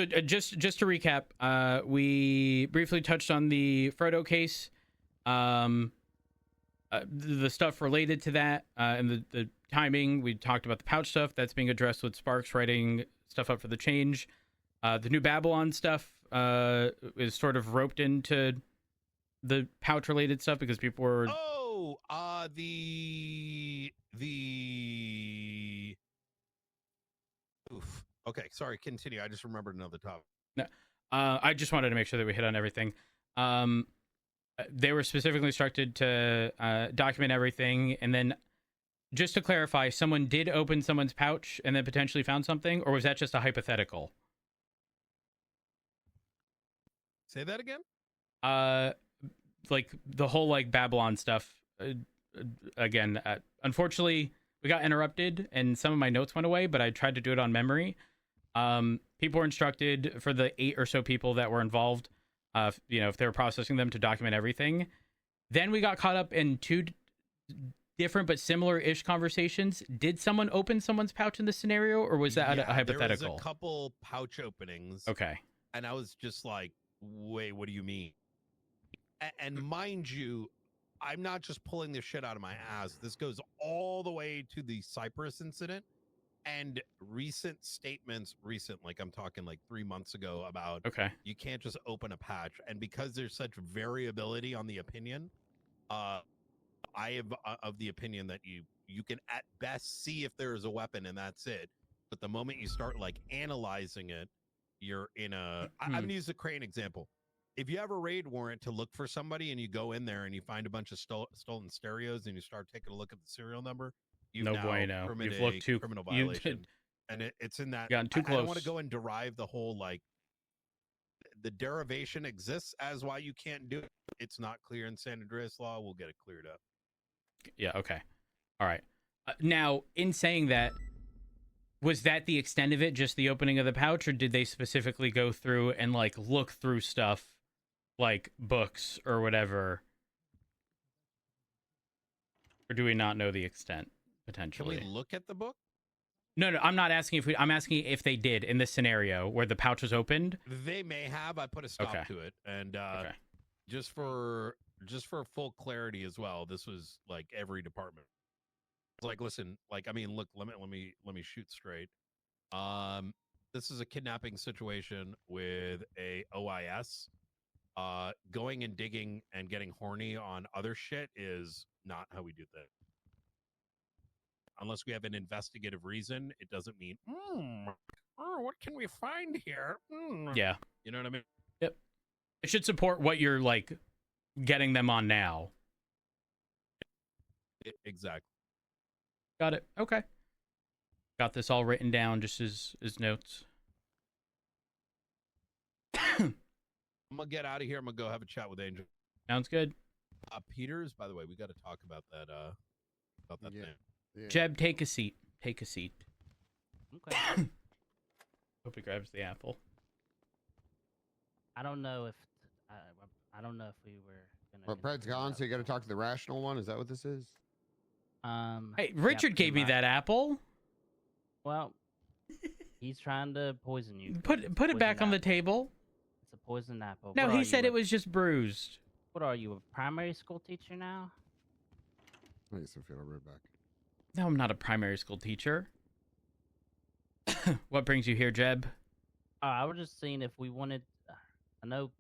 just to recap, we briefly touched on the Frodo case, the stuff related to that, and the timing. We talked about the pouch stuff that's being addressed with Sparks writing stuff up for the change. The new Babylon stuff is sort of roped into the pouch related stuff because people were Oof. Okay, sorry. Continue. I just remembered another topic. No, I just wanted to make sure that we hit on everything. They were specifically instructed to document everything, and then just to clarify, someone did open someone's pouch and then potentially found something, or was that just a hypothetical? Say that again? Like the whole like Babylon stuff. Again, unfortunately, we got interrupted and some of my notes went away, but I tried to do it on memory. People were instructed for the 8 or so people that were involved, if they were processing them, to document everything. Then we got caught up in 2 different but similar-ish conversations. Did someone open someone's pouch in this scenario, or was that a hypothetical? There was a couple pouch openings. Okay. And I was just like, wait, what do you mean? And mind you, I'm not just pulling this shit out of my ass. This goes all the way to the Cyprus incident and recent statements, like I'm talking like 3 months ago, about you can't just open a patch. And because there's such variability on the opinion, I have of the opinion that you can at best see if there is a weapon and that's it. But the moment you start like analyzing it, you're in a. I'm gonna use the Crane example. If you have a raid warrant to look for somebody and you go in there and you find a bunch of stolen stereos and you start taking a look at the serial number, you've No now bueno. committed You've looked a too criminal you violation. And it's in that. Gotten too I don't want close. to go and derive the whole like. The derivation exists as why you can't do it. It's not clear in San Andreas law. We'll get it cleared up. Yeah. Okay. All right. Now, in saying that, was that the extent of it, just the opening of the pouch, or did they specifically go through and like look through stuff, like books or whatever? Or do we not know the extent potentially? Can we look at the book? No, I'm not asking if we. I'm asking if they did in this scenario where the pouch was opened. They may have. I put a stop to it, and just for full clarity as well, this was like every department. It's like, listen, like I mean, look, let me shoot straight. This is a kidnapping situation with a OIS. Going and digging and getting horny on other shit is not how we do that. Unless we have an investigative reason, it doesn't mean, what can we find here? Yeah. You know what I mean? Yep. It should support what you're, like, getting them on now. Exactly. Got it. Okay. Got this all written down just as notes. I'm going to get out of here. I'm going to go have a chat with Angel. Sounds good. Peters, by the way, we got to talk about that thing. Yeah. Jeb, take a seat. Take a seat. Okay. Hope he grabs the apple. I don't know if we were gonna. Well, Brad's gone, so you got to talk to the rational one. Is that what this is? Hey, Richard gave me that apple. Well, he's trying to poison you. Put it back on the table. It's a poison apple. No, he said it was just bruised. What are you, a primary school teacher now? I guess I'll feel right back. No, I'm not a primary school teacher. What brings you here, Jeb? I was just seeing if we wanted. I know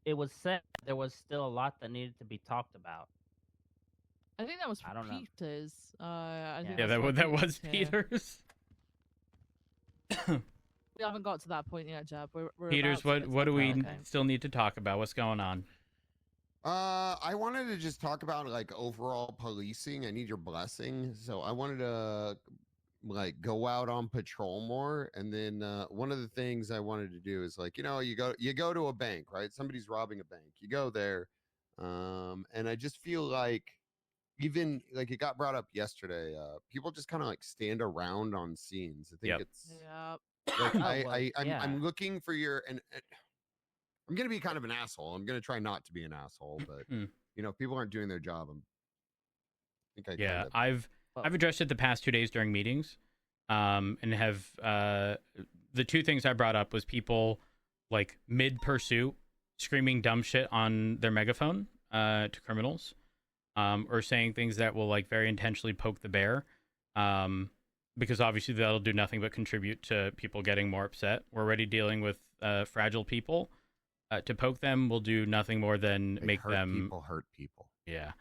it was said there was still a lot that needed to be talked about. I think that was I don't know. Peters. I think Yeah, that was Peters. We haven't got to that point yet, Jeb. We're Peters, about to get to what do that we point. Okay. still need to talk about? What's going on? I wanted to just talk about like overall policing. I need your blessing. So I wanted to like go out on patrol more. And then one of the things I wanted to do is like, you go to a bank, right? Somebody's robbing a bank. You go there. And I just feel like even like it got brought up yesterday, people just kind of like stand around on scenes. I think it's like I'm looking for your and I'm gonna be kind of an asshole. I'm gonna try not to be an asshole, but if people aren't doing their job, I've addressed it the past 2 days during meetings, and have the 2 things I brought up was people like mid pursuit screaming dumb shit on their megaphone to criminals, or saying things that will like very intentionally poke the bear, because obviously that'll do nothing but contribute to people getting more upset. We're already dealing with fragile people. To poke them will do nothing more than make them hurt people. Yeah.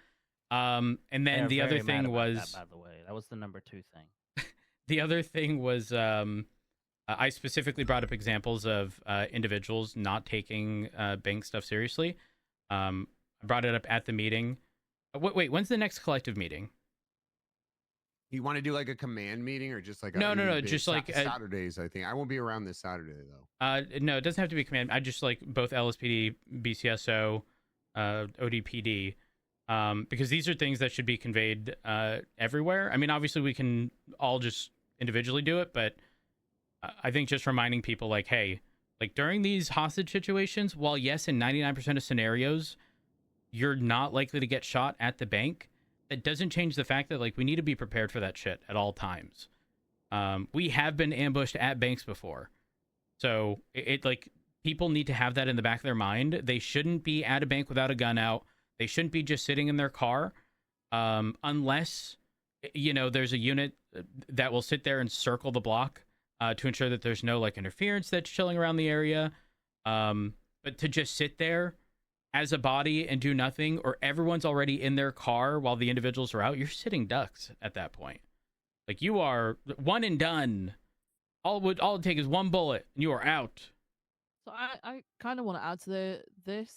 And They then are the other very mad thing about was that, by the way, that was the number 2 thing. the other thing was I specifically brought up examples of individuals not taking bank stuff seriously. I brought it up at the meeting. Wait, when's the next collective meeting? You want to do like a command meeting or just like No, just like Saturdays? I think I won't be around this Saturday though. No, it doesn't have to be command. I just like both LSPD, BCSO, ODPD, because these are things that should be conveyed everywhere. I mean, obviously we can all just individually do it, but I think just reminding people like, hey, like during these hostage situations, while yes, in 99% of scenarios, you're not likely to get shot at the bank, that doesn't change the fact that like we need to be prepared for that shit at all times. We have been ambushed at banks before. So it like people need to have that in the back of their mind. They shouldn't be at a bank without a gun out. They shouldn't be just sitting in their car unless, you know, there's a unit that will sit there and circle the block to ensure that there's no like interference that's chilling around the area. But to just sit there as a body and do nothing, or everyone's already in their car while the individuals are out, you're sitting ducks at that point. Like you are one and done. All it take is one bullet and you are out. So I kind of want to add to this,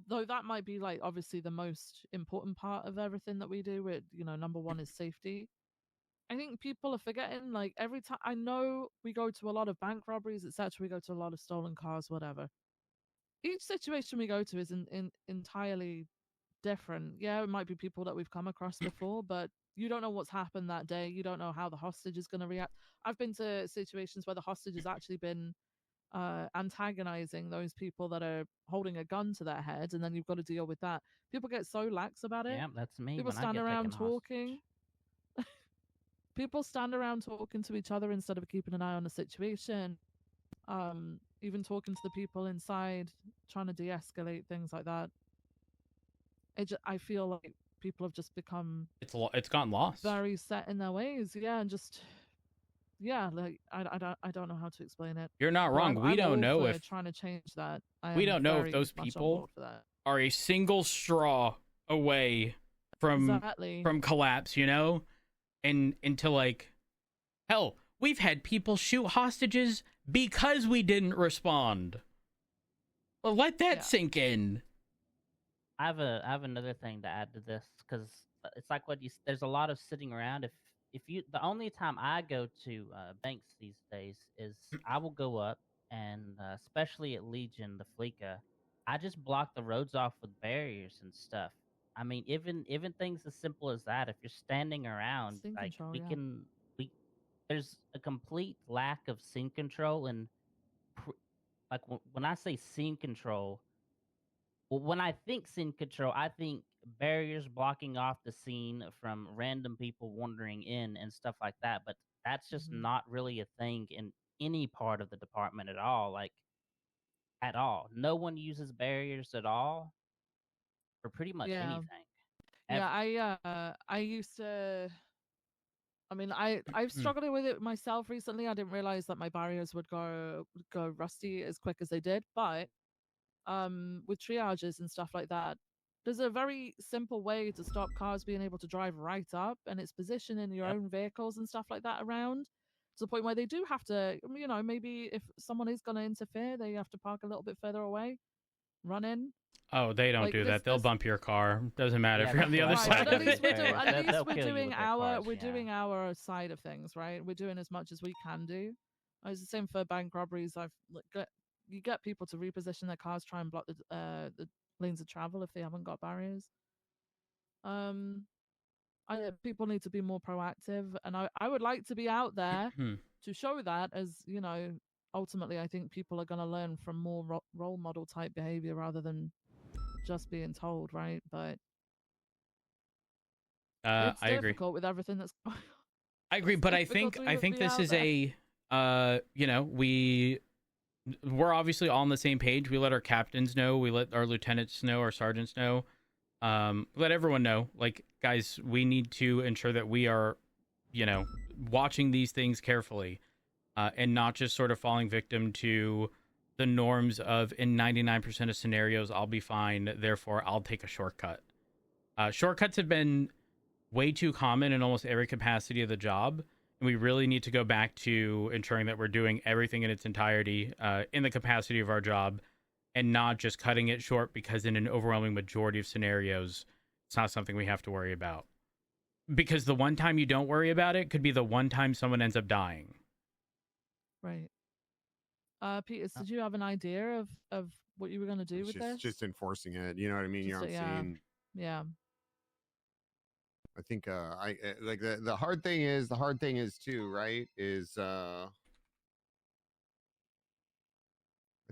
though that might be like obviously the most important part of everything that we do. With, you know, number one is safety. I think people are forgetting, like, every time, I know we go to a lot of bank robberies, etc. We go to a lot of stolen cars, whatever. Each situation we go to is entirely different. Yeah, it might be people that we've come across before, but you don't know what's happened that day. You don't know how the hostage is going to react. I've been to situations where the hostage has actually been antagonizing those people that are holding a gun to their head, and then you've got to deal with that. People get so lax about it. Yeah, that's me. People when I stand get around taken hostage. talking. People stand around talking to each other instead of keeping an eye on the situation. Even talking to the people inside, trying to de-escalate things like that. I feel like people have just become It's gotten lost. very set in their ways. Yeah, and just like I don't know how to explain it. You're not But wrong. We I'm don't all know for if trying to change that. we don't know if those people are a single straw away from collapse, you know? And to like, hell, we've had people shoot hostages because we didn't respond. Well, let that sink in. I have another thing to add to this, because it's like what you. There's a lot of sitting around. If you, the only time I go to banks these days is I will go up and especially at Legion, the Fleeca, I just block the roads off with barriers and stuff. I mean, even things as simple as that. If you're standing around, Scene like control, we yeah. can, there's a complete lack of scene control and like when I say scene control. Well, when I think scene control, I think barriers blocking off the scene from random people wandering in and stuff like that. But that's just not really a thing in any part of the department at all. Like, at all. No one uses barriers at all for pretty much anything. Yeah, I used to. I mean, I've struggled with it myself recently. I didn't realize that my barriers would go rusty as quick as they did, but with triages and stuff like that, there's a very simple way to stop cars being able to drive right up, and it's positioning your own vehicles and stuff like that around to the point where they do have to, you know, maybe if someone is going to interfere, they have to park a little bit further away, run in. Oh, they don't do that. They'll bump your car. Doesn't matter if you're on the other side But of at least it. we're doing doing our side of things, right? We're doing as much as we can do. It's the same for bank robberies. You get people to reposition their cars, try and block the lanes of travel if they haven't got barriers. People need to be more proactive, and I would like to be out there to show that, as you know. Ultimately, I think people are going to learn from more role model type behavior rather than just being told, right? But it's I agree. difficult with everything that's going on. I agree, but I think this is a you know, we're obviously all on the same page. We let our captains know, we let our lieutenants know, our sergeants know, let everyone know, like, guys, we need to ensure that we are, you know, watching these things carefully, and not just sort of falling victim to the norms of, in 99% of scenarios, I'll be fine, therefore I'll take a shortcut. Shortcuts have been way too common in almost every capacity of the job. And we really need to go back to ensuring that we're doing everything in its entirety in the capacity of our job and not just cutting it short because in an overwhelming majority of scenarios, it's not something we have to worry about. Because the one time you don't worry about it could be the one time someone ends up dying. Right. Peters, did you have an idea of what you were going to do with this? Just enforcing it. You know what I mean? Just, You know what I'm saying? Yeah. I think like the hard thing is too, right? Is I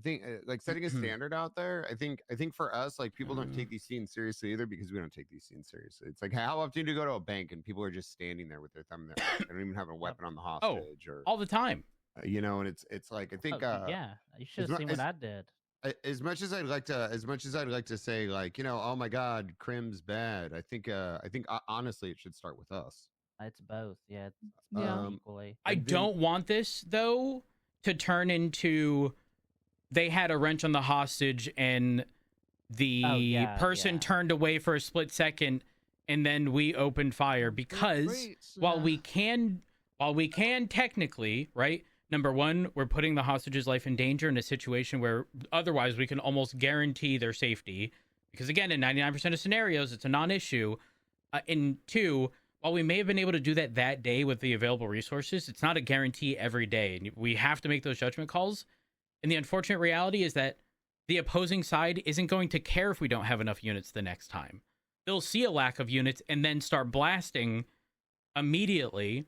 think like setting a standard out there. I think for us, like people don't take these scenes seriously either because we don't take these scenes seriously. It's like how often do you go to a bank and people are just standing there with their thumb there? They don't even have a weapon on the hostage or all the time. You know, and it's like I think yeah, you should have seen what I did. As much as I'd like to say like, you know, oh my God, crim's bad. I think honestly it should start with us. It's both. Yeah. Equally. I don't want this though to turn into they had a wrench on the hostage and the person turned away for a split second and then we opened fire because while we can technically, right? Number one, we're putting the hostage's life in danger in a situation where otherwise we can almost guarantee their safety. Because again, in 99% of scenarios, it's a non-issue. And two, while we may have been able to do that day with the available resources, it's not a guarantee every day. And we have to make those judgment calls. And the unfortunate reality is that the opposing side isn't going to care if we don't have enough units the next time. They'll see a lack of units and then start blasting immediately.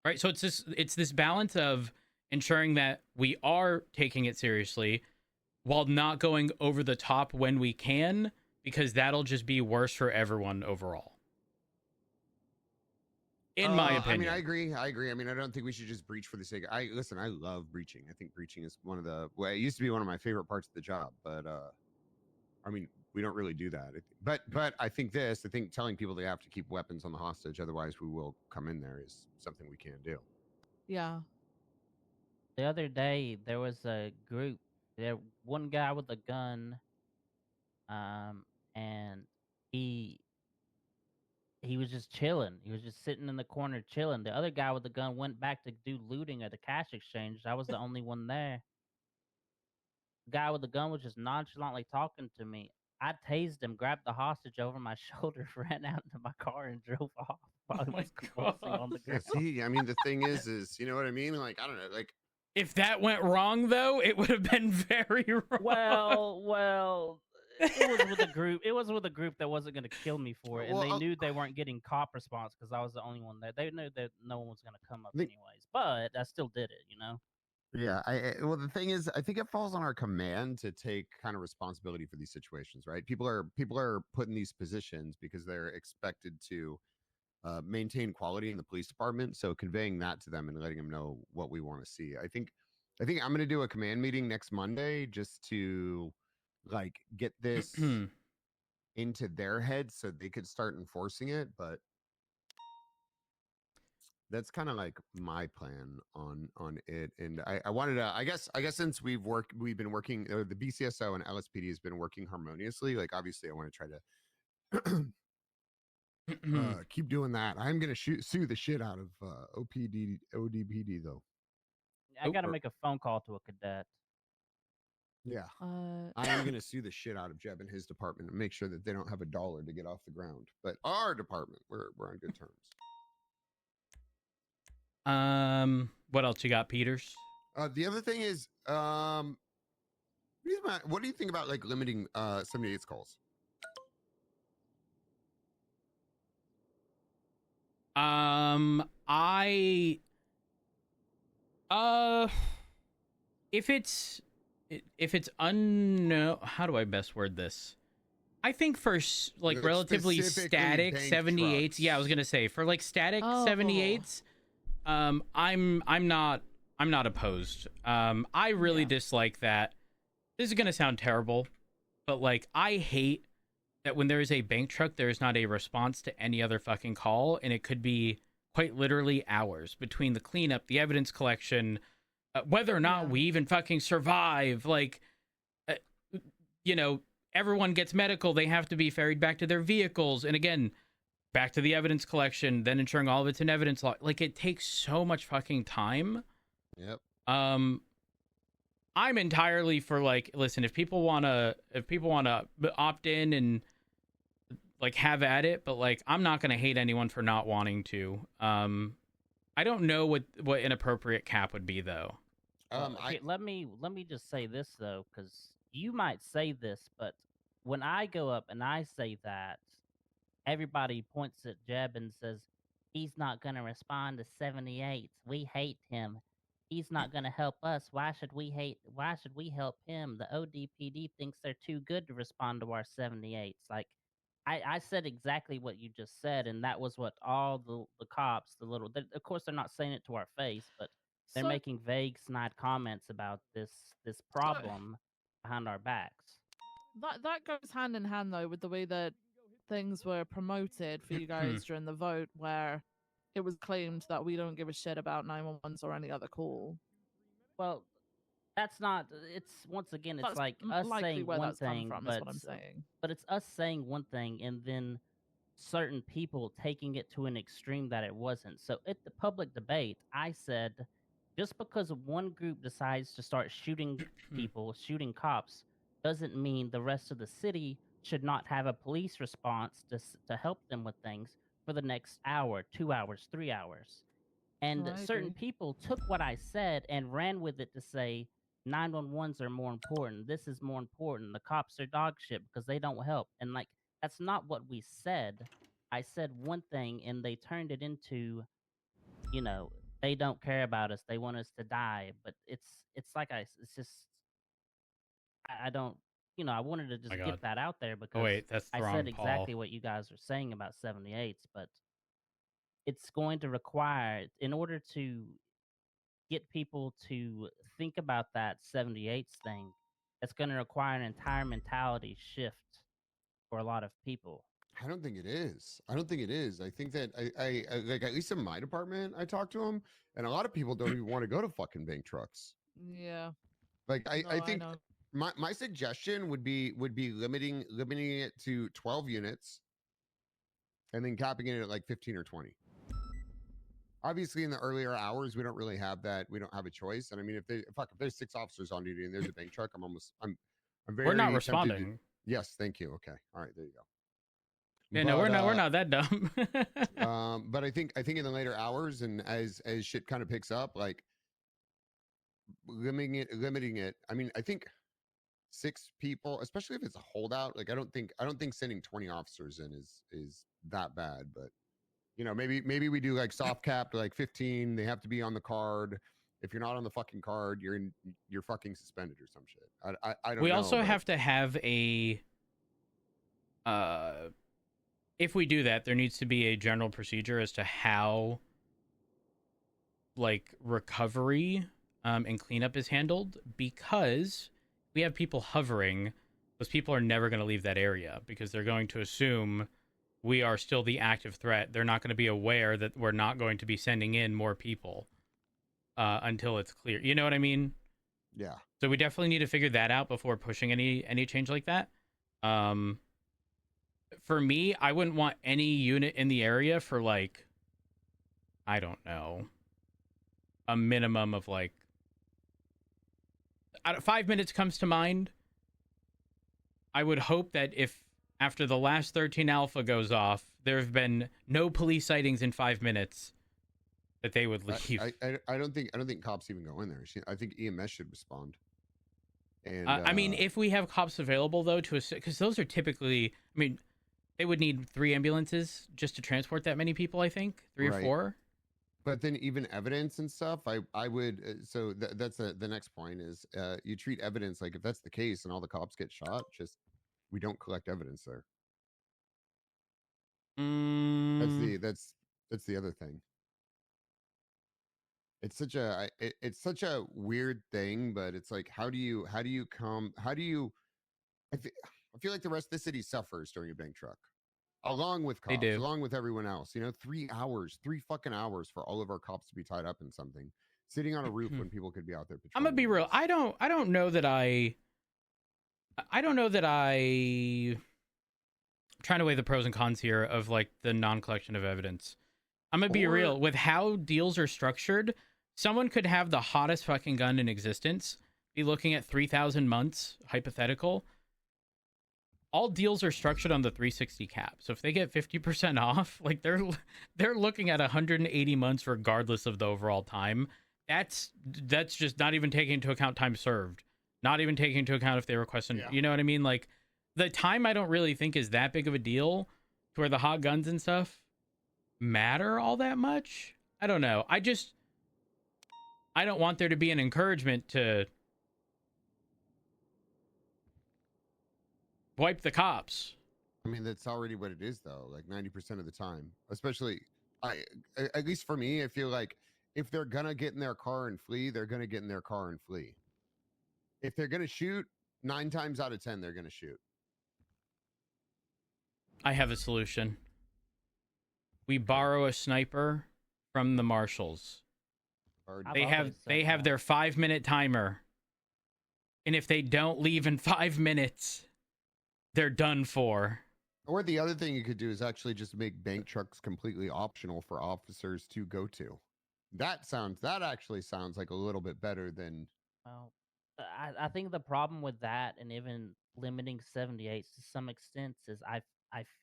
Right, so it's this balance of ensuring that we are taking it seriously while not going over the top when we can, because that'll just be worse for everyone overall. In my opinion. I mean, I agree. I mean, I don't think we should just breach for the sake of... I love breaching. I think breaching is one of the... Well, it used to be one of my favorite parts of the job, but I mean, we don't really do that. But I think telling people they have to keep weapons on the hostage, otherwise we will come in there, is something we can't do. Yeah. The other day, there was a group. There, one guy with a gun, and he was just chilling. He was just sitting in the corner chilling. The other guy with the gun went back to do looting at the cash exchange. I was the only one there. The guy with the gun was just nonchalantly talking to me. I tased him, grabbed the hostage over my shoulder, ran out into my car, and drove off while he was convulsing on the ground. See, I mean, the thing is, you know what I mean? Like, I don't know, like... If that went wrong, though, it would have been very wrong. Well, it was with a group. It was with a group that wasn't going to kill me for it, and they knew they weren't getting cop response because I was the only one there. They knew that no one was going to come up anyways, but I still did it, you know? Yeah, well, the thing is, I think it falls on our command to take kind of responsibility for these situations, right? People are put in these positions because they're expected to maintain quality in the police department. So conveying that to them and letting them know what we want to see. I think I'm going to do a command meeting next Monday just to like get this into their heads so they could start enforcing it. But that's kind of like my plan on it. And I wanted to, I guess since we've been working, the BCSO and LSPD has been working harmoniously. Like, obviously I want to try to keep doing that. I'm going to sue the shit out of ODPD though. I got to make a phone call to a cadet. Yeah. I am going to sue the shit out of Jeb and his department and make sure that they don't have $1 to get off the ground. But our department, we're on good terms. What else you got, Peters? The other thing is, what do you think about like limiting 78's calls? If it's unknown, how do I best word this? I think for like relatively static 78s, yeah, I was gonna say for like static 78s, I'm not opposed. I really dislike that. This is gonna sound terrible, but like I hate that when there is a bank truck, there is not a response to any other fucking call, and it could be quite literally hours between the cleanup, the evidence collection, whether or not we even fucking survive. Like, you know, everyone gets medical, they have to be ferried back to their vehicles. And again, back to the evidence collection, then ensuring all of it's in evidence law. Like, it takes so much fucking time. Yep. I'm entirely for, like, listen, if people wanna opt in and like have at it, but like I'm not gonna hate anyone for not wanting to. I don't know what an appropriate cap would be though. Okay, let me just say this though, because you might say this, but when I go up and I say that, everybody points at Jeb and says, he's not going to respond to 78s. We hate him. He's not going to help us. Why should we help him? The ODPD thinks they're too good to respond to our 78s. Like, I said exactly what you just said, and that was what all the cops, of course, they're not saying it to our face, but they're making vague, snide comments about this problem behind our backs. That goes hand in hand though with the way that things were promoted for you guys during the vote, where it was claimed that we don't give a shit about 911s or any other call. Well, that's not. It's once again, it's That's like us saying where one that's come thing, from, but is what I'm saying. But it's us saying one thing and then certain people taking it to an extreme that it wasn't. So at the public debate, I said, just because one group decides to start shooting people, shooting cops, doesn't mean the rest of the city should not have a police response to help them with things for the next hour, 2 hours, 3 hours. And certain people took what I said and ran with it to say 911s are more important. This is more important. The cops are dog shit because they don't help. And like, that's not what we said. I said one thing and they turned it into, you know, they don't care about us. They want us to die. But it's just, I don't, you know, I wanted to just get that out there because that's I said exactly what you guys are saying about 78s, but it's going to require, in order to get people to think about that 78s thing, it's going to require an entire mentality shift for a lot of people. I don't think it is. I don't think it is. I think that I like, at least in my department, I talk to them, and a lot of people don't even want to go to fucking bank trucks. Yeah. Like I think my suggestion would be limiting it to 12 units, and then capping it at like 15 or 20. Obviously, in the earlier hours, we don't really have that. We don't have a choice. And I mean, if there's 6 officers on duty and there's a bank truck, I'm very. We're not responding. Yes, thank you. Okay, all right, there you go. Yeah, no, we're not that dumb. But I think in the later hours and as shit kind of picks up, like limiting it. I mean, I think 6 people, especially if it's a holdout. Like I don't think sending 20 officers in is that bad, but. You know, maybe we do like soft cap to like 15. They have to be on the card. If you're not on the fucking card, you're fucking suspended or some shit. I don't know. We also have to have a. If we do that, there needs to be a general procedure as to how, like, recovery and cleanup is handled, because we have people hovering. Those people are never going to leave that area because they're going to assume we are still the active threat. They're not going to be aware that we're not going to be sending in more people until it's clear. You know what I mean? Yeah. So we definitely need to figure that out before pushing any change like that. For me, I wouldn't want any unit in the area for like, I don't know, a minimum of like 5 minutes comes to mind. I would hope that if after the last 13 Alpha goes off, there have been no police sightings in 5 minutes, that they would leave. I don't think cops even go in there. I think EMS should respond. And I mean, if we have cops available though, because those are typically, I mean, they would need 3 ambulances just to transport that many people. I think 3 or 4. But then even evidence and stuff, I would. So that's the next point is you treat evidence like if that's the case and all the cops get shot, just. We don't collect evidence there. That's the other thing. It's such a weird thing, but it's like how do you I feel like the rest of the city suffers during a bank truck, along with cops, along with everyone else. You know, 3 fucking hours for all of our cops to be tied up in something, sitting on a roof when people could be out there patrolling. I'm gonna be real. I don't know that I I don't know that I'm trying to weigh the pros and cons here of like the non-collection of evidence. I'm gonna be real with how deals are structured. Someone could have the hottest fucking gun in existence, be looking at 3,000 months, hypothetical. All deals are structured on the 360 cap. So if they get 50% off, like they're looking at 180 months regardless of the overall time. That's just not even taking into account time served. Not even taking into account if they request an, you know what I mean? Like the time I don't really think is that big of a deal to where the hot guns and stuff matter all that much. I don't know. I don't want there to be an encouragement to wipe the cops. I mean, that's already what it is, though. Like 90% of the time, especially, at least for me, I feel like if they're gonna get in their car and flee, they're gonna get in their car and flee. If they're gonna shoot, 9 times out of 10, they're gonna shoot. I have a solution. We borrow a sniper from the marshals. They have their 5-minute timer. And if they don't leave in 5 minutes, they're done for. Or the other thing you could do is actually just make bank trucks completely optional for officers to go to. That actually sounds like a little bit better than. Well, I think the problem with that and even limiting 78s to some extent is I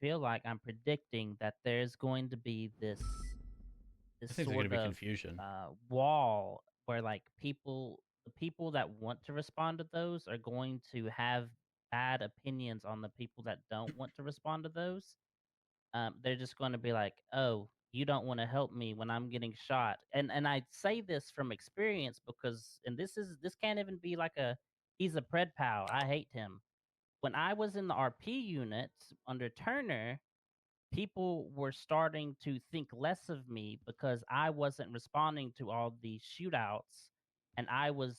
feel like I'm predicting that there's going to be this sort of confusion. Wall where like the people that want to respond to those are going to have bad opinions on the people that don't want to respond to those. They're just going to be like, oh, you don't want to help me when I'm getting shot. And I say this from experience because, and this can't even be like he's a pred pal, I hate him. When I was in the RP unit under Turner, people were starting to think less of me because I wasn't responding to all these shootouts and I was,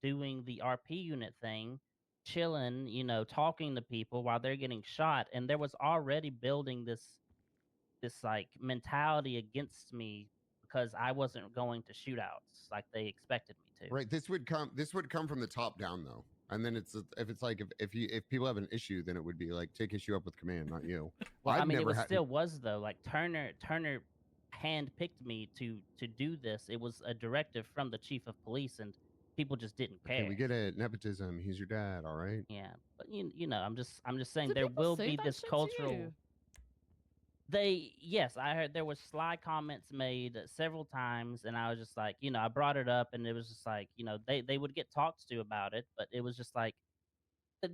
doing the RP unit thing, chilling, talking to people while they're getting shot. And there was already building this like mentality against me because I wasn't going to shootouts like they expected me to. Right. This would come from the top down though. And then if people have an issue, then it would be like take issue up with command, not you. Well, I mean, it still was though. Like Turner handpicked me to do this. It was a directive from the chief of police, and people just didn't care. Okay, we get it. Nepotism. He's your dad. All right. Yeah, but I'm just saying there will be this cultural. Yes, I heard there was sly comments made several times, and I was just like, I brought it up, and it was just like, they would get talked to about it, but it was just like,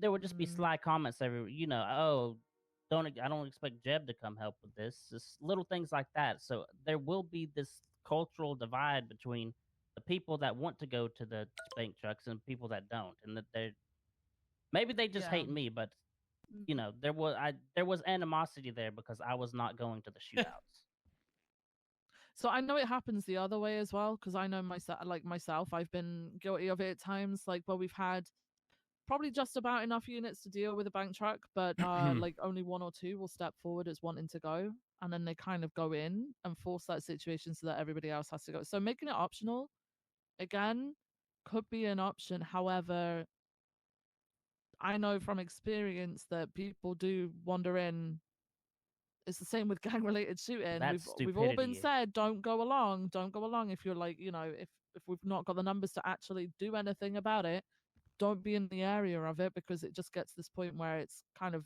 there would just be sly comments every, oh, I don't expect Jeb to come help with this, just little things like that. So there will be this cultural divide between the people that want to go to the bank trucks and people that don't, and that maybe they just hate me, but. There was animosity there because I was not going to the shootouts. So I know it happens the other way as well, because I know myself, I've been guilty of it at times, like where we've had probably just about enough units to deal with a bank truck, but like only 1 or 2 will step forward as wanting to go, and then they kind of go in and force that situation so that everybody else has to go. So making it optional, again, could be an option. However, I know from experience that people do wander in. It's the same with gang-related shooting. We've all been said, don't go along if you're like, if we've not got the numbers to actually do anything about it, don't be in the area of it, because it just gets to this point where it's kind of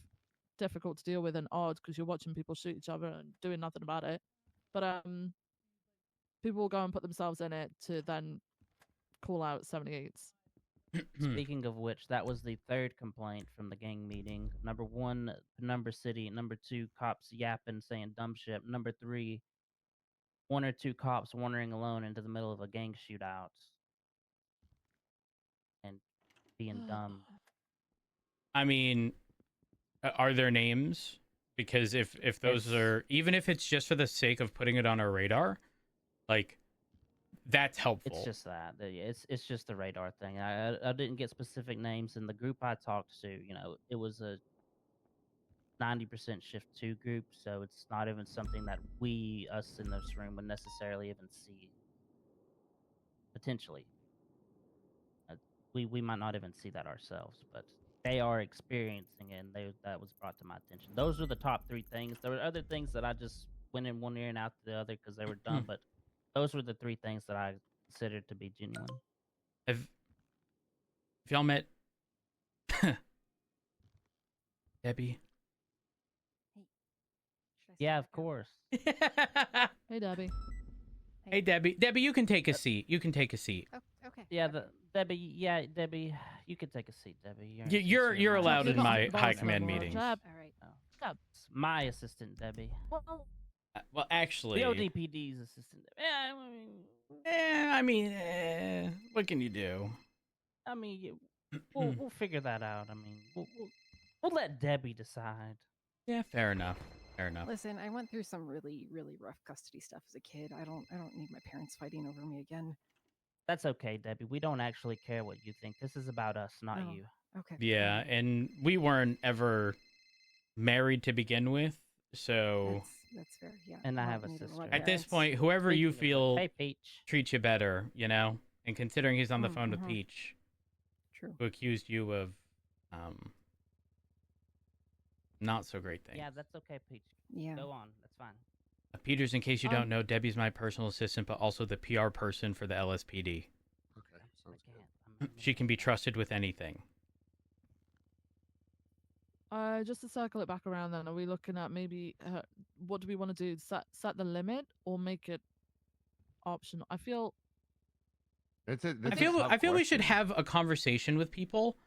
difficult to deal with and odd because you're watching people shoot each other and doing nothing about it. But people will go and put themselves in it to then call out 78s. Speaking of which, that was the 3rd complaint from the gang meeting. Number 1, Number City. Number 2, cops yapping, saying dumb shit. Number 3, 1 or 2 cops wandering alone into the middle of a gang shootout and being dumb. I mean, are there names? Because if those are, even if it's just for the sake of putting it on our radar, like, that's helpful. It's just that. It's just the radar thing. I didn't get specific names. In the group I talked to, it was a 90% shift 2 group, so it's not even something that us in this room would necessarily even see. Potentially. We might not even see that ourselves, but they are experiencing it, and that was brought to my attention. Those are the top 3 things. There were other things that I just went in one ear and out the other because they were dumb, but those were the 3 things that I considered to be genuine. Have y'all met Debbie? Yeah, of course. Hey, Debbie. Hey, Debbie. Debbie, you can take a seat. You can take a seat. Oh, okay. Yeah, Debbie. Yeah, Debbie, you can take a seat, Debbie. You're allowed in my high command meetings. All right. It's my assistant, Debbie. Well, actually, the ODPD's assistant. What can you do? I mean, we'll figure that out. I mean, we'll let Debbie decide. Yeah, fair enough. Fair enough. Listen, I went through some really, really rough custody stuff as a kid. I don't need my parents fighting over me again. That's okay, Debbie. We don't actually care what you think. This is about us, not Oh, you. Okay. Yeah, and we weren't ever married to begin with, so That's fair. Yeah. And I have a neither sister. will my at this parents. point, whoever you feel Hey, Peach. treats you better, you know. And considering he's on the phone with Mhm. Peach, True. who accused you of not so great things. Yeah, that's okay, Peach. Yeah. Go on. That's fine. Peters, in case you don't know, Debbie's my personal assistant, but also the PR person for the LSPD. Okay, sounds good. She can be trusted with anything. Just to circle it back around, then, are we looking at maybe what do we want to do? Set the limit or make it optional? I feel. I feel we should have a conversation with people,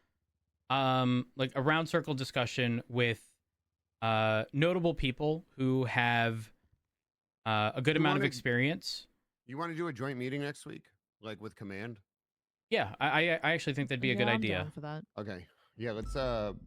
like a round circle discussion with notable people who have a good amount of experience. You want to do a joint meeting next week, like with command? Yeah, I actually think that'd be a good I'm idea. down for that. Okay. Yeah, let's I'm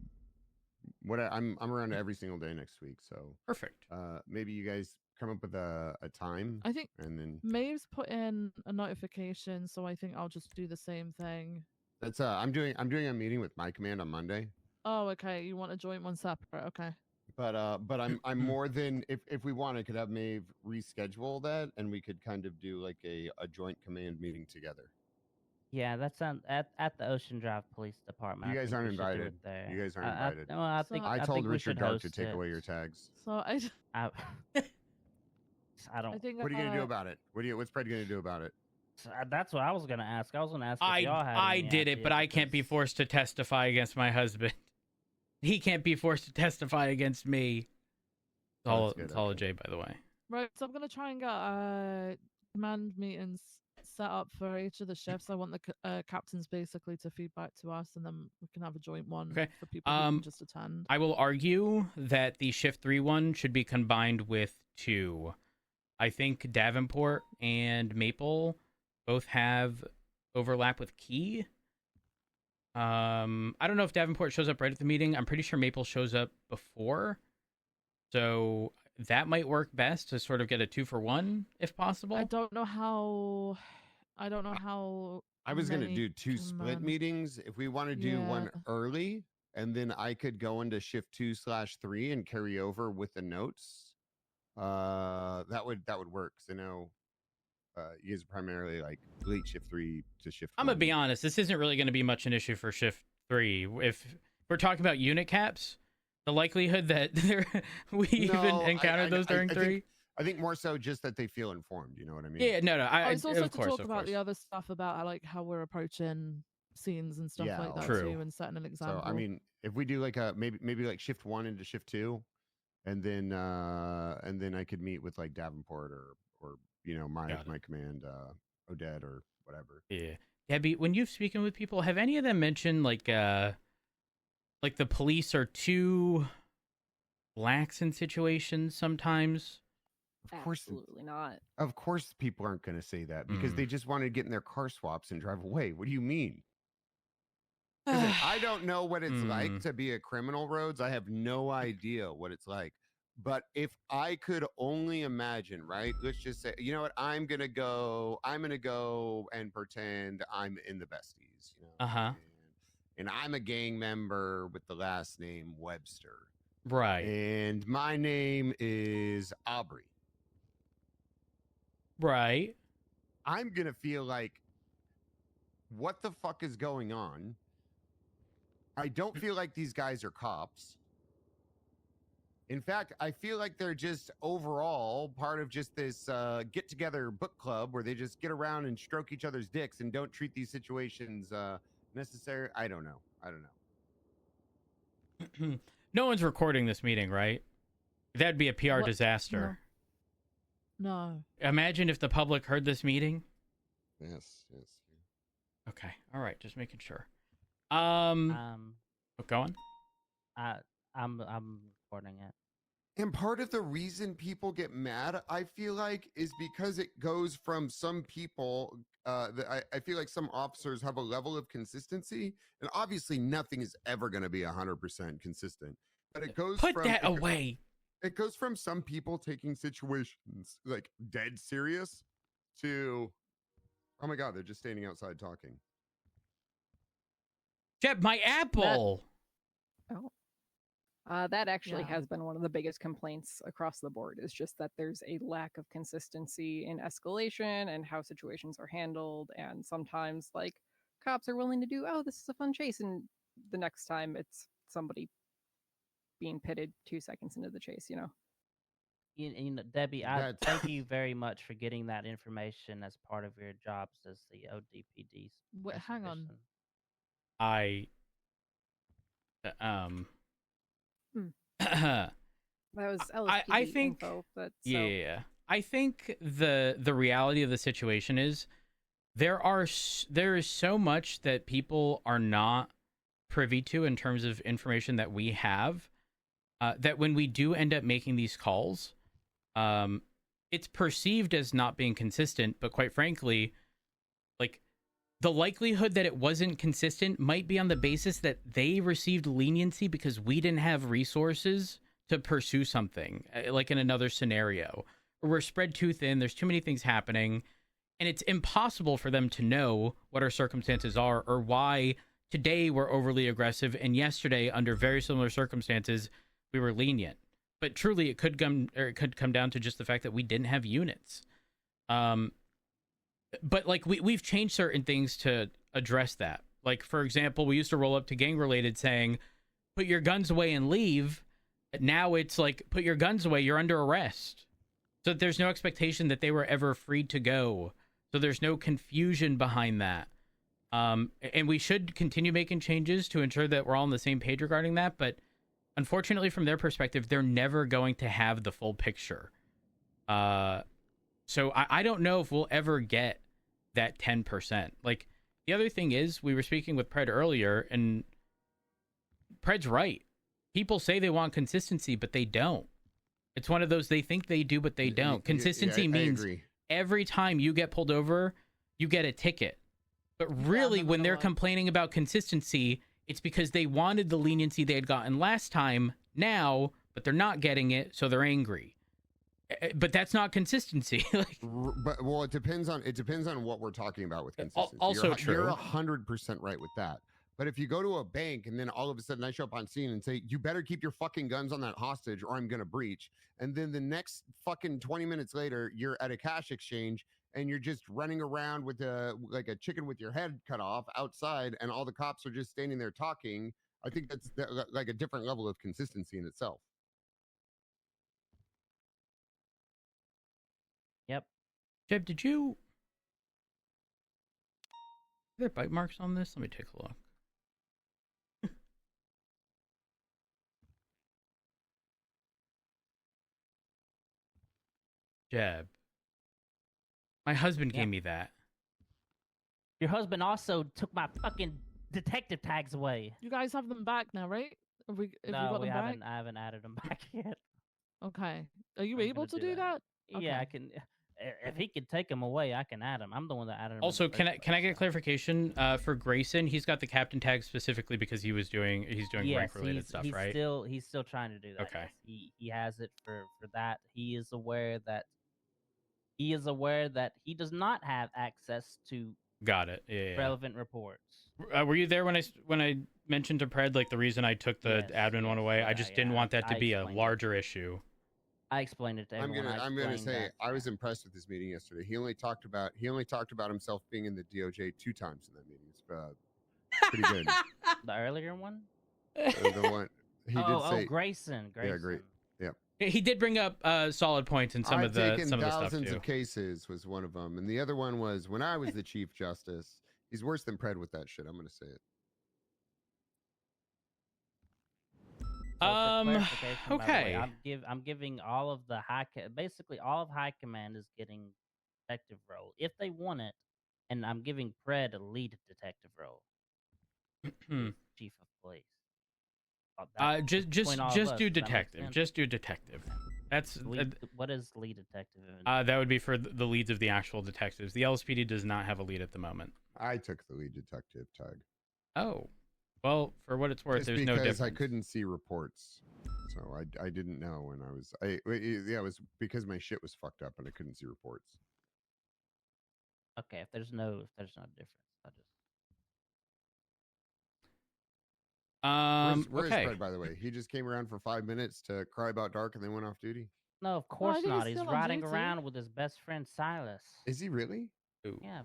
around every single day next week, so perfect. Maybe you guys come up with a time. I think and then Maeve's put in a notification, so I think I'll just do the same thing. that's I'm doing a meeting with my command on Monday. Oh, okay. You want a joint one separate? Okay. But I'm more than if we want, I could have Maeve reschedule that, and we could kind of do like a joint command meeting together. Yeah, that's at the Ocean Drive Police Department. You I guys think aren't we should do invited. it there. You guys aren't invited. I think I told think we Richard should Dark to host take it. away your tags. So I don't. I think What are you gonna do about it? What's Fred gonna do about it? That's what I was gonna ask. I was gonna ask if y'all had I any did it, but idea, I can't be forced to testify against my husband. He can't be forced to testify against me. It's all a J, by the way. Right, so I'm gonna try and get command meetings set up for each of the shifts. I want the captains basically to feedback to us, and then we can have a joint one Okay. for people who can just attend. I will argue that the shift 3 one should be combined with 2. I think Davenport and Maple both have overlap with Key. I don't know if Davenport shows up right at the meeting. I'm pretty sure Maple shows up before. So that might work best to sort of get a 2-for-1 if possible. I don't know how. I was gonna many do 2 split command- meetings. If we want to do one Yeah. early, and then I could go into shift 2/3 and carry over with the notes. That would work. So I know you guys are primarily like late shift 3 to shift. I'm 1. gonna be honest. This isn't really going to be much an issue for shift 3. If we're talking about unit caps, the likelihood that we even encountered those during 3. I think more so just that they feel informed. You know what I mean? Yeah, no. It's also of to course, talk of about course. the other stuff about like how we're approaching scenes and stuff Yeah, like that true. too, and setting an example. So I mean, if we do like a maybe like shift 1 into shift 2, and then I could meet with like Davenport or my command Odette or whatever. Yeah, Debbie, when you've spoken with people, have any of them mentioned like the police are too lax in situations sometimes? Of course, Absolutely not. Of course, people aren't going to say that because they just want to get in their car swaps and drive away. What do you mean? Listen, I don't know what it's like to be a criminal, Rhodes. I have no idea what it's like. But if I could only imagine, right? Let's just say, you know what? I'm gonna go and pretend I'm in the besties. You know, and I'm a gang member with the last name Webster. Right. And my name is Aubrey. Right. I'm going to feel like, what the fuck is going on? I don't feel like these guys are cops. In fact, I feel like they're just overall part of just this get-together book club where they just get around and stroke each other's dicks and don't treat these situations necessary. I don't know. No one's recording this meeting, right? That'd be a PR disaster. No. Imagine if the public heard this meeting. Yes. Okay. All right. Just making sure. Go on. I'm recording it. And part of the reason people get mad, I feel like, is because it goes from some people. I feel like some officers have a level of consistency, and obviously nothing is ever going to be 100% consistent. But it goes Put that away. It goes from some people taking situations like dead serious to, oh my God, they're just standing outside talking. Jeb, my apple. That actually has been one of the biggest complaints across the board, is just that there's a lack of consistency in escalation and how situations are handled. And sometimes, like, cops are willing to do, oh, this is a fun chase, and the next time it's somebody being pitted 2 seconds into the chase, you know? You know, Debbie, I thank you very much for getting that information as part of your jobs as the ODPD. Wait, hang on. That was LSPD I think info, but yeah. I think the reality of the situation is there is so much that people are not privy to in terms of information that we have, that when we do end up making these calls, it's perceived as not being consistent, but quite frankly, like, the likelihood that it wasn't consistent might be on the basis that they received leniency because we didn't have resources to pursue something, like in another scenario. Or we're spread too thin, there's too many things happening, and it's impossible for them to know what our circumstances are or why today we're overly aggressive and yesterday, under very similar circumstances, we were lenient. But truly, it could come down to just the fact that we didn't have units. But like we've changed certain things to address that. Like, for example, we used to roll up to gang related saying, "Put your guns away and leave." Now it's like, "Put your guns away, you're under arrest." So there's no expectation that they were ever free to go. So there's no confusion behind that. And we should continue making changes to ensure that we're all on the same page regarding that. But unfortunately, from their perspective, they're never going to have the full picture. So I don't know if we'll ever get that 10%. Like, the other thing is, we were speaking with Pred earlier, and Pred's right. People say they want consistency, but they don't. It's one of those, they think they do, but they don't. Consistency means every time you get pulled over, you get a ticket. But really, when they're complaining about consistency, it's because they wanted the leniency they had gotten last time now, but they're not getting it, so they're angry. But that's not consistency. But well, it depends on what we're talking about with consistency. Also true. You're 100% right with that. But if you go to a bank and then all of a sudden I show up on scene and say, "You better keep your fucking guns on that hostage or I'm gonna breach," and then the next fucking 20 minutes later you're at a cash exchange and you're just running around with like a chicken with your head cut off outside, and all the cops are just standing there talking, I think that's like a different level of consistency in itself. Yep. Jeb, did you... Are there bite marks on this? Let me take a look. Jeb. My husband gave me that. Your husband also took my fucking detective tags away. You guys have them back now, right? Have we No, got we them haven't. back? I haven't added them back yet. Okay. Are you I'm able gonna to do that? Yeah, Okay. I can. If he could take them away, I can add them. I'm the one that added them. Also, can I get clarification for Grayson? He's got the captain tag specifically because he's doing rank related stuff, right? He's still trying to do that. Okay. Yes. He has it for that. He is aware that he does not have access to Got it. Yeah. relevant reports. Were you there when I mentioned to Pred, like, the reason I took the admin one away? I just didn't want that to be a larger issue. I explained it to everyone. I'm gonna say I was impressed with this meeting yesterday. He only talked about himself being in the DOJ 2 times in that meeting. pretty good. The earlier one? The one he did say. Grayson. Yeah, great. Yep. He did bring up solid points in some of the stuff thousands too. of cases was one of them, and the other one was when I was the Chief Justice. He's worse than Pred with that shit. I'm gonna say it. Okay. I'm giving all of the basically all of high command is getting detective role if they want it, and I'm giving Pred a lead detective role. Chief of police. Just do detective. Just do detective. That's what is lead detective? That would be for the leads of the actual detectives. The LSPD does not have a lead at the moment. I took the lead detective tag. Oh, well, for what it's worth, Just there's no difference. I couldn't see reports, so I didn't know when I was. It was because my shit was fucked up and I couldn't see reports. Okay, if there's no difference, I just. Where's Fred, by the way? He just came around for 5 minutes to cry about dark and then went off duty. No, of course not. He's riding around with his best friend Silas. Is he really? Yeah.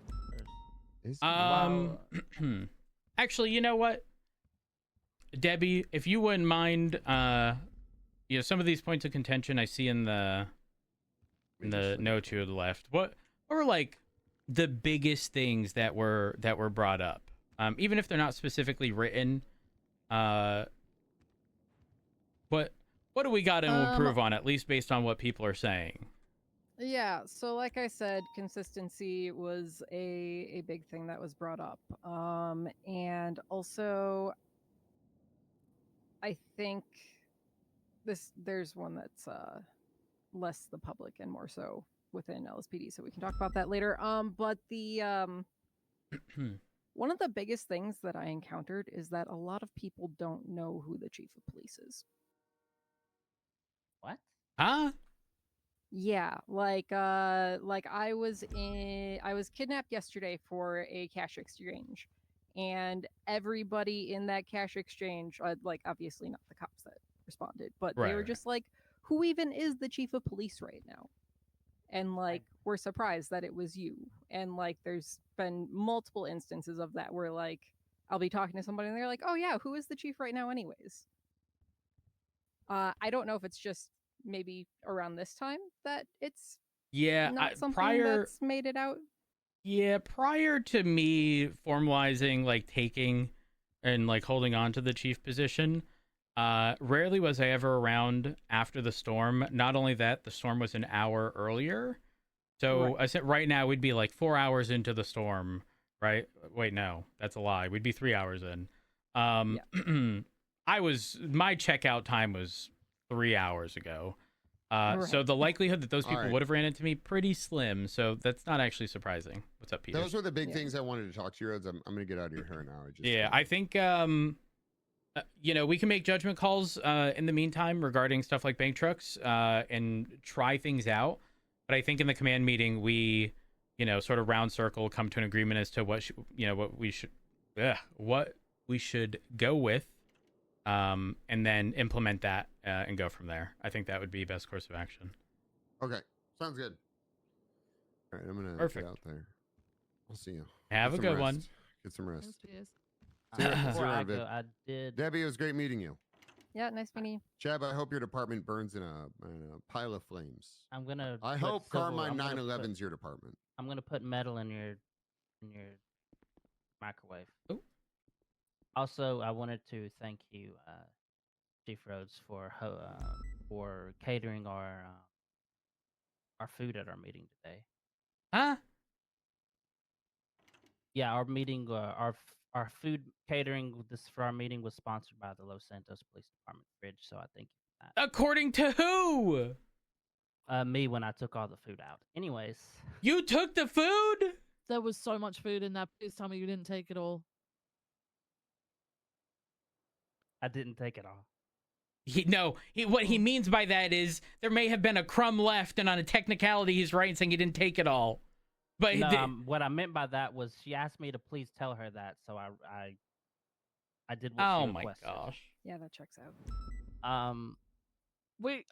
Is he? Actually, you know what, Debbie, if you wouldn't mind, some of these points of contention I see in the note to the left. What were like the biggest things that were brought up? Even if they're not specifically written. What do we got to improve on, at least based on what people are saying? Yeah, so like I said, consistency was a big thing that was brought up. And also I think there's one that's less the public and more so within LSPD, so we can talk about that later. But the one of the biggest things that I encountered is that a lot of people don't know who the chief of police is. What? Huh? Yeah, like I was kidnapped yesterday for a cash exchange, and everybody in that cash exchange, like obviously not the cops that responded, but they were just like, who even is the chief of police right now? And like, we're surprised that it was you. And like, there's been multiple instances of that where like, I'll be talking to somebody and they're like, oh yeah, who is the chief right now anyways? I don't know if it's just maybe around this time that it's not something that's made it out. Yeah, prior to me formalizing like taking and like holding on to the chief position, rarely was I ever around after the storm. Not only that, the storm was an hour earlier. So I said right now we'd be like 4 hours into the storm, right? Wait, no, that's a lie. We'd be 3 hours in. My checkout time was 3 hours ago. So the likelihood that those people would have ran into me pretty slim. So that's not actually surprising. What's up, Peter? Those were the big things I wanted to talk to you, Rhodes. I'm going to get out of your hair now. I think, we can make judgment calls in the meantime regarding stuff like bank trucks and try things out. But I think in the command meeting, we, sort of round circle, come to an agreement as to what we should go with. And then implement that and go from there. I think that would be best course of action. Okay, sounds good. All right, I'm gonna get out there. I'll see you. Have a good one. Get some rest. Before I go, I did. Debbie, it was great meeting you. Yeah, nice meeting you. Chab, I hope your department burns in a pile of flames. I'm gonna. I hope Carmine 911's your department. I'm gonna put metal in your microwave. Oh. Also, I wanted to thank you, Chief Rhodes, for catering our food at our meeting today. Huh? Yeah, our meeting, our food catering for our meeting was sponsored by the Los Santos Police Department fridge. So I thank you for that. According to who? Me, when I took all the food out. Anyways, you took the food? There was so much food in that. Please tell me you didn't take it all. I didn't take it all. What he means by that is there may have been a crumb left, and on a technicality, he's right saying he didn't take it all. But no, what I meant by that was she asked me to please tell her that, so I did what she requested. Oh my gosh. Yeah, that checks out. Wait,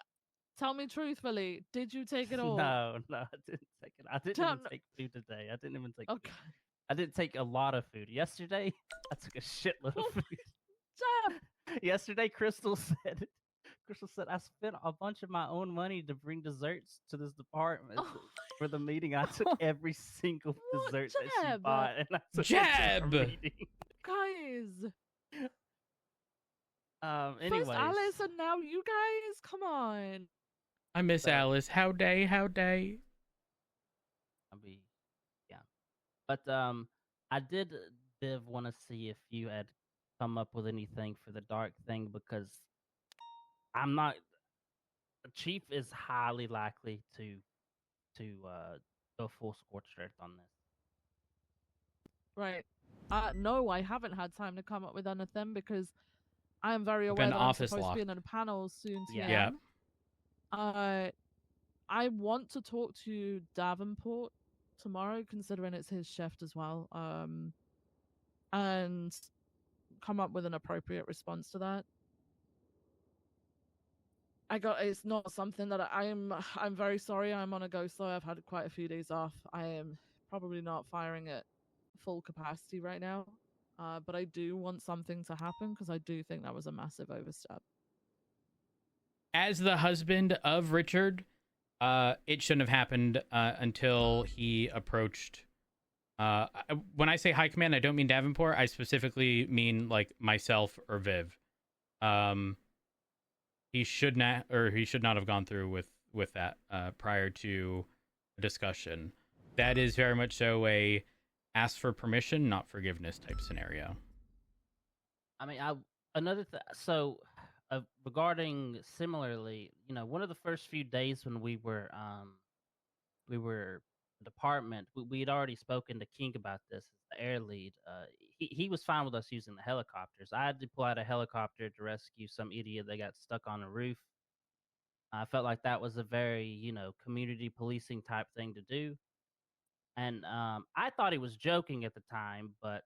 tell me truthfully, did you take it all? No, I didn't take it. I didn't even take food today. I didn't even take food. I didn't take a lot of food. Yesterday, I took a shitload of food. Damn. Yesterday, Crystal said I spent a bunch of my own money to bring desserts to this department for the meeting. I took every single dessert that she Jeb? bought, and I took it to Jeb! the meeting. Guys. Anyways, First Alice and now you guys? Come on. I miss Alice. How day? Yeah. But I did want to see if you had come up with anything for the dark thing, because I'm not. Chief is highly likely to go full scorched earth on this. Right. No, I haven't had time to come up with anything because I am very aware Been that I'm office supposed to be locked. in a panel soon. Yeah. I want to talk to Davenport tomorrow, considering it's his shift as well. And come up with an appropriate response to that. It's not something that I'm very sorry. I'm on a go slow. I've had quite a few days off. I am probably not firing at full capacity right now. But I do want something to happen because I do think that was a massive overstep. As the husband of Richard, it shouldn't have happened until he approached. When I say high command, I don't mean Davenport. I specifically mean like myself or Viv. He should not have gone through with that prior to a discussion. That is very much so a ask for permission, not forgiveness type scenario. I mean, another thing. So, regarding similarly, one of the first few days when we were department, we had already spoken to King about this. The air lead, he was fine with us using the helicopters. I had to pull out a helicopter to rescue some idiot that got stuck on a roof. I felt like that was a very, community policing type thing to do. And I thought he was joking at the time, but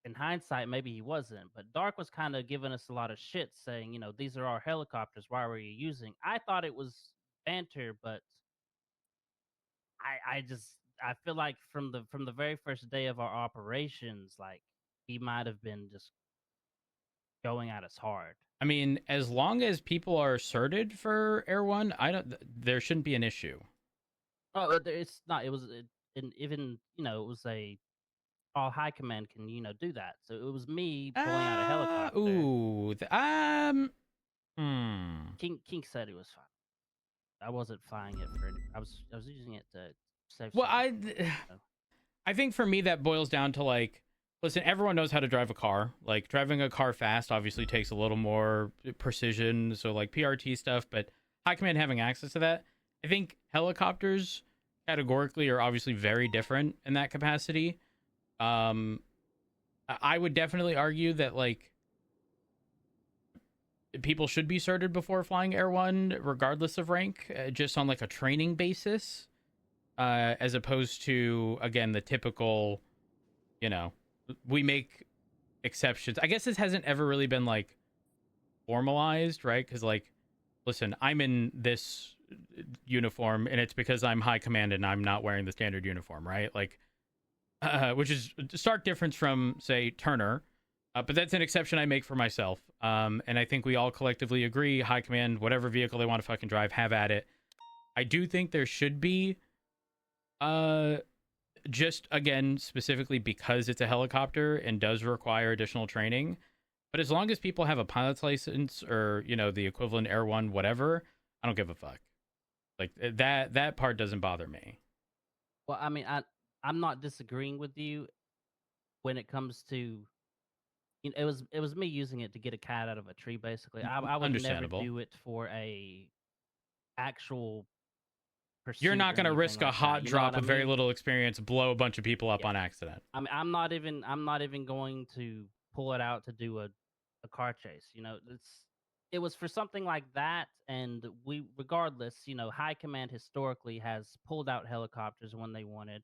in hindsight, maybe he wasn't. But Dark was kind of giving us a lot of shit, saying, these are our helicopters. Why were you using? I thought it was banter, but I feel like from the very first day of our operations, like he might have been just going at us hard. I mean, as long as people are certed for Air One, there shouldn't be an issue. Oh, it's not. It was even it was all high command can do that. So it was me pulling out a helicopter. King said it was fine. I wasn't flying it for. I was using it to save. Well, I think for me that boils down to like, listen, everyone knows how to drive a car. Like driving a car fast obviously takes a little more precision. So like PRT stuff, but high command having access to that. I think helicopters categorically are obviously very different in that capacity. I would definitely argue that like people should be certed before flying Air One, regardless of rank, just on like a training basis, as opposed to, again, the typical, we make exceptions. I guess this hasn't ever really been like formalized, right? Because like, listen, I'm in this uniform and it's because I'm high command and I'm not wearing the standard uniform, right? Like, which is a stark difference from, say, Turner. But that's an exception I make for myself. And I think we all collectively agree, high command, whatever vehicle they want to fucking drive, have at it. I do think there should be, just, again, specifically because it's a helicopter and does require additional training. But as long as people have a pilot's license or, the equivalent Air One, whatever, I don't give a fuck. Like, that part doesn't bother me. Well, I mean, I'm not disagreeing with you when it comes to, it was me using it to get a cat out of a tree, basically. I would never do it for a actual pursuit. You're not going to risk a hot drop with very mean? little experience, blow a bunch of people up on accident. I mean, I'm not even going to pull it out to do a car chase. It was for something like that, and regardless, high command historically has pulled out helicopters when they wanted.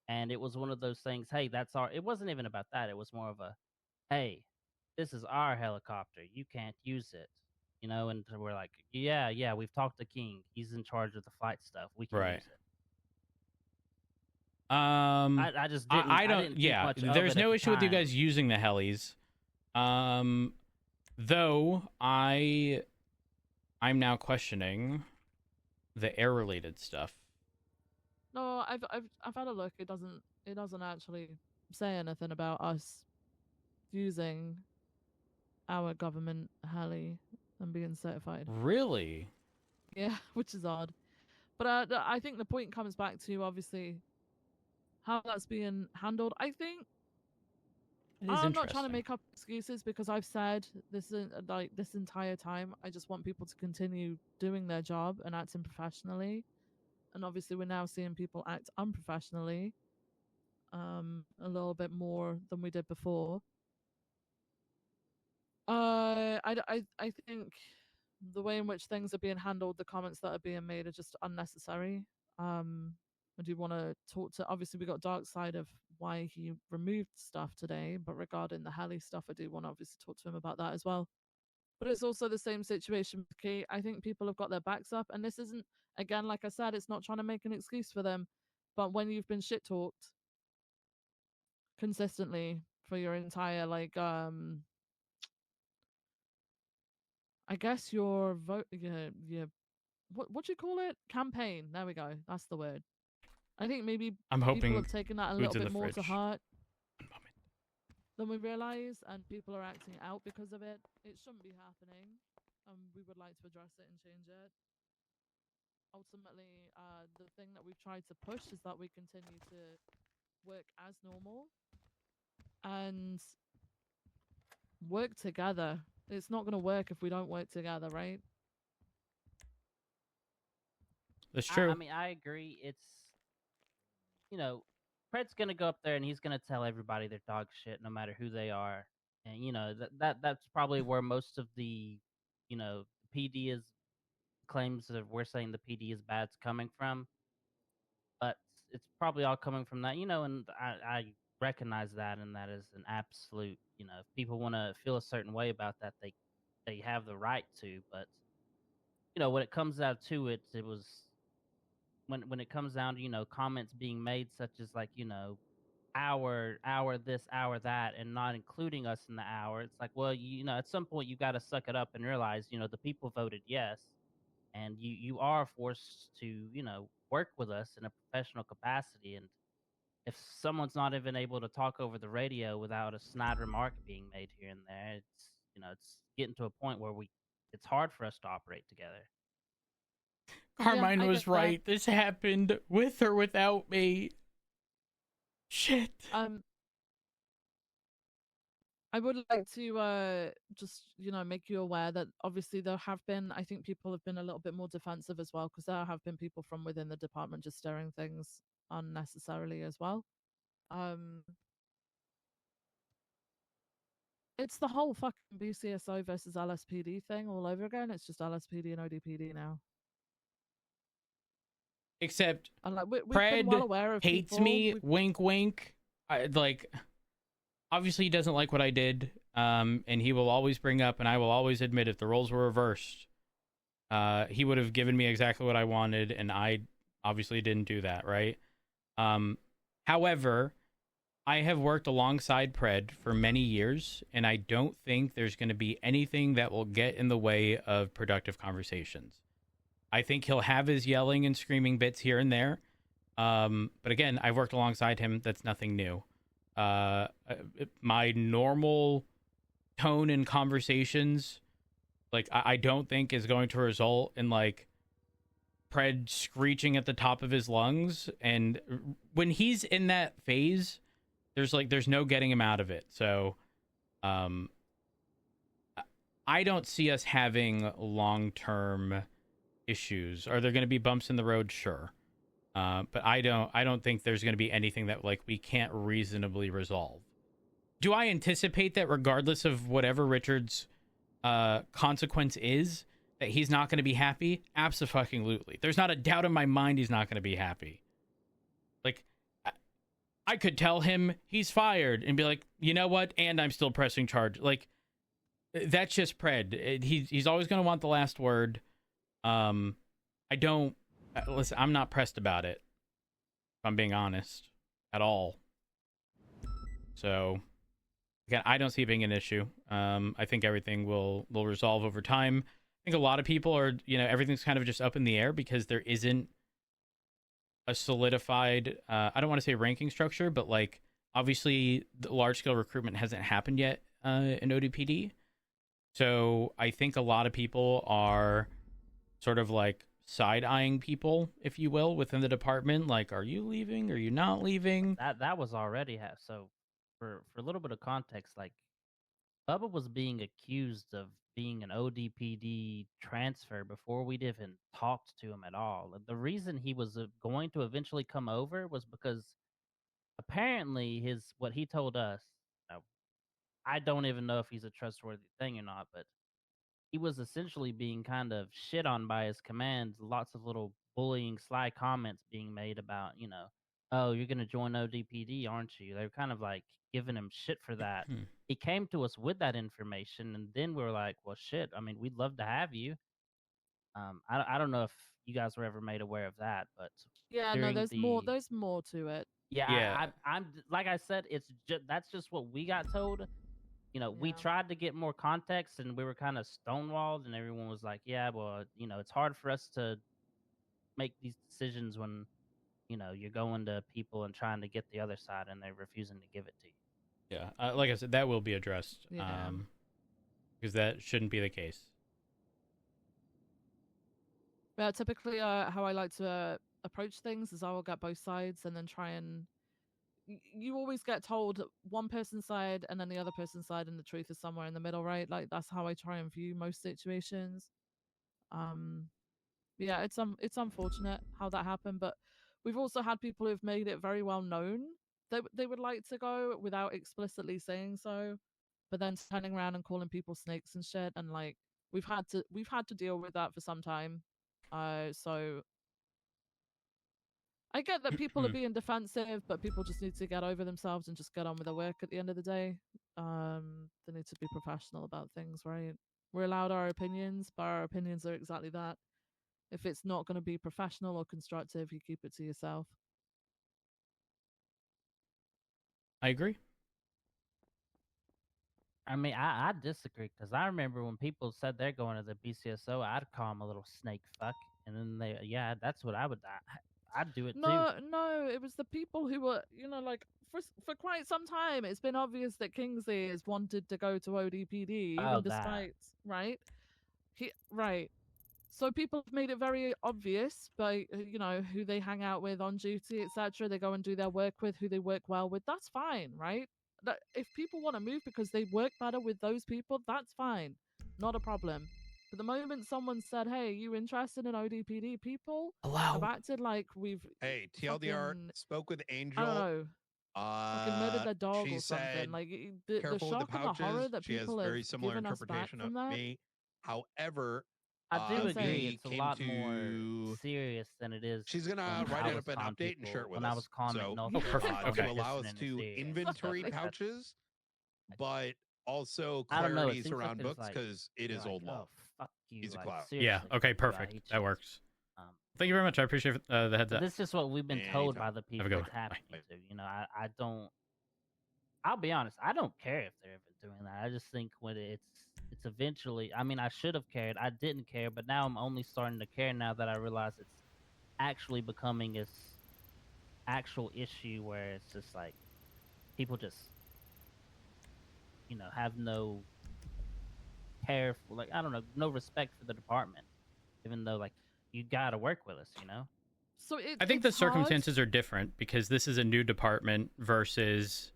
And it was one of those things, hey, it wasn't even about that. It was more of a, hey, this is our helicopter. You can't use it. And we're like, yeah, we've talked to King. He's in charge of the flight stuff. We can use I just didn't. I don't. didn't think Yeah, much of there's it at no the issue with you time. guys using the helis. Though I'm now questioning the air related stuff. No, I've had a look. It doesn't actually say anything about us using our government heli and being certified. Really? Yeah, which is odd. But I think the point comes back to obviously how that's being handled. I think It is I'm not trying to interesting. make up excuses because I've said this like this entire time. I just want people to continue doing their job and acting professionally. And obviously, we're now seeing people act unprofessionally, a little bit more than we did before. I think the way in which things are being handled, the comments that are being made are just unnecessary. I do want to talk to. Obviously, we got Dark Side of why he removed stuff today, but regarding the heli stuff, I do want to obviously talk to him about that as well. But it's also the same situation with Key. I think people have got their backs up, and this isn't, again, like I said, it's not trying to make an excuse for them. But when you've been shit talked consistently for your entire I guess your vote, your what do you call it? Campaign. There we go. That's the word. I think maybe I'm hoping people have taken that a food's little in bit the more to fridge. heart than we realize, and people are acting out because of it. It shouldn't be happening. We would like to address it and change it. Ultimately, the thing that we've tried to push is that we continue to work as normal and work together. It's not going to work if we don't work together, right? That's true. I mean, I agree. It's, Fred's gonna go up there and he's gonna tell everybody they're dog shit, no matter who they are, and that's probably where most of the, PD is claims that we're saying the PD is bad's coming from. But it's probably all coming from that, and I recognize that, and that is an absolute, if people want to feel a certain way about that, they have the right to. But when it comes down to it, it was when it comes down to comments being made such as like hour this, hour that, and not including us in the hour. It's like, well, at some point you got to suck it up and realize the people voted yes, and you are forced to work with us in a professional capacity. And if someone's not even able to talk over the radio without a snide remark being made here and there, it's getting to a point where it's hard for us to operate together. Carmine was right. This happened with or without me. Shit. I would like to just make you aware that obviously there have been, I think people have been a little bit more defensive as well, because there have been people from within the department just stirring things unnecessarily as well. It's the whole fucking BCSO versus LSPD thing all over again. It's just LSPD and ODPD now. Except and we've Fred been well aware of hates people. me. Wink, wink. Obviously he doesn't like what I did, and he will always bring up, and I will always admit, if the roles were reversed, he would have given me exactly what I wanted, and I obviously didn't do that, right? However, I have worked alongside Pred for many years, and I don't think there's going to be anything that will get in the way of productive conversations. I think he'll have his yelling and screaming bits here and there, but again, I've worked alongside him. That's nothing new. My normal tone in conversations, I don't think is going to result in Pred screeching at the top of his lungs. And when he's in that phase, there's no getting him out of it. So, I don't see us having long-term issues. Are there going to be bumps in the road? Sure. But I don't think there's going to be anything that we can't reasonably resolve. Do I anticipate that regardless of whatever Richard's consequence is, that he's not going to be happy? Absolutely. There's not a doubt in my mind he's not going to be happy. I could tell him he's fired and be like, you know what? And I'm still pressing charge. That's just Pred. He's always going to want the last word. I don't... Listen, I'm not pressed about it, if I'm being honest. at all. So again, I don't see it being an issue. I think everything will resolve over time. I think a lot of people are, everything's kind of just up in the air because there isn't a solidified, I don't want to say ranking structure, but like obviously the large scale recruitment hasn't happened yet in ODPD. So I think a lot of people are sort of like side-eyeing people, if you will, within the department. Like, are you leaving? Are you not leaving? That was already so. For a little bit of context, like Bubba was being accused of being an ODPD transfer before we'd even talked to him at all. The reason he was going to eventually come over was because apparently what he told us. I don't even know if he's a trustworthy thing or not, but he was essentially being kind of shit on by his command. Lots of little bullying, sly comments being made about, oh, you're going to join ODPD, aren't you? They were kind of like giving him shit for that. He came to us with that information, and then we were like, well, shit, I mean, we'd love to have you. I don't know if you guys were ever made aware of that, but yeah, no, there's more to it. Yeah, I'm like I said, that's just what we got told. We tried to get more context, and we were kind of stonewalled, and everyone was like, yeah, well, it's hard for us to make these decisions when, you're going to people and trying to get the other side, and they're refusing to give it to you. Yeah, like I said, that will be addressed, because that shouldn't be the case. Yeah, typically how I like to approach things is I will get both sides and then try and you always get told one person's side and then the other person's side, and the truth is somewhere in the middle, right? Like that's how I try and view most situations. Yeah, it's unfortunate how that happened, but we've also had people who've made it very well known that they would like to go without explicitly saying so, but then turning around and calling people snakes and shit, and like we've had to deal with that for some time. So I get that people are being defensive, but people just need to get over themselves and just get on with their work at the end of the day. They need to be professional about things, right? We're allowed our opinions, but our opinions are exactly that. If it's not going to be professional or constructive, you keep it to yourself. I agree. I mean, I disagree, because I remember when people said they're going to the BCSO, I'd call them a little snake fuck, and then that's what I would. I'd do it too. No, it was the people who were, like for quite some time, it's been obvious that Kingsley has wanted to go to ODPD, even despite right. So people have made it very obvious by who they hang out with on duty, etc. They go and do their work with, who they work well with. That's fine, right? If people want to move because they work better with those people, that's fine, not a problem. But the moment someone said, "Hey, you interested in ODPD?" people have acted like we've TLDR spoke with Angel. I don't know. Fucking murdered their dog or something. Like the shock and the horror that people have very similar given us back interpretation from of that. me. However, I do agree. It's a lot more serious than it is. She's gonna write up an update and share it with us. When I was calling to allow us to inventory pouches, but also clarities around books, because it is old law. He's a clown. Yeah. Okay. Perfect. That works. Thank you very much. I appreciate the heads up. This is what we've been told by the people it's happening to. I don't. I'll be honest. I don't care if they're ever doing that. I just think when it's eventually. I mean, I should have cared. I didn't care, but now I'm only starting to care now that I realize it's actually becoming this actual issue where it's just like people just have no care for, like, I don't know, no respect for the department, even though like you gotta work with us, So I think the circumstances are different because this is a new department versus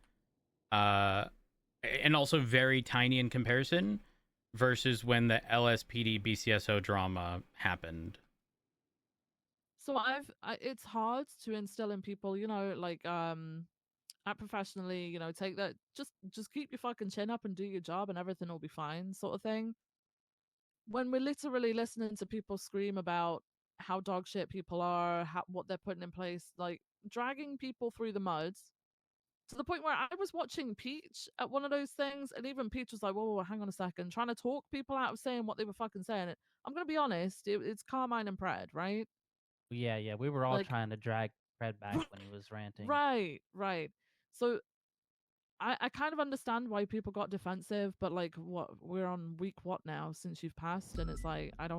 and also very tiny in comparison versus when the LSPD BCSO drama happened. So it's hard to instill in people, like act professionally, take that, just keep your fucking chin up and do your job and everything will be fine, sort of thing. When we're literally listening to people scream about how dog shit people are, what they're putting in place, like dragging people through the mud, to the point where I was watching Peach at one of those things, and even Peach was like, whoa, hang on a second, trying to talk people out of saying what they were fucking saying. I'm going to be honest, it's Carmine and Pred, right? Yeah, we were all trying to drag Fred back when he was ranting. Right. So I kind of understand why people got defensive, but like, what, we're on week what now since you've passed, and it's like at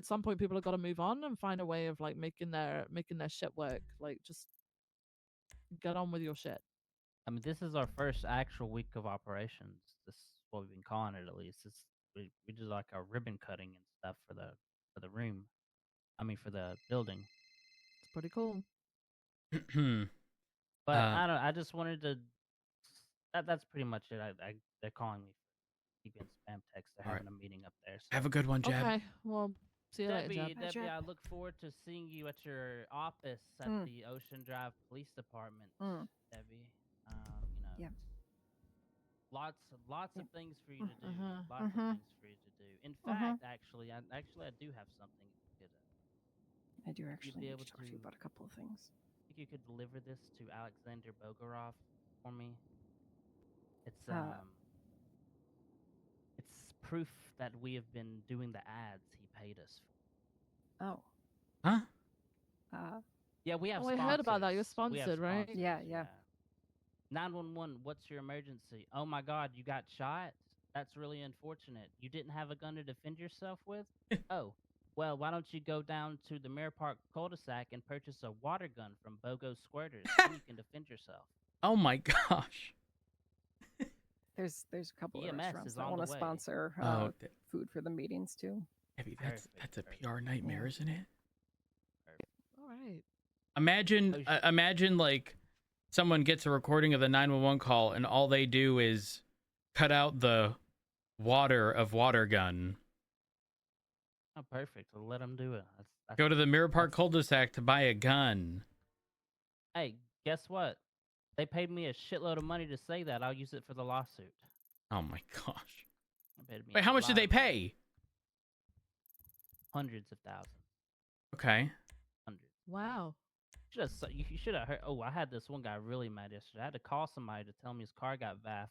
some point people have got to move on and find a way of like making their shit work. Like, just get on with your shit. I mean, this is our first actual week of operations. This is what we've been calling it, at least. We did like a ribbon cutting and stuff for the room. I mean, for the building. It's pretty cool. But I don't. I just wanted to. That's pretty much it. They're calling me for keeping spam text. They're having a meeting up there. So. Have a good one, Jeb. Okay. Well, see you Debbie, later, Jeb. Debbie, I look forward to seeing you at your office at the Ocean Drive Police Department, Debbie. Yeah. Lots of things for you to do. Lots of things for you to do. In fact, actually, I do have something you could. I do actually be need able to talk to you about a couple of things. I think you could deliver this to Alexander Bogorov for me. It's proof that we have been doing the ads he paid us for. Oh. Huh? Yeah, we have. Oh, I heard about that. You're sponsored, right? Yeah. 911. What's your emergency? Oh my God, you got shot. That's really unfortunate. You didn't have a gun to defend yourself with? Oh. Well, why don't you go down to the Mirror Park cul-de-sac and purchase a water gun from BOGO Squirters so you can defend yourself. Oh my gosh. There's a couple of EMS restaurants is that on want the to way. sponsor food for the meetings too. Debbie, that's a PR nightmare, isn't it? All right. Imagine like someone gets a recording of the 911 call and all they do is cut out the water of water gun. Oh, perfect. We'll let them do it. That's Go to the Mirror Park cul-de-sac to buy a gun. Hey, guess what? They paid me a shitload of money to say that. I'll use it for the lawsuit. Oh my gosh. They paid me Wait, a how much lot did they of money. pay? Hundreds of thousands. Okay. Hundreds. Wow. You should have heard. Oh, I had this one guy really mad yesterday. I had to call somebody to tell me his car got vaffed.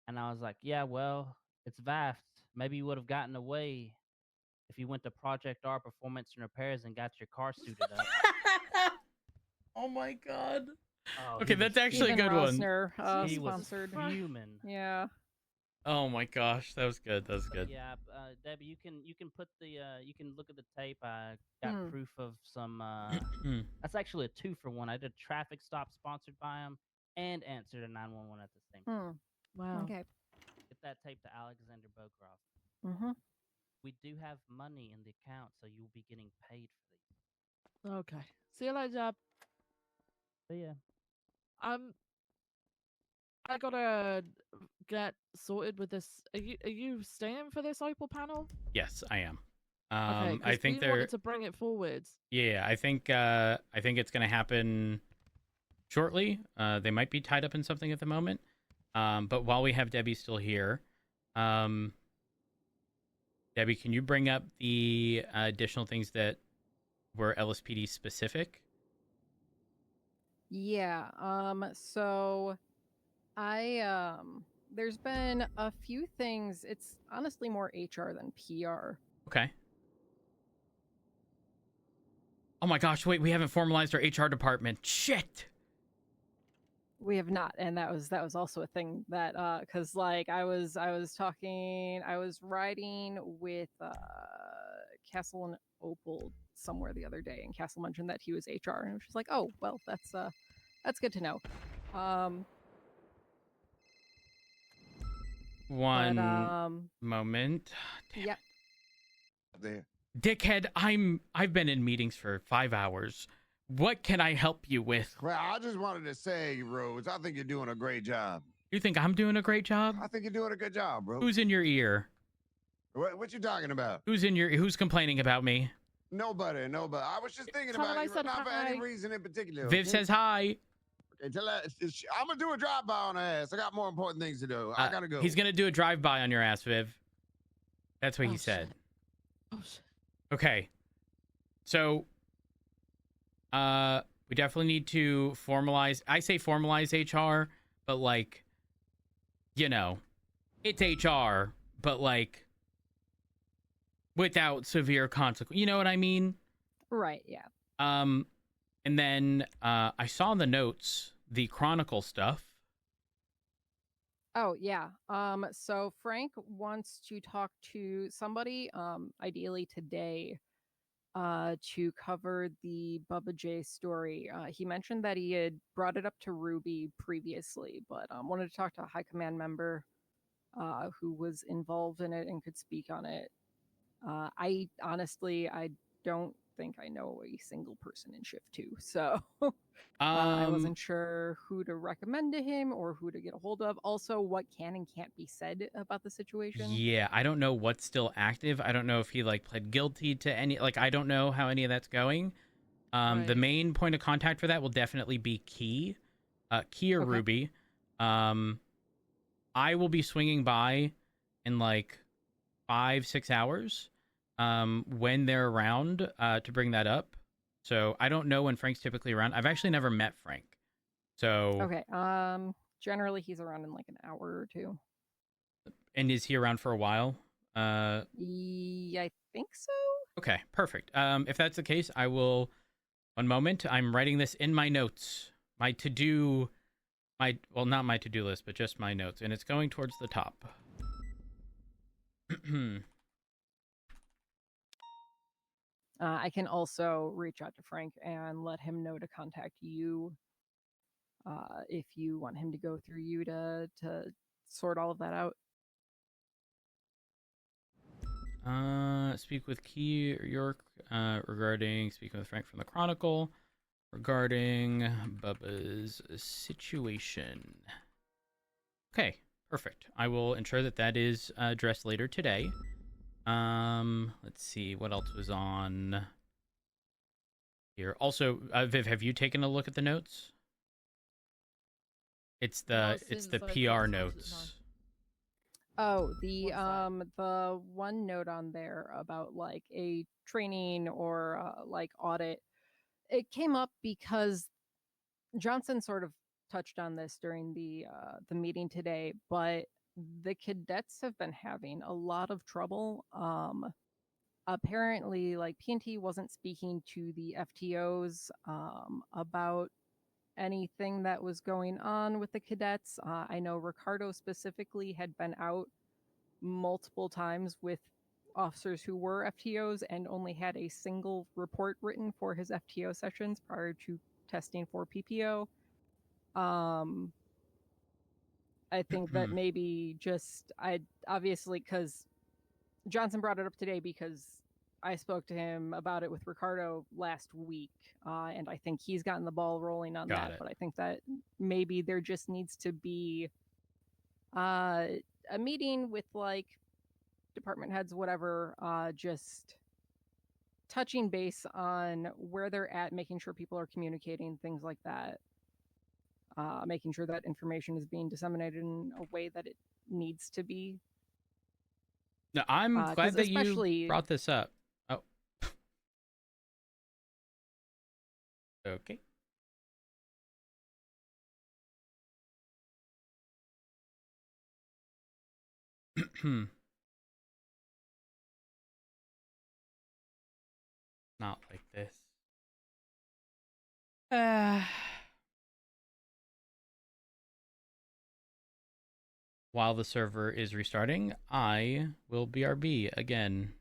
And I was like, yeah, well, it's vaffed. Maybe you would have gotten away if you went to Project R Performance and Repairs and got your car suited up. Oh my God. Oh, okay, that's actually a good Rosner, one. He was sponsored. fuming. Yeah. Oh my gosh, that was good. That was good. Yeah, Debbie, you can put the you can look at the tape. I got proof of some. That's actually a 2-for-1. I did a traffic stop sponsored by him and answered a 911 at the same time. Wow. Okay. Get that tape to Alexander Bogorov. We do have money in the account, so you'll be getting paid for these. Okay. See you later, Jeb. But yeah. I gotta get sorted with this. Are you staying for this Opal panel? Yes, I am. Okay, I think we wanted to bring it forward. Yeah, I think it's gonna happen shortly. They might be tied up in something at the moment. But while we have Debbie still here, Debbie, can you bring up the additional things that were LSPD specific? Yeah. So I there's been a few things. It's honestly more HR than PR. Okay. Oh my gosh, wait, we haven't formalized our HR department. Shit. We have not, and that was also a thing that because like I was riding with Castle and Opal somewhere the other day, and Castle mentioned that he was HR, and I was just like, oh well, that's good to know. One moment. Damn yep. There. Dickhead, I've been in meetings for 5 hours. What can I help you with? Well, I just wanted to say, Rose, I think you're doing a great job. You think I'm doing a great job? I think you're doing a good job, bro. Who's in your ear? What you talking about? Who's complaining about me? Nobody. I was just thinking about you, not for any reason in particular. Viv says hi. Okay, I'm gonna do a drive-by on her ass. I got more important things to do. I gotta go. He's gonna do a drive-by on your ass, Viv. That's what he said. Oh shit. Okay. So, we definitely need to formalize. I say formalize HR, but like, you know, it's HR, but like, without severe consequence. You know what I mean? Right. Yeah. And then I saw in the notes the Chronicle stuff. Oh yeah. So Frank wants to talk to somebody, ideally today, to cover the Bubba J story. He mentioned that he had brought it up to Ruby previously, but wanted to talk to a high command member who was involved in it and could speak on it. I honestly, I don't think I know a single person in Shift 2, so I wasn't sure who to recommend to him or who to get a hold of. Also, what can and can't be said about the situation. Yeah, I don't know what's still active. I don't know if he like pled guilty to any, like, I don't know how any of that's going. The main point of contact for that will definitely be Key or Ruby. I will be swinging by in like 5-6 hours when they're around to bring that up. So I don't know when Frank's typically around. I've actually never met Frank. So okay. Generally he's around in like an hour or two. And is he around for a while? Yeah, I think so. Okay, perfect. If that's the case, I will. One moment. I'm writing this in my notes. My to-do, well, not my to-do list, but just my notes, and it's going towards the top. I can also reach out to Frank and let him know to contact you if you want him to go through you to sort all of that out. Speak with Key or York regarding speaking with Frank from the Chronicle regarding Bubba's situation. Okay, perfect. I will ensure that that is addressed later today. Let's see what else was on here. Also, Viv, have you taken a look at the notes? It's the PR notes. Oh, the one note on there about like a training or like audit. It came up because Johnson sort of touched on this during the meeting today, but the cadets have been having a lot of trouble. Apparently, like P&T wasn't speaking to the FTOs about anything that was going on with the cadets. I know Ricardo specifically had been out multiple times with officers who were FTOs and only had a single report written for his FTO sessions prior to testing for PPO. I think that maybe just obviously because Johnson brought it up today because I spoke to him about it with Ricardo last week, and I think he's gotten the ball rolling on that. But I think that maybe there just needs to be a meeting with like department heads, whatever, just touching base on where they're at, making sure people are communicating, things like that. Making sure that information is being disseminated in a way that it needs to be. No, I'm glad that you brought this up. Oh. Okay. Not like this. While the server is restarting, I will BRB again.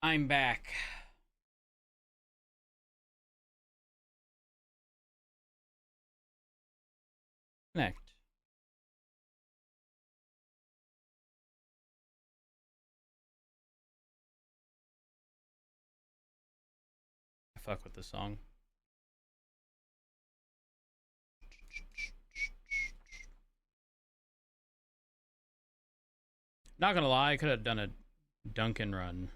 I'm back. Connect. I fuck with this song. Not gonna lie, I could have done a Duncan run.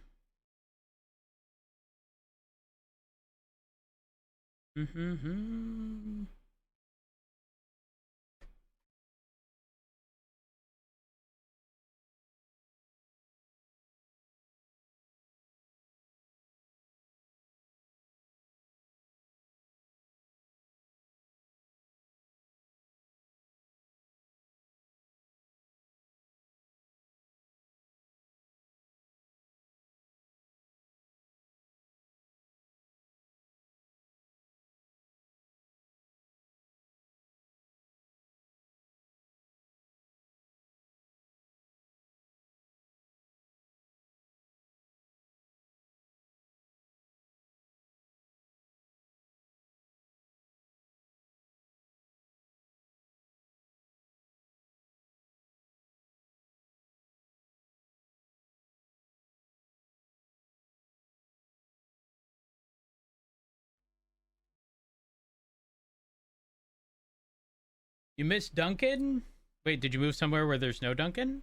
You missed Duncan? Wait, did you move somewhere where there's no Duncan?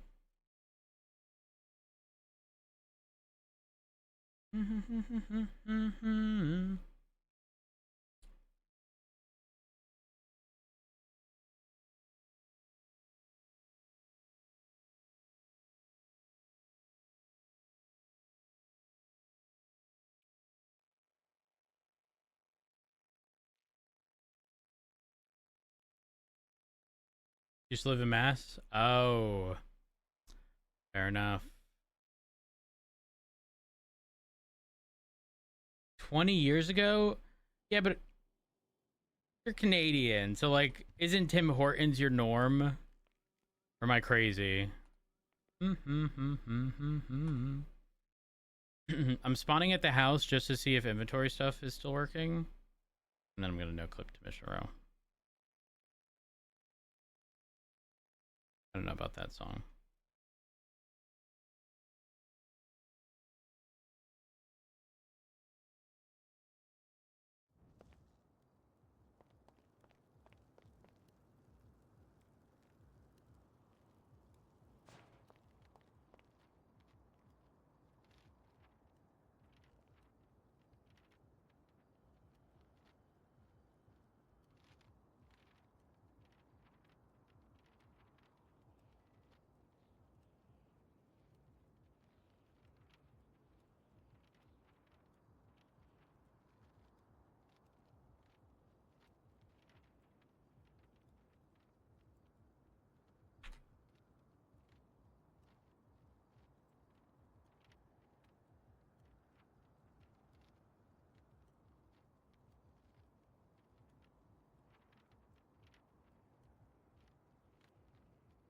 You just live in Mass? Oh. Fair enough. 20 years ago? Yeah, but you're Canadian, so like, isn't Tim Hortons your norm? Or am I crazy? I'm spawning at the house just to see if inventory stuff is still working. And then I'm gonna no-clip to Mission Row. I don't know about that song.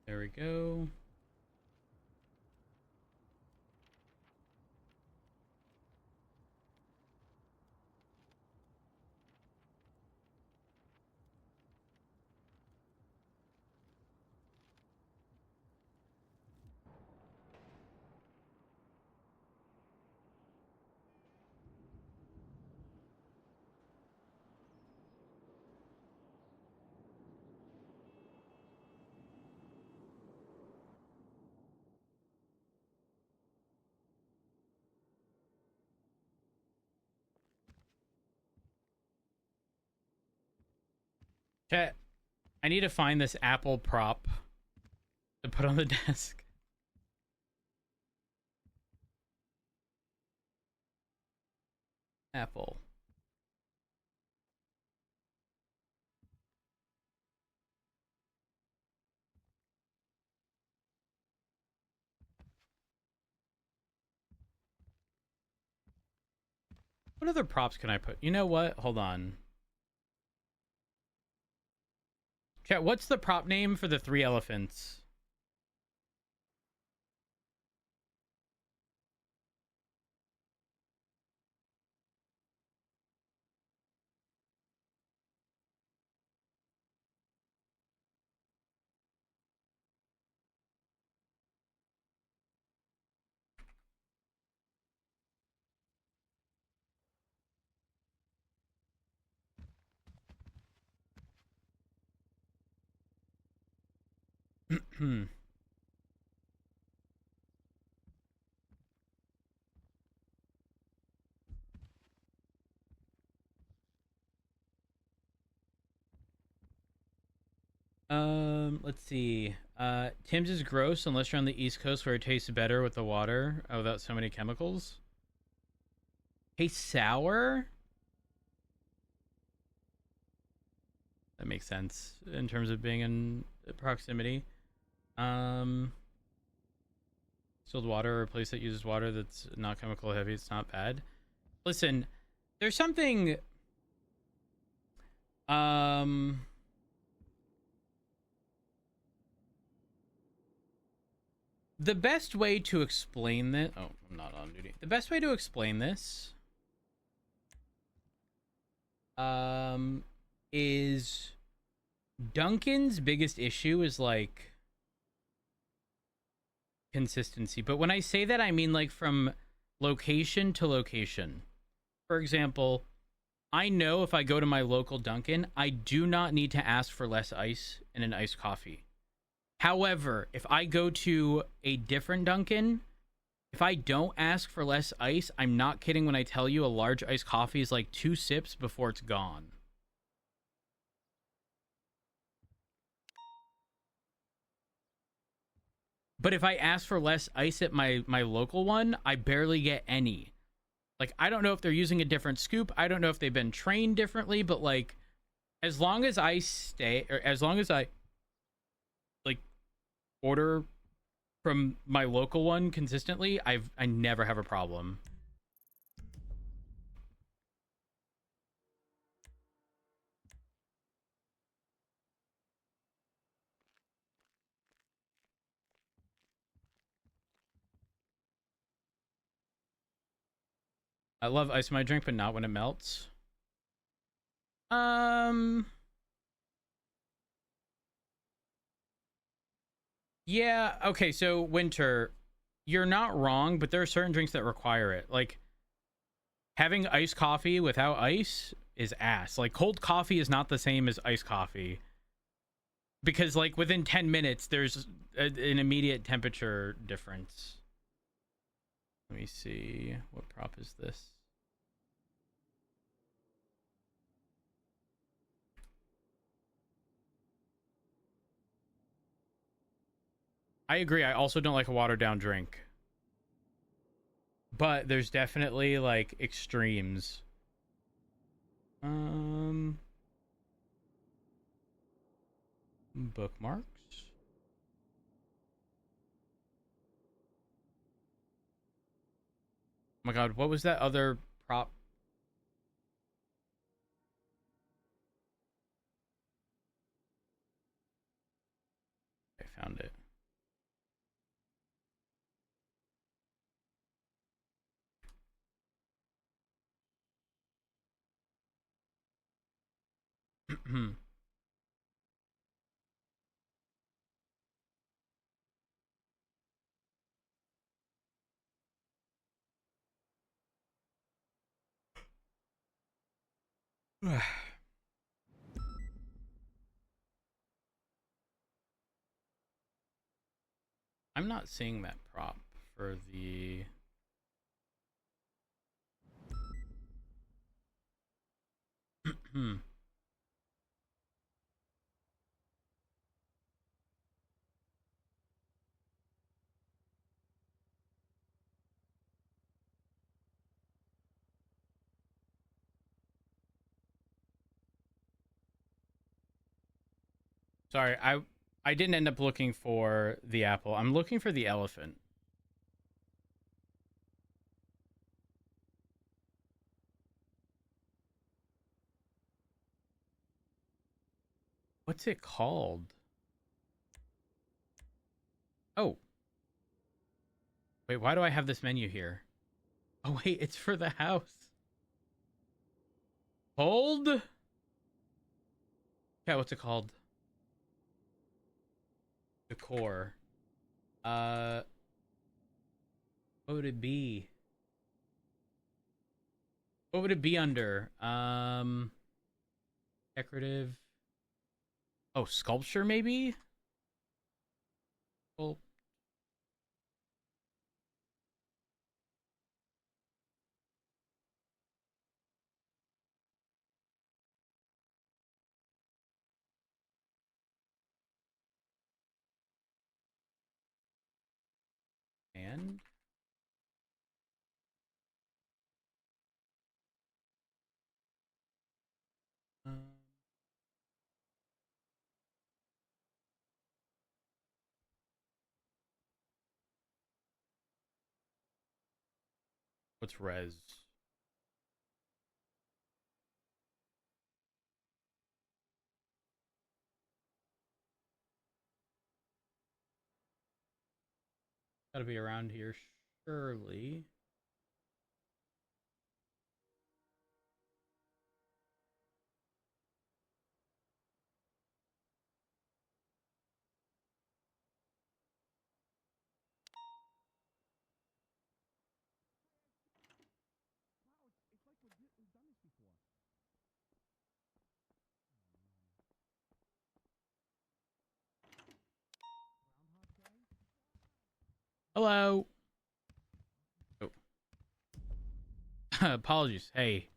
There we go. Chat, I need to find this Apple prop to put on the desk. Apple. What other props can I put? You know what? Hold on. Chat, what's the prop name for the 3 elephants? Let's see. Tim's is gross unless you're on the East Coast where it tastes better with the water without so many chemicals. Tastes sour? That makes sense in terms of being in proximity. Distilled water or a place that uses water that's not chemical heavy, it's not bad. Listen, there's something the best way to explain this... Oh, I'm not on duty. The best way to explain this is Duncan's biggest issue is, like, consistency. But when I say that, I mean, like, from location to location. For example, I know if I go to my local Dunkin', I do not need to ask for less ice in an iced coffee. However, if I go to a different Dunkin', if I don't ask for less ice, I'm not kidding when I tell you a large iced coffee is like 2 sips before it's gone. But if I ask for less ice at my local one, I barely get any. Like, I don't know if they're using a different scoop. I don't know if they've been trained differently, but, like, as long as I order from my local one consistently, I never have a problem. I love ice in my drink, but not when it melts. Yeah, okay, so Winter, you're not wrong, but there are certain drinks that require it. Like, having iced coffee without ice is ass. Like, cold coffee is not the same as iced coffee. Because, like, within 10 minutes, there's an immediate temperature difference. Let me see. What prop is this? I agree. I also don't like a watered down drink. But there's definitely, like, extremes. Bookmarks. Oh my god, what was that other prop? I found it. I'm not seeing that prop for the... Sorry, I didn't end up looking for the apple. I'm looking for the elephant. What's it called? Oh. Wait, why do I have this menu here? Oh, wait, it's for the house. Hold? Yeah, what's it called? Decor. What would it be? What would it be under? Decorative. Oh, sculpture, maybe? Well, and what's res? Gotta be around here, surely. Hello. Oh. Apologies. Hey.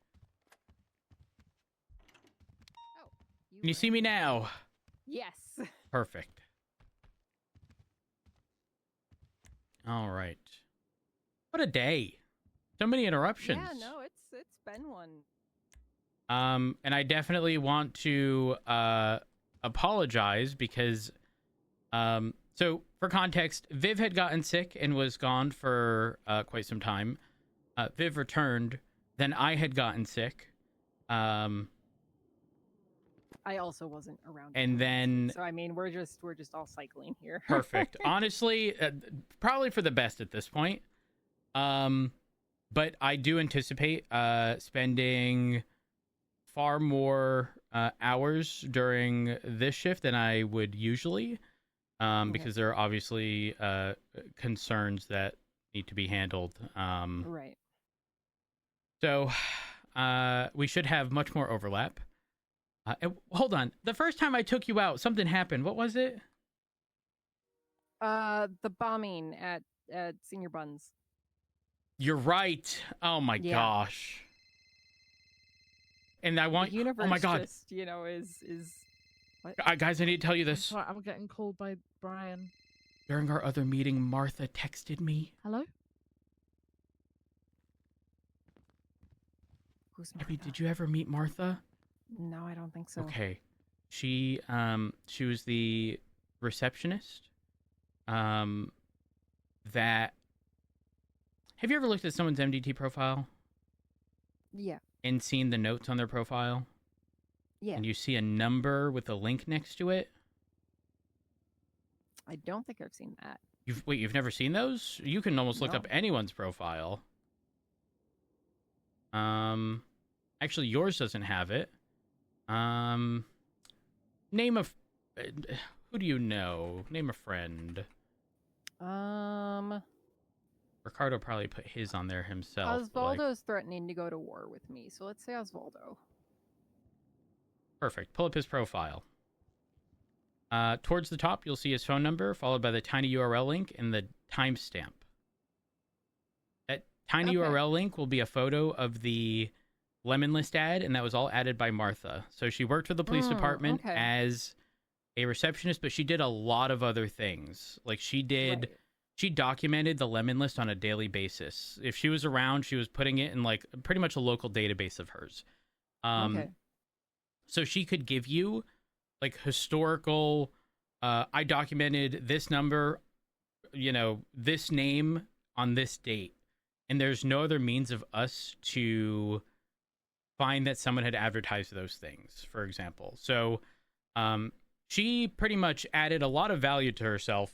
Can you see me now? Yes. Perfect. All right. What a day. So many interruptions. Yeah, no, it's been one. And I definitely want to apologize because so for context, Viv had gotten sick and was gone for quite some time. Viv returned, then I had gotten sick. I also wasn't around. And then so I mean, we're just all cycling here. perfect. Honestly, probably for the best at this point. But I do anticipate spending far more hours during this shift than I would usually, because there are obviously concerns that need to be handled. Right. So we should have much more overlap. Hold on. The first time I took you out, something happened. What was it? The bombing at Senior Buns. You're right. Oh my gosh. And I want. The universe oh my god. Just, is. What? Guys, I need to tell you this. I'm getting called by Brian. During our other meeting, Martha texted me. Hello? Who's Martha? Abby, did you ever meet Martha? No, I don't think so. Okay. She was the receptionist. That. Have you ever looked at someone's MDT profile? Yeah. And seen the notes on their profile? Yeah. And you see a number with a link next to it? I don't think I've seen that. You've never seen those? You can almost look up anyone's profile. Actually, yours doesn't have it. Name a... who do you know? Name a friend. Ricardo probably put his on there himself. Osvaldo's threatening to go to war with me, so let's say Osvaldo. Perfect. Pull up his profile. Towards the top, you'll see his phone number, followed by the tiny URL link and the timestamp. That tiny URL link will be a photo of the Lemon List ad, and that was all added by Martha. So she worked for the police department as a receptionist, but she did a lot of other things. Like she documented the Lemon List on a daily basis. If she was around, she was putting it in like pretty much a local database of hers. So she could give you like historical, I documented this number, this name on this date. And there's no other means of us to find that someone had advertised those things, for example. So she pretty much added a lot of value to herself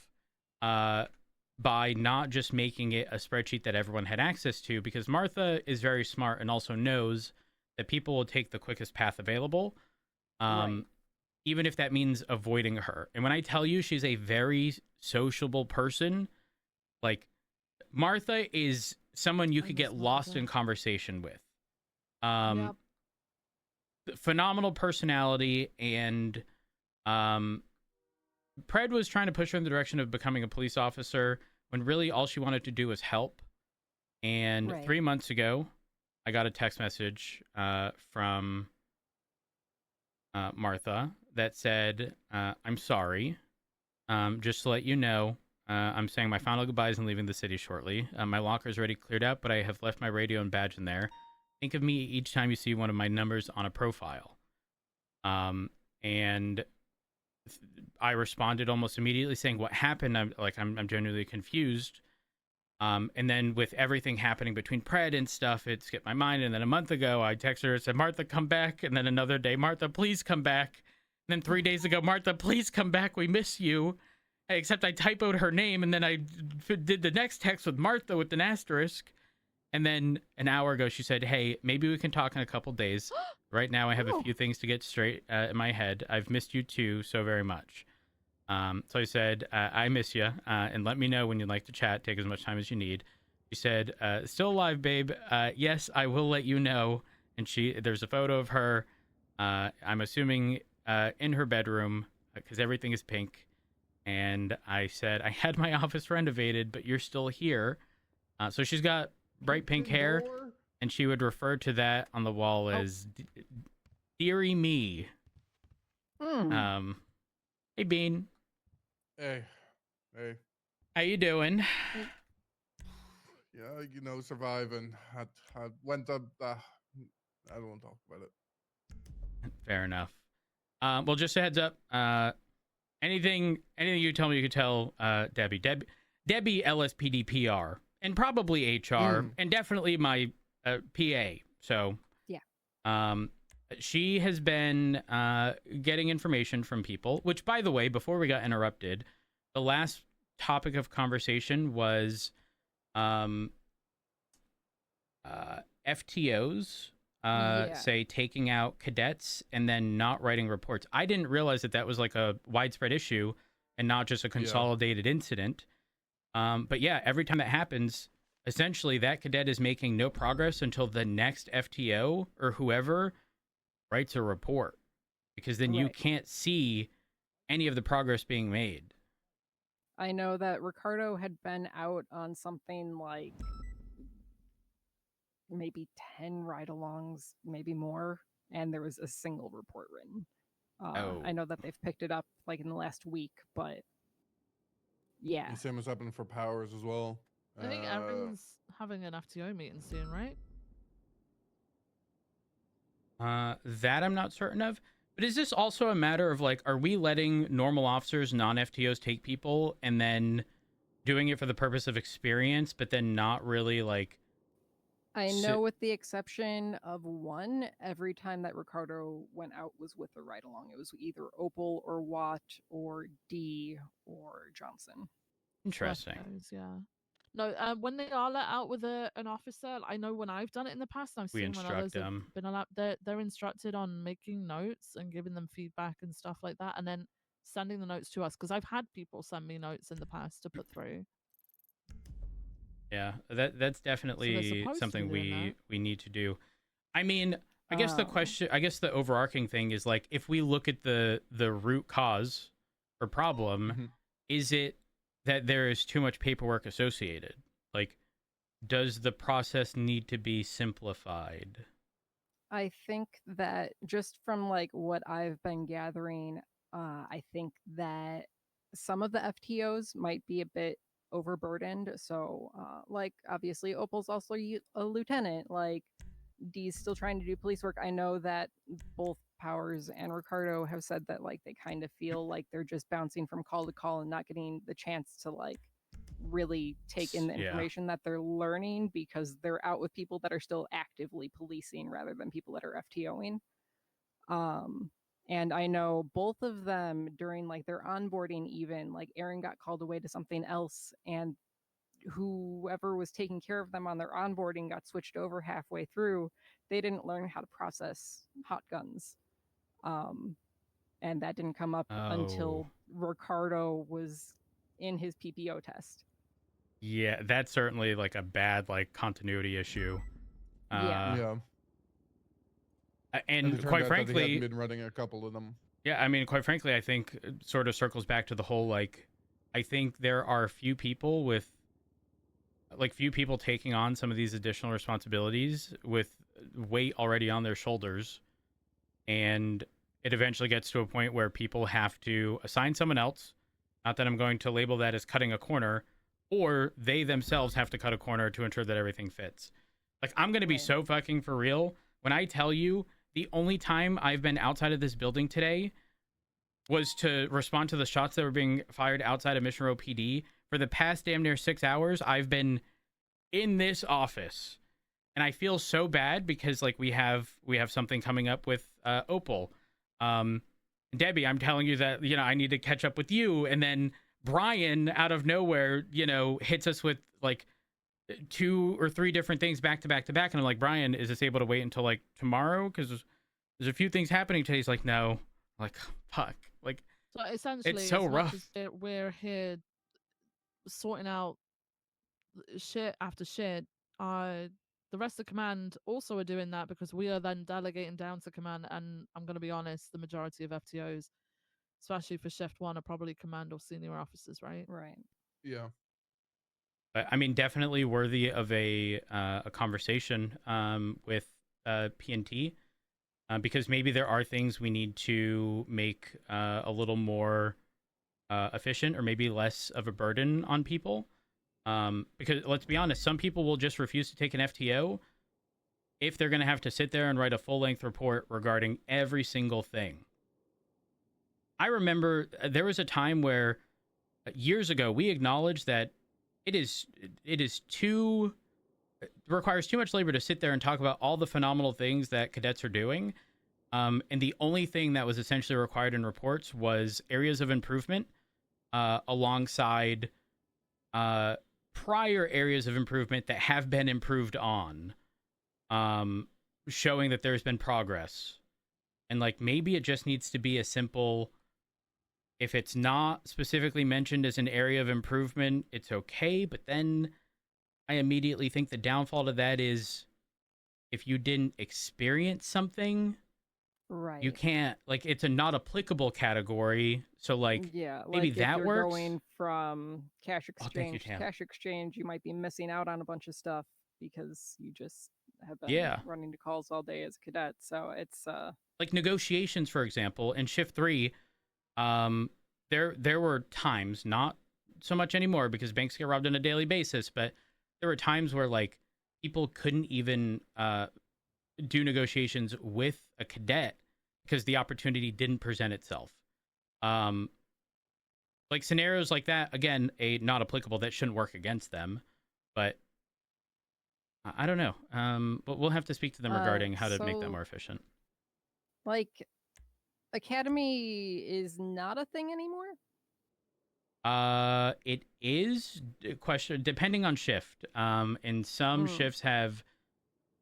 by not just making it a spreadsheet that everyone had access to, because Martha is very smart and also knows that people will take the quickest path available, even if that means avoiding her. And when I tell you she's a very sociable person, like Martha is someone you could get lost in conversation with. Phenomenal personality and Pred was trying to push her in the direction of becoming a police officer when really all she wanted to do was help. And Right. 3 months ago, I got a text message from Martha that said, I'm sorry. Just to let you know, I'm saying my final goodbyes and leaving the city shortly. My locker is already cleared out, but I have left my radio and badge in there. Think of me each time you see one of my numbers on a profile. And I responded almost immediately saying, what happened? I'm genuinely confused. And then with everything happening between Pred and stuff, it skipped my mind. And then a month ago, I texted her and said, Martha, come back. And then another day, Martha, please come back. And then 3 days ago, Martha, please come back. We miss you. Except I typoed her name, and then I did the next text with Martha with an asterisk. And then an hour ago, she said, hey, maybe we can talk in a couple days. Right now, I have a few things to get straight in my head. I've missed you too so very much. So I said, I miss you, and let me know when you'd like to chat. Take as much time as you need. She said, still alive, babe. Yes, I will let you know. And there's a photo of her, I'm assuming in her bedroom, because everything is pink. And I said, I had my office renovated, but you're still here. So she's got bright pink hair, and she would refer to that on the wall as Dearie Me. Hey, Bean. Hey. How you doing? Yeah, surviving. I went up. I don't want to talk about it. Fair enough. Well, just a heads up. Anything you tell me, you could tell Debbie. Debbie, LSPD PR, and probably HR, and definitely my PA. So yeah. She has been getting information from people, which, by the way, before we got interrupted, the last topic of conversation was FTOs, say, taking out cadets and then not writing reports. I didn't realize that was like a widespread issue and not just a consolidated incident. But yeah, every time that happens, essentially that cadet is making no progress until the next FTO or whoever writes a report, because then you can't see any of the progress being made. I know that Ricardo had been out on something like maybe 10 ride-alongs, maybe more, and there was a single report written. I know that they've picked it up like in the last week, but yeah. The same was happening for Powers as well. I think Aaron's having an FTO meeting soon, right? That I'm not certain of. But is this also a matter of, like, are we letting normal officers, non-FTOs, take people and then doing it for the purpose of experience, but then not really, like... I know with the exception of one, every time that Ricardo went out was with a ride-along. It was either Opal or Watt or D or Johnson. Interesting. Yeah. No, when they are let out with an officer, I know when I've done it in the past, I've seen when others have been allowed, they're instructed on making notes and giving them feedback and stuff like that, and then sending the notes to us, because I've had people send me notes in the past to put through. Yeah, that's definitely something we need to do. I mean, I guess the overarching thing is, like, if we look at the root cause or problem, is it that there is too much paperwork associated? Like, does the process need to be simplified? I think that just from like what I've been gathering, I think that some of the FTOs might be a bit overburdened. So like obviously Opal's also a lieutenant, like Dee's still trying to do police work. I know that both Powers and Ricardo have said that like they kind of feel like they're just bouncing from call to call and not getting the chance to like really take in the information that they're learning, because they're out with people that are still actively policing rather than people that are FTOing. And I know both of them during like their onboarding, even like Aaron got called away to something else, and whoever was taking care of them on their onboarding got switched over halfway through. They didn't learn how to process hot guns. And that didn't come up until Ricardo was in his PPO test. Yeah, that's certainly like a bad like continuity issue. And quite frankly, he hadn't been running a couple of them. Yeah, I mean, quite frankly, I think it sort of circles back to the whole like, I think there are few people taking on some of these additional responsibilities with weight already on their shoulders, and it eventually gets to a point where people have to assign someone else. Not that I'm going to label that as cutting a corner, or they themselves have to cut a corner to ensure that everything fits. Like, I'm going to be so fucking for real when I tell you the only time I've been outside of this building today was to respond to the shots that were being fired outside of Mission Row PD. For the past damn near 6 hours, I've been in this office, and I feel so bad because like we have something coming up with Opal. Debbie, I'm telling you that, I need to catch up with you, and then Brian out of nowhere, hits us with like 2 or 3 different things back to back to back, and I'm like, Brian, is this able to wait until like tomorrow? Because there's a few things happening today. He's like, no. I'm like, fuck. Like, so essentially, it's so as much rough. as we're here sorting out shit after shit. The rest of command also are doing that because we are then delegating down to command. And I'm going to be honest, the majority of FTOs, especially for shift 1, are probably command or senior officers, right? Right. Yeah. I mean, definitely worthy of a conversation with PNT, because maybe there are things we need to make a little more efficient, or maybe less of a burden on people. Because let's be honest, some people will just refuse to take an FTO if they're going to have to sit there and write a full-length report regarding every single thing. I remember there was a time where years ago we acknowledged that it requires too much labor to sit there and talk about all the phenomenal things that cadets are doing. And the only thing that was essentially required in reports was areas of improvement alongside prior areas of improvement that have been improved on, showing that there's been progress. And like, maybe it just needs to be a simple, if it's not specifically mentioned as an area of improvement, it's okay. But then I immediately think the downfall to that is if you didn't experience something, right, you can't, like, it's a not applicable category. So like, yeah, maybe like that if you're works. Going from cash Oh, thank you, exchange to Tam. cash exchange, you might be missing out on a bunch of stuff because you just have been Yeah. running to calls all day as a cadet. So it's like negotiations, for example, in shift 3, there were times, not so much anymore because banks get robbed on a daily basis, but there were times where like people couldn't even do negotiations with a cadet because the opportunity didn't present itself. Like scenarios like that, again, not applicable, that shouldn't work against them, but I don't know. But we'll have to speak to them regarding how to make that more efficient. like Academy is not a thing anymore. It is a question depending on shift. And some shifts have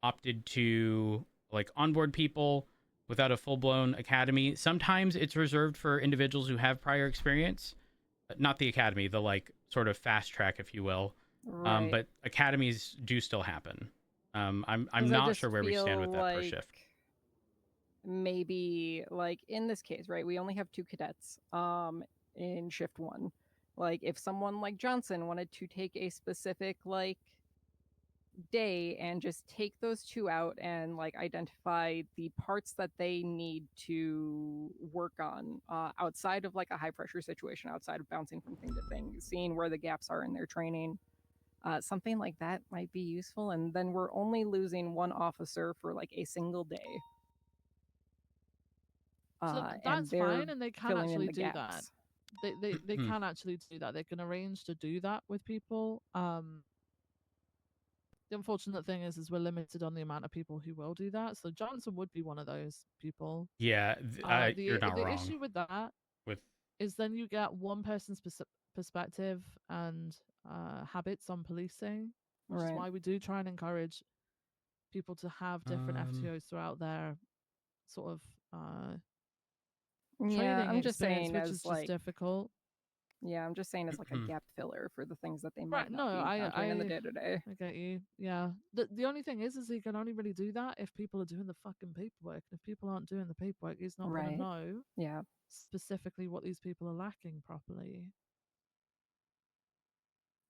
opted to like onboard people without a full-blown academy. Sometimes it's reserved for individuals who have prior experience, not the academy, the like sort of fast track, if you will. Right. But academies do still happen. I'm 'Cause I not just sure where we stand with feel that per like shift. Maybe like in this case, right? We only have 2 cadets in shift 1. Like if someone like Johnson wanted to take a specific like day and just take those 2 out and like identify the parts that they need to work on outside of like a high pressure situation, outside of bouncing from thing to thing, seeing where the gaps are in their training, something like that might be useful. And then we're only losing 1 officer for like a single day. So and that's they're fine, and they can filling in actually the do that. gaps. They can actually do that. They can arrange to do that with people. The unfortunate thing is we're limited on the amount of people who will do that. So Johnson would be one of those people. Yeah, you're not the wrong. issue with that is then you get one person's perspective and habits on policing, which is Right. why we do try and encourage people to have different FTOs throughout their sort of Yeah, training I'm just experience, saying which as is just like difficult. Yeah, I'm just saying it's like a gap filler for the things that they might Right. No, not be encountering in the I day to day. I get you. Yeah. The only thing is he can only really do that if people are doing the fucking paperwork. And if people aren't doing the paperwork, he's not Right. gonna know Yeah. specifically what these people are lacking properly.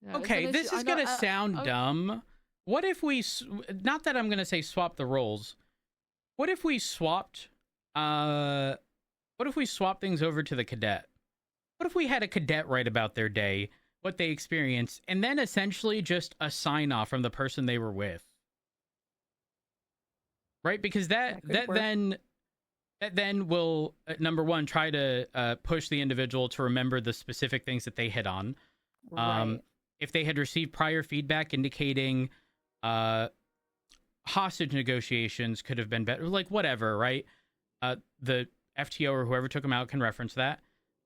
Yeah, it's Okay, an this issue. I is know, gonna sound oh, dumb. What if we, not that I'm gonna say swap the roles. What if we swapped, what if we swap things over to the cadet? What if we had a cadet write about their day, what they experienced, and then essentially just a sign off from the person they were with? Right? Because that then will, number one, try to push the individual to remember the specific things that they hit on. Right. If they had received prior feedback indicating hostage negotiations could have been better, like whatever, right? The FTO or whoever took them out can reference that.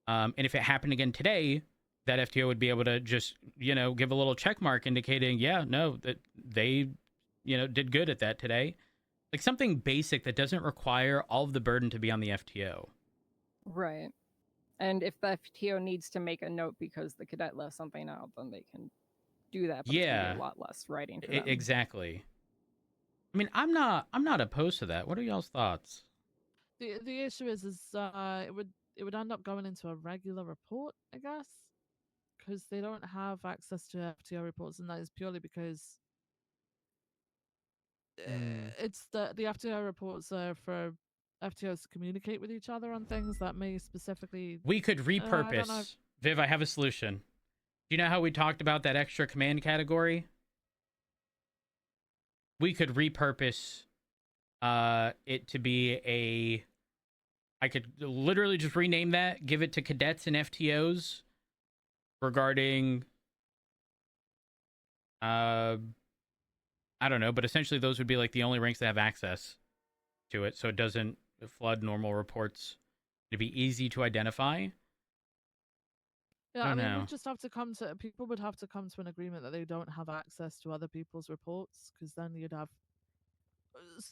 And if it happened again today, that FTO would be able to just, give a little check mark indicating, yeah, no, that they, did good at that today. Like something basic that doesn't require all of the burden to be on the FTO. Right. And if the FTO needs to make a note because the cadet left something out, then they can do that. But it's gonna be a lot less writing for them. Exactly. I mean, I'm not opposed to that. What are y'all's thoughts? The issue is it would end up going into a regular report, I guess, because they don't have access to FTO reports, and that is purely because it's the FTO reports are for FTOs to communicate with each other on things that may specifically. We could I don't know. repurpose. Viv, I have a solution. Do you know how we talked about that extra command category? We could repurpose it to be I could literally just rename that, give it to cadets and FTOs regarding I don't know, but essentially those would be like the only ranks that have access to it, so it doesn't flood normal reports. It'd be easy to identify. Yeah, I mean, know. people would have to come to an agreement that they don't have access to other people's reports, because then you'd have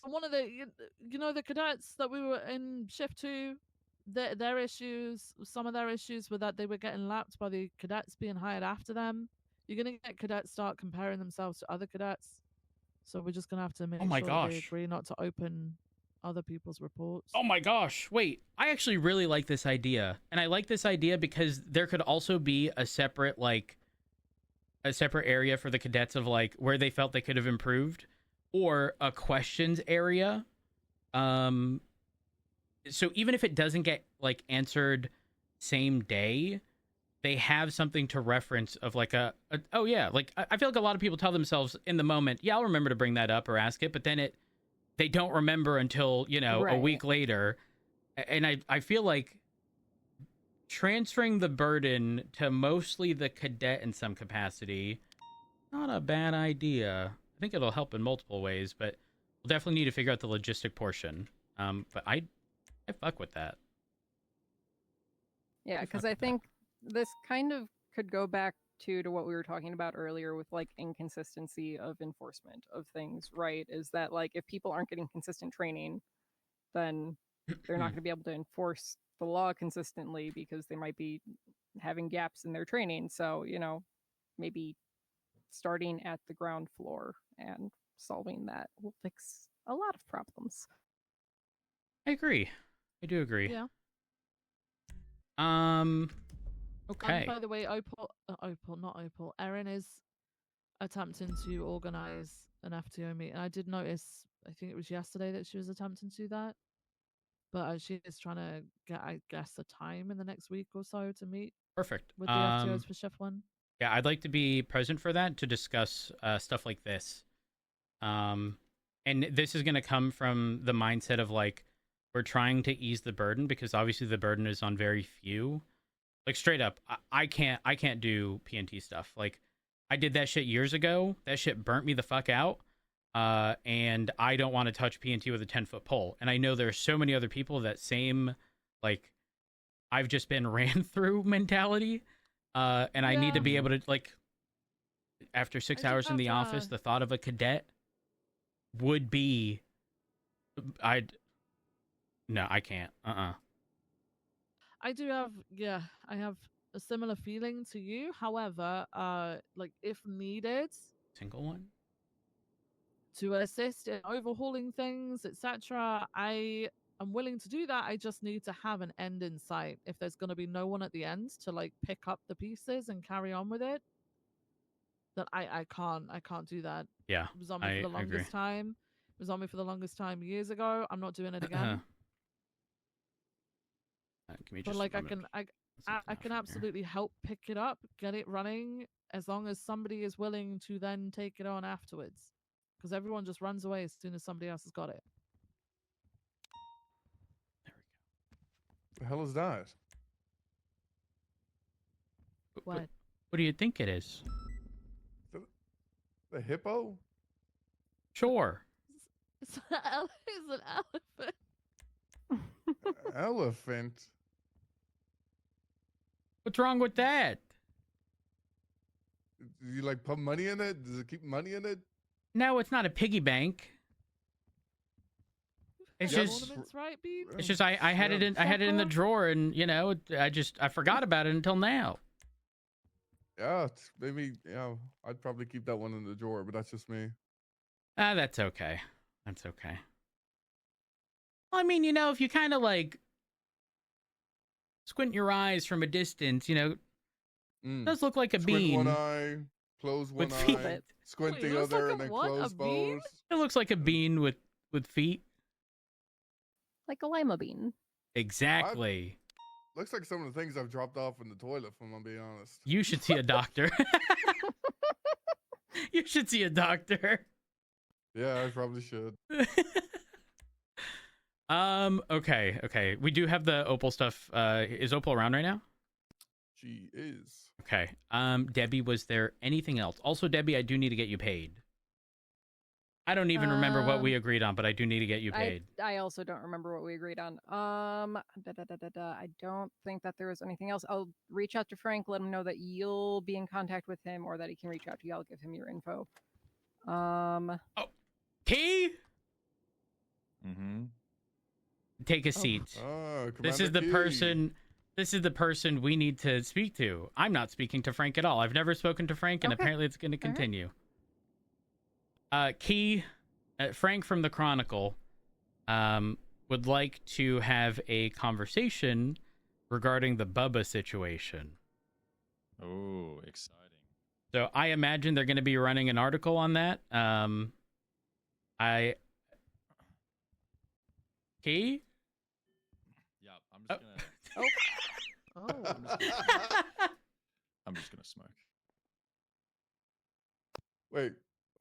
one of the cadets that we were in shift 2, their issues, some of their issues were that they were getting lapped by the cadets being hired after them. You're gonna get cadets start comparing themselves to other cadets, so we're just gonna have to make sure that they agree not to open other people's reports. Oh my gosh, wait. I actually really like this idea. And I like this idea because there could also be a separate area for the cadets of like where they felt they could have improved, or a questions area. So even if it doesn't get like answered same day, they have something to reference of like oh yeah, like I feel like a lot of people tell themselves in the moment, yeah, I'll remember to bring that up or ask it, but then they don't remember until, a week later. And I feel like transferring the burden to mostly the cadet in some capacity, not a bad idea. I think it'll help in multiple ways, but we'll definitely need to figure out the logistic portion. But I fuck with that. Yeah, because I think this kind of could go back to what we were talking about earlier with like inconsistency of enforcement of things, right? Is that like if people aren't getting consistent training, then they're not going to be able to enforce the law consistently because they might be having gaps in their training. So, maybe starting at the ground floor and solving that will fix a lot of problems. I agree. I do agree. Yeah. Okay. By the way, Erin is attempting to organize an FTO meeting. I did notice, I think it was yesterday that she was attempting to do that. But she is trying to get, I guess, a time in the next week or so to meet. Perfect. With the FTOs for Shift 1. Yeah, I'd like to be present for that to discuss stuff like this. And this is going to come from the mindset of like, we're trying to ease the burden because obviously the burden is on very few. Like straight up, I can't do PNT stuff. Like I did that shit years ago. That shit burnt me the fuck out. And I don't want to touch PNT with a 10-foot pole. And I know there's so many other people that same, like, I've just been ran through mentality. And I need to be able to, like, after 6 hours in the office, the thought of a cadet would be, no, I can't. I do have, I have a similar feeling to you. However, like if needed, Single one? to assist in overhauling things, etc., I am willing to do that. I just need to have an end in sight. If there's going to be no one at the end to like pick up the pieces and carry on with it, then I can't do that. Yeah, It was on me for the I agree. longest time. It was on me for the longest time years ago. I'm not doing it again. Give me But just like a I moment. can I can absolutely help pick it up, get it running, as long as somebody is willing to then take it on afterwards. Because everyone just runs away as soon as somebody else has got it. The hell is that? What? What do you think it is? The hippo? Sure. It's an elephant. Elephant? What's wrong with that? Do you like put money in it? Does it keep money in it? No, it's not a piggy bank. It's Yeah, just ornaments, right, Bean? it's just I had it in the drawer, and you know I forgot about it until now. Yeah, maybe. Yeah, I'd probably keep that one in the drawer, but that's just me. That's okay. That's okay. Well, I mean, you know, if you kind of like squint your eyes from a distance, you know, it does look like a Squint bean. one eye, close one with feet. eye, squint Wait, it the looks other, like and a then what? close A bean? both. It looks like a bean with feet. Like a lima bean. Exactly. Looks like some of the things I've dropped off in the toilet, if I'm being honest. You should see a doctor. You should see a doctor. Yeah, I probably should. Okay. We do have the Opal stuff. Is Opal around right now? She is. Okay. Debbie, was there anything else? Also, Debbie, I do need to get you paid. I don't even remember what we agreed on, but I do need to get you paid. I also don't remember what we agreed on. I don't think that there was anything else. I'll reach out to Frank, let him know that you'll be in contact with him, or that he can reach out to you. I'll give him your info. Key? Mm-hmm. Take a seat. Oh, This is the person. This is the person we need to speak to. I'm not speaking to Frank at all. I've never spoken to Frank, and apparently it's going to continue. Key, Frank from the Chronicle, would like to have a conversation regarding the Bubba situation. Oh, exciting. So I imagine they're going to be running an article on that. Key? Yeah, I'm just gonna. I'm just gonna smoke. Wait,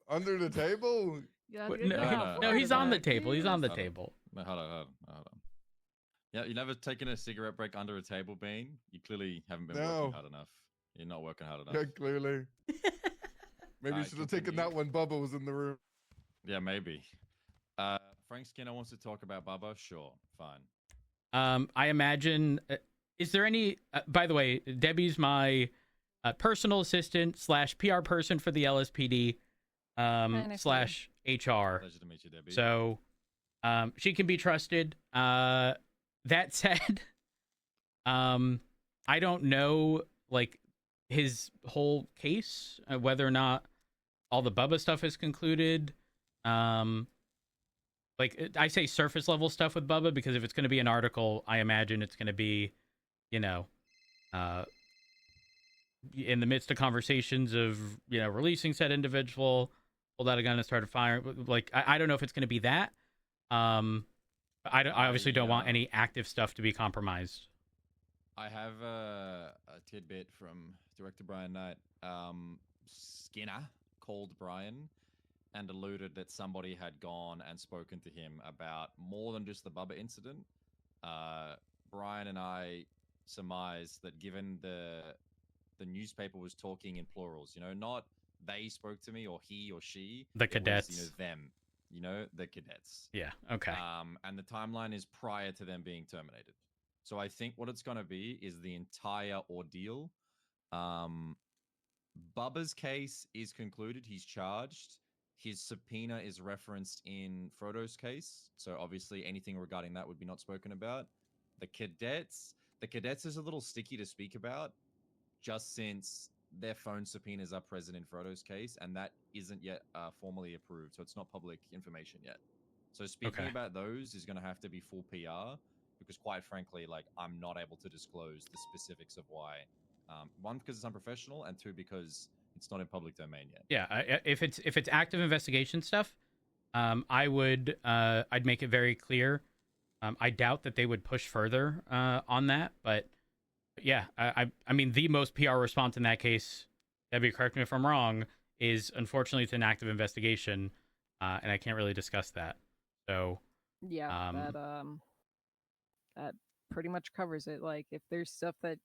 under the table? Yeah, No, he's on the table. He's on the table. No, hold on. Yeah, you never taken a cigarette break under a table, Bean? You clearly haven't been working hard enough. You're not working hard enough. Yeah, clearly. Maybe you should have taken that when Bubba was in the room. Yeah, maybe. Frank Skinner wants to talk about Bubba? Sure, fine. I imagine. Is there any? By the way, Debbie's my personal assistant / PR person for the LSPD / HR. Pleasure to meet you, Debbie. So, she can be trusted. That said, I don't know like his whole case, whether or not all the Bubba stuff is concluded. Like I say surface level stuff with Bubba, because if it's going to be an article, I imagine it's going to be, you know, in the midst of conversations of, you know, releasing said individual, pulled out a gun and started firing. Like, I don't know if it's going to be that. I obviously don't want any active stuff to be compromised. I have a tidbit from director Brian Knight. Skinner called Brian and alluded that somebody had gone and spoken to him about more than just the Bubba incident. Brian and I surmised that given the newspaper was talking in plurals, you know, not they spoke to me or he or she. The it cadets. was, you know, them. You know, the cadets. Yeah, okay. And the timeline is prior to them being terminated. So I think what it's going to be is the entire ordeal. Bubba's case is concluded. He's charged. His subpoena is referenced in Frodo's case. So obviously anything regarding that would be not spoken about. The cadets is a little sticky to speak about. just since their phone subpoenas are present in Frodo's case, and that isn't yet formally approved, so it's not public information yet. So speaking Okay. about those is going to have to be full PR, because quite frankly, like, I'm not able to disclose the specifics of why. One, because it's unprofessional, and two, because it's not in public domain yet. Yeah, if it's active investigation stuff, I'd make it very clear. I doubt that they would push further on that, but yeah, I mean, the most PR response in that case, Debbie, correct me if I'm wrong, is unfortunately it's an active investigation, and I can't really discuss that. So yeah, that pretty much covers it. Like, if there's stuff that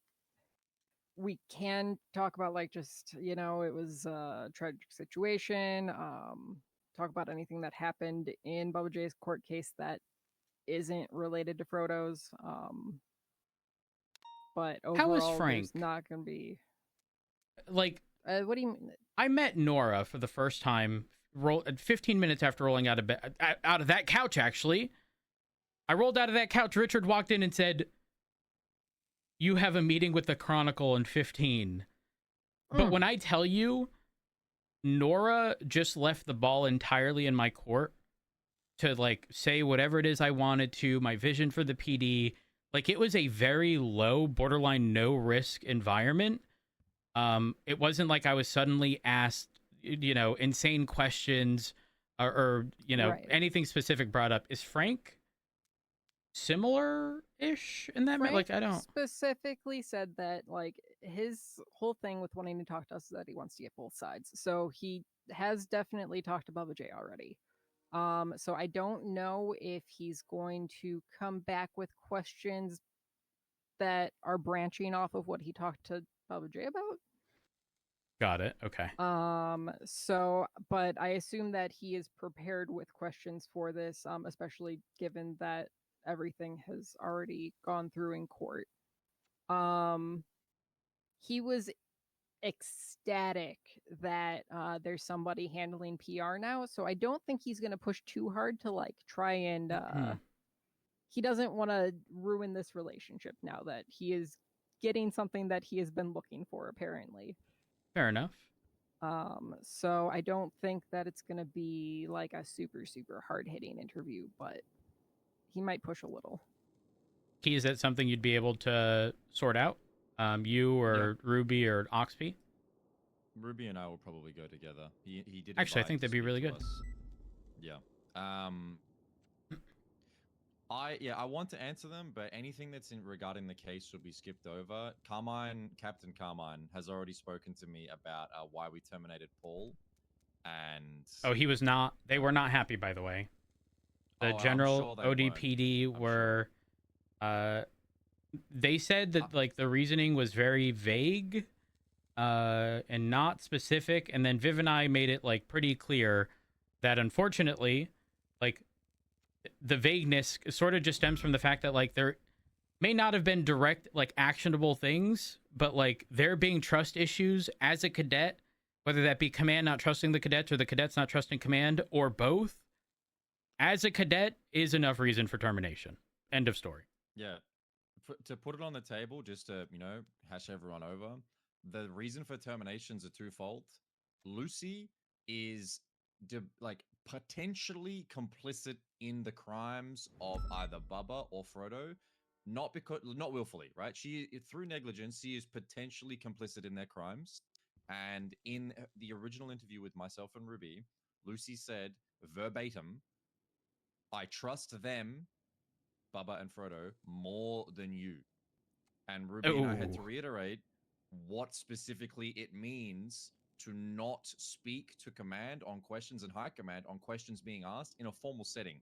we can talk about, like, just, you know, it was a tragic situation, talk about anything that happened in Bubba J's court case that isn't related to Frodo's, but overall, How is Frank? there's not gonna be, Like, what do you mean? I met Nora for the first time 15 minutes after rolling out of bed, out of that couch. Actually, I rolled out of that couch. Richard walked in and said, "You have a meeting with the Chronicle in 15." But when I tell you, Nora just left the ball entirely in my court to, like, say whatever it is I wanted to, my vision for the PD. Like, it was a very low, borderline no risk environment. It wasn't like I was suddenly asked, you know, insane questions or you know, Right. anything specific brought up. Is Frank similar-ish in that? Frank Like, I don't. specifically said that, like, his whole thing with wanting to talk to us is that he wants to get both sides. So he has definitely talked to Bubba J already. So I don't know if he's going to come back with questions that are branching off of what he talked to Bubba J about. Got it. Okay. So, but I assume that he is prepared with questions for this, especially given that everything has already gone through in court. He was ecstatic that there's somebody handling PR now, so I don't think he's going to push too hard to, like, try and he doesn't want to ruin this relationship now that he is getting something that he has been looking for, apparently. Fair enough. So I don't think that it's going to be like a super, super hard-hitting interview, but he might push a little. Key, is that something you'd be able to sort out? You or Ruby or Oxby? Ruby and I will probably go together. He did. Actually, I invite think to that'd be speak really to good. us. Yeah. I want to answer them, but anything that's regarding the case should be skipped over. Captain Carmine has already spoken to me about why we terminated Paul, and Oh, he was not. They were not happy, by the way. The I'm general sure they ODPD were. They said that, like, the reasoning was very vague, and not specific. And then Viv and I made it, like, pretty clear that, unfortunately, like, the vagueness sort of just stems from the fact that, like, there may not have been direct, like, actionable things, but, like, there being trust issues as a cadet, whether that be command not trusting the cadets or the cadets not trusting command, or both, as a cadet is enough reason for termination. End of story. Yeah. To put it on the table, just to, you know, hash everyone over, the reason for terminations are twofold. Lucy is potentially complicit in the crimes of either Bubba or Frodo, not willfully, right? She, through negligence, she is potentially complicit in their crimes. And in the original interview with myself and Ruby, Lucy said verbatim, "I trust them, Bubba and Frodo, more than you." And Ruby and I had to reiterate what specifically it means to not speak to command on questions and high command on questions being asked in a formal setting,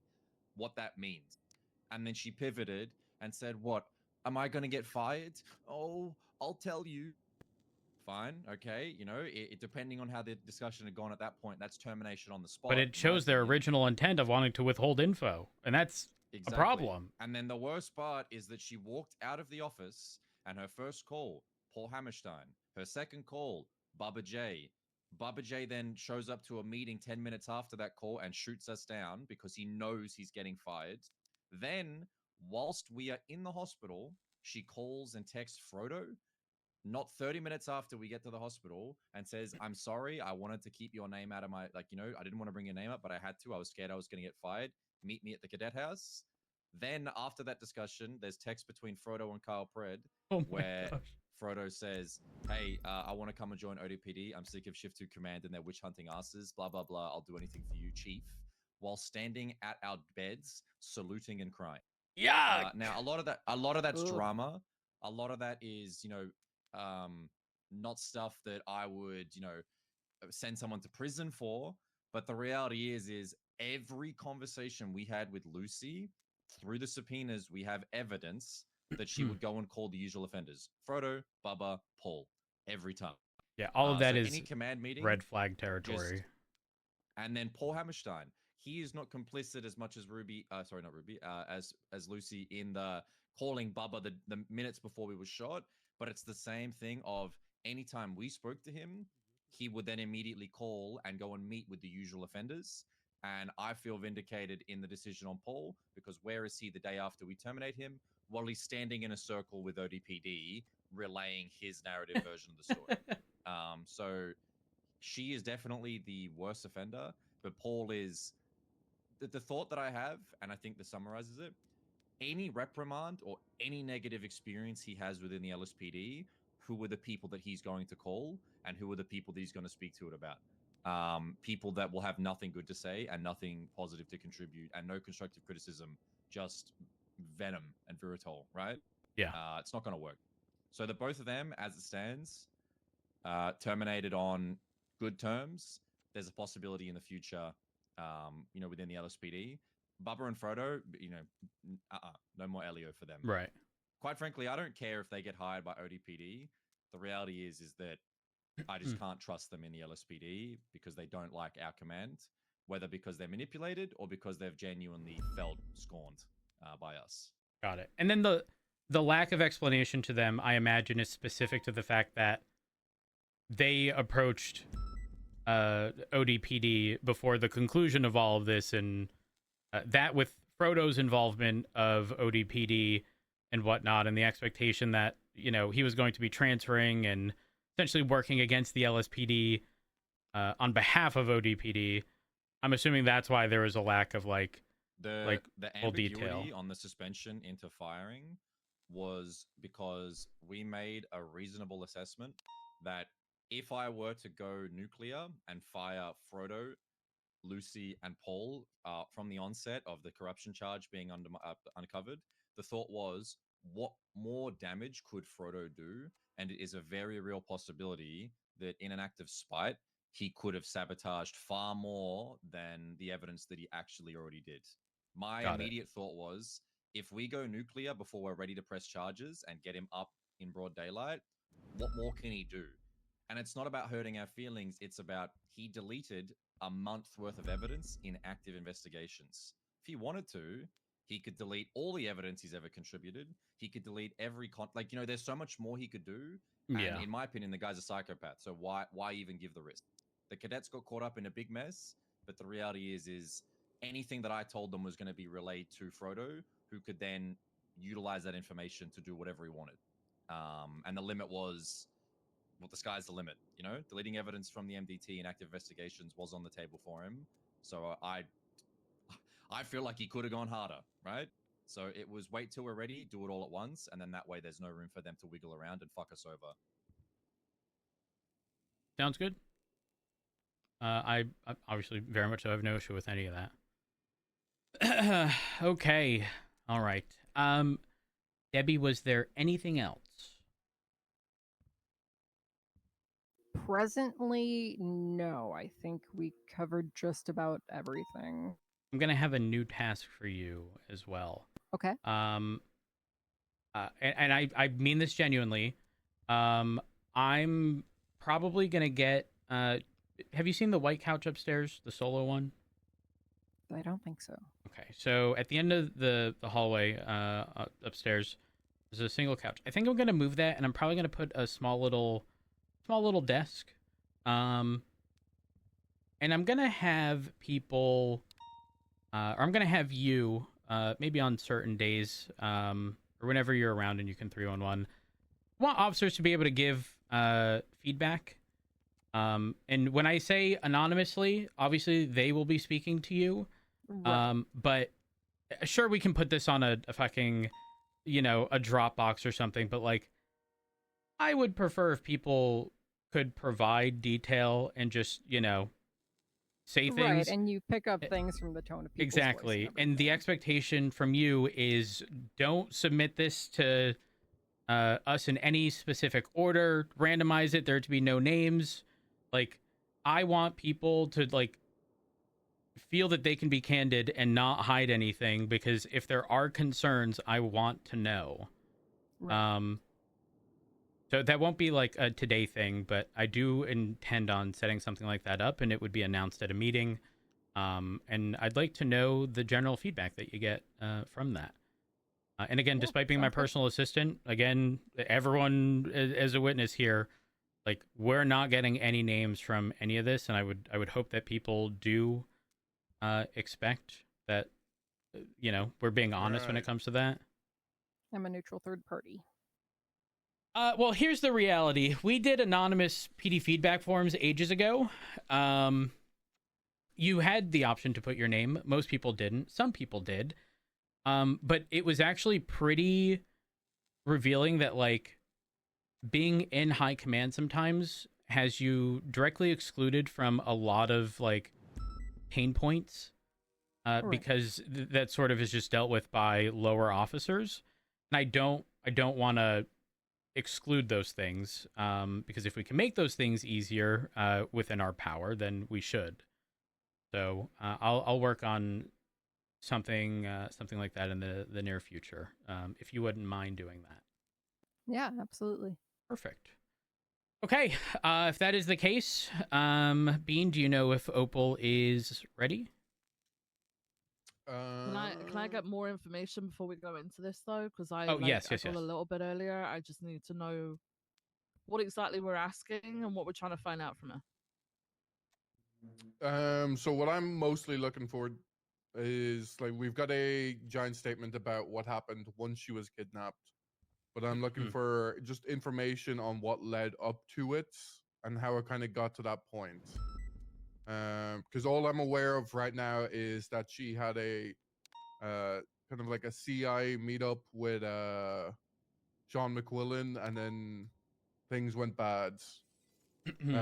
what that means. And then she pivoted and said, "What? Am I going to get fired? Oh, I'll tell you." Fine, okay, you know, depending on how the discussion had gone at that point, that's termination on the spot. But it shows their original intent of wanting to withhold info, and that's a problem. And then the worst part is that she walked out of the office, and her first call, Paul Hammerstein. Her second call, Bubba J. Bubba J then shows up to a meeting 10 minutes after that call and shoots us down because he knows he's getting fired. Then, whilst we are in the hospital, she calls and texts Frodo not 30 minutes after we get to the hospital, and says, I'm sorry, I wanted to keep your name out of my, like, I didn't want to bring your name up, but I had to. I was scared I was going to get fired. Meet me at the cadet house. Then after that discussion, there's text between Frodo and Kyle Pred where Frodo says, hey, I want to come and join ODPD. I'm sick of Shift 2 Command and their witch hunting asses. Blah, blah, blah. I'll do anything for you, Chief. While standing at our beds, saluting and crying. Yeah. Now, a lot of that's Ugh. drama. A lot of that is, not stuff that I would, send someone to prison for. But the reality is every conversation we had with Lucy, through the subpoenas, we have evidence that she would go and call the usual offenders: Frodo, Bubba, Paul, every time. Yeah, all of that so is any command meeting, red flag territory. And then Paul Hammerstein, he is not complicit as much as Ruby. Sorry, not Ruby. As Lucy in the calling Bubba the minutes before we were shot. But it's the same thing of anytime we spoke to him, he would then immediately call and go and meet with the usual offenders. And I feel vindicated in the decision on Paul, because where is he the day after we terminate him? Well, he's standing in a circle with ODPD, relaying his narrative version of the story. So she is definitely the worst offender, but Paul is the thought that I have, and I think this summarizes it. Any reprimand or any negative experience he has within the LSPD, who are the people that he's going to call, and who are the people that he's going to speak to it about? People that will have nothing good to say and nothing positive to contribute, and no constructive criticism, just venom and viritol, right? Yeah. It's not going to work. So the both of them, as it stands, terminated on good terms. There's a possibility in the future, within the LSPD. Bubba and Frodo, no more Elio for them. Right. Quite frankly, I don't care if they get hired by ODPD. The reality is that I just can't trust them in the LSPD because they don't like our command, whether because they're manipulated or because they've genuinely felt scorned by us. Got it. And then the lack of explanation to them, I imagine, is specific to the fact that they approached ODPD before the conclusion of all of this, and that with Frodo's involvement of ODPD and whatnot, and the expectation that, he was going to be transferring and essentially working against the LSPD on behalf of ODPD. I'm assuming that's why there was a lack of the full detail ambiguity on the suspension into firing was because we made a reasonable assessment that if I were to go nuclear and fire Frodo, Lucy, and Paul from the onset of the corruption charge being uncovered, the thought was, what more damage could Frodo do? And it is a very real possibility that in an act of spite, he could have sabotaged far more than the evidence that he actually already did. My immediate thought was, if we go nuclear before we're ready to press charges and get him up in broad daylight, what more can he do? And it's not about hurting our feelings. It's about he deleted a month's worth of evidence in active investigations. If he wanted to, he could delete all the evidence he's ever contributed. He could delete every there's so much more he could do. Yeah. And in my opinion, the guy's a psychopath. So why even give the risk? The cadets got caught up in a big mess, but the reality is anything that I told them was going to be relayed to Frodo, who could then utilize that information to do whatever he wanted. And the limit was, well, the sky's the limit. Deleting evidence from the MDT and active investigations was on the table for him. So I feel like he could have gone harder, right? So it was wait till we're ready, do it all at once, and then that way there's no room for them to wiggle around and fuck us over. Sounds good. I obviously very much so have no issue with any of that. Okay. All right. Debbie, was there anything else? Presently, no. I think we covered just about everything. I'm gonna have a new task for you as well. Okay. And I mean this genuinely. I'm probably gonna get. Have you seen the white couch upstairs, the solo one? I don't think so. Okay, so at the end of the hallway upstairs, there's a single couch. I think I'm gonna move that, and I'm probably gonna put a small little desk. And I'm gonna have people, or I'm gonna have you, maybe on certain days, or whenever you're around and you can 3-on-1. want officers to be able to give feedback. And when I say anonymously, obviously they will be speaking to you. Right. But sure, we can put this on a fucking, a Dropbox or something. But like, I would prefer if people could provide detail and just, say things. Right, and you pick up things from the tone of people's voice Exactly. and And the expectation from you is don't submit this to us in any specific order, randomize it, there to be no names. Like, I want people to like feel that they can be candid and not hide anything, because if there are concerns, I want to know. Right. So that won't be like a today thing, but I do intend on setting something like that up, and it would be announced at a meeting. And I'd like to know the general feedback that you get from that. And again, despite being my personal assistant, again, everyone as a witness here, like, we're not getting any names from any of this, and I would hope that people do expect that, we're being honest when it comes to that. I'm a neutral third party. Well, here's the reality. We did anonymous PD feedback forms ages ago. You had the option to put your name. Most people didn't. Some people did. But it was actually pretty revealing that, like, being in high command sometimes has you directly excluded from a lot of, like, pain points. Because that sort of is just dealt with by lower officers. And I don't want to exclude those things, because if we can make those things easier within our power, then we should. So I'll work on something like that in the near future, if you wouldn't mind doing that. Yeah, absolutely. Perfect. Okay, if that is the case, Bean, do you know if Opal is ready? Can I get more information before we go into this though? Because I yes, I got a little bit earlier. I just need to know what exactly we're asking and what we're trying to find out from her. So what I'm mostly looking for is, like, we've got a giant statement about what happened once she was kidnapped, but I'm looking for just information on what led up to it and how it kind of got to that point. Because all I'm aware of right now is that she had a kind of like a CI meetup with Sean McQuillan, and then things went bad.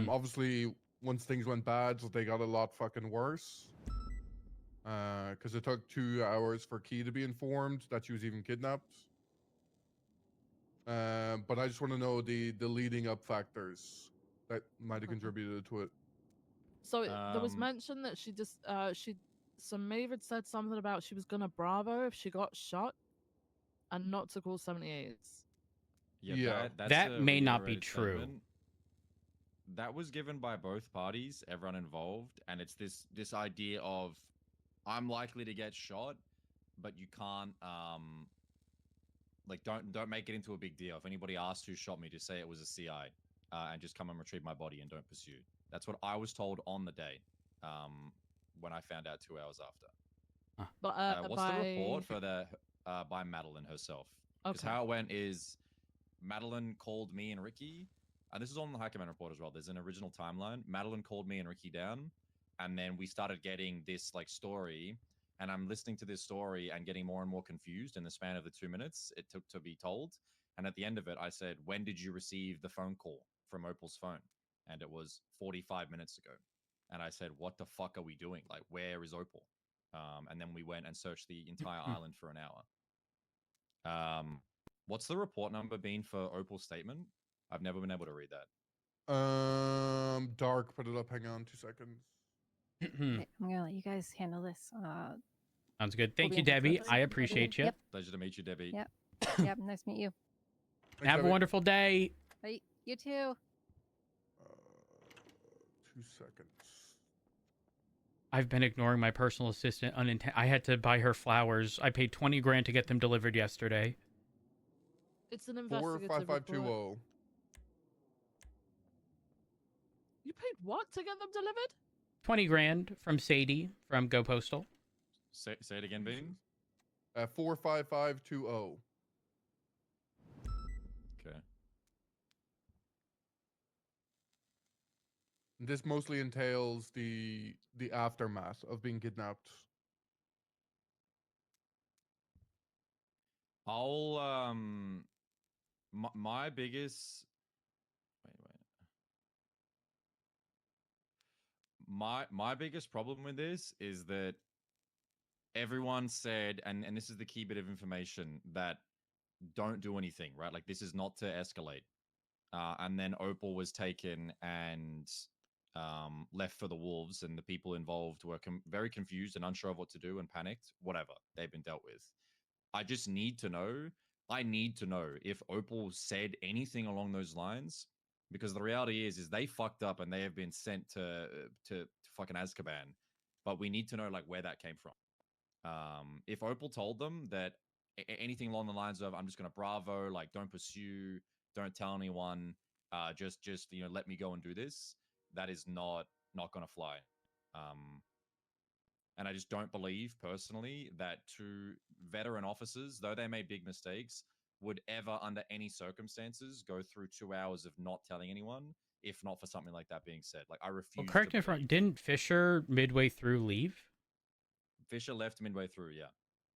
Obviously, once things went bad, they got a lot fucking worse. Because it took 2 hours for Key to be informed that she was even kidnapped. But I just want to know the leading up factors that might have contributed to it. So there was mention that so Maeve had said something about she was gonna Bravo if she got shot, and not to call 78s. Yeah, that's that a may not be reiterated true. statement. That was given by both parties, everyone involved, and it's this idea of, I'm likely to get shot, but you can't like, don't make it into a big deal. If anybody asks who shot me, just say it was a CI, and just come and retrieve my body and don't pursue. That's what I was told on the day, when I found out 2 hours after. But what's the report for the by Madeline herself? Because how it went is, Madeline called me and Ricky, and this is on the High Command report as well. There's an original timeline. Madeline called me and Ricky down, and then we started getting this like story, and I'm listening to this story and getting more and more confused in the span of the 2 minutes it took to be told. And at the end of it, I said, when did you receive the phone call from Opal's phone? And it was 45 minutes ago. And I said, what the fuck are we doing? Like, where is Opal? And then we went and searched the entire island for an hour. What's the report number been for Opal's statement? I've never been able to read that. Dark, put it up. Hang on 2 seconds. Okay, I'm gonna let you guys handle this. Sounds good. Thank we'll you, be in touch Debbie. with I you. appreciate you. Yep. Pleasure to meet you, Debbie. Yep. Yep. Nice to meet you. Have a wonderful day. Bye. You too. 2 seconds. I've been ignoring my personal assistant. I had to buy her flowers. I paid 20 grand to get them delivered yesterday. It's an investigative 45520. report. You paid what to get them delivered? 20 grand from Sadie from Go Postal. Say it again, Bean. 45520. Okay. This mostly entails the aftermath of being kidnapped. I'll my biggest my biggest problem with this is that everyone said, and this is the key bit of information, that don't do anything, right? Like, this is not to escalate. And then Opal was taken and left for the wolves, and the people involved were very confused and unsure of what to do and panicked. Whatever, they've been dealt with. I just need to know. I need to know if Opal said anything along those lines, because the reality is they fucked up and they have been sent to fucking Azkaban. But we need to know like where that came from. If Opal told them that anything along the lines of "I'm just gonna Bravo, like don't pursue, don't tell anyone, just let me go and do this," that is not gonna fly. And I just don't believe personally that two veteran officers, though they made big mistakes, would ever, under any circumstances, go through 2 hours of not telling anyone, if not for something like that being said. Like, I refuse. Well, correct me if I'm wrong. Didn't Fisher midway through leave? Fisher left midway through, yeah,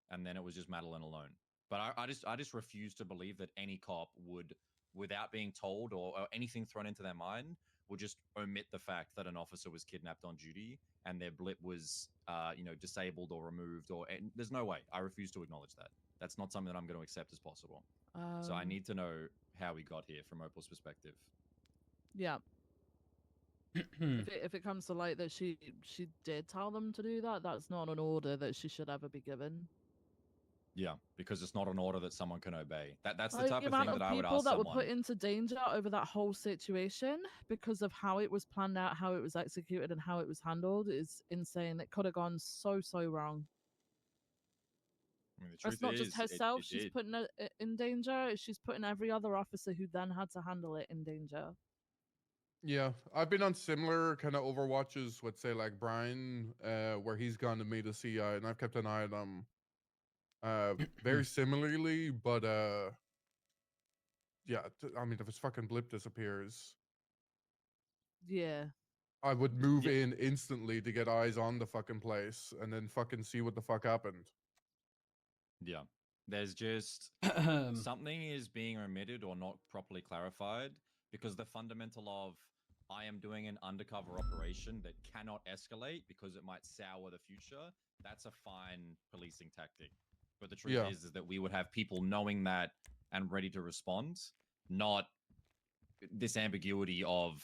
and then it was just Madeline alone. But I just refuse to believe that any cop would, without being told or anything thrown into their mind, would just omit the fact that an officer was kidnapped on duty and their blip was, disabled or removed. There's no way. I refuse to acknowledge that. That's not something that I'm going to accept as possible. So I need to know how we got here from Opal's perspective. Yeah. if it comes to light that she did tell them to do that, that's not an order that she should ever be given. Yeah, because it's not an order that someone can obey. That's the type of thing that I would ask people that someone. were put into danger over that whole situation because of how it was planned out, how it was executed, and how it was handled is insane. It could have gone so wrong. I mean, the truth It's not is, just herself it she's did. putting in danger. She's putting every other officer who then had to handle it in danger. Yeah, I've been on similar kind of overwatches with, say, like Brian, where he's gone to meet a CI, and I've kept an eye on him. Very similarly, but yeah, I mean, if his fucking blip disappears, yeah, I would move in instantly to get eyes on the fucking place and then fucking see what the fuck happened. Yeah. There's just something is being omitted or not properly clarified, because the fundamental of I am doing an undercover operation that cannot escalate because it might sour the future, that's a fine policing tactic. But the truth is that we would have people knowing that and ready to respond, not this ambiguity of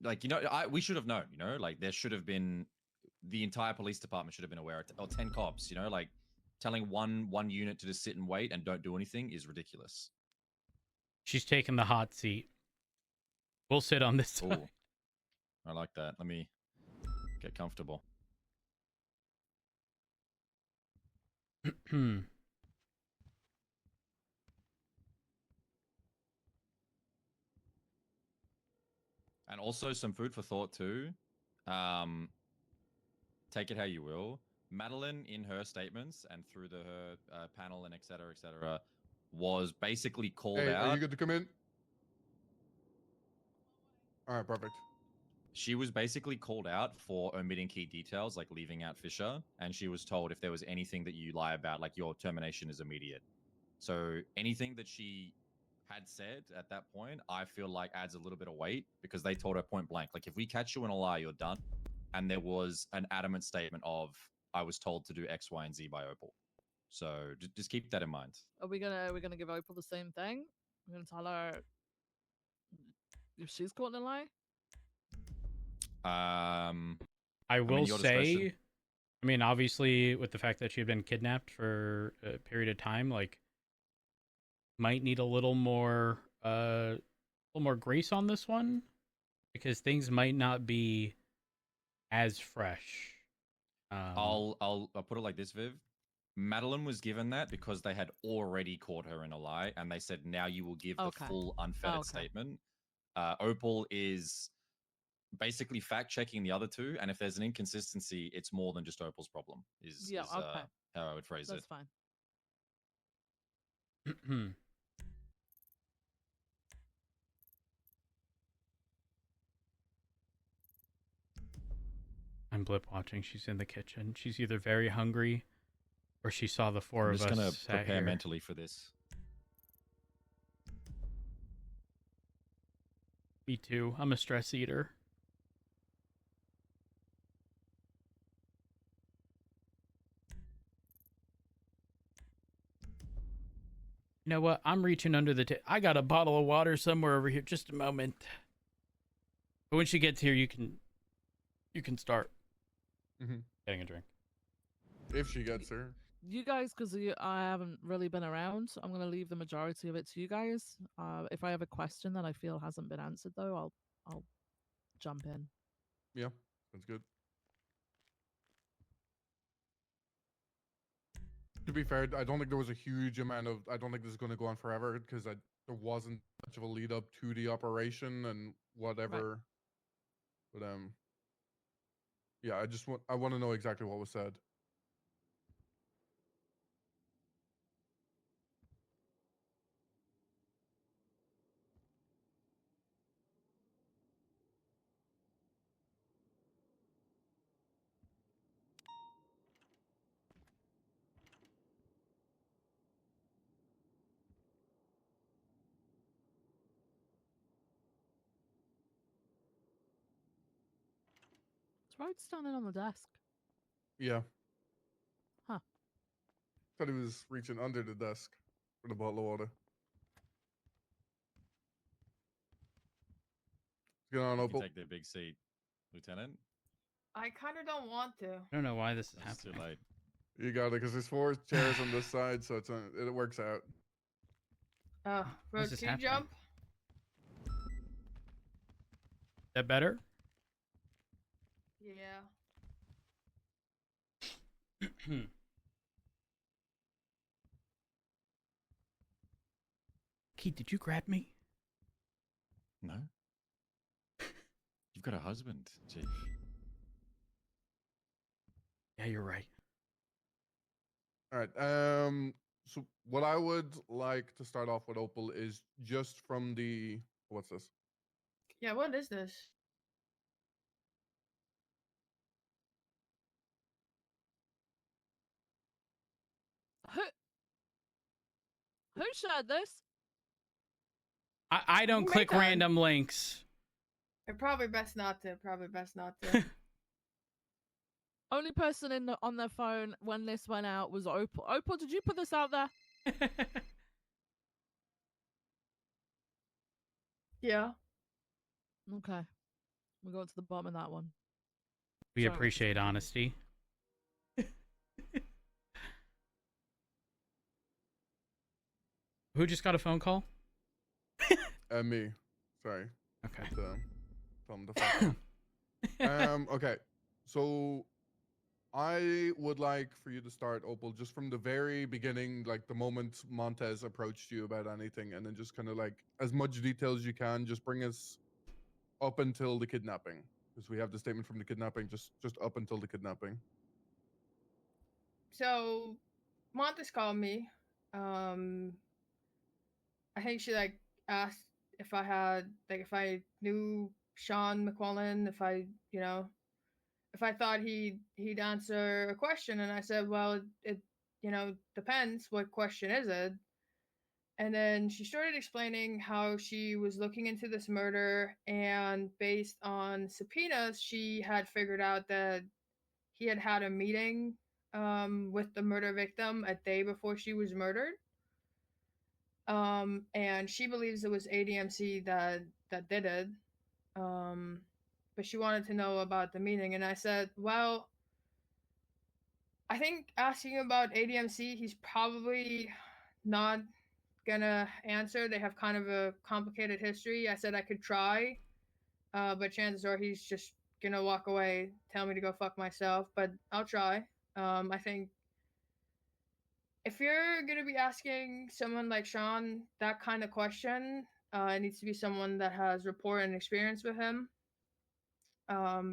like, we should have known, like there should have been, the entire police department should have been aware, or 10 cops, like telling one unit to just sit and wait and don't do anything is ridiculous. She's taking the hot seat. We'll sit on this side. Ooh, I like that. Let me get comfortable. And also some food for thought too. Take it how you will. Madeline, in her statements and through her panel and et cetera, was basically called out. Are you good to come in? All right, perfect. She was basically called out for omitting key details, like leaving out Fisher, and she was told if there was anything that you lie about, like your termination is immediate. So anything that she had said at that point, I feel like adds a little bit of weight, because they told her point blank, like, if we catch you in a lie, you're done. And there was an adamant statement of, I was told to do X, Y, and Z by Opal. So just keep that in mind. Are we gonna give Opal the same thing? We're gonna tell her if she's caught in a lie? I will say, I mean, obviously, with the fact that she had been kidnapped for a period of time, like, might need a little more grace on this one, because things might not be as fresh. I'll put it like this, Viv. Madeline was given that because they had already caught her in a lie, and they said, now you will give the full unfettered statement. Opal is basically fact-checking the other two, and if there's an inconsistency, it's more than just Opal's problem, is how I would phrase it. That's fine. I'm blip watching. She's in the kitchen. She's either very hungry or she saw the four I'm of just us gonna sat prepare here. mentally for this. Me too. I'm a stress eater. You know what? I'm reaching under the I got a bottle of water somewhere over here. Just a moment. But when she gets here, you can start getting a drink. If she gets her. You guys, because I haven't really been around, I'm going to leave the majority of it to you guys. If I have a question that I feel hasn't been answered, though, I'll jump in. Yeah, that's good. To be fair, I don't think there was a huge amount of. I don't think this is going to go on forever because there wasn't much of a lead up to the operation and whatever. Right. But yeah, I want to know exactly what was said. It's right standing on the desk. Yeah. Huh. Thought he was reaching under the desk for the bottle of water. What's going on, You Opal? can take their big seat, Lieutenant. I kind of don't want to. I don't know why this is It's too happening. late. You got it, because there's 4 chairs on this side, so it works out. Bro, This is can you happening. jump? Is that better? Yeah. Keith, did you grab me? No. You've got a husband, Chief. Yeah, you're right. All right. So what I would like to start off with, Opal, is just from the what's this? Yeah, what is this? Who shared this? I don't Who made click that? random links. Probably best not to. Probably best not to. Only person on their phone when this went out was Opal. Opal, did you put this out there? Yeah. Okay. We'll go to the bottom of that one. We Sorry. appreciate honesty. Who just got a phone call? Me. Sorry. Okay. Tell him to fuck off. Okay. So I would like for you to start, Opal, just from the very beginning, like the moment Montez approached you about anything, and then just kind of like as much detail as you can. Just bring us up until the kidnapping, because we have the statement from the kidnapping. Just up until the kidnapping. So, Montes called me. I think she like asked if I had if I knew Sean McClellan, if I if I thought he'd answer a question, and I said, well, it depends. What question is it? And then she started explaining how she was looking into this murder, and based on subpoenas, she had figured out that he had a meeting with the murder victim a day before she was murdered. And she believes it was ADMC that did it. But she wanted to know about the meeting, and I said, well, I think asking about ADMC, he's probably not gonna answer. They have kind of a complicated history. I said I could try, but chances are he's just gonna walk away, tell me to go fuck myself. But I'll try. I think if you're gonna be asking someone like Sean that kind of question, it needs to be someone that has rapport and experience with him.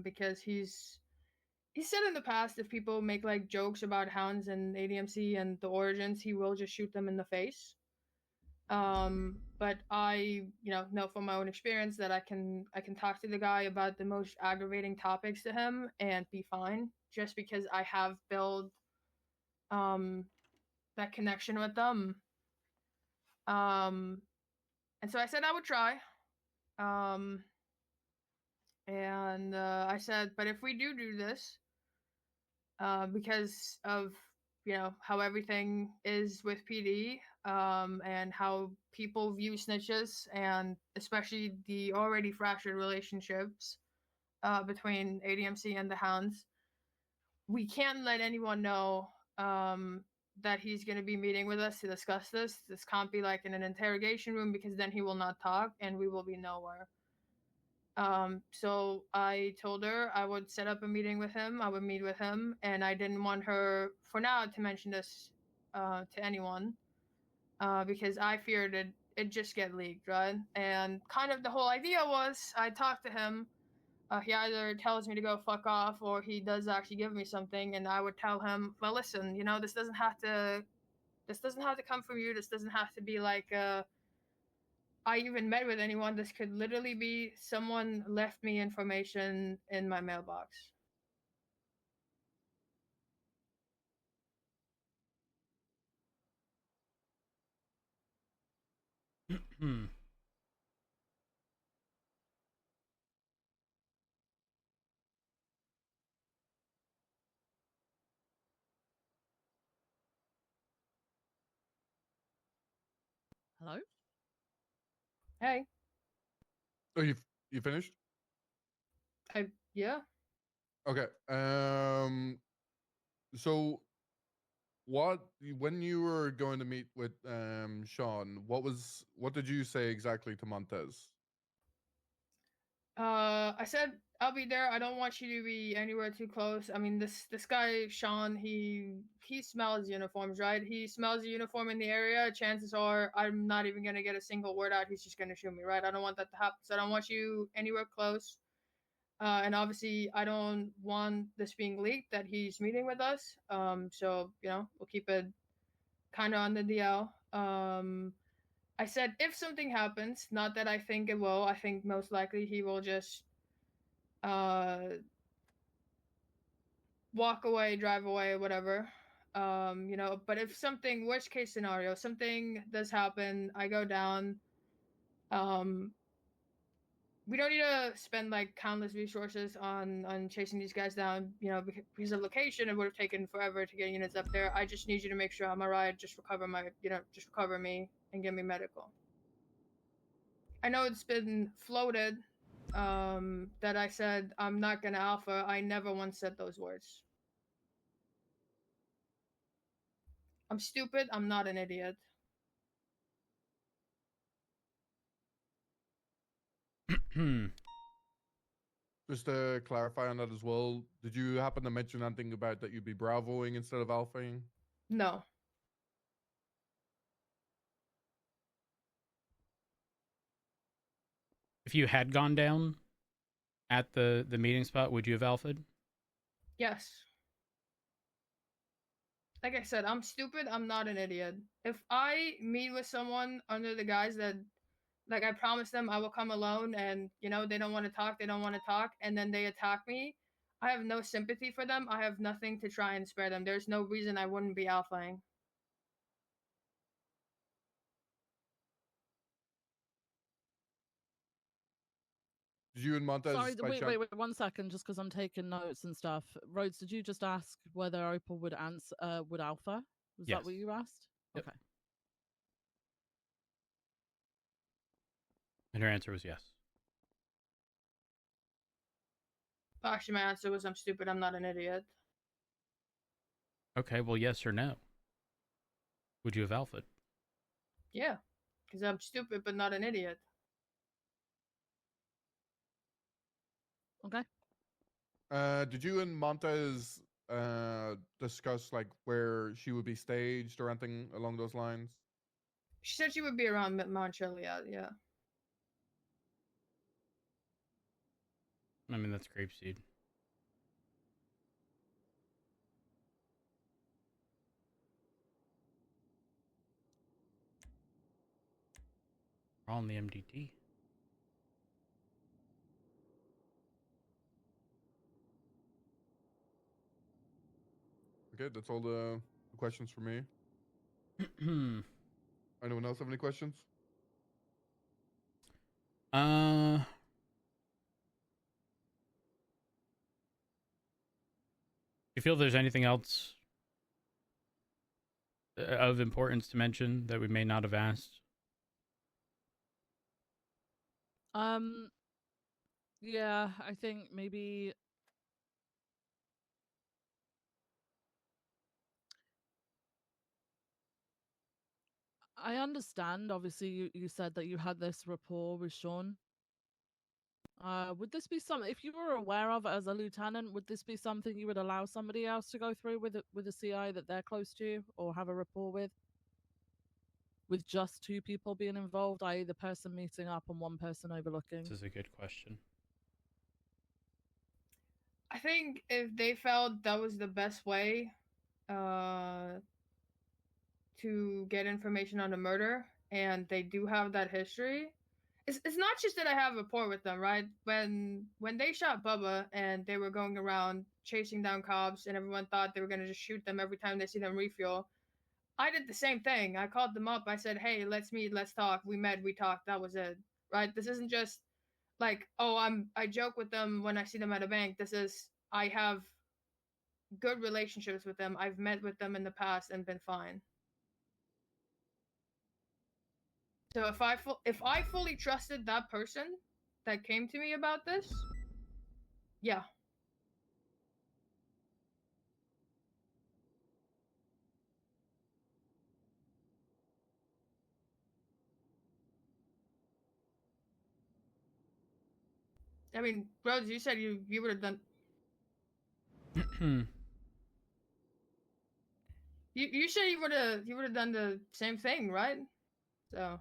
Because he's said in the past, if people make like jokes about hounds and ADMC and the origins, he will just shoot them in the face. But I, know from my own experience that I can talk to the guy about the most aggravating topics to him and be fine, just because I have built that connection with them. And so I said I would try. And I said, but if we do this, because of how everything is with PD, and how people view snitches, and especially the already fractured relationships between ADMC and the Hounds, we can't let anyone know that he's going to be meeting with us to discuss this. This can't be like in an interrogation room, because then he will not talk and we will be nowhere. So I told her I would set up a meeting with him. I would meet with him, and I didn't want her, for now, to mention this to anyone, because I feared it just get leaked, right? And kind of the whole idea was, I talked to him. He either tells me to go fuck off, or he does actually give me something, and I would tell him, well, listen, this doesn't have to come from you. This doesn't have to be like I even met with anyone. This could literally be someone left me information in my mailbox. Hello? Hey. Oh, you finished? Yeah. Okay. So when you were going to meet with Sean, what did you say exactly to Montez? I said I'll be there. I don't want you to be anywhere too close. I mean, this guy Sean, he smells uniforms, right? He smells a uniform in the area. Chances are I'm not even gonna get a single word out. He's just gonna shoot me, right? I don't want that to happen. So I don't want you anywhere close. And obviously, I don't want this being leaked that he's meeting with us. So we'll keep it kind of on the DL. I said if something happens, not that I think it will. I think most likely he will just walk away, drive away, whatever. But if something, worst case scenario, something does happen, I go down. We don't need to spend like countless resources on chasing these guys down, because of location. It would have taken forever to get units up there. I just need you to make sure I'm alright. Just recover just recover me and give me medical. I know it's been floated that I said I'm not gonna alpha. I never once said those words. I'm stupid. I'm not an idiot. Just to clarify on that as well, did you happen to mention anything about that you'd be bravoing instead of alphaing? No. If you had gone down at the meeting spot, would you have alphaed? Yes. Like I said, I'm stupid. I'm not an idiot. If I meet with someone under the guise that, like, I promise them I will come alone, and they don't want to talk, and then they attack me, I have no sympathy for them. I have nothing to try and spare them. There's no reason I wouldn't be alphaing. Did you and Montez? Sorry, wait, 1 second, just because I'm taking notes and stuff. Rhodes, did you just ask whether Opal would answer, would alpha? Was Yes. that what you asked? Yep. Okay. And her answer was yes. Actually, my answer was I'm stupid. I'm not an idiot. Okay, well, yes or no? Would you have alphaed? Yeah, because I'm stupid but not an idiot. Okay. Did you and Montez discuss like where she would be staged or anything along those lines? She said she would be around Mount Chiliad, yeah. I mean, that's grapeseed. on the MDT. Okay, that's all the questions for me. Anyone else have any questions? You feel there's anything else of importance to mention that we may not have asked? Yeah, I think maybe I understand. Obviously, you said that you had this rapport with Sean. Would this be something, if you were aware of it as a lieutenant, would this be something you would allow somebody else to go through with a CI that they're close to or have a rapport with? With just two people being involved, i.e. the person meeting up and one person overlooking? This is a good question. I think if they felt that was the best way to get information on the murder, and they do have that history, it's not just that I have rapport with them, right? When they shot Bubba and they were going around chasing down cops and everyone thought they were going to just shoot them every time they see them refuel, I did the same thing. I called them up. I said, hey, let's meet, let's talk. We met, we talked. That was it, right? This isn't just like, oh, I joke with them when I see them at a bank. This is, I have good relationships with them. I've met with them in the past and been fine. So if I fully trusted that person that came to me about this, yeah. I mean, Rhodes, you said you would have done. You said you would have done the same thing, right? So.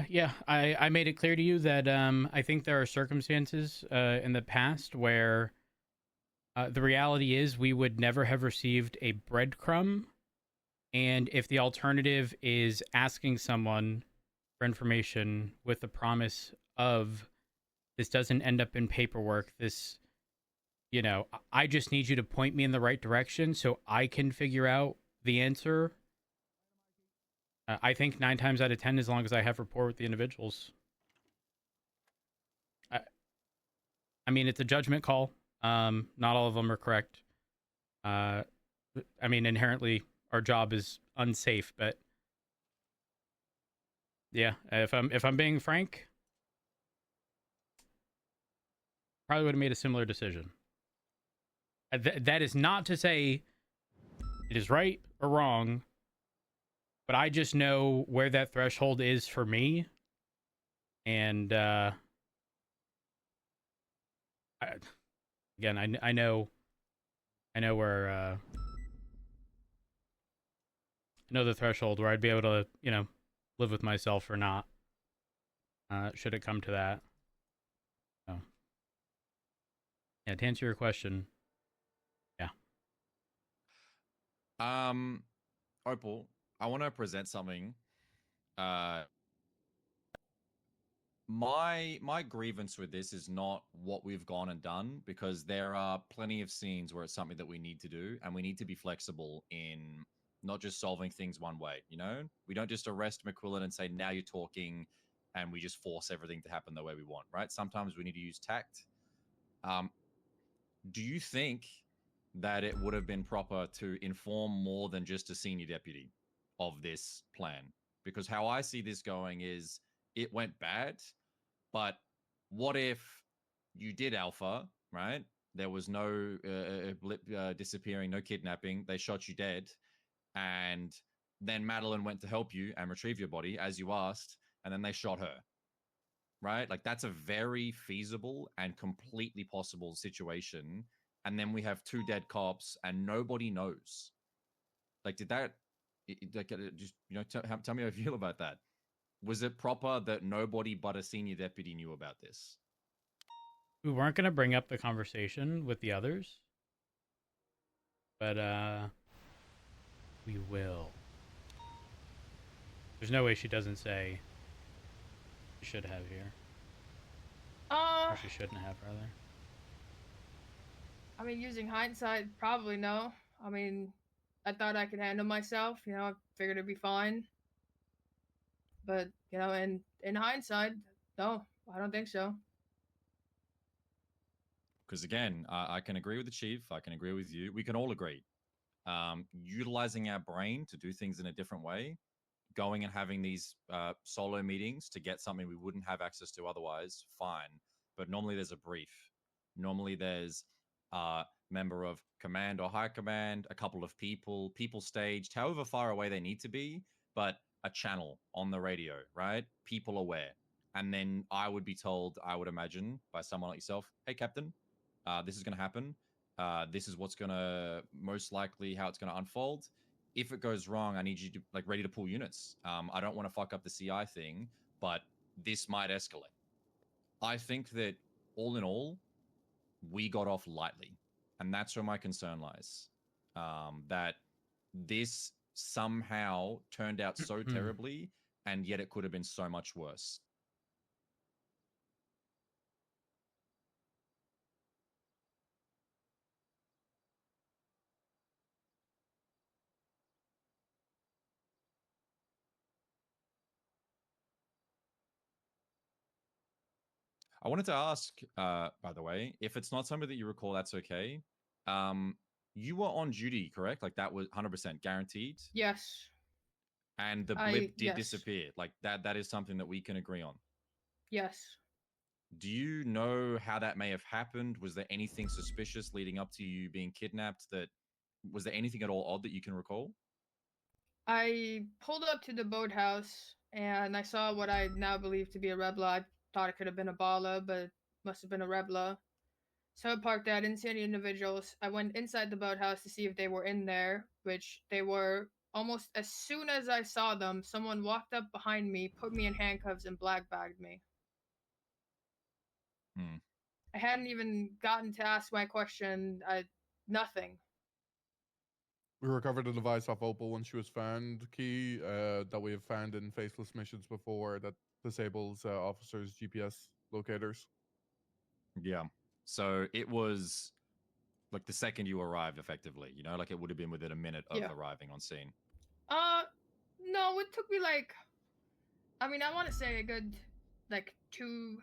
Yeah, I made it clear to you that I think there are circumstances in the past where the reality is we would never have received a breadcrumb, and if the alternative is asking someone for information with the promise of this doesn't end up in paperwork, this, you know, I just need you to point me in the right direction so I can figure out the answer. I think 9 times out of 10, as long as I have rapport with the individuals. I mean, it's a judgment call. Not all of them are correct. I mean, inherently, our job is unsafe, but yeah, if I'm being frank, probably would have made a similar decision. That is not to say it is right or wrong, but I just know where that threshold is for me, and again, I know where I know the threshold where I'd be able to, you know, live with myself or not, should it come to that. So, yeah, to answer your question, yeah. Opal, I want to present something. My grievance with this is not what we've gone and done, because there are plenty of scenes where it's something that we need to do, and we need to be flexible in not just solving things one way. You know, we don't just arrest McQuillan and say, now you're talking, and we just force everything to happen the way we want, right? Sometimes we need to use tact. Do you think that it would have been proper to inform more than just a senior deputy of this plan? Because how I see this going is it went bad, but what if you did Alpha, right? There was no blip disappearing, no kidnapping. They shot you dead. And then Madeline went to help you and retrieve your body, as you asked, and then they shot her, right? Like, that's a very feasible and completely possible situation. And then we have 2 dead cops and nobody knows. Like, did that, just, you know, tell me how you feel about that. Was it proper that nobody but a senior deputy knew about this? We weren't going to bring up the conversation with the others, but we will. There's no way she doesn't say she should have here. Or she shouldn't have, rather. I mean, using hindsight, probably no. I mean, I thought I could handle myself. You know, I figured it'd be fine. But you know, in hindsight, no, I don't think so. Because again, I can agree with the chief. I can agree with you. We can all agree. Utilizing our brain to do things in a different way, going and having these solo meetings to get something we wouldn't have access to otherwise, fine. But normally there's a brief. Normally there's a member of command or high command, a couple of people staged, however far away they need to be, but a channel on the radio, right? People aware. And then I would be told, I would imagine, by someone like yourself, hey, Captain, this is going to happen. This is what's going to most likely how it's going to unfold. If it goes wrong, I need you to like ready to pull units. I don't want to fuck up the CI thing, but this might escalate. I think that all in all, we got off lightly, and that's where my concern lies. That this somehow turned out so terribly, and yet it could have been so much worse. I wanted to ask, by the way, if it's not something that you recall, that's okay. You were on duty, correct? Like that was 100% guaranteed? Yes. And the blip did yes. disappear. Like that is something that we can agree on. Yes. Do you know how that may have happened? Was there anything suspicious leading up to you being kidnapped? Was there anything at all odd that you can recall? I pulled up to the boathouse and I saw what I now believe to be a Rebla. I thought it could have been a Bala, but it must have been a Rebla. So I parked there. I didn't see any individuals. I went inside the boathouse to see if they were in there, which they were. Almost as soon as I saw them, someone walked up behind me, put me in handcuffs, and black bagged me. I hadn't even gotten to ask my question. Nothing. We recovered a device off Opal when she was found, key that we have found in faceless missions before that disables officers' GPS locators. Yeah. So it was like the second you arrived, effectively, you know, like it would have been within a minute of arriving on scene. No, it took me like, I mean, I want to say a good, like 2-3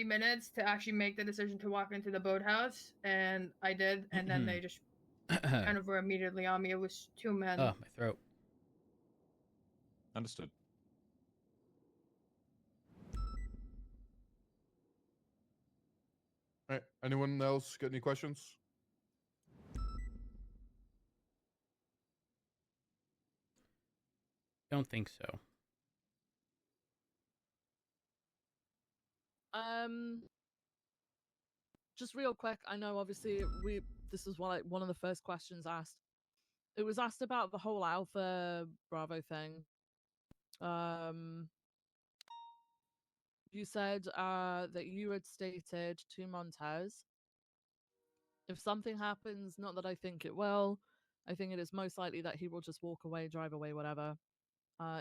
minutes to actually make the decision to walk into the boathouse, and I did, and then they just kind of were immediately on me. It was 2 men. Oh, my throat. Understood. All right. Anyone else got any questions? Don't think so. Just real quick, I know obviously this was one of the first questions asked. It was asked about the whole Alpha Bravo thing. You said that you had stated to Montez, if something happens, not that I think it will, I think it is most likely that he will just walk away, drive away, whatever.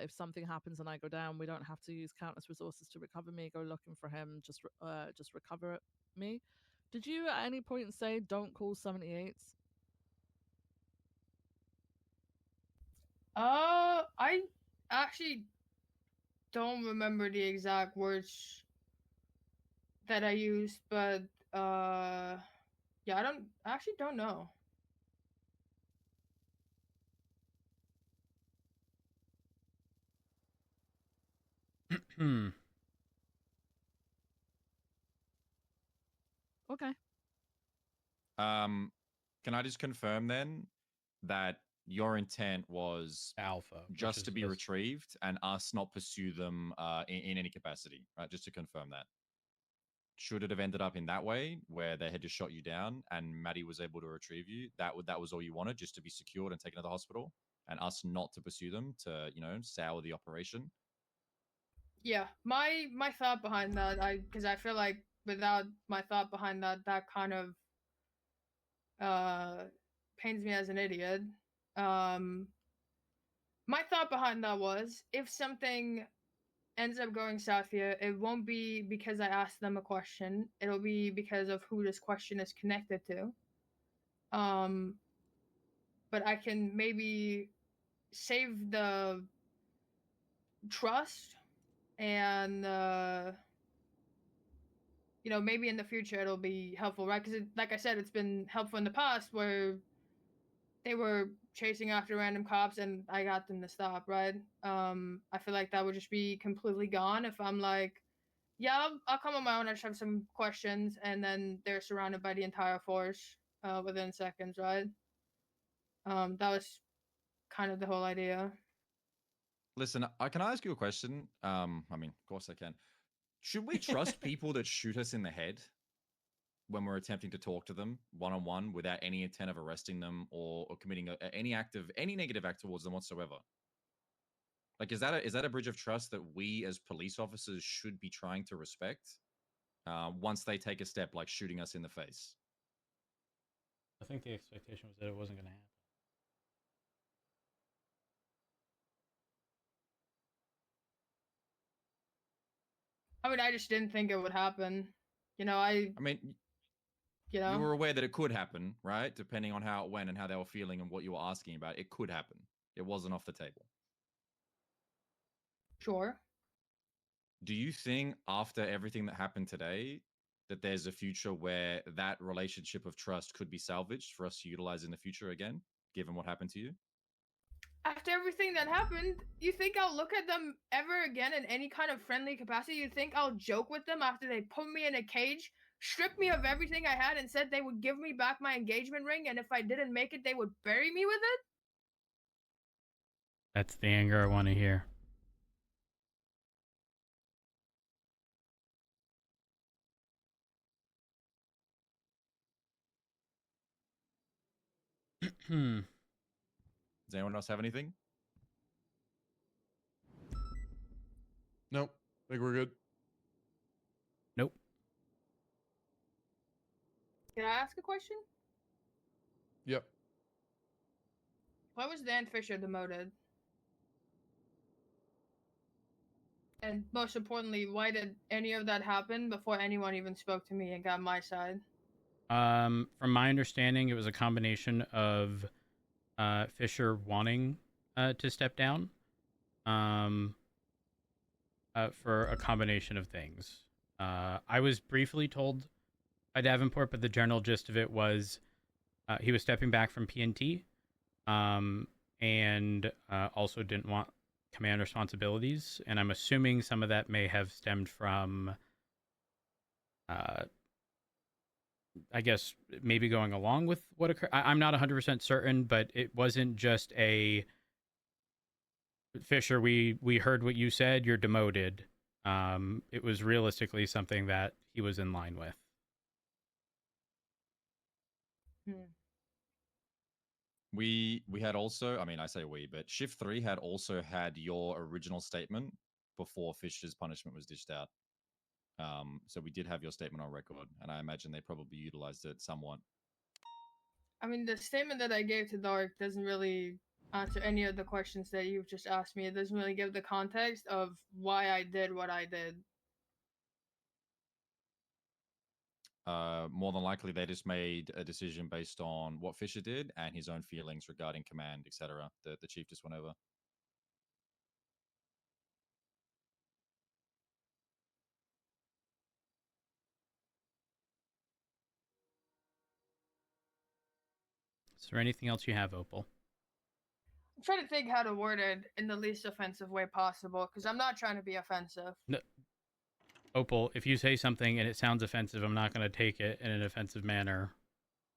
If something happens and I go down, we don't have to use countless resources to recover me. Go looking for him. Just recover me. Did you at any point say don't call 78s? I actually don't remember the exact words that I used, but yeah, I actually don't know. Okay. Can I just confirm then that your intent was Alpha just to be retrieved and us not pursue them in any capacity, right? Just to confirm that. Should it have ended up in that way, where they had just shot you down and Maddie was able to retrieve you, that was all you wanted, just to be secured and taken to the hospital, and us not to pursue them to, you know, sour the operation? Yeah, my thought behind that, because I feel like without my thought behind that, that kind of pains me as an idiot. My thought behind that was, if something ends up going south here, it won't be because I asked them a question. It'll be because of who this question is connected to. But I can maybe save the trust and you know, maybe in the future it'll be helpful, right? Because like I said, it's been helpful in the past where they were chasing after random cops and I got them to stop, right? I feel like that would just be completely gone if I'm like, yeah, I'll come on my own. I just have some questions, and then they're surrounded by the entire force within seconds, right? That was kind of the whole idea. Listen, can I ask you a question? I mean, of course I can. Should we trust people that shoot us in the head when we're attempting to talk to them one-on-one without any intent of arresting them or committing any negative act towards them whatsoever? Like, is that a bridge of trust that we as police officers should be trying to respect once they take a step like shooting us in the face? I think the expectation was that it wasn't going to happen. I mean, I just didn't think it would happen. You know, I mean, you know, you were aware that it could happen, right? Depending on how it went and how they were feeling and what you were asking about, it could happen. It wasn't off the table. Sure. Do you think after everything that happened today that there's a future where that relationship of trust could be salvaged for us to utilize in the future again, given what happened to you? After everything that happened, you think I'll look at them ever again in any kind of friendly capacity? You think I'll joke with them after they put me in a cage, stripped me of everything I had, and said they would give me back my engagement ring, and if I didn't make it, they would bury me with it? That's the anger I want to hear. Does anyone else have anything? Nope. I think we're good. Nope. Can I ask a question? Yep. Why was Dan Fisher demoted? And most importantly, why did any of that happen before anyone even spoke to me and got my side? From my understanding, it was a combination of Fisher wanting to step down for a combination of things. I was briefly told by Davenport, but the general gist of it was he was stepping back from PNT and also didn't want command responsibilities. And I'm assuming some of that may have stemmed from I guess maybe going along with what occurred. I'm not 100% certain, but it wasn't just a Fisher, we heard what you said, you're demoted. It was realistically something that he was in line with. We had also, I mean, I say we, but Shift 3 had also had your original statement before Fisher's punishment was dished out. So we did have your statement on record, and I imagine they probably utilized it somewhat. I mean, the statement that I gave to Dark doesn't really answer any of the questions that you've just asked me. It doesn't really give the context of why I did what I did. More than likely, they just made a decision based on what Fisher did and his own feelings regarding command, etc. The chief just went over. Is there anything else you have, Opal? I'm trying to think how to word it in the least offensive way possible, because I'm not trying to be offensive. No. Opal, if you say something and it sounds offensive, I'm not going to take it in an offensive manner.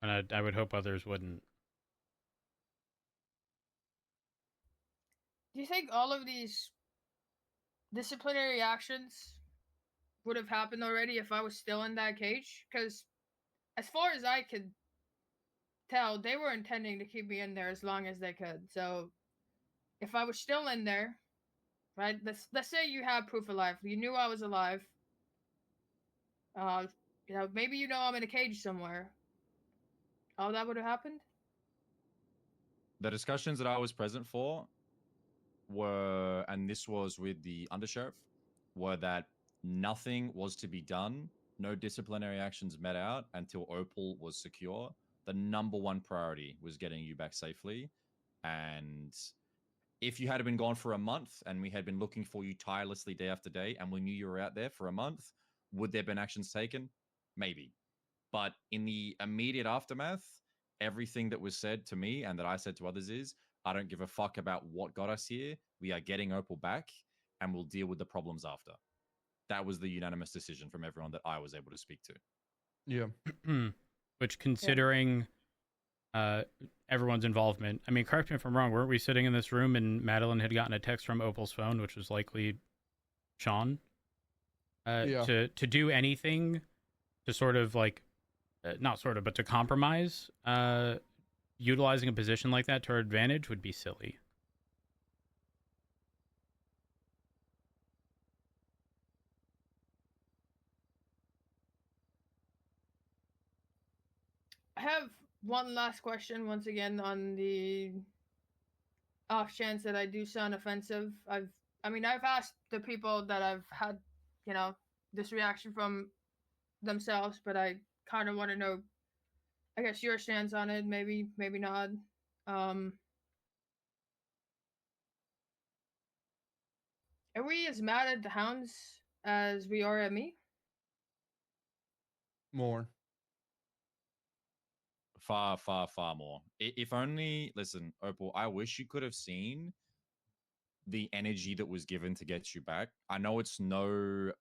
And I would hope others wouldn't. Do you think all of these disciplinary actions would have happened already if I was still in that cage? Because as far as I could tell, they were intending to keep me in there as long as they could. So if I was still in there, right, let's say you have proof of life. You knew I was alive. You know, maybe you know I'm in a cage somewhere. All that would have happened? The discussions that I was present for, were, and this was with the undersheriff, were that nothing was to be done, no disciplinary actions met out until Opal was secure. The number one priority was getting you back safely. And if you had been gone for a month and we had been looking for you tirelessly day after day and we knew you were out there for a month, would there have been actions taken? Maybe. But in the immediate aftermath, everything that was said to me and that I said to others is, I don't give a fuck about what got us here. We are getting Opal back and we'll deal with the problems after. That was the unanimous decision from everyone that I was able to speak to. Yeah. Which, considering everyone's involvement, I mean, correct me if I'm wrong, weren't we sitting in this room and Madeline had gotten a text from Opal's phone, which was likely Sean? To do anything to sort of like, not sort of, but to compromise utilizing a position like that to our advantage would be silly. I have one last question once again on the off chance that I do sound offensive. I've asked the people that I've had, this reaction from themselves, but I kind of want to know, I guess, your stance on it. Maybe not. Are we as mad at the hounds as we are at me? More. Far, far, far more. If only, listen, Opal, I wish you could have seen the energy that was given to get you back. I know it's no,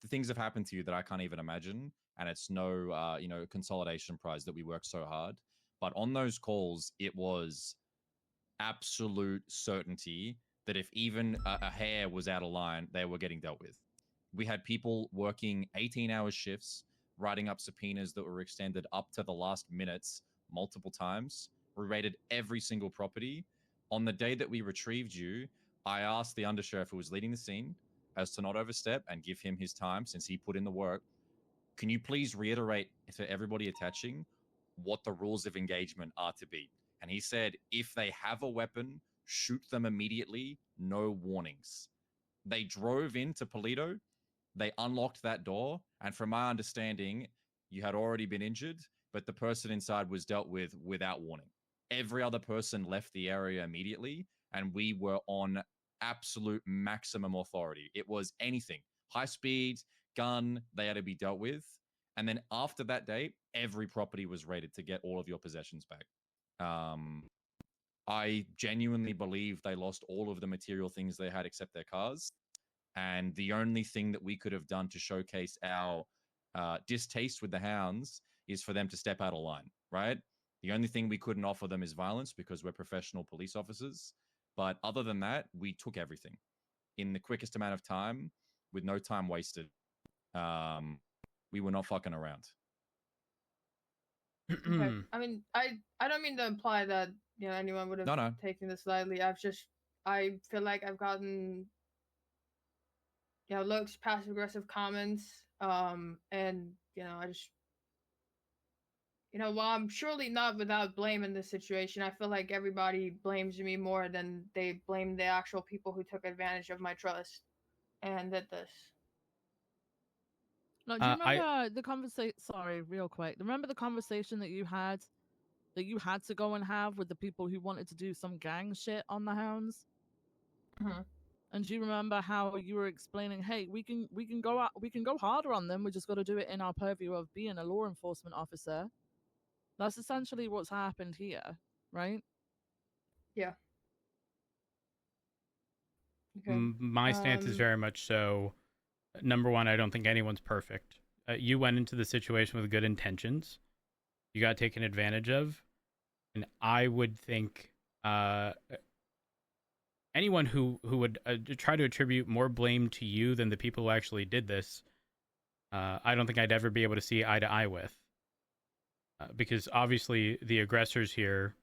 things have happened to you that I can't even imagine, and it's no, consolidation prize that we worked so hard. But on those calls, it was absolute certainty that if even a hair was out of line, they were getting dealt with. We had people working 18-hour shifts, writing up subpoenas that were extended up to the last minutes multiple times. We raided every single property. On the day that we retrieved you, I asked the undersheriff who was leading the scene as to not overstep and give him his time since he put in the work. Can you please reiterate to everybody attaching what the rules of engagement are to be? And he said, if they have a weapon, shoot them immediately, no warnings. They drove into Polito, they unlocked that door, and from my understanding, you had already been injured, but the person inside was dealt with without warning. Every other person left the area immediately, and we were on absolute maximum authority. It was anything. High speed, gun, they had to be dealt with. And then after that date, every property was raided to get all of your possessions back. I genuinely believe they lost all of the material things they had except their cars. And the only thing that we could have done to showcase our distaste with the hounds is for them to step out of line, right? The only thing we couldn't offer them is violence because we're professional police officers. But other than that, we took everything in the quickest amount of time with no time wasted. We were not fucking around. Okay. I mean, I don't mean to imply that anyone would have taken this lightly. I feel like I've gotten looks, passive aggressive comments, and I just while I'm surely not without blame in this situation, I feel like everybody blames me more than they blame the actual people who took advantage of my trust and did this. No, do you remember the conversation? Sorry, real quick. Remember the conversation that you had to go and have with the people who wanted to do some gang shit on the hounds? Mm-hmm. And do you remember how you were explaining, hey, we can go harder on them. We just got to do it in our purview of being a law enforcement officer. That's essentially what's happened here, right? Yeah. Okay. My stance is very much so. Number one, I don't think anyone's perfect. You went into the situation with good intentions. You got taken advantage of. And I would think anyone who would try to attribute more blame to you than the people who actually did this, I don't think I'd ever be able to see eye to eye with. Because obviously the aggressors here,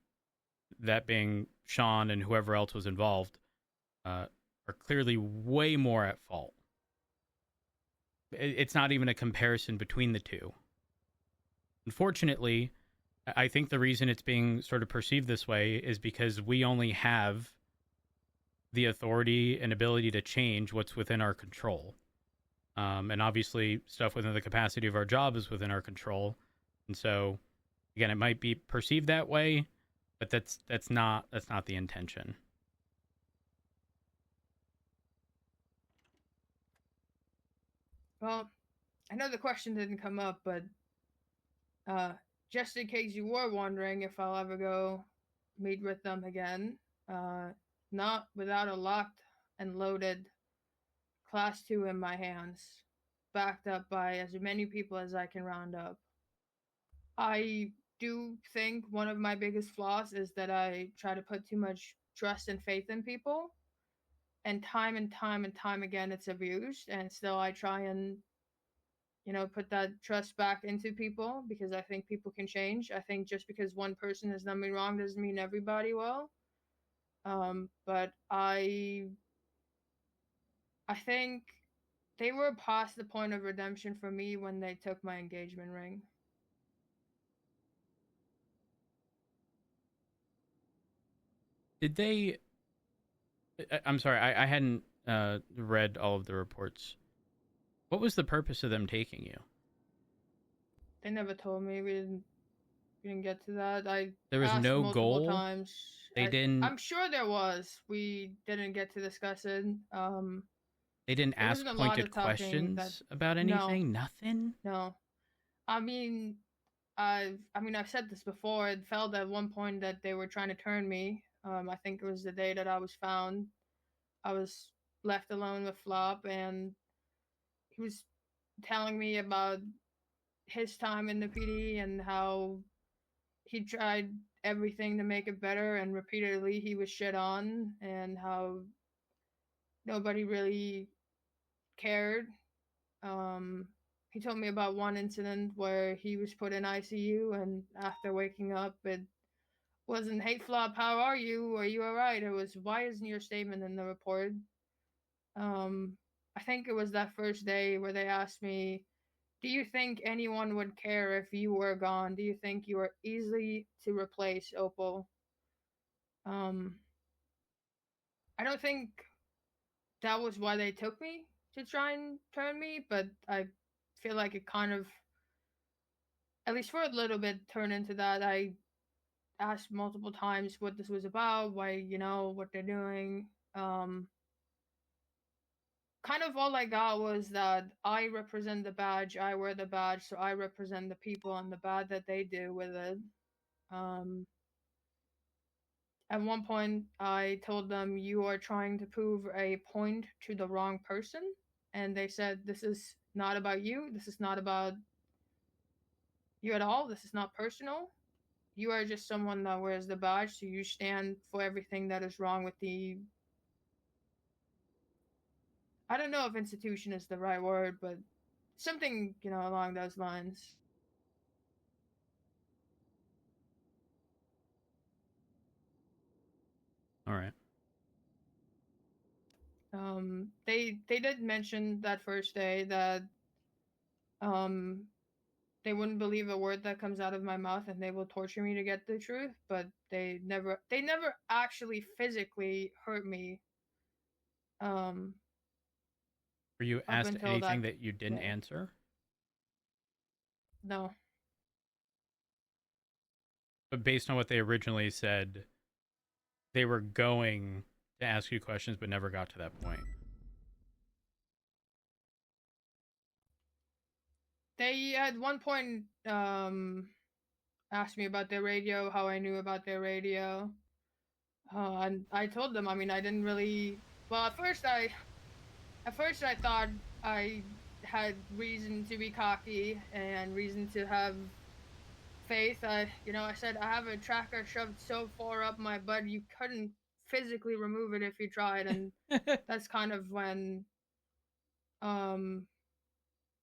that being Sean and whoever else was involved, are clearly way more at fault. It's not even a comparison between the two. Unfortunately, I think the reason it's being sort of perceived this way is because we only have the authority and ability to change what's within our control. And obviously, stuff within the capacity of our job is within our control. And so, again, it might be perceived that way, but that's not the intention. Well, I know the question didn't come up, but just in case you were wondering if I'll ever go meet with them again, not without a locked and loaded Class 2 in my hands, backed up by as many people as I can round up. I do think one of my biggest flaws is that I try to put too much trust and faith in people, and time again it's abused, and still I try and put that trust back into people because I think people can change. I think just because one person has done me wrong doesn't mean everybody will. But I think they were past the point of redemption for me when they took my engagement ring. Did they? I'm sorry, I hadn't read all of the reports. What was the purpose of them taking you? They never told me. We didn't get to that. There was asked no multiple goal? times. They didn't. I'm sure there was. We didn't get to discuss it. They didn't there ask wasn't a lot pointed of talking questions about anything. Nothing. No. I mean, I've said this before. It felt at one point that they were trying to turn me. I think it was the day that I was found. I was left alone with Flop, and he was telling me about his time in the PD and how he tried everything to make it better, and repeatedly he was shit on, and how nobody really cared. He told me about one incident where he was put in ICU, and after waking up, it wasn't, "Hey Flop, how are you? Are you alright?" It was, "Why isn't your statement in the report?" I think it was that first day where they asked me, "Do you think anyone would care if you were gone? Do you think you are easily to replace, Opal?" I don't think that was why they took me, to try and turn me, but I feel like it kind of, at least for a little bit, turned into that. I asked multiple times what this was about, why, what they're doing. Kind of all I got was that I represent the badge, I wear the badge, so I represent the people and the bad that they do with it. At one point, I told them, "You are trying to prove a point to the wrong person." And they said, "This is not about you. This is not about you at all. This is not personal. You are just someone that wears the badge, so you stand for everything that is wrong with the..." I don't know if institution is the right word, but something, along those lines. All right. They did mention that first day that they wouldn't believe a word that comes out of my mouth, and they will torture me to get the truth, but they never actually physically hurt me. Were you asked anything that you didn't answer? No. But based on what they originally said, they were going to ask you questions but never got to that point. They at one point asked me about their radio, how I knew about their radio. And I told them, I didn't really... Well, at first I thought I had reason to be cocky and reason to have faith. I said, "I have a tracker shoved so far up my butt you couldn't physically remove it if you tried," and that's kind of when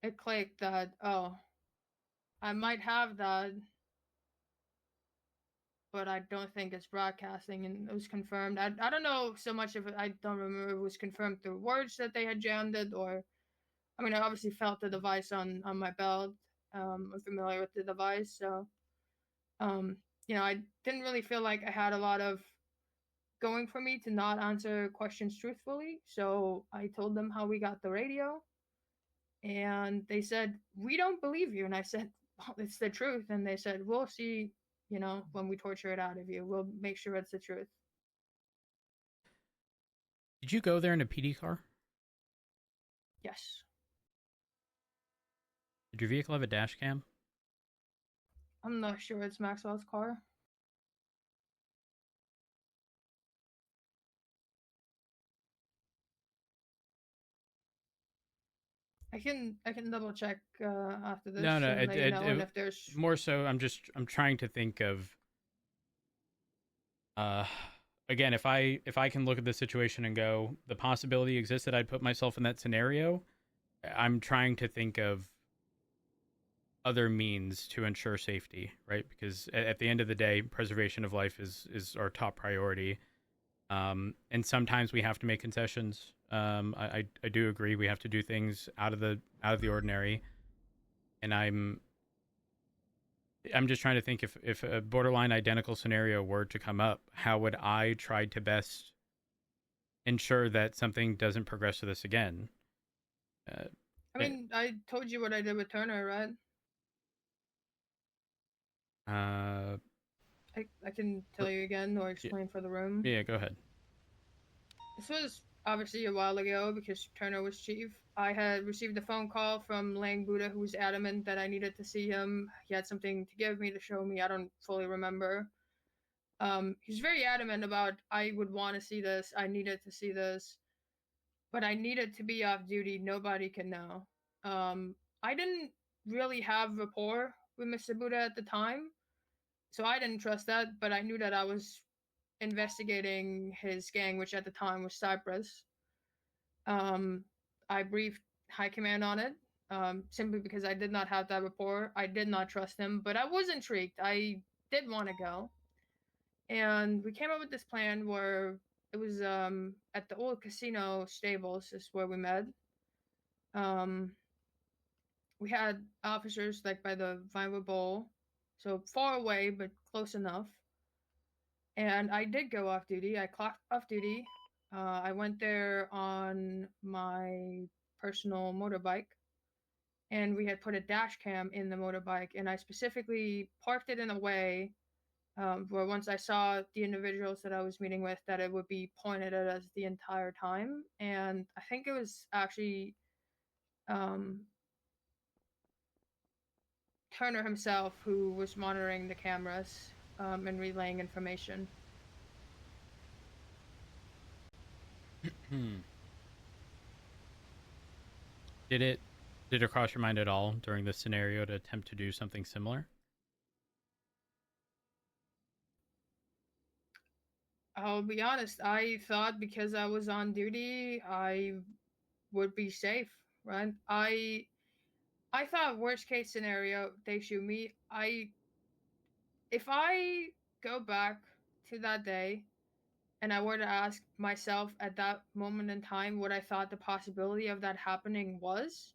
it clicked that, oh, I might have that, but I don't think it's broadcasting, and it was confirmed. I don't know so much of it. I don't remember if it was confirmed through words that they had jammed it, or I obviously felt the device on my belt. I'm familiar with the device, so I didn't really feel like I had a lot of going for me to not answer questions truthfully. So I told them how we got the radio, and they said, "We don't believe you." And I said, "Well, it's the truth." And they said, "We'll see, when we torture it out of you, we'll make sure it's the truth." Did you go there in a PD car? Yes. Did your vehicle have a dash cam? I'm not sure it's Maxwell's car. I can double check after this No, and let you know. And if there's more so, I'm trying to think of. Again, if I can look at the situation and go, the possibility exists that I'd put myself in that scenario. I'm trying to think of other means to ensure safety, right? Because at the end of the day, preservation of life is our top priority. And sometimes we have to make concessions. I do agree we have to do things out of the ordinary. And I'm just trying to think if a borderline identical scenario were to come up, how would I try to best ensure that something doesn't progress to this again? I mean, I told you what I did with Turner, right? I can tell you again or explain for the room. Yeah, go ahead. This was obviously a while ago because Turner was chief. I had received a phone call from Lang Buddha, who was adamant that I needed to see him. He had something to give me, to show me. I don't fully remember. He's very adamant about I would want to see this. I needed to see this. But I needed to be off duty. Nobody can know. I didn't really have rapport with Mr. Buddha at the time, so I didn't trust that, but I knew that I was investigating his gang, which at the time was Cyprus. I briefed High Command on it, simply because I did not have that rapport. I did not trust him, but I was intrigued. I did want to go. And we came up with this plan where it was at the old casino stables is where we met. We had officers like by the Vinewood Bowl, so far away but close enough. And I did go off duty. I clocked off duty. I went there on my personal motorbike, and we had put a dash cam in the motorbike, and I specifically parked it in a way where once I saw the individuals that I was meeting with, that it would be pointed at us the entire time. And I think it was actually Turner himself who was monitoring the cameras and relaying information. Did it cross your mind at all during this scenario to attempt to do something similar? I'll be honest, I thought because I was on duty, I would be safe, right? I thought worst case scenario, they shoot me. If I go back to that day and I were to ask myself at that moment in time what I thought the possibility of that happening was,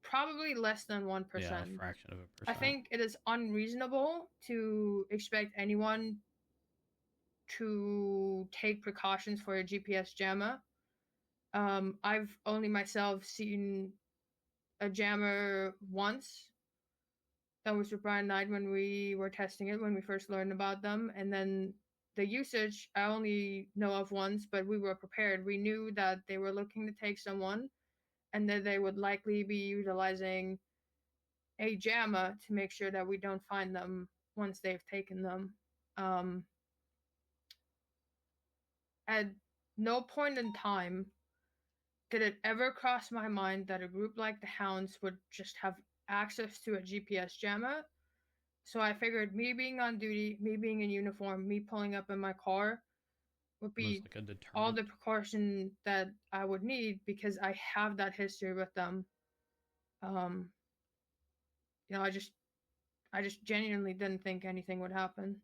probably less than 1%. Yeah, a fraction of a I percent. think it is unreasonable to expect anyone to take precautions for a GPS jammer. I've only myself seen a jammer once. That was with Brian Knight when we were testing it, when we first learned about them. And then the usage, I only know of once, but we were prepared. We knew that they were looking to take someone and that they would likely be utilizing a jammer to make sure that we don't find them once they've taken them. At no point in time did it ever cross my mind that a group like the Hounds would just have access to a GPS jammer. So I figured me being on duty, me being in uniform, me pulling up in my car would be like a all the precaution that I would need because I have that history with them. I just genuinely didn't think anything would happen.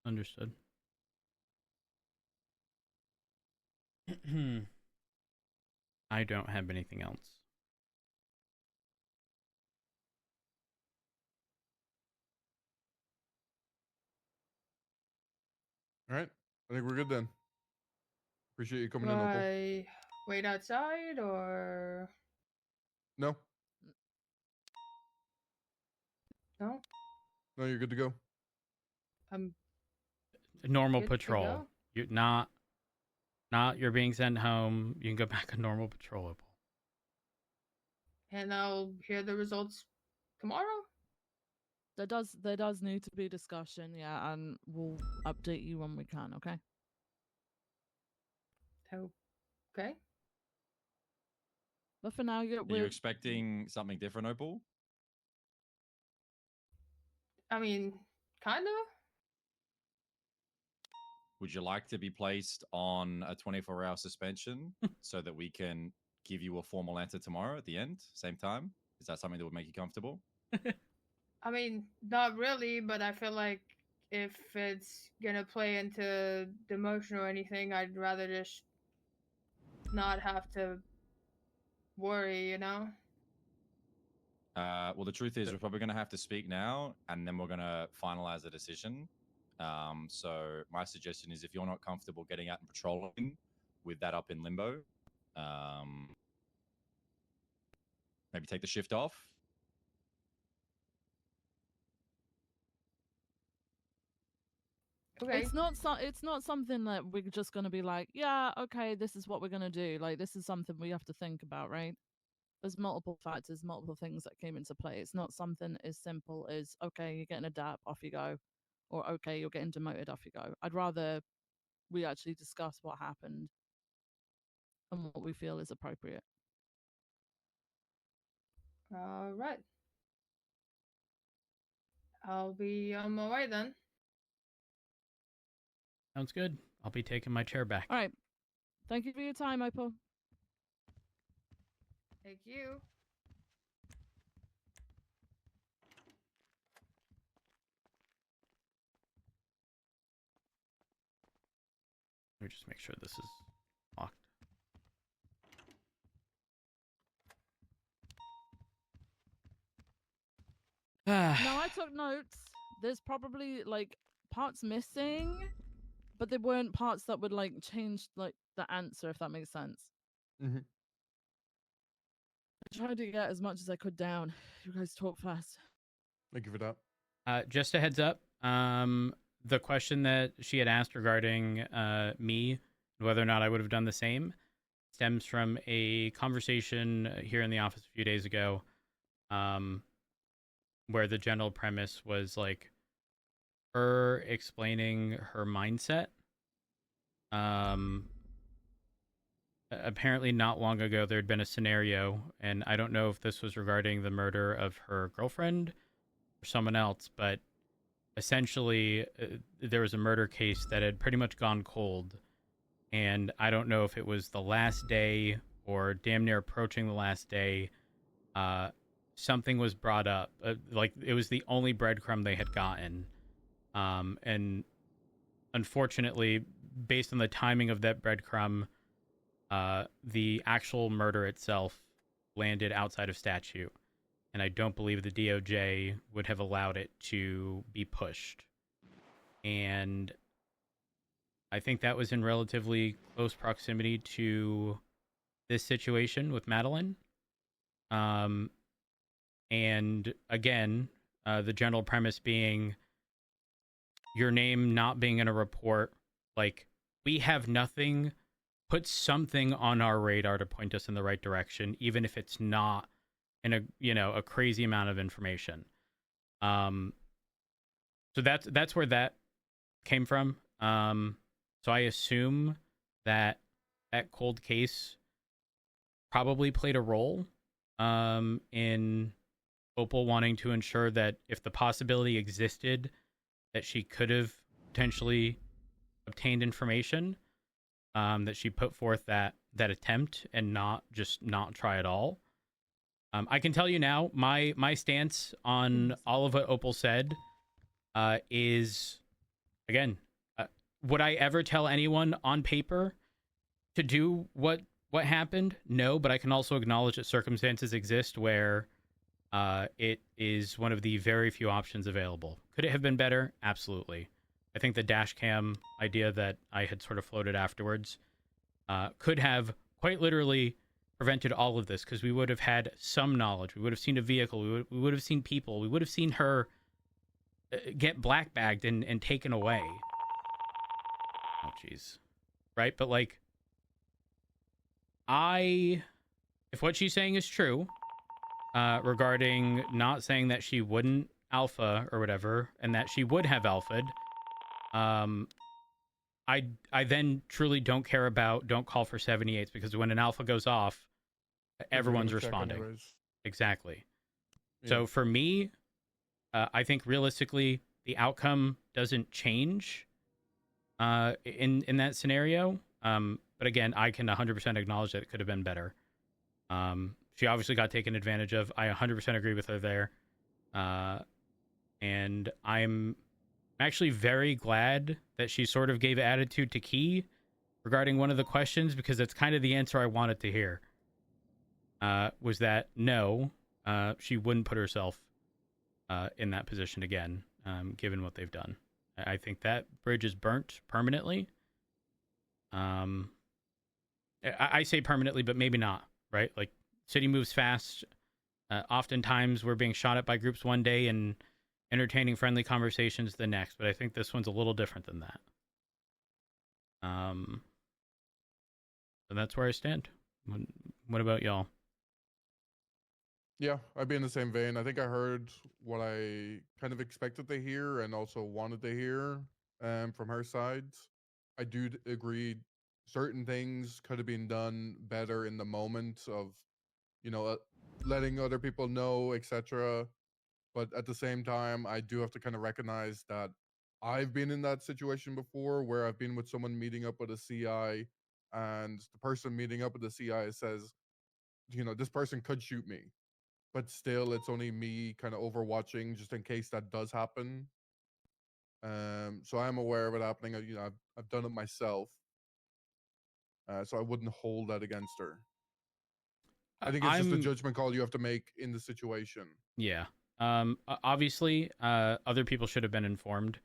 Understood. I don't have anything else. All right. I think we're good then. Appreciate you coming in, Opal. I wait outside or No, no? no, you're good to go. I'm Normal good to patrol. go. You're not you're being sent home. You can go back on normal patrol. And I'll hear the results tomorrow. There does need to be discussion, yeah, and we'll update you when we can, okay? Okay. But for now, Are you we're expecting something different, Opal? I mean, kind of. Would you like to be placed on a 24-hour suspension so that we can give you a formal answer tomorrow at the end, same time? Is that something that would make you comfortable? I mean, not really, but I feel like if it's gonna play into demotion or anything, I'd rather just not have to worry, you know? Well, the truth is, we're probably going to have to speak now, and then we're going to finalize the decision. So my suggestion is, if you're not comfortable getting out and patrolling with that up in limbo, maybe take the shift off. Okay. It's not something that we're just gonna be like, yeah, okay, this is what we're gonna do. Like, this is something we have to think about, right? There's multiple factors, multiple things that came into play. It's not something as simple as, okay, you're getting a DAP, off you go, or okay, you're getting demoted, off you go. I'd rather we actually discuss what happened and what we feel is appropriate. All right. I'll be on my way then. Sounds good. I'll be taking my chair back. All right. Thank you for your time, Opal. Thank you. Let me just make sure this is locked. No, I took notes. There's probably like parts missing, but there weren't parts that would like change like the answer, if that makes sense. Mm-hmm. I tried to get as much as I could down. You guys talk fast. Thank you for that. Just a heads up. The question that she had asked regarding me, whether or not I would have done the same, stems from a conversation here in the office a few days ago, where the general premise was like her explaining her mindset. Apparently not long ago there had been a scenario, and I don't know if this was regarding the murder of her girlfriend or someone else, but essentially there was a murder case that had pretty much gone cold, and I don't know if it was the last day or damn near approaching the last day. Something was brought up, like it was the only breadcrumb they had gotten, and unfortunately, based on the timing of that breadcrumb, the actual murder itself landed outside of statute, and I don't believe the DOJ would have allowed it to be pushed. And I think that was in relatively close proximity to this situation with Madeline. And again, the general premise being your name not being in a report, like, we have nothing. Put something on our radar to point us in the right direction, even if it's not in a crazy amount of information. So that's where that came from. So I assume that cold case probably played a role in Opal wanting to ensure that if the possibility existed that she could have potentially obtained information, that she put forth that attempt and not try at all. I can tell you now, my stance on all of what Opal said is, again, would I ever tell anyone on paper to do what happened? No, but I can also acknowledge that circumstances exist where it is one of the very few options available. Could it have been better? Absolutely. I think the dash cam idea that I had sort of floated afterwards could have quite literally prevented all of this, because we would have had some knowledge. We would have seen a vehicle. We would have seen people. We would have seen her get black bagged and taken away. Oh, jeez. Right? But, like, if what she's saying is true, regarding not saying that she wouldn't alpha or whatever, and that she would have alphaed, I then truly don't care about don't call for 78s, because when an alpha goes off, everyone's responding. Exactly. Yeah. So for me, I think realistically the outcome doesn't change in that scenario. But again, I can 100% acknowledge that it could have been better. She obviously got taken advantage of. I 100% agree with her there. And I'm actually very glad that she sort of gave attitude to Key regarding one of the questions, because it's kind of the answer I wanted to hear. Was that no, she wouldn't put herself in that position again, given what they've done. I think that bridge is burnt permanently. I say permanently, but maybe not, right? Like, city moves fast. Oftentimes we're being shot at by groups one day and entertaining friendly conversations the next, but I think this one's a little different than that. And that's where I stand. What about y'all? Yeah, I'd be in the same vein. I think I heard what I kind of expected to hear and also wanted to hear from her side. I do agree certain things could have been done better in the moment of, letting other people know, etc. But at the same time, I do have to kind of recognize that I've been in that situation before, where I've been with someone meeting up with a CI, and the person meeting up with the CI says, this person could shoot me, but still it's only me kind of overwatching just in case that does happen. So I'm aware of it happening. I've done it myself. So I wouldn't hold that against her. I think it's just a judgment call you have to make in the situation. Yeah. Obviously, other people should have been informed,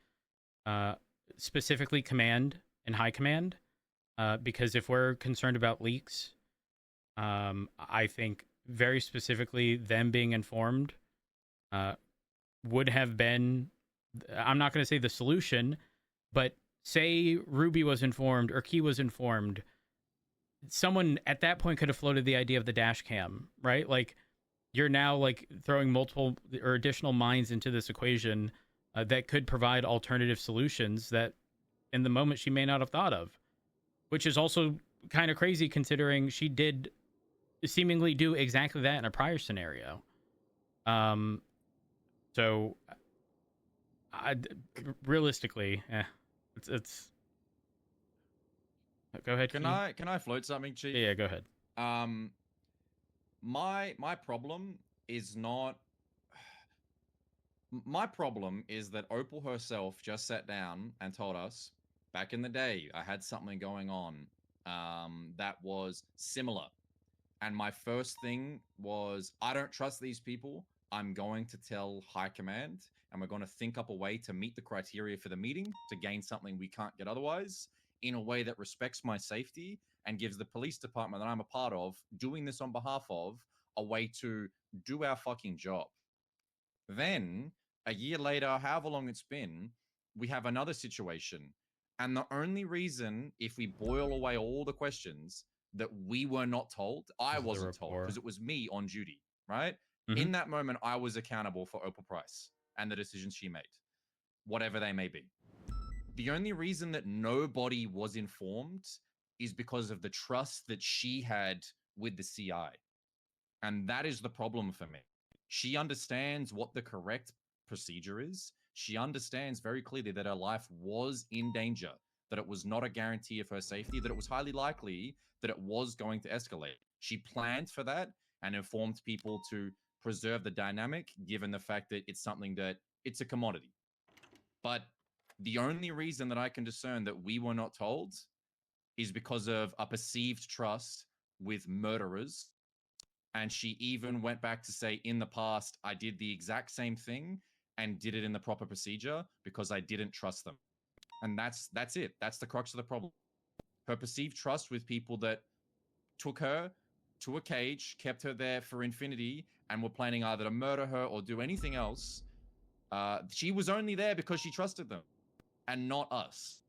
specifically command and high command, because if we're concerned about leaks, I think very specifically them being informed would have been, I'm not going to say the solution, but say Ruby was informed or Key was informed, someone at that point could have floated the idea of the dash cam, right? Like, you're now like throwing multiple or additional minds into this equation that could provide alternative solutions that in the moment she may not have thought of, which is also kind of crazy considering she did seemingly do exactly that in a prior scenario. So realistically, it's go ahead. Can I float something, Chief? Yeah, go ahead. My problem is not. My problem is that Opal herself just sat down and told us, back in the day, I had something going on that was similar. And my first thing was, I don't trust these people. I'm going to tell High Command, and we're going to think up a way to meet the criteria for the meeting to gain something we can't get otherwise, in a way that respects my safety and gives the police department that I'm a part of, doing this on behalf of, a way to do our fucking job. Then, a year later, however long it's been, we have another situation. And the only reason, if we boil away all the questions, that we were not told, I wasn't told, because it was me on duty, right? Mm-hmm. In that moment, I was accountable for Opal Price and the decisions she made, whatever they may be. The only reason that nobody was informed is because of the trust that she had with the CI. And that is the problem for me. She understands what the correct procedure is. She understands very clearly that her life was in danger, that it was not a guarantee of her safety, that it was highly likely that it was going to escalate. She planned for that and informed people to preserve the dynamic, given the fact that it's something that it's a commodity. But the only reason that I can discern that we were not told is because of a perceived trust with murderers. And she even went back to say, in the past, I did the exact same thing and did it in the proper procedure because I didn't trust them. And that's it. That's the crux of the problem. Her perceived trust with people that took her to a cage, kept her there for infinity, and were planning either to murder her or do anything else. She was only there because she trusted them, and not us.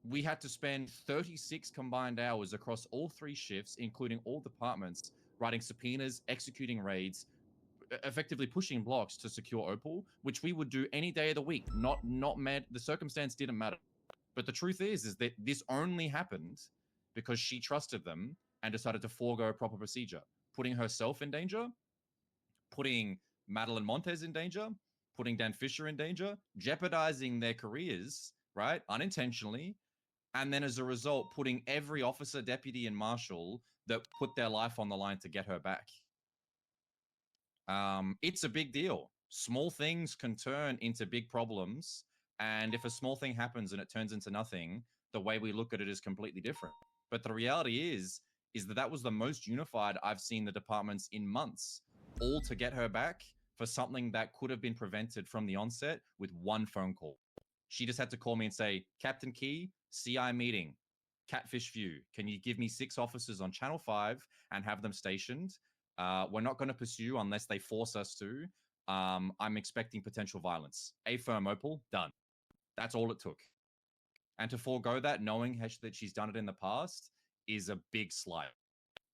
We had to spend 36 combined hours across all 3 shifts, including all departments, writing subpoenas, executing raids, effectively pushing blocks to secure Opal, which we would do any day of the week. Not mad. The circumstance didn't matter. But the truth is that this only happened because she trusted them and decided to forego proper procedure, putting herself in danger, putting Madeline Montez in danger, putting Dan Fisher in danger, jeopardizing their careers, right, unintentionally, and then as a result, putting every officer, deputy, and marshal that put their life on the line to get her back. It's a big deal. Small things can turn into big problems, and if a small thing happens and it turns into nothing, the way we look at it is completely different. But the reality is that was the most unified I've seen the departments in months, all to get her back for something that could have been prevented from the onset with one phone call. She just had to call me and say, Captain Key, CI meeting, Catfish View. Can you give me 6 officers on Channel 5 and have them stationed? We're not going to pursue unless they force us to. I'm expecting potential violence. A firm Opal, done. That's all it took. And to forego that, knowing that she's done it in the past, is a big slight.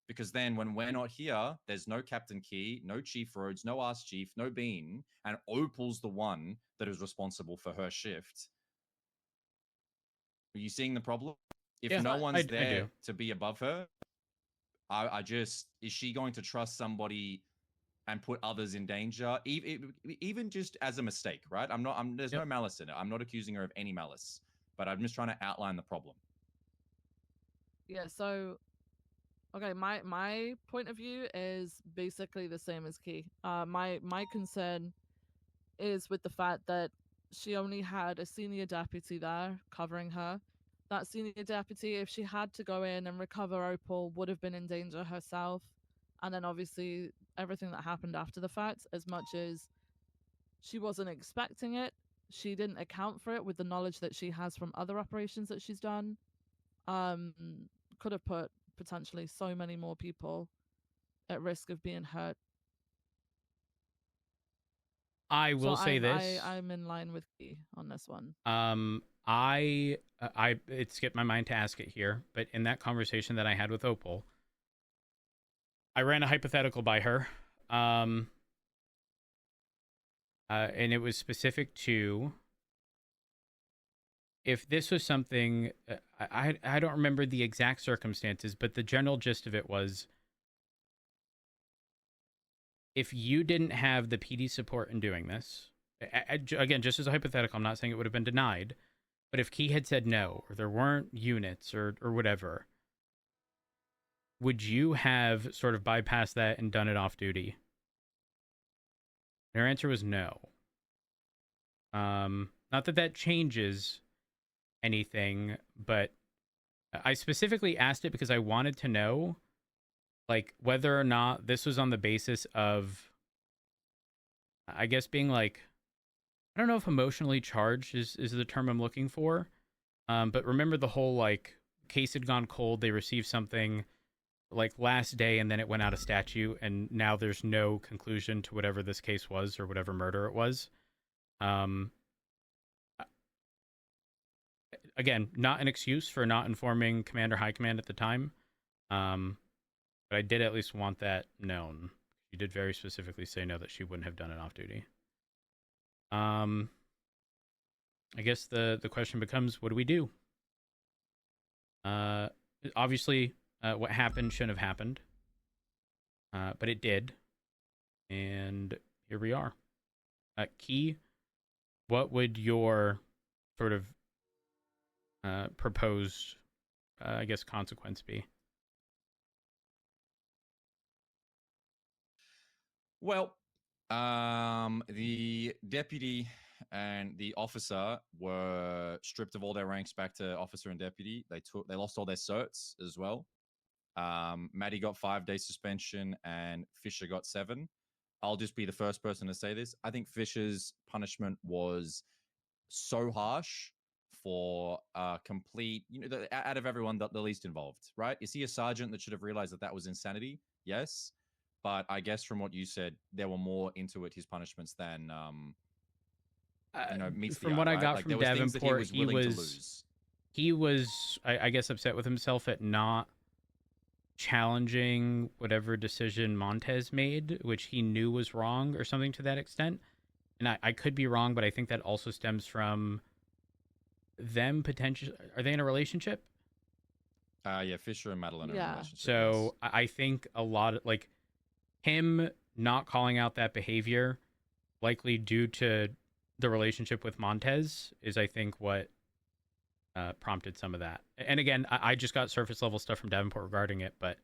Because then when we're not here, there's no Captain Key, no Chief Rhodes, no Ask Chief, no Bean, and Opal's the one that is responsible for her shift. Are you seeing the problem? If no one's there to be above her, I just, is she going to trust somebody and put others in danger, even just as a mistake, right? There's no malice in it. I'm not accusing her of any malice, but I'm just trying to outline the problem. Yeah, so okay, my point of view is basically the same as Key. My concern is with the fact that she only had a senior deputy there covering her. That senior deputy, if she had to go in and recover Opal, would have been in danger herself. And then obviously everything that happened after the fact, as much as she wasn't expecting it, she didn't account for it with the knowledge that she has from other operations that she's done. Could have put potentially so many more people at risk of being hurt. I will say this. I'm in line with Key on this one. It skipped my mind to ask it here, but in that conversation that I had with Opal, I ran a hypothetical by her, and it was specific to if this was something, I don't remember the exact circumstances, but the general gist of it was, if you didn't have the PD support in doing this, again, just as a hypothetical, I'm not saying it would have been denied, but if Key had said no, or there weren't units or whatever, would you have sort of bypassed that and done it off duty? And her answer was no. Not that changes anything, but I specifically asked it because I wanted to know, like, whether or not this was on the basis of, I guess, being like, I don't know if emotionally charged is the term I'm looking for. But remember the whole, like, case had gone cold, they received something like last day and then it went out of statute and now there's no conclusion to whatever this case was or whatever murder it was. Again, not an excuse for not informing Command or High Command at the time. But I did at least want that known. She did very specifically say no, that she wouldn't have done it off duty. I guess the question becomes, what do we do? Obviously, what happened shouldn't have happened, but it did, and here we are. Key, what would your sort of proposed, I guess, consequence be? Well, the deputy and the officer were stripped of all their ranks back to officer and deputy. They lost all their certs as well. Maddie got 5-day suspension and Fisher got 7. I'll just be the first person to say this. I think Fisher's punishment was so harsh for complete, out of everyone, the least involved, right? Is he a sergeant that should have realized that that was insanity? Yes. But I guess from what you said, there were more into it, his punishments, than, meets the From eye, what I right? got Like, from there was things that Davenport, he was willing to lose. he was, I guess, upset with himself at not challenging whatever decision Montez made, which he knew was wrong or something to that extent. And I could be wrong, but I think that also stems from them potentially. Are they in a relationship? Yeah, Fisher and Madeline are in a relationship. So I think a lot of, like, him not calling out that behavior, likely due to the relationship with Montez, is, I think, what prompted some of that. And again, I just got surface level stuff from Davenport regarding it, but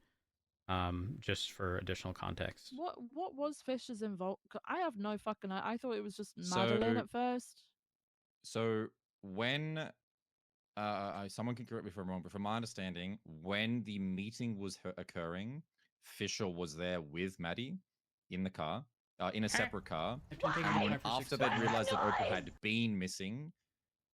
just for additional context. What was Fisher's involved? I have no fucking. I thought it was just Madeline So- at first. So when someone can correct me if I'm wrong, but from my understanding, when the meeting was occurring, Fisher was there with Maddie in the car, in a separate car. And when, after they realized that Opal had been missing,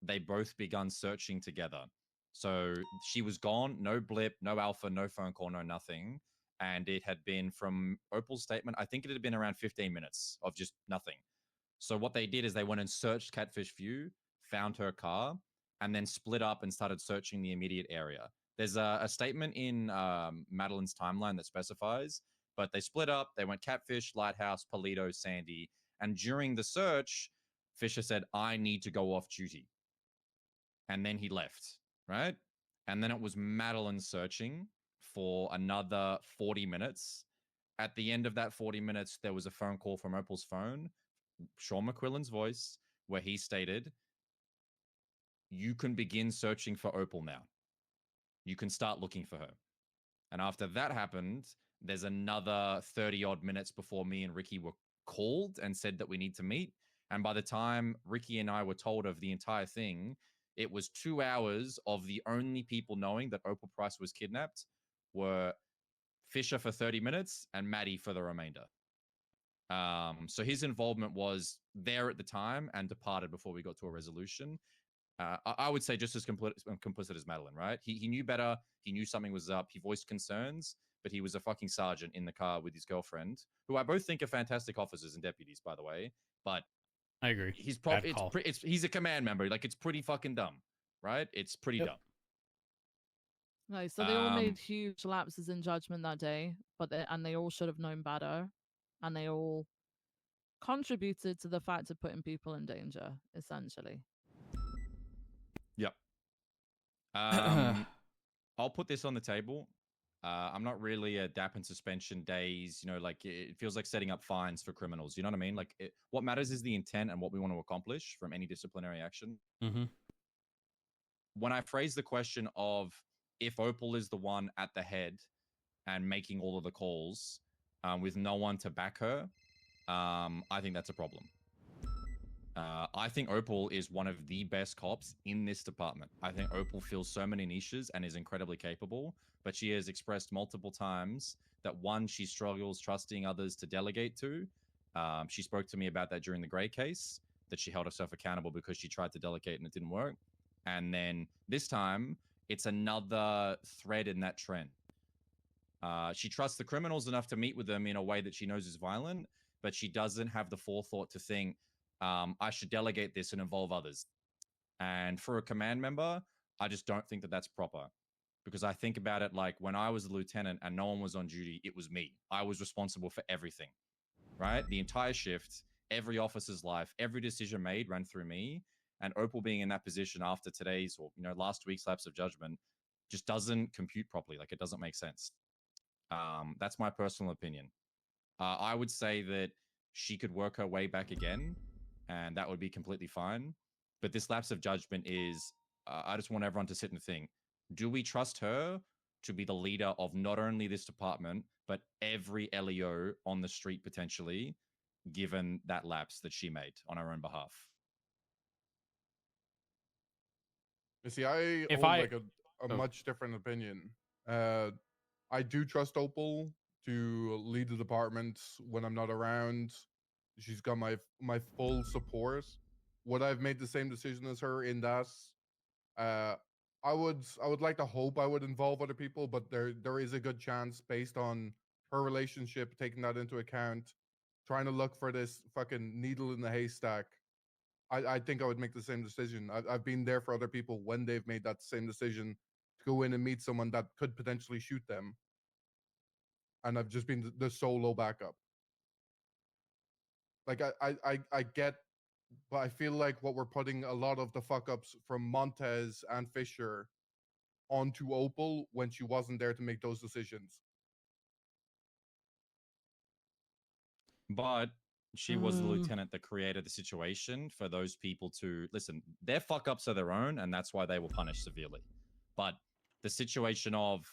they both begun searching together. So she was gone, no blip, no alpha, no phone call, no nothing. And it had been, from Opal's statement, I think it had been around 15 minutes of just nothing. So what they did is they went and searched Catfish View, found her car, and then split up and started searching the immediate area. There's a statement in Madeline's timeline that specifies, but they split up. They went Catfish, Lighthouse, Polito, Sandy. And during the search, Fisher said, I need to go off duty. And then he left, right? And then it was Madeline searching for another 40 minutes. At the end of that 40 minutes, there was a phone call from Opal's phone, Sean McQuillan's voice, where he stated, you can begin searching for Opal now. You can start looking for her. And after that happened, there's another 30 odd minutes before me and Ricky were called and said that we need to meet. And by the time Ricky and I were told of the entire thing, it was 2 hours of the only people knowing that Opal Price was kidnapped were Fisher for 30 minutes and Maddie for the remainder. So his involvement was there at the time and departed before we got to a resolution. I would say just as complicit as Madeline, right? He knew better. He knew something was up. He voiced concerns, but he was a fucking sergeant in the car with his girlfriend, who I both think are fantastic officers and deputies, by the way. But I agree. He's a command member. Like, it's pretty fucking dumb, right? It's pretty dumb. No, so they all made huge lapses in judgment that day, and they all should have known better, and they all contributed to the fact of putting people in danger, essentially. Yep. I'll put this on the table. I'm not really a DAP and suspension days. Like, it feels like setting up fines for criminals. You know what I mean? Like, what matters is the intent and what we want to accomplish from any disciplinary action. Mm-hmm. When I phrase the question of if Opal is the one at the head and making all of the calls with no one to back her, I think that's a problem. I think Opal is one of the best cops in this department. I think Opal fills so many niches and is incredibly capable, but she has expressed multiple times that, one, she struggles trusting others to delegate to. She spoke to me about that during the Gray case, that she held herself accountable because she tried to delegate and it didn't work. And then this time, it's another thread in that trend. She trusts the criminals enough to meet with them in a way that she knows is violent, but she doesn't have the forethought to think, I should delegate this and involve others. And for a command member, I just don't think that that's proper. Because I think about it like when I was a lieutenant and no one was on duty, it was me. I was responsible for everything, right? The entire shift, every officer's life, every decision made ran through me. And Opal being in that position after today's or last week's lapse of judgment just doesn't compute properly. Like, it doesn't make sense. That's my personal opinion. I would say that she could work her way back again, and that would be completely fine. But this lapse of judgment is, I just want everyone to sit and think, do we trust her to be the leader of not only this department, but every LEO on the street potentially, given that lapse that she made on her own behalf? You see, I hold a much different opinion. I do trust Opal to lead the department when I'm not around. She's got my full support. would I have made the same decision as her in that? I would like to hope I would involve other people, but there is a good chance based on her relationship, taking that into account, trying to look for this fucking needle in the haystack. I think I would make the same decision. I've been there for other people when they've made that same decision to go in and meet someone that could potentially shoot them, and I've just been the solo backup. Like I get, but I feel like what we're putting a lot of the fuck ups from Montez and Fisher onto Opal when she wasn't there to make those decisions. But she was the lieutenant that created the situation for those people to listen. Their fuck ups are their own, and that's why they were punished severely. But the situation of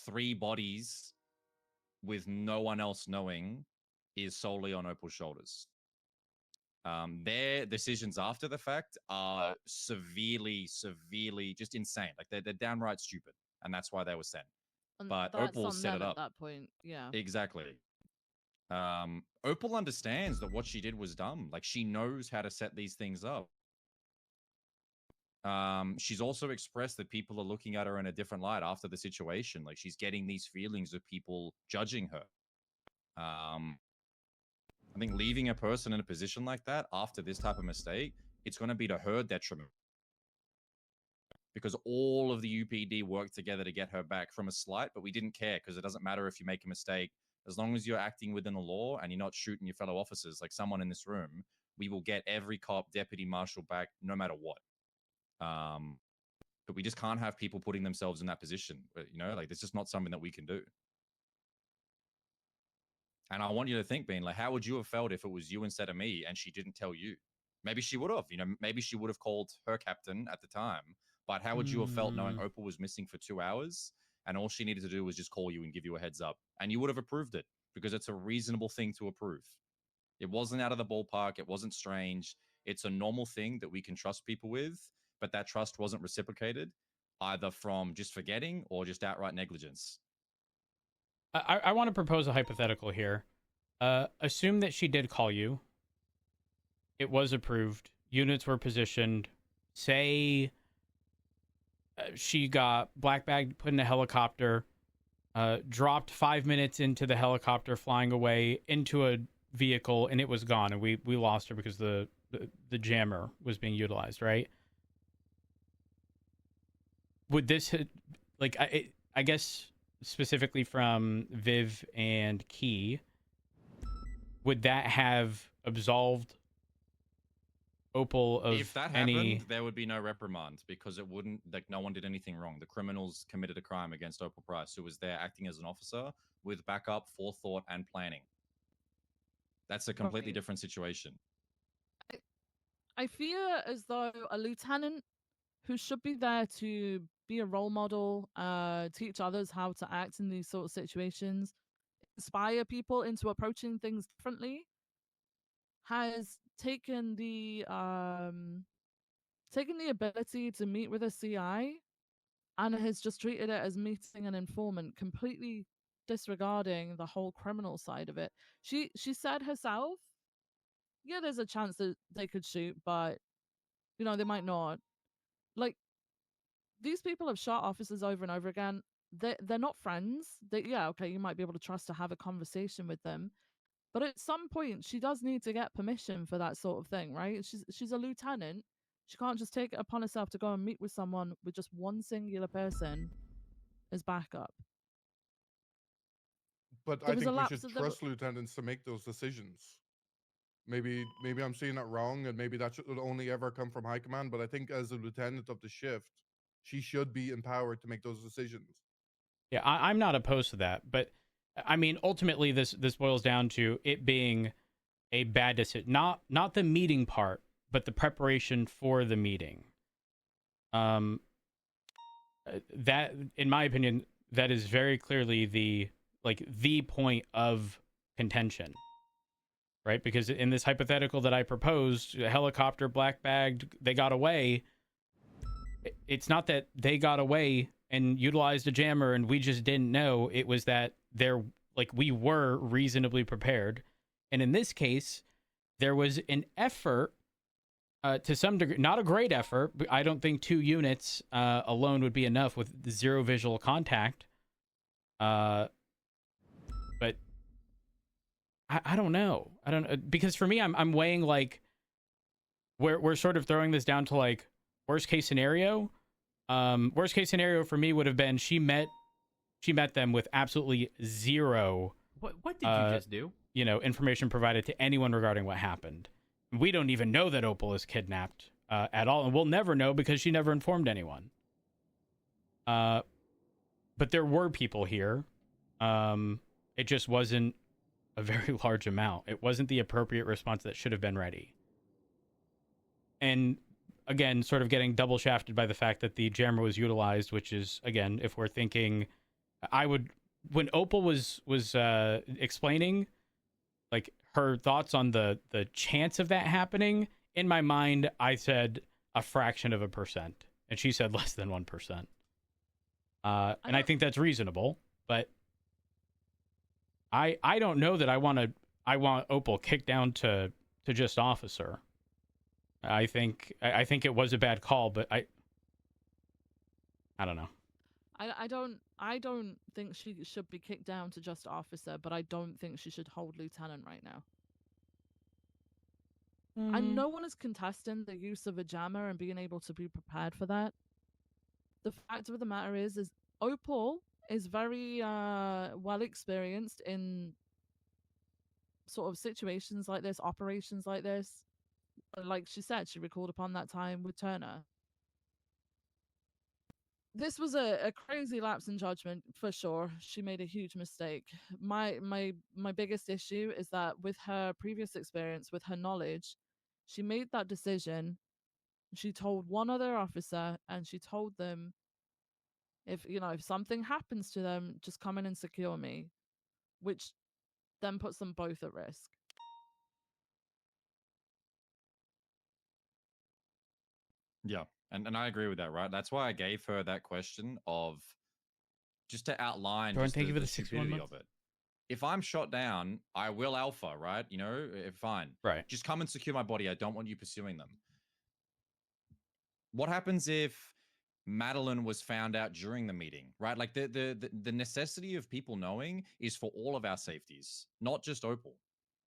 3 bodies with no one else knowing is solely on Opal's shoulders. Their decisions after the fact are severely just insane. Like they're downright stupid, and that's why they were sent. And But that's Opal on set them it at up. that point. Yeah. Exactly. Opal understands that what she did was dumb. Like she knows how to set these things up. She's also expressed that people are looking at her in a different light after the situation. Like she's getting these feelings of people judging her. I think leaving a person in a position like that after this type of mistake, it's going to be to her detriment. Because all of the UPD worked together to get her back from a slight, but we didn't care because it doesn't matter if you make a mistake. As long as you're acting within the law and you're not shooting your fellow officers like someone in this room, we will get every cop, deputy, marshal back no matter what. But we just can't have people putting themselves in that position. You know, like it's just not something that we can do. And I want you to think, Bean, like, how would you have felt if it was you instead of me and she didn't tell you? Maybe she would have, you know, maybe she would have called her captain at the time. But how would you have felt knowing Opal was missing for 2 hours and all she needed to do was just call you and give you a heads up? And you would have approved it because it's a reasonable thing to approve. It wasn't out of the ballpark. It wasn't strange. It's a normal thing that we can trust people with, but that trust wasn't reciprocated either from just forgetting or just outright negligence. I want to propose a hypothetical here. Assume that she did call you. It was approved. Units were positioned. Say she got black bagged, put in a helicopter, dropped 5 minutes into the helicopter, flying away into a vehicle, and it was gone, and we lost her because the jammer was being utilized, right? Would this, like, I guess specifically from Viv and Key, would that have absolved Opal of if that any... happened, there would be no reprimand because it wouldn't, like, no one did anything wrong. The criminals committed a crime against Opal Price, who was there acting as an officer with backup, forethought, and planning. That's a completely different situation. I fear as though a lieutenant who should be there to be a role model, teach others how to act in these sort of situations, inspire people into approaching things differently, has taken the ability to meet with a CI and has just treated it as meeting an informant, completely disregarding the whole criminal side of it. She said herself, yeah, there's a chance that they could shoot, but you know, they might not. Like, these people have shot officers over and over again. They're not friends. Yeah, okay, you might be able to trust to have a conversation with them, but at some point, she does need to get permission for that sort of thing, right? She's a lieutenant. She can't just take it upon herself to go and meet with someone with just one singular person as backup. But I think we should trust lieutenants to make those decisions. Maybe I'm seeing that wrong, and maybe that should only ever come from high command. But I think as a lieutenant of the shift, she should be empowered to make those decisions. Yeah, I'm not opposed to that, but I mean, ultimately, this boils down to it being a bad decision. Not the meeting part, but the preparation for the meeting. That, in my opinion, that is very clearly the point of contention, right? Because in this hypothetical that I proposed, a helicopter black bagged, they got away. It's not that they got away and utilized a jammer and we just didn't know. It was that we were reasonably prepared. And in this case, there was an effort to some degree, not a great effort. But I don't think 2 units alone would be enough with 0 visual contact. But I don't know. I don't, because for me, I'm weighing like we're sort of throwing this down to like worst case scenario. Worst case scenario for me would have been she met them with absolutely 0. What did you just do? You know, information provided to anyone regarding what happened. We don't even know that Opal is kidnapped at all, and we'll never know because she never informed anyone. But there were people here. It just wasn't a very large amount. It wasn't the appropriate response that should have been ready. And again, sort of getting double shafted by the fact that the jammer was utilized, which is, again, if we're thinking, when Opal was explaining like her thoughts on the chance of that happening, in my mind, I said a fraction of a percent, and she said less than 1%. And I think that's reasonable, but I don't know that I want Opal kicked down to just officer. I think it was a bad call, but I don't know. I don't think she should be kicked down to just officer, but I don't think she should hold lieutenant right now. And no one is contesting the use of a jammer and being able to be prepared for that. The fact of the matter is Opal is very well experienced in sort of situations like this, operations like this. Like she said, she recalled upon that time with Turner. This was a crazy lapse in judgment for sure. She made a huge mistake. My biggest issue is that with her previous experience, with her knowledge, she made that decision. She told one other officer, and she told them, if something happens to them, just come in and secure me, which then puts them both at risk. Yeah, and I agree with that, right? That's why I gave her that question of just to outline Jordan, just thank you for the the 61 stupidity months. of it. If I'm shot down, I will alpha, right? Fine. Right. Just come and secure my body. I don't want you pursuing them. What happens if Madeline was found out during the meeting, right? Like the necessity of people knowing is for all of our safeties, not just Opal.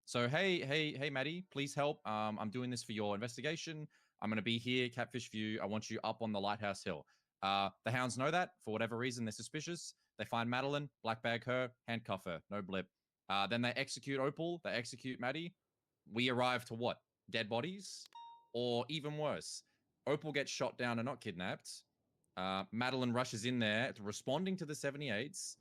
So hey, Maddie, please help. I'm doing this for your investigation. I'm going to be here, Catfish View. I want you up on the Lighthouse Hill. The hounds know that. For whatever reason, they're suspicious. They find Madeline, black bag her, handcuff her, no blip. Then they execute Opal. They execute Maddie. We arrive to what? Dead bodies? Or even worse, Opal gets shot down and not kidnapped. Madeline rushes in there, responding to the 78s,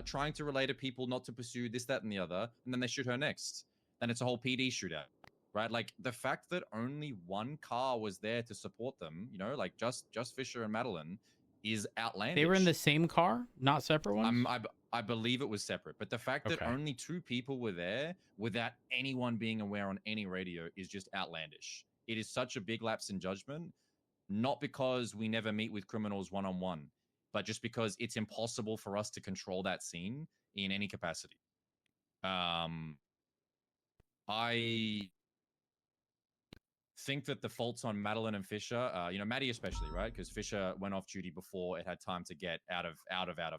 trying to relay to people not to pursue this, that, and the other, and then they shoot her next. Then it's a whole PD shootout, right? Like the fact that only one car was there to support them, like just Fisher and Madeline, is outlandish. They were in the same car, not separate ones? I believe it was separate, but the fact that only 2 people were there without anyone being aware on any radio is just outlandish. It is such a big lapse in judgment, not because we never meet with criminals one-on-one, but just because it's impossible for us to control that scene in any capacity. I think that the fault's on Madeline and Fisher, Maddie especially, right? Because Fisher went off duty before it had time to get out of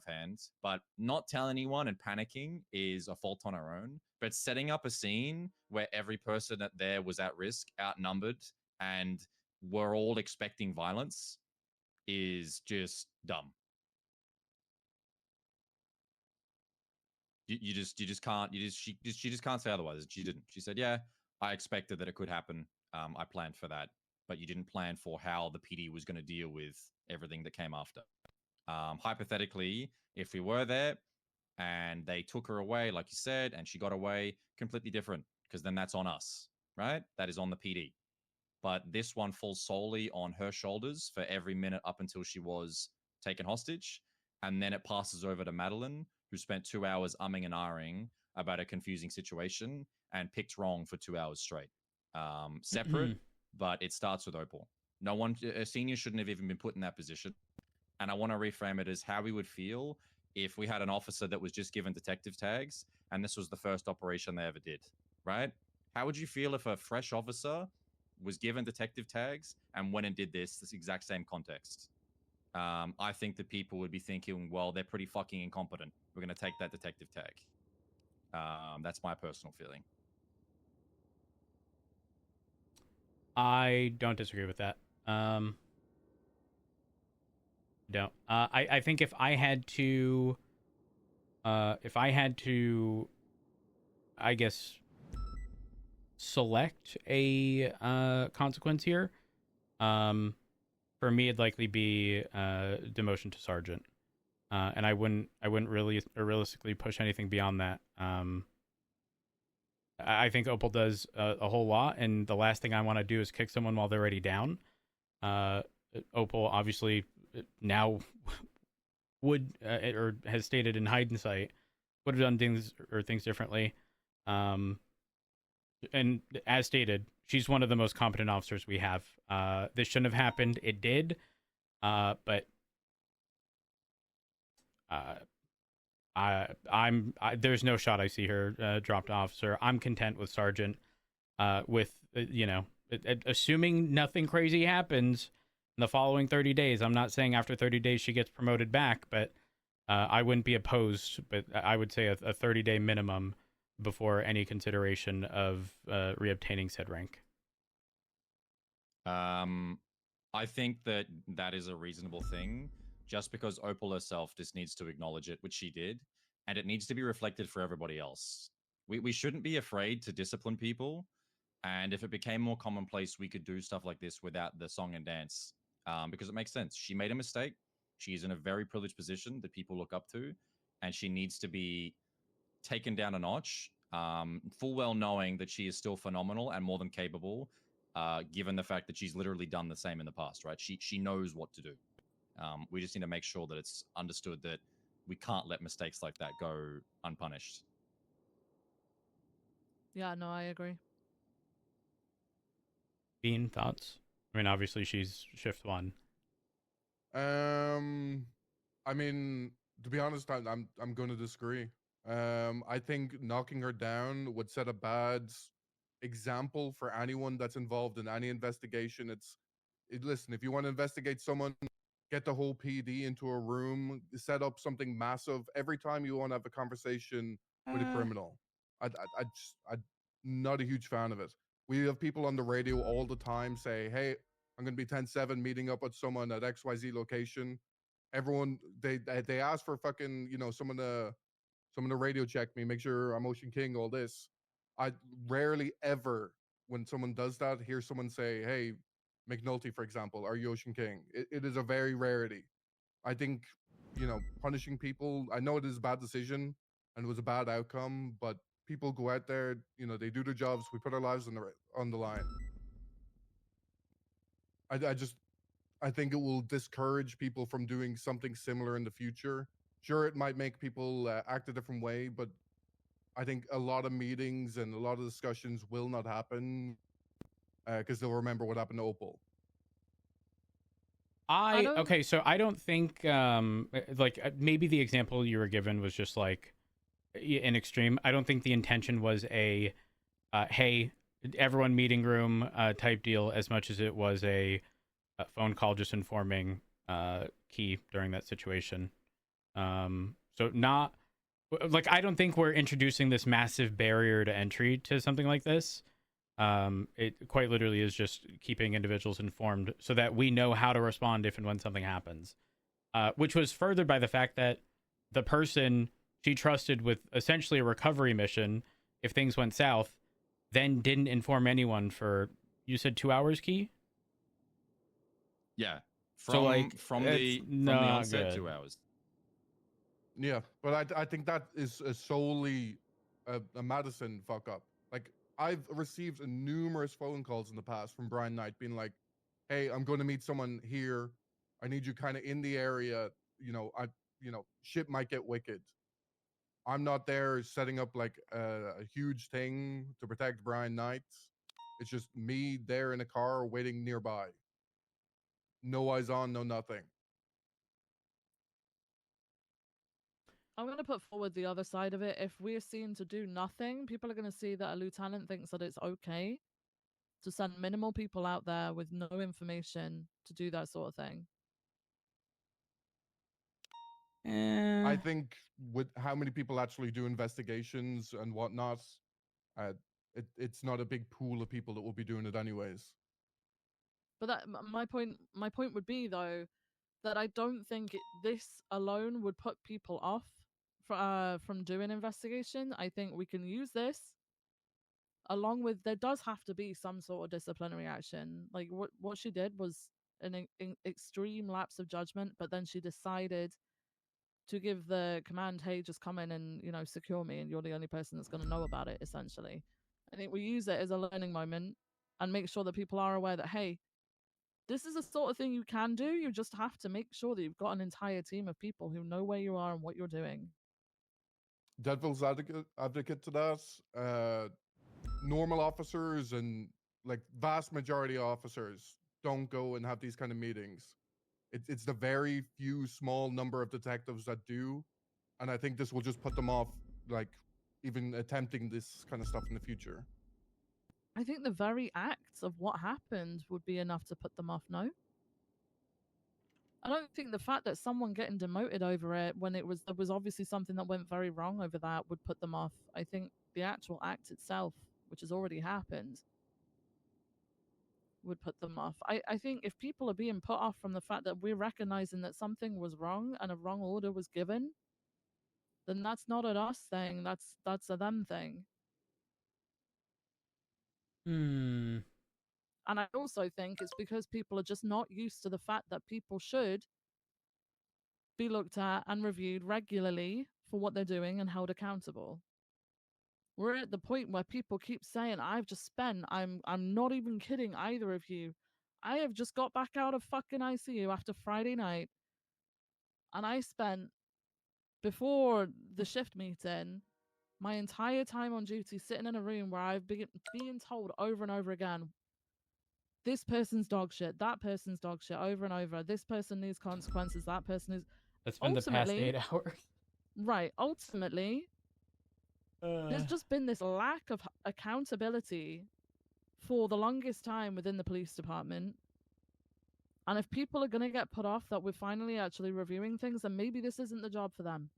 hands. But not telling anyone and panicking is a fault on her own. But setting up a scene where every person there was at risk, outnumbered, and we're all expecting violence is just dumb. She just can't say otherwise. She didn't. She said, "Yeah, I expected that it could happen. I planned for that, but you didn't plan for how the PD was going to deal with everything that came after." Hypothetically, if we were there and they took her away, like you said, and she got away, completely different, because then that's on us, right? That is on the PD. But this one falls solely on her shoulders for every minute up until she was taken hostage. And then it passes over to Madeline, who spent 2 hours umming and ahhing about a confusing situation and picked wrong for 2 hours straight. Separate, but it starts with Opal. No one, a senior shouldn't have even been put in that position. And I want to reframe it as how we would feel if we had an officer that was just given detective tags and this was the first operation they ever did, right? How would you feel if a fresh officer was given detective tags and went and did this exact same context. I think that people would be thinking, well, they're pretty fucking incompetent. We're going to take that detective tag. That's my personal feeling. I don't disagree with that. Don't. I think if I had to, I guess, select a consequence here, for me it'd likely be demotion to sergeant, and I wouldn't really realistically push anything beyond that. I think Opal does a whole lot, and the last thing I want to do is kick someone while they're already down. Opal obviously now would or has stated in hindsight would have done things differently. And as stated, she's one of the most competent officers we have. This shouldn't have happened. It did, but there's no shot I see her dropped to officer. I'm content with sergeant. With assuming nothing crazy happens in the following 30 days. I'm not saying after 30 days she gets promoted back, but I wouldn't be opposed. But I would say a 30-day minimum before any consideration of reobtaining said rank. I think that is a reasonable thing. Just because Opal herself just needs to acknowledge it, which she did, and it needs to be reflected for everybody else. We shouldn't be afraid to discipline people, and if it became more commonplace, we could do stuff like this without the song and dance, because it makes sense. She made a mistake. She's in a very privileged position that people look up to, and she needs to be taken down a notch, full well knowing that she is still phenomenal and more than capable, given the fact that she's literally done the same in the past, right? She knows what to do. We just need to make sure that it's understood that we can't let mistakes like that go unpunished. Yeah, no, I agree. Bean, thoughts? I mean, obviously she's shift one. I mean, to be honest, I'm going to disagree. I think knocking her down would set a bad example for anyone that's involved in any investigation. Listen, if you want to investigate someone, get the whole PD into a room, set up something massive every time you want to have a conversation with a criminal. I'm not a huge fan of it. We have people on the radio all the time say, hey, I'm going to be 10-7 meeting up with someone at XYZ location. Everyone, they ask for fucking, someone to radio check me, make sure I'm Ocean King, all this. I rarely ever, when someone does that, hear someone say, hey, McNulty, for example, are you Ocean King? It is a very rarity. I think, punishing people, I know it is a bad decision and it was a bad outcome, but people go out there, they do their jobs. We put our lives on the line. I think it will discourage people from doing something similar in the future. Sure, it might make people act a different way, but I think a lot of meetings and a lot of discussions will not happen because they'll remember what happened to Opal. So I don't think maybe the example you were given was just like an extreme. I don't think the intention was a hey, everyone meeting room type deal as much as it was a phone call just informing Key during that situation. So not like I don't think we're introducing this massive barrier to entry to something like this. It quite literally is just keeping individuals informed so that we know how to respond if and when something happens, which was furthered by the fact that the person she trusted with essentially a recovery mission, if things went south, then didn't inform anyone for, you said 2 hours, Key? Yeah. From the onset, good. 2 hours. Yeah, but I think that is solely a Madison fuck up. Like, I've received numerous phone calls in the past from Brian Knight being like, hey, I'm going to meet someone here. I need you kind of in the area. Shit might get wicked. I'm not there setting up like a huge thing to protect Brian Knight. It's just me there in a car waiting nearby. No eyes on, no nothing. I'm going to put forward the other side of it. If we're seen to do nothing, people are going to see that a lieutenant thinks that it's okay to send minimal people out there with no information to do that sort of thing. I think with how many people actually do investigations and whatnot, it's not a big pool of people that will be doing it anyways. But my point would be though that I don't think this alone would put people off from doing investigation. I think we can use this along with there does have to be some sort of disciplinary action. Like what she did was an extreme lapse of judgment, but then she decided to give the command, hey, just come in and secure me, and you're the only person that's going to know about it. Essentially, I think we use it as a learning moment and make sure that people are aware that, hey, this is the sort of thing you can do. You just have to make sure that you've got an entire team of people who know where you are and what you're doing. Devil's advocate to that. Normal officers and like vast majority of officers don't go and have these kind of meetings. It's the very few small number of detectives that do, and I think this will just put them off, like even attempting this kind of stuff in the future. I think the very act of what happened would be enough to put them off, no? I don't think the fact that someone getting demoted over it when there was obviously something that went very wrong over that would put them off. I think the actual act itself, which has already happened, would put them off. I think if people are being put off from the fact that we're recognizing that something was wrong and a wrong order was given, then that's not an us thing, that's a them thing. And I also think it's because people are just not used to the fact that people should be looked at and reviewed regularly for what they're doing and held accountable. We're at the point where people keep saying, I've just spent, I'm not even kidding either of you. I have just got back out of fucking ICU after Friday night, and I spent, before the shift meeting, my entire time on duty sitting in a room where I've been being told over and over again, this person's dog shit, that person's dog shit, over and over. This person needs consequences, that person is. That's been the past 8 hours. Right. Ultimately, there's just been this lack of accountability for the longest time within the police department. And if people are going to get put off that we're finally actually reviewing things, then maybe this isn't the job for them.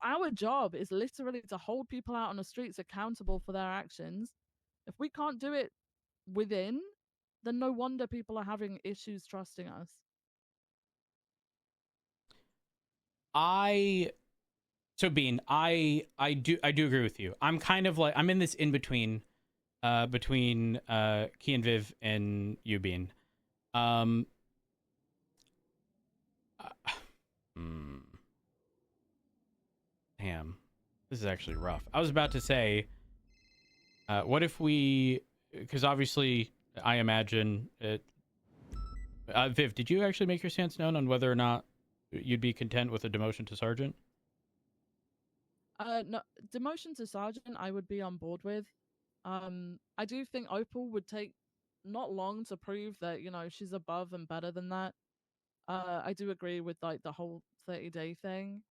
Our job is literally to hold people out on the streets accountable for their actions. If we can't do it within, then no wonder people are having issues trusting us. So Bean, I do agree with you. I'm kind of like, I'm in this in between between Key and Viv and you, Bean. Damn, this is actually rough. I was about to say, what if we, because obviously I imagine it. Viv, did you actually make your stance known on whether or not you'd be content with a demotion to sergeant? No, demotion to sergeant I would be on board with. I do think Opal would take not long to prove that, she's above and better than that. I do agree with like the whole 30-day thing.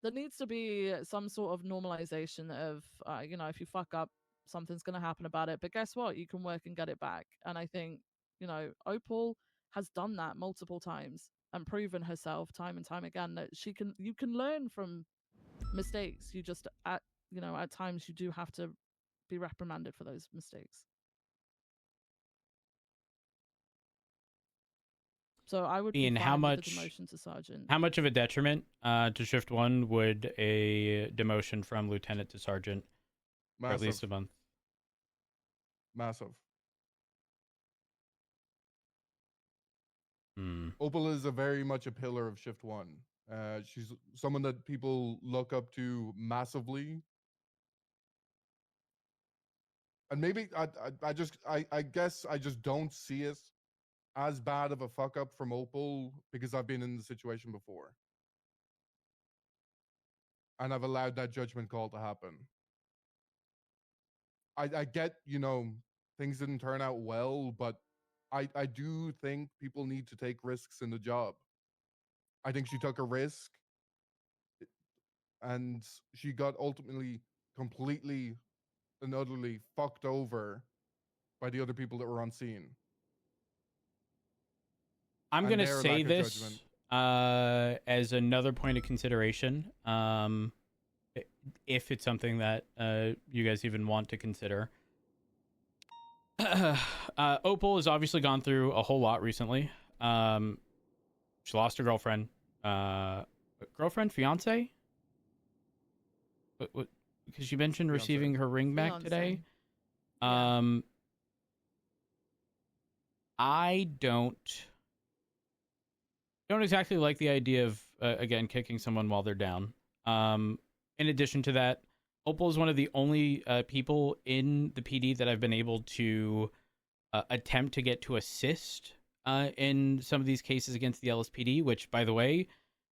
There needs to be some sort of normalization of, if you fuck up, something's going to happen about it. But guess what? You can work and get it back. And I think, Opal has done that multiple times and proven herself time and time again that you can learn from mistakes. You just at times you do have to be reprimanded for those mistakes. So I would Ian, be fine with the demotion to sergeant. How much of a detriment to Shift 1 would a demotion from lieutenant to sergeant for at least a month? Massive. Opal is very much a pillar of Shift 1. She's someone that people look up to massively. And maybe I guess I just don't see it as bad of a fuck up from Opal because I've been in the situation before. And I've allowed that judgment call to happen. I get, things didn't turn out well, but I do think people need to take risks in the job. I think she took a risk. and she got ultimately completely and utterly fucked over by the other people that were on scene. I'm And gonna their say lack of this judgment. as another point of consideration. If it's something that you guys even want to consider. Opal has obviously gone through a whole lot recently. She lost her girlfriend. Girlfriend? Fiance? What? Because you mentioned Fiance. receiving her ring back today. I don't exactly like the idea of again kicking someone while they're down. In addition to that, Opal is one of the only people in the PD that I've been able to attempt to get to assist in some of these cases against the LSPD, which, by the way,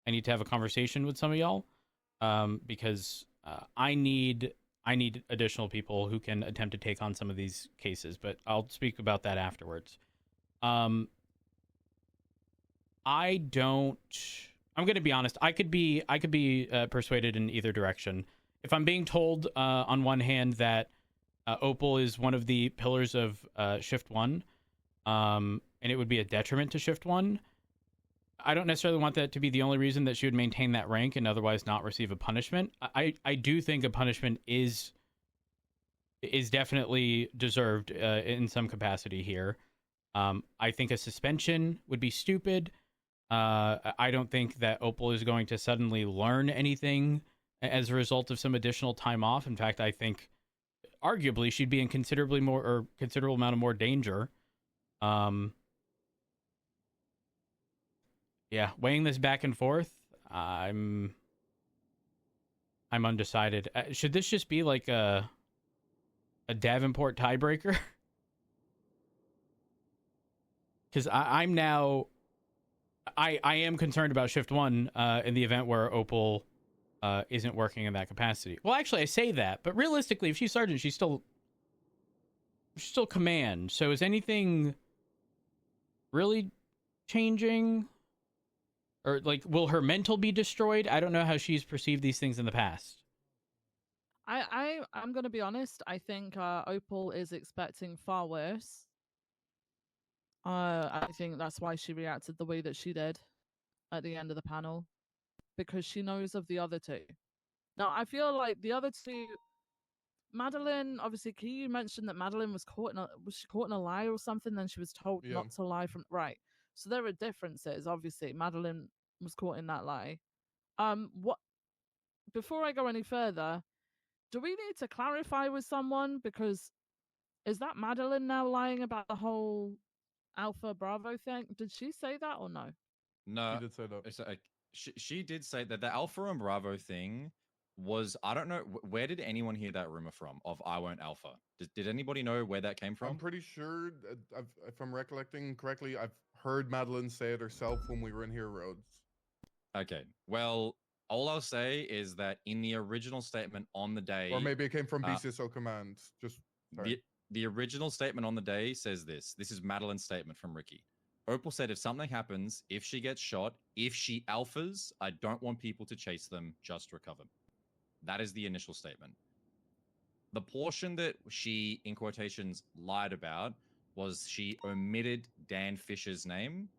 I need to have a conversation with some of y'all because I need additional people who can attempt to take on some of these cases, but I'll speak about that afterwards. I'm going to be honest. I could be persuaded in either direction. If I'm being told on one hand that Opal is one of the pillars of Shift 1, and it would be a detriment to Shift 1, I don't necessarily want that to be the only reason that she would maintain that rank and otherwise not receive a punishment. I do think a punishment is definitely deserved in some capacity here. I think a suspension would be stupid. I don't think that Opal is going to suddenly learn anything as a result of some additional time off. In fact, I think arguably she'd be in considerable amount of more danger. Yeah, weighing this back and forth, I'm undecided. Should this just be like a Davenport tiebreaker? Because I am concerned about Shift 1 in the event where Opal isn't working in that capacity. Well, actually, I say that, but realistically, if she's sergeant, she's still command. So is anything really changing? Or, like, will her mental be destroyed? I don't know how she's perceived these things in the past. I'm going to be honest. I think Opal is expecting far worse. I think that's why she reacted the way that she did at the end of the panel, because she knows of the other two. Now, I feel like the other two, Madeline, obviously, you mentioned that Madeline was caught in a lie or something, then she was told not to lie from, right. So there are differences, obviously. Madeline was caught in that lie. Before I go any further, do we need to clarify with someone? Because is that Madeline now lying about the whole Alpha Bravo thing? Did she say that or no? No, She did say that. She did say that the Alpha and Bravo thing was, I don't know, where did anyone hear that rumor from of I won't Alpha? Did anybody know where that came from? I'm pretty sure, if I'm recollecting correctly, I've heard Madeline say it herself when we were in Hero Roads. Okay, well, all I'll say is that in the original statement on the day... Or maybe it came from BCSO Command. Just sorry. The original statement on the day says this. This is Madeline's statement from Ricky. Opal said if something happens, if she gets shot, if she alphas, I don't want people to chase them, just recover. That is the initial statement. The portion that she, in quotations, lied about was she omitted Dan Fisher's name,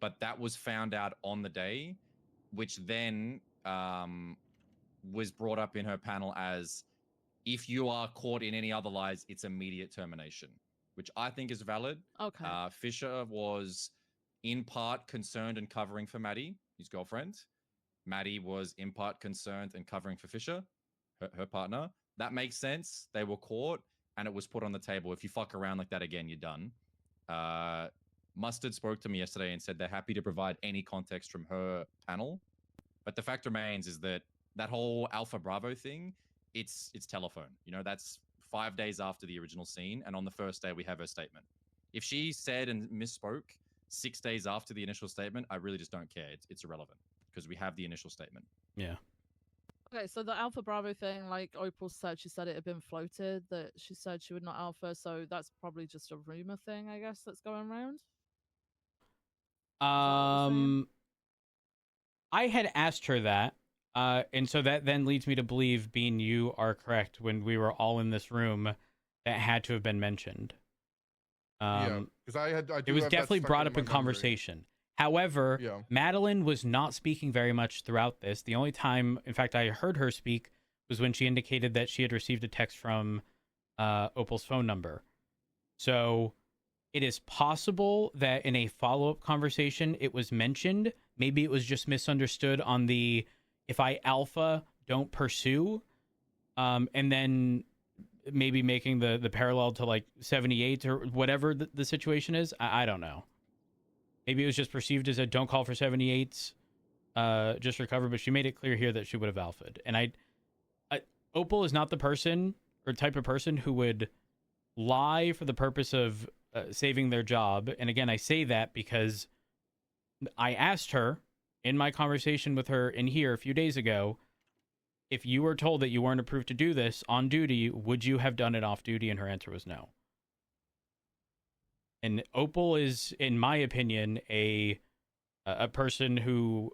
but that was found out on the day, which then was brought up in her panel as, if you are caught in any other lies, it's immediate termination, which I think is valid. Okay. Fisher was in part concerned and covering for Maddie, his girlfriend. Maddie was in part concerned and covering for Fisher, her partner. That makes sense. They were caught and it was put on the table. If you fuck around like that again, you're done. Mustard spoke to me yesterday and said they're happy to provide any context from her panel. But the fact remains is that whole Alpha Bravo thing, it's telephone. You know, that's 5 days after the original scene, and on the first day we have her statement. If she said and misspoke 6 days after the initial statement, I really just don't care. It's irrelevant because we have the initial statement. Yeah. Okay, so the Alpha Bravo thing, like Opal said, she said it had been floated, that she said she would not Alpha, so that's probably just a rumor thing, I guess, that's going around. I had asked her that. And so that then leads me to believe, Bean, you are correct. When we were all in this room, that had to have been mentioned. Yeah, because It was definitely brought up in conversation. However, Madeline was not speaking very much throughout this. The only time, in fact, I heard her speak was when she indicated that she had received a text from Opal's phone number. So it is possible that in a follow-up conversation it was mentioned. Maybe it was just misunderstood on the if I alpha, don't pursue. And then maybe making the parallel to like 78 or whatever the situation is. I don't know. Maybe it was just perceived as a don't call for 78s, just recover. But she made it clear here that she would have alphaed. And Opal is not the person or type of person who would lie for the purpose of saving their job. And again, I say that because I asked her in my conversation with her in here a few days ago, if you were told that you weren't approved to do this on duty, would you have done it off duty? And her answer was no. And Opal is, in my opinion, a person who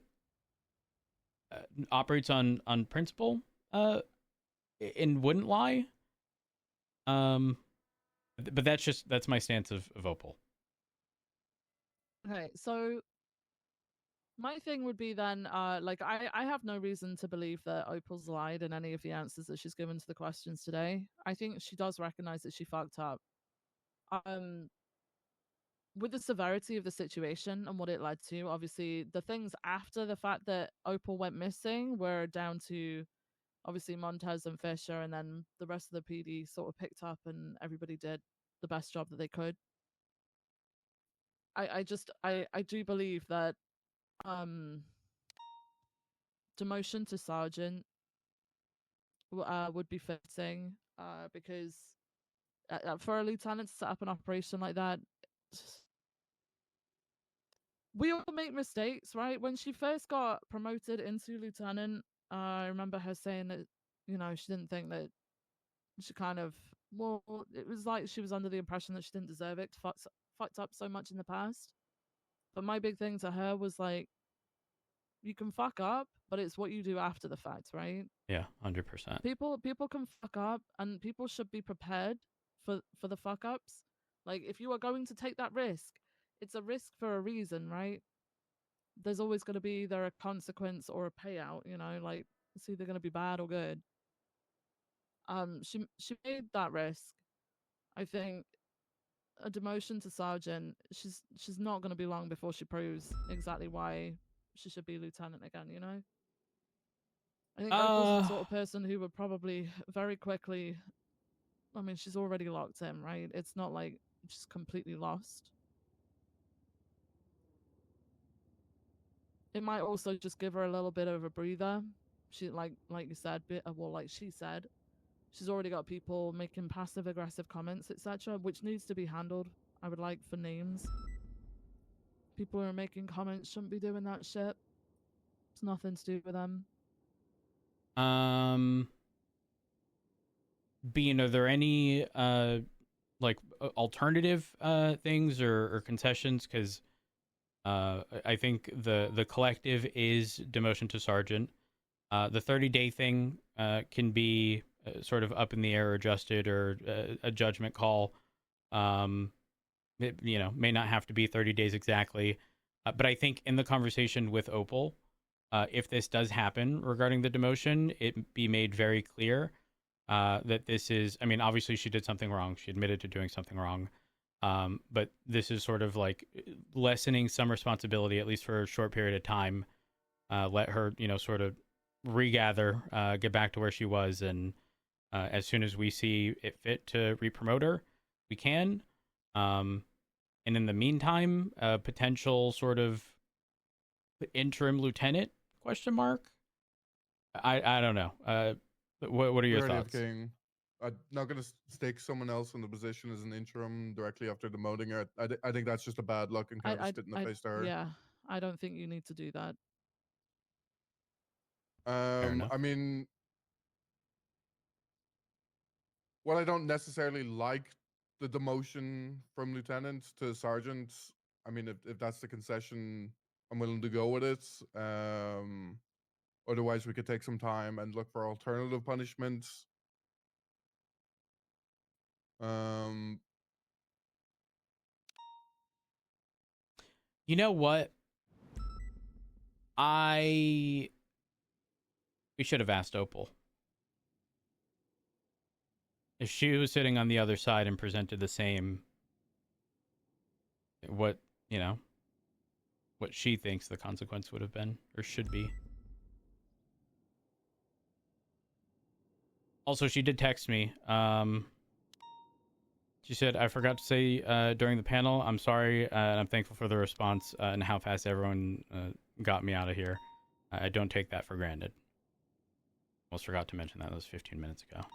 operates on principle and wouldn't lie. But that's my stance of Opal. Okay, so my thing would be then, like, I have no reason to believe that Opal's lied in any of the answers that she's given to the questions today. I think she does recognize that she fucked up. With the severity of the situation and what it led to, obviously, the things after the fact that Opal went missing were down to, obviously, Montez and Fisher, and then the rest of the PD sort of picked up and everybody did the best job that they could. I do believe that demotion to sergeant would be fitting, because for a lieutenant to set up an operation like that, we all make mistakes, right? When she first got promoted into lieutenant, I remember her saying that, she didn't think that she kind of, well, it was like she was under the impression that she didn't deserve it, fucked up so much in the past. But my big thing to her was like, you can fuck up, but it's what you do after the fact, right? Yeah, 100%. People can fuck up, and people should be prepared for the fuck ups. Like, if you are going to take that risk, it's a risk for a reason, right? There's always going to be either a consequence or a payout, like it's either going to be bad or good. She made that risk. I think a demotion to sergeant, she's not going to be long before she proves exactly why she should be lieutenant again, I think Opal's the sort of person who would probably very quickly, I mean, she's already locked in, right? It's not like she's completely lost. It might also just give her a little bit of a breather. She, like you said, like she said, she's already got people making passive aggressive comments, etc., which needs to be handled. I would like for names. People who are making comments shouldn't be doing that shit. It's nothing to do with them. Bean, are there any alternative things or concessions? Because I think the collective is demotion to sergeant. The 30-day thing can be sort of up in the air, or adjusted, or a judgment call. It, may not have to be 30 days exactly. But I think in the conversation with Opal, if this does happen regarding the demotion, it be made very clear that this is, I mean, obviously she did something wrong. She admitted to doing something wrong. But this is sort of like lessening some responsibility, at least for a short period of time. Let her, sort of regather, get back to where she was. And as soon as we see it fit to re-promote her, we can. And in the meantime, a potential sort of interim lieutenant ? I don't know. What are your thoughts? King. I'm not going to stake someone else in the position as an interim directly after demoting her. I think that's just a bad luck and kind of a spit in the face to her. Yeah, I don't think you need to do that. I mean, what I don't necessarily like the demotion from lieutenant to sergeant. I mean, if that's the concession, I'm willing to go with it. Otherwise, we could take some time and look for alternative punishments. You know what? We should have asked Opal. If she was sitting on the other side and presented the same, what she thinks the consequence would have been or should be. Also, she did text me. She said, I forgot to say during the panel, I'm sorry, and I'm thankful for the response and how fast everyone got me out of here. I don't take that for granted. Almost forgot to mention that. That was 15 minutes ago.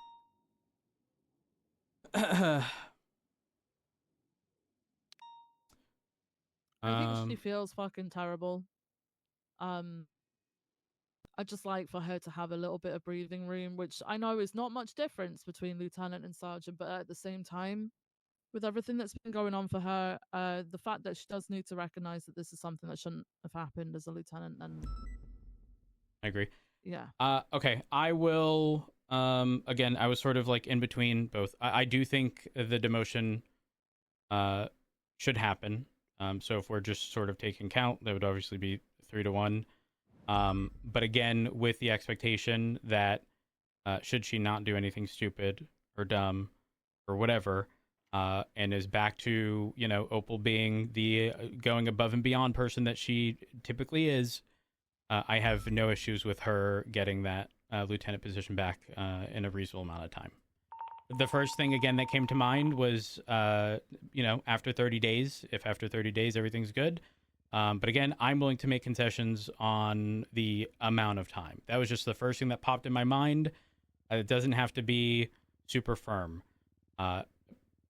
I think she feels fucking terrible. I'd just like for her to have a little bit of breathing room, which I know is not much difference between lieutenant and sergeant, but at the same time, with everything that's been going on for her, the fact that she does need to recognize that this is something that shouldn't have happened as a lieutenant, and I agree. Yeah. Okay, I will. Again, I was sort of like in between both. I do think the demotion should happen. So if we're just sort of taking count, that would obviously be 3-1. But again, with the expectation that should she not do anything stupid or dumb or whatever, and is back to, Opal being the going above and beyond person that she typically is, I have no issues with her getting that lieutenant position back in a reasonable amount of time. The first thing, again, that came to mind was, after 30 days, if after 30 days everything's good. But again, I'm willing to make concessions on the amount of time. That was just the first thing that popped in my mind. It doesn't have to be super firm.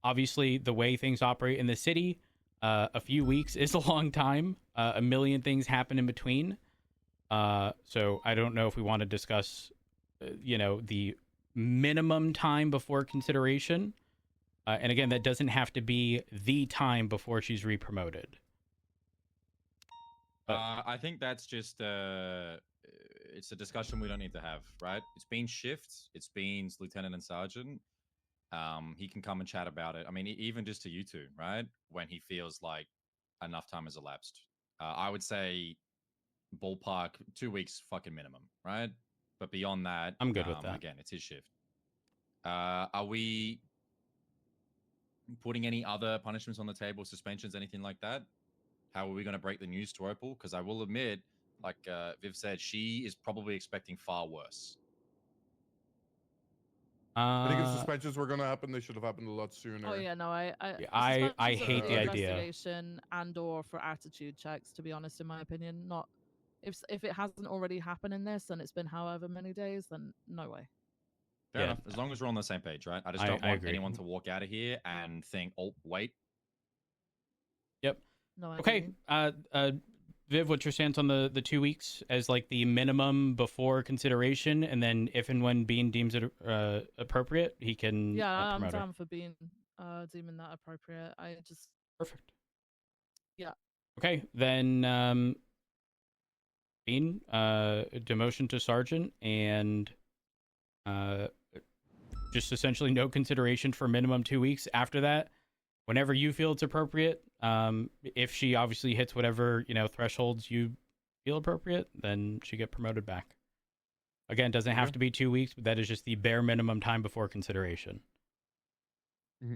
Obviously, the way things operate in the city, a few weeks is a long time. A million things happen in between. So I don't know if we want to discuss, the minimum time before consideration. And again, that doesn't have to be the time before she's re-promoted. I think that's just it's a discussion we don't need to have, right? It's been shifts. It's been lieutenant and sergeant. He can come and chat about it. I mean, even just to you two, right? When he feels like enough time has elapsed. I would say ballpark 2 weeks fucking minimum, right? But beyond that, I'm good with that. Again, it's his shift. Are we putting any other punishments on the table, suspensions, anything like that? How are we going to break the news to Opal? Because I will admit, like Viv said, she is probably expecting far worse. I think if suspensions were going to happen, they should have happened a lot sooner. Oh yeah, no, I hate the idea. Investigation and/or for attitude checks. To be honest, in my opinion, not if it hasn't already happened in this and it's been however many days, then no way. Fair enough. As long as we're on the same page, right? I just don't want anyone to walk out of here and think, "Oh, wait." Yep. No. Okay. Viv, what's your stance on the 2 weeks as like the minimum before consideration, and then if and when Bean deems it appropriate, he can. Yeah, I'm promote her. down for being deeming that appropriate. I just perfect. Yeah. Okay, then Bean, demotion to sergeant, and just essentially no consideration for minimum 2 weeks. After that, whenever you feel it's appropriate, if she obviously hits whatever thresholds you feel appropriate, then she get promoted back. Again, doesn't have to be 2 weeks, but that is just the bare minimum time before consideration. Mm-hmm.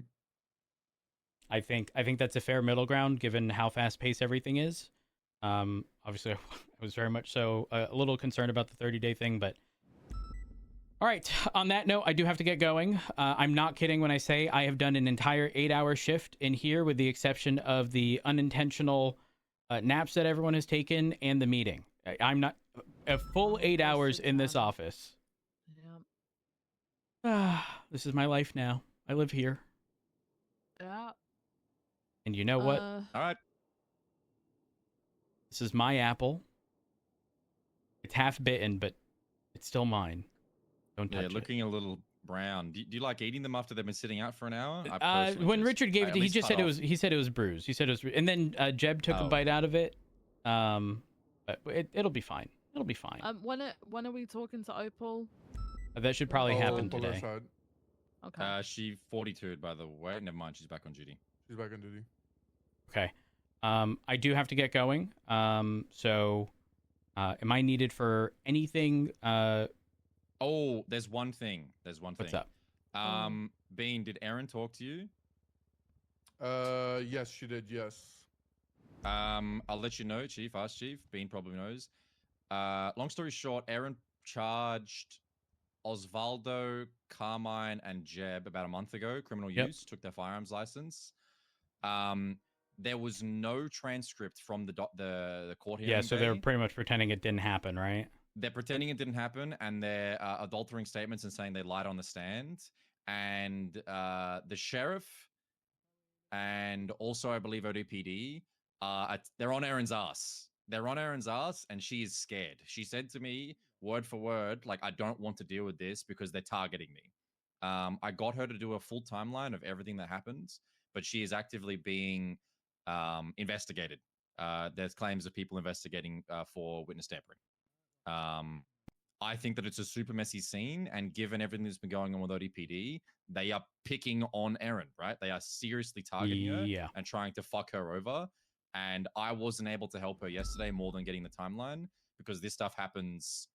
I think that's a fair middle ground given how fast paced everything is. Obviously, I was very much so a little concerned about the 30-day thing, but all right. On that note, I do have to get going. I'm not kidding when I say I have done an entire 8-hour shift in here, with the exception of the unintentional naps that everyone has taken and the meeting. I'm not a full 8 hours in this office. Yeah. This is my life now. I live here. Yeah. And you know what? All right. This is my apple. It's half bitten, but it's still mine. Don't touch it. Looking a little brown. Do you like eating them after they've been sitting out for an hour? When Richard gave it, he said it was bruised. He said it was, and then Jeb took a bite out of it. But it'll be fine. It'll be fine. When are we talking to Opal? That should probably happen pull her today. aside. Okay. She 42'd, by the way. Never mind, she's back on duty. She's back on duty. Okay. I do have to get going. So, am I needed for anything? Oh, there's one thing. What's up? Bean, did Erin talk to you? Yes, she did. Yes. I'll let you know, Chief. Ask Chief. Bean probably knows. Long story short, Erin charged Osvaldo, Carmine, and Jeb about a month ago. Criminal use, took their firearms license. There was no transcript from the court hearing. Yeah, so they're day. pretty much pretending it didn't happen, right? They're pretending it didn't happen, and they're adultering statements and saying they lied on the stand. And the sheriff and also, I believe, ODPD, they're on Erin's ass. They're on Erin's ass, and she is scared. She said to me, word for word, like, I don't want to deal with this because they're targeting me. I got her to do a full timeline of everything that happened, but she is actively being investigated. There's claims of people investigating for witness tampering. I think that it's a super messy scene, and given everything that's been going on with ODPD, they are picking on Erin, right? They are seriously targeting her and trying to fuck her over. And I wasn't able to help her yesterday more than getting the timeline because this stuff happens,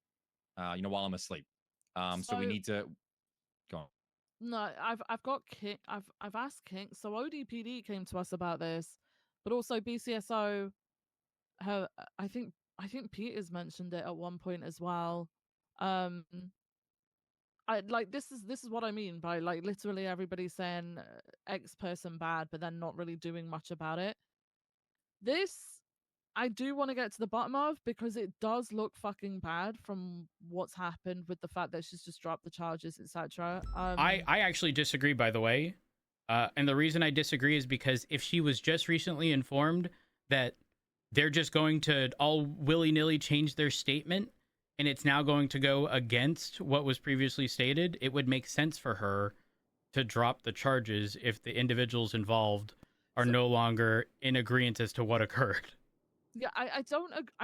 while I'm asleep. So we need to go on. No, I've got King. I've asked King. So ODPD came to us about this, but also BCSO. I think Peter's mentioned it at one point as well. I like this is what I mean by like literally everybody saying X person bad, but then not really doing much about it. This I do want to get to the bottom of because it does look fucking bad from what's happened with the fact that she's just dropped the charges, etc. I actually disagree, by the way. And the reason I disagree is because if she was just recently informed that they're just going to all willy-nilly change their statement and it's now going to go against what was previously stated, it would make sense for her to drop the charges if the individuals involved are no longer in agreement as to what occurred. Yeah, I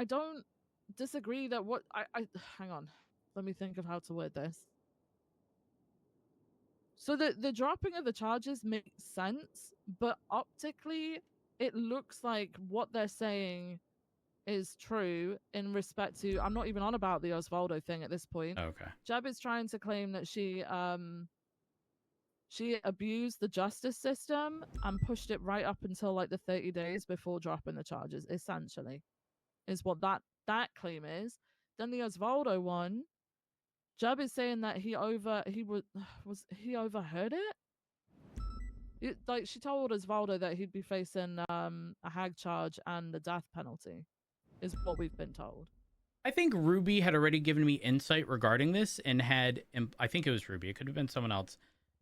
don't disagree that what I hang on. Let me think of how to word this. So the dropping of the charges makes sense, but optically it looks like what they're saying is true in respect to I'm not even on about the Osvaldo thing at this point. Okay. Jeb is trying to claim that she abused the justice system and pushed it right up until like the 30 days before dropping the charges, essentially, is what that claim is. Then the Osvaldo one, Jeb is saying that he overheard it? Like she told Osvaldo that he'd be facing a hag charge and the death penalty, is what we've been told. I think Ruby had already given me insight regarding this and had, I think it was Ruby, it could have been someone else,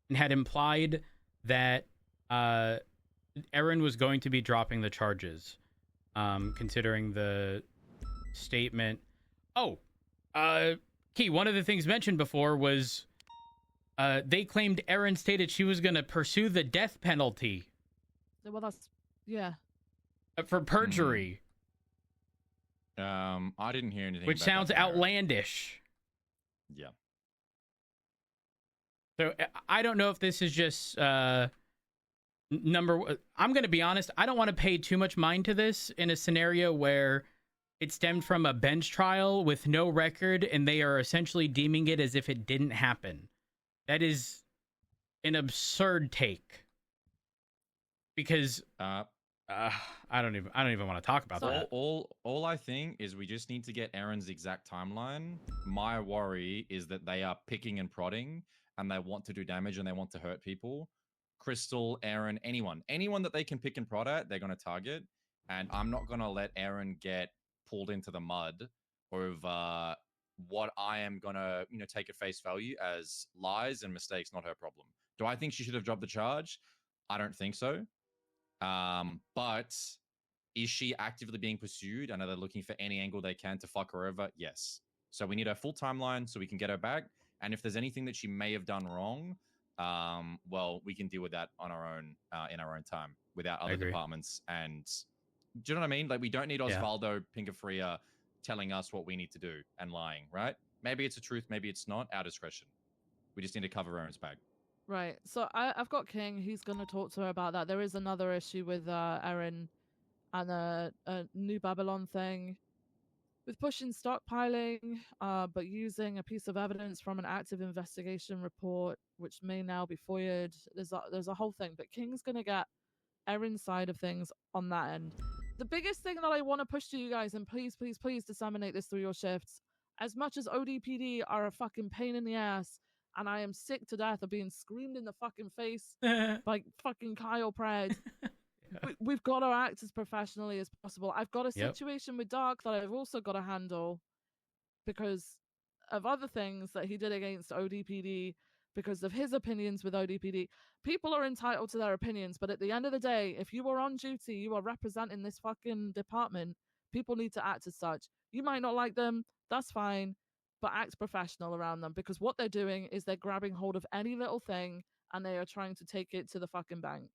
and had implied that Erin was going to be dropping the charges, considering the statement. Key, one of the things mentioned before was they claimed Erin stated she was going to pursue the death penalty. Well, that's, yeah. For perjury. I didn't hear anything. Which sounds outlandish. Yeah. So I don't know if this is just I'm going to be honest. I don't want to pay too much mind to this in a scenario where it stemmed from a bench trial with no record and they are essentially deeming it as if it didn't happen. That is an absurd take. Because I don't even want to talk about that. All I think is we just need to get Erin's exact timeline. My worry is that they are picking and prodding and they want to do damage and they want to hurt people. Crystal, Erin, anyone that they can pick and prod at, they're going to target. And I'm not going to let Erin get pulled into the mud over what I am going to, take at face value as lies and mistakes, not her problem. Do I think she should have dropped the charge? I don't think so. But is she actively being pursued? And are they looking for any angle they can to fuck her over? Yes. So we need a full timeline so we can get her back. And if there's anything that she may have done wrong, well, we can deal with that on our own, in our own time, without other departments. And do you know what I mean? Like, we don't need Osvaldo Pinkafria telling us what we need to do and lying, right? Maybe it's the truth, maybe it's not. Our discretion. We just need to cover Aaron's back. Right. So I've got King. He's going to talk to her about that. There is another issue with Erin and a New Babylon thing with pushing stockpiling, but using a piece of evidence from an active investigation report, which may now be FOIA'd. There's a whole thing. But King's going to get Erin's side of things on that end. The biggest thing that I want to push to you guys, and please, please, please disseminate this through your shifts, as much as ODPD are a fucking pain in the ass, and I am sick to death of being screamed in the fucking face by fucking Kyle Pred. We've got to act as professionally as possible. I've got a situation with Dark that I've also got to handle because of other things that he did against ODPD, because of his opinions with ODPD. People are entitled to their opinions, but at the end of the day, if you are on duty, you are representing this fucking department, people need to act as such. You might not like them, that's fine, but act professional around them, because what they're doing is they're grabbing hold of any little thing and they are trying to take it to the fucking bank.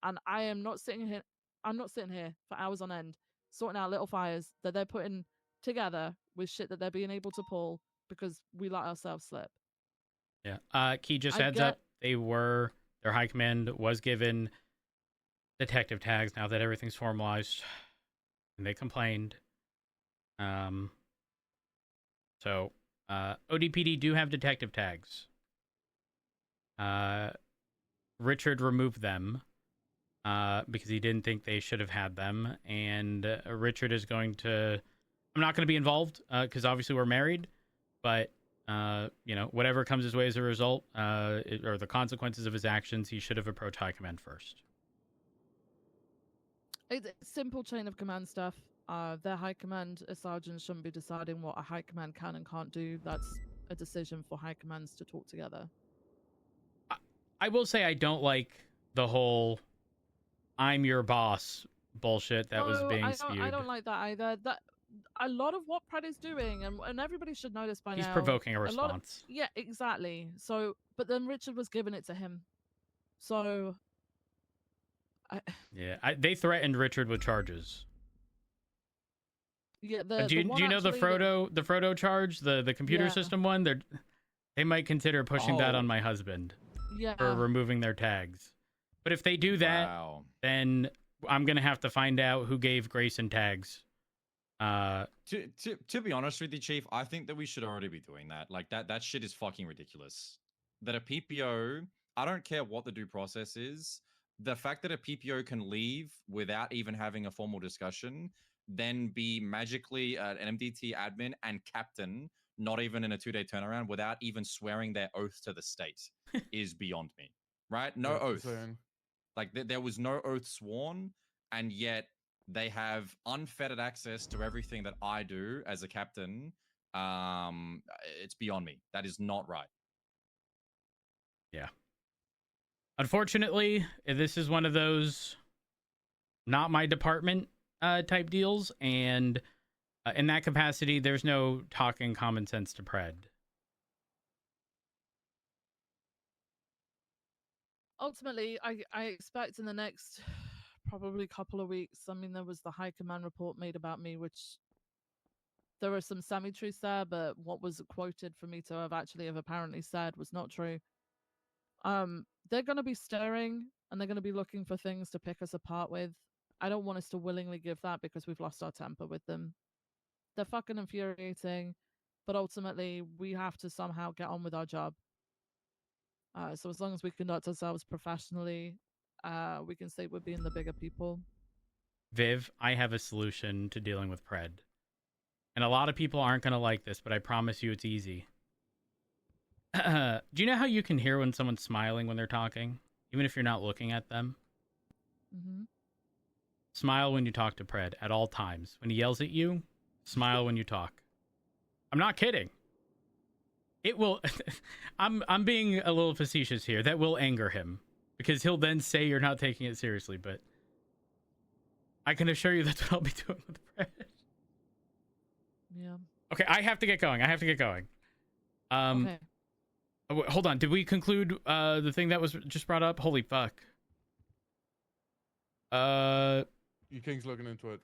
And I'm not sitting here for hours on end sorting out little fires that they're putting together with shit that they're being able to pull because we let ourselves slip. Yeah. Key just heads up. Their high command was given detective tags now that everything's formalized, and they complained. So ODPD do have detective tags. Richard removed them because he didn't think they should have had them, and Richard is going to. I'm not going to be involved because obviously we're married, but. Whatever comes his way as a result, or the consequences of his actions, he should have approached high command first. It's simple chain of command stuff. Their high command sergeants shouldn't be deciding what a high command can and can't do. That's a decision for high commands to talk together. I will say I don't like the whole "I'm your boss" bullshit that was being spewed. I don't like that either. A lot of what Pred is doing, and everybody should know this by now. He's provoking a response. Yeah, exactly. So, but then Richard was giving it to him. So, they threatened Richard with charges. Yeah, do you know the Frodo charge, the computer system one? They might consider pushing that on my husband for removing their tags. But if they do that, then I'm gonna have to find out who gave Grayson tags. To be honest with you, Chief, I think that we should already be doing that. Like that shit is fucking ridiculous. That a PPO, I don't care what the due process is, the fact that a PPO can leave without even having a formal discussion, then be magically an MDT admin and captain, not even in a 2-day turnaround, without even swearing their oath to the state, is beyond me. Right? No oath. Like there was no oath sworn, and yet they have unfettered access to everything that I do as a captain. It's beyond me. That is not right. Yeah. Unfortunately, this is one of those not my department type deals, and in that capacity, there's no talking common sense to Pred. Ultimately, I expect in the next probably couple of weeks. I mean, there was the high command report made about me, which there were some semi-truths there, but what was quoted for me to have apparently said was not true. They're going to be stirring, and they're going to be looking for things to pick us apart with. I don't want us to willingly give that because we've lost our temper with them. They're fucking infuriating, but ultimately we have to somehow get on with our job. So as long as we conduct ourselves professionally, we can say we're being the bigger people. Viv, I have a solution to dealing with Pred. And a lot of people aren't going to like this, but I promise you it's easy. Do you know how you can hear when someone's smiling when they're talking, even if you're not looking at them? Mm-hmm. Smile when you talk to Pred at all times. When he yells at you, smile when you talk. I'm not kidding. It will... I'm being a little facetious here. That will anger him, because he'll then say you're not taking it seriously, but I can assure you that's what I'll be doing with Pred. Yeah. Okay, I have to get going. Okay. Hold on. Did we conclude the thing that was just brought up? Holy fuck. King's looking into it.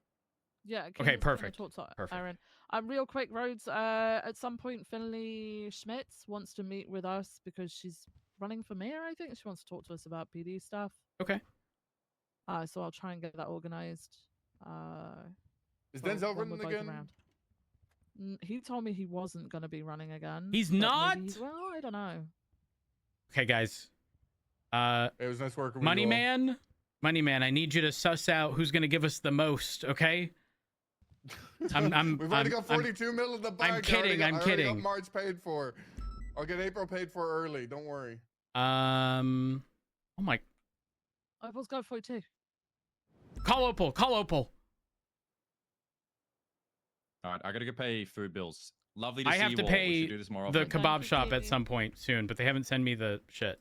Yeah. Okay, can I perfect. talk to Perfect. Aaron? Real quick, Rhodes. At some point, Finley Schmitz wants to meet with us because she's running for mayor. I think she wants to talk to us about PD stuff. Okay. So I'll try and get that organized. Is when Denzel we're running both again? around. He told me he wasn't going to be running again. He's but not? maybe well, I don't know. Okay, guys. It was nice working with Money you all. Man, Money Man, I need you to suss out who's gonna give us the most. Okay. We've already got 42 mil in the bank. I'm kidding. I I'm already kidding. got March paid for. I'll get April paid for early. Don't worry. Oh my. Opal's got 42. Call Opal. Call Opal. All right, I gotta go pay food bills. Lovely to I see have you to all. We pay should do this more the often. kebab shop at some point soon, but they haven't sent me the shit.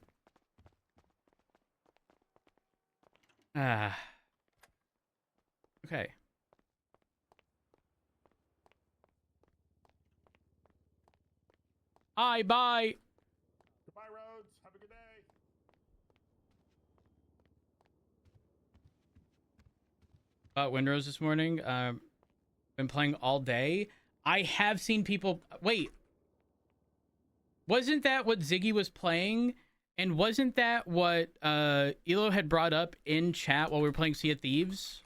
Okay. Bye. Goodbye, Rhodes. Have a good day. About Windrose this morning. Been playing all day. I have seen people. Wait. Wasn't that what Ziggy was playing? And wasn't that what Elo had brought up in chat while we were playing Sea of Thieves?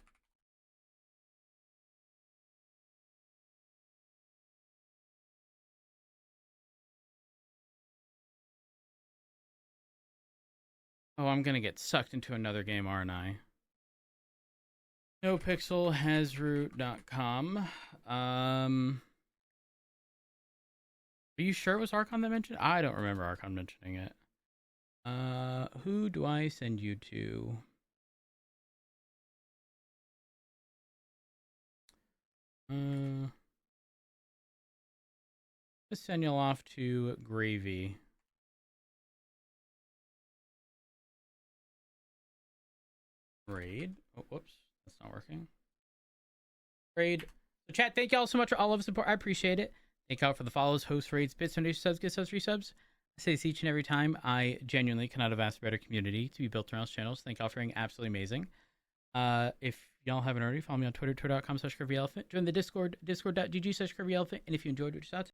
Oh, I'm gonna get sucked into another game, aren't I? NoPixel hasroot.com. Are you sure it was Archon that mentioned it? I don't remember Archon mentioning it. Who do I send you to? Let's send you off to Gravy. Raid. Oh, whoops. That's not working. Raid. So chat, thank y'all so much for all of the support. I appreciate it. Thank y'all for the follows, hosts, raids, bits, donations, subs, get subs, resubs. I say this each and every time. I genuinely cannot have asked for a better community to be built around channels. Thank y'all for being absolutely amazing. If y'all haven't already, follow me on Twitter, twitter.com/Curvyelephant. Join the Discord, discord.gg/Curvyelephant. And if you enjoyed what you saw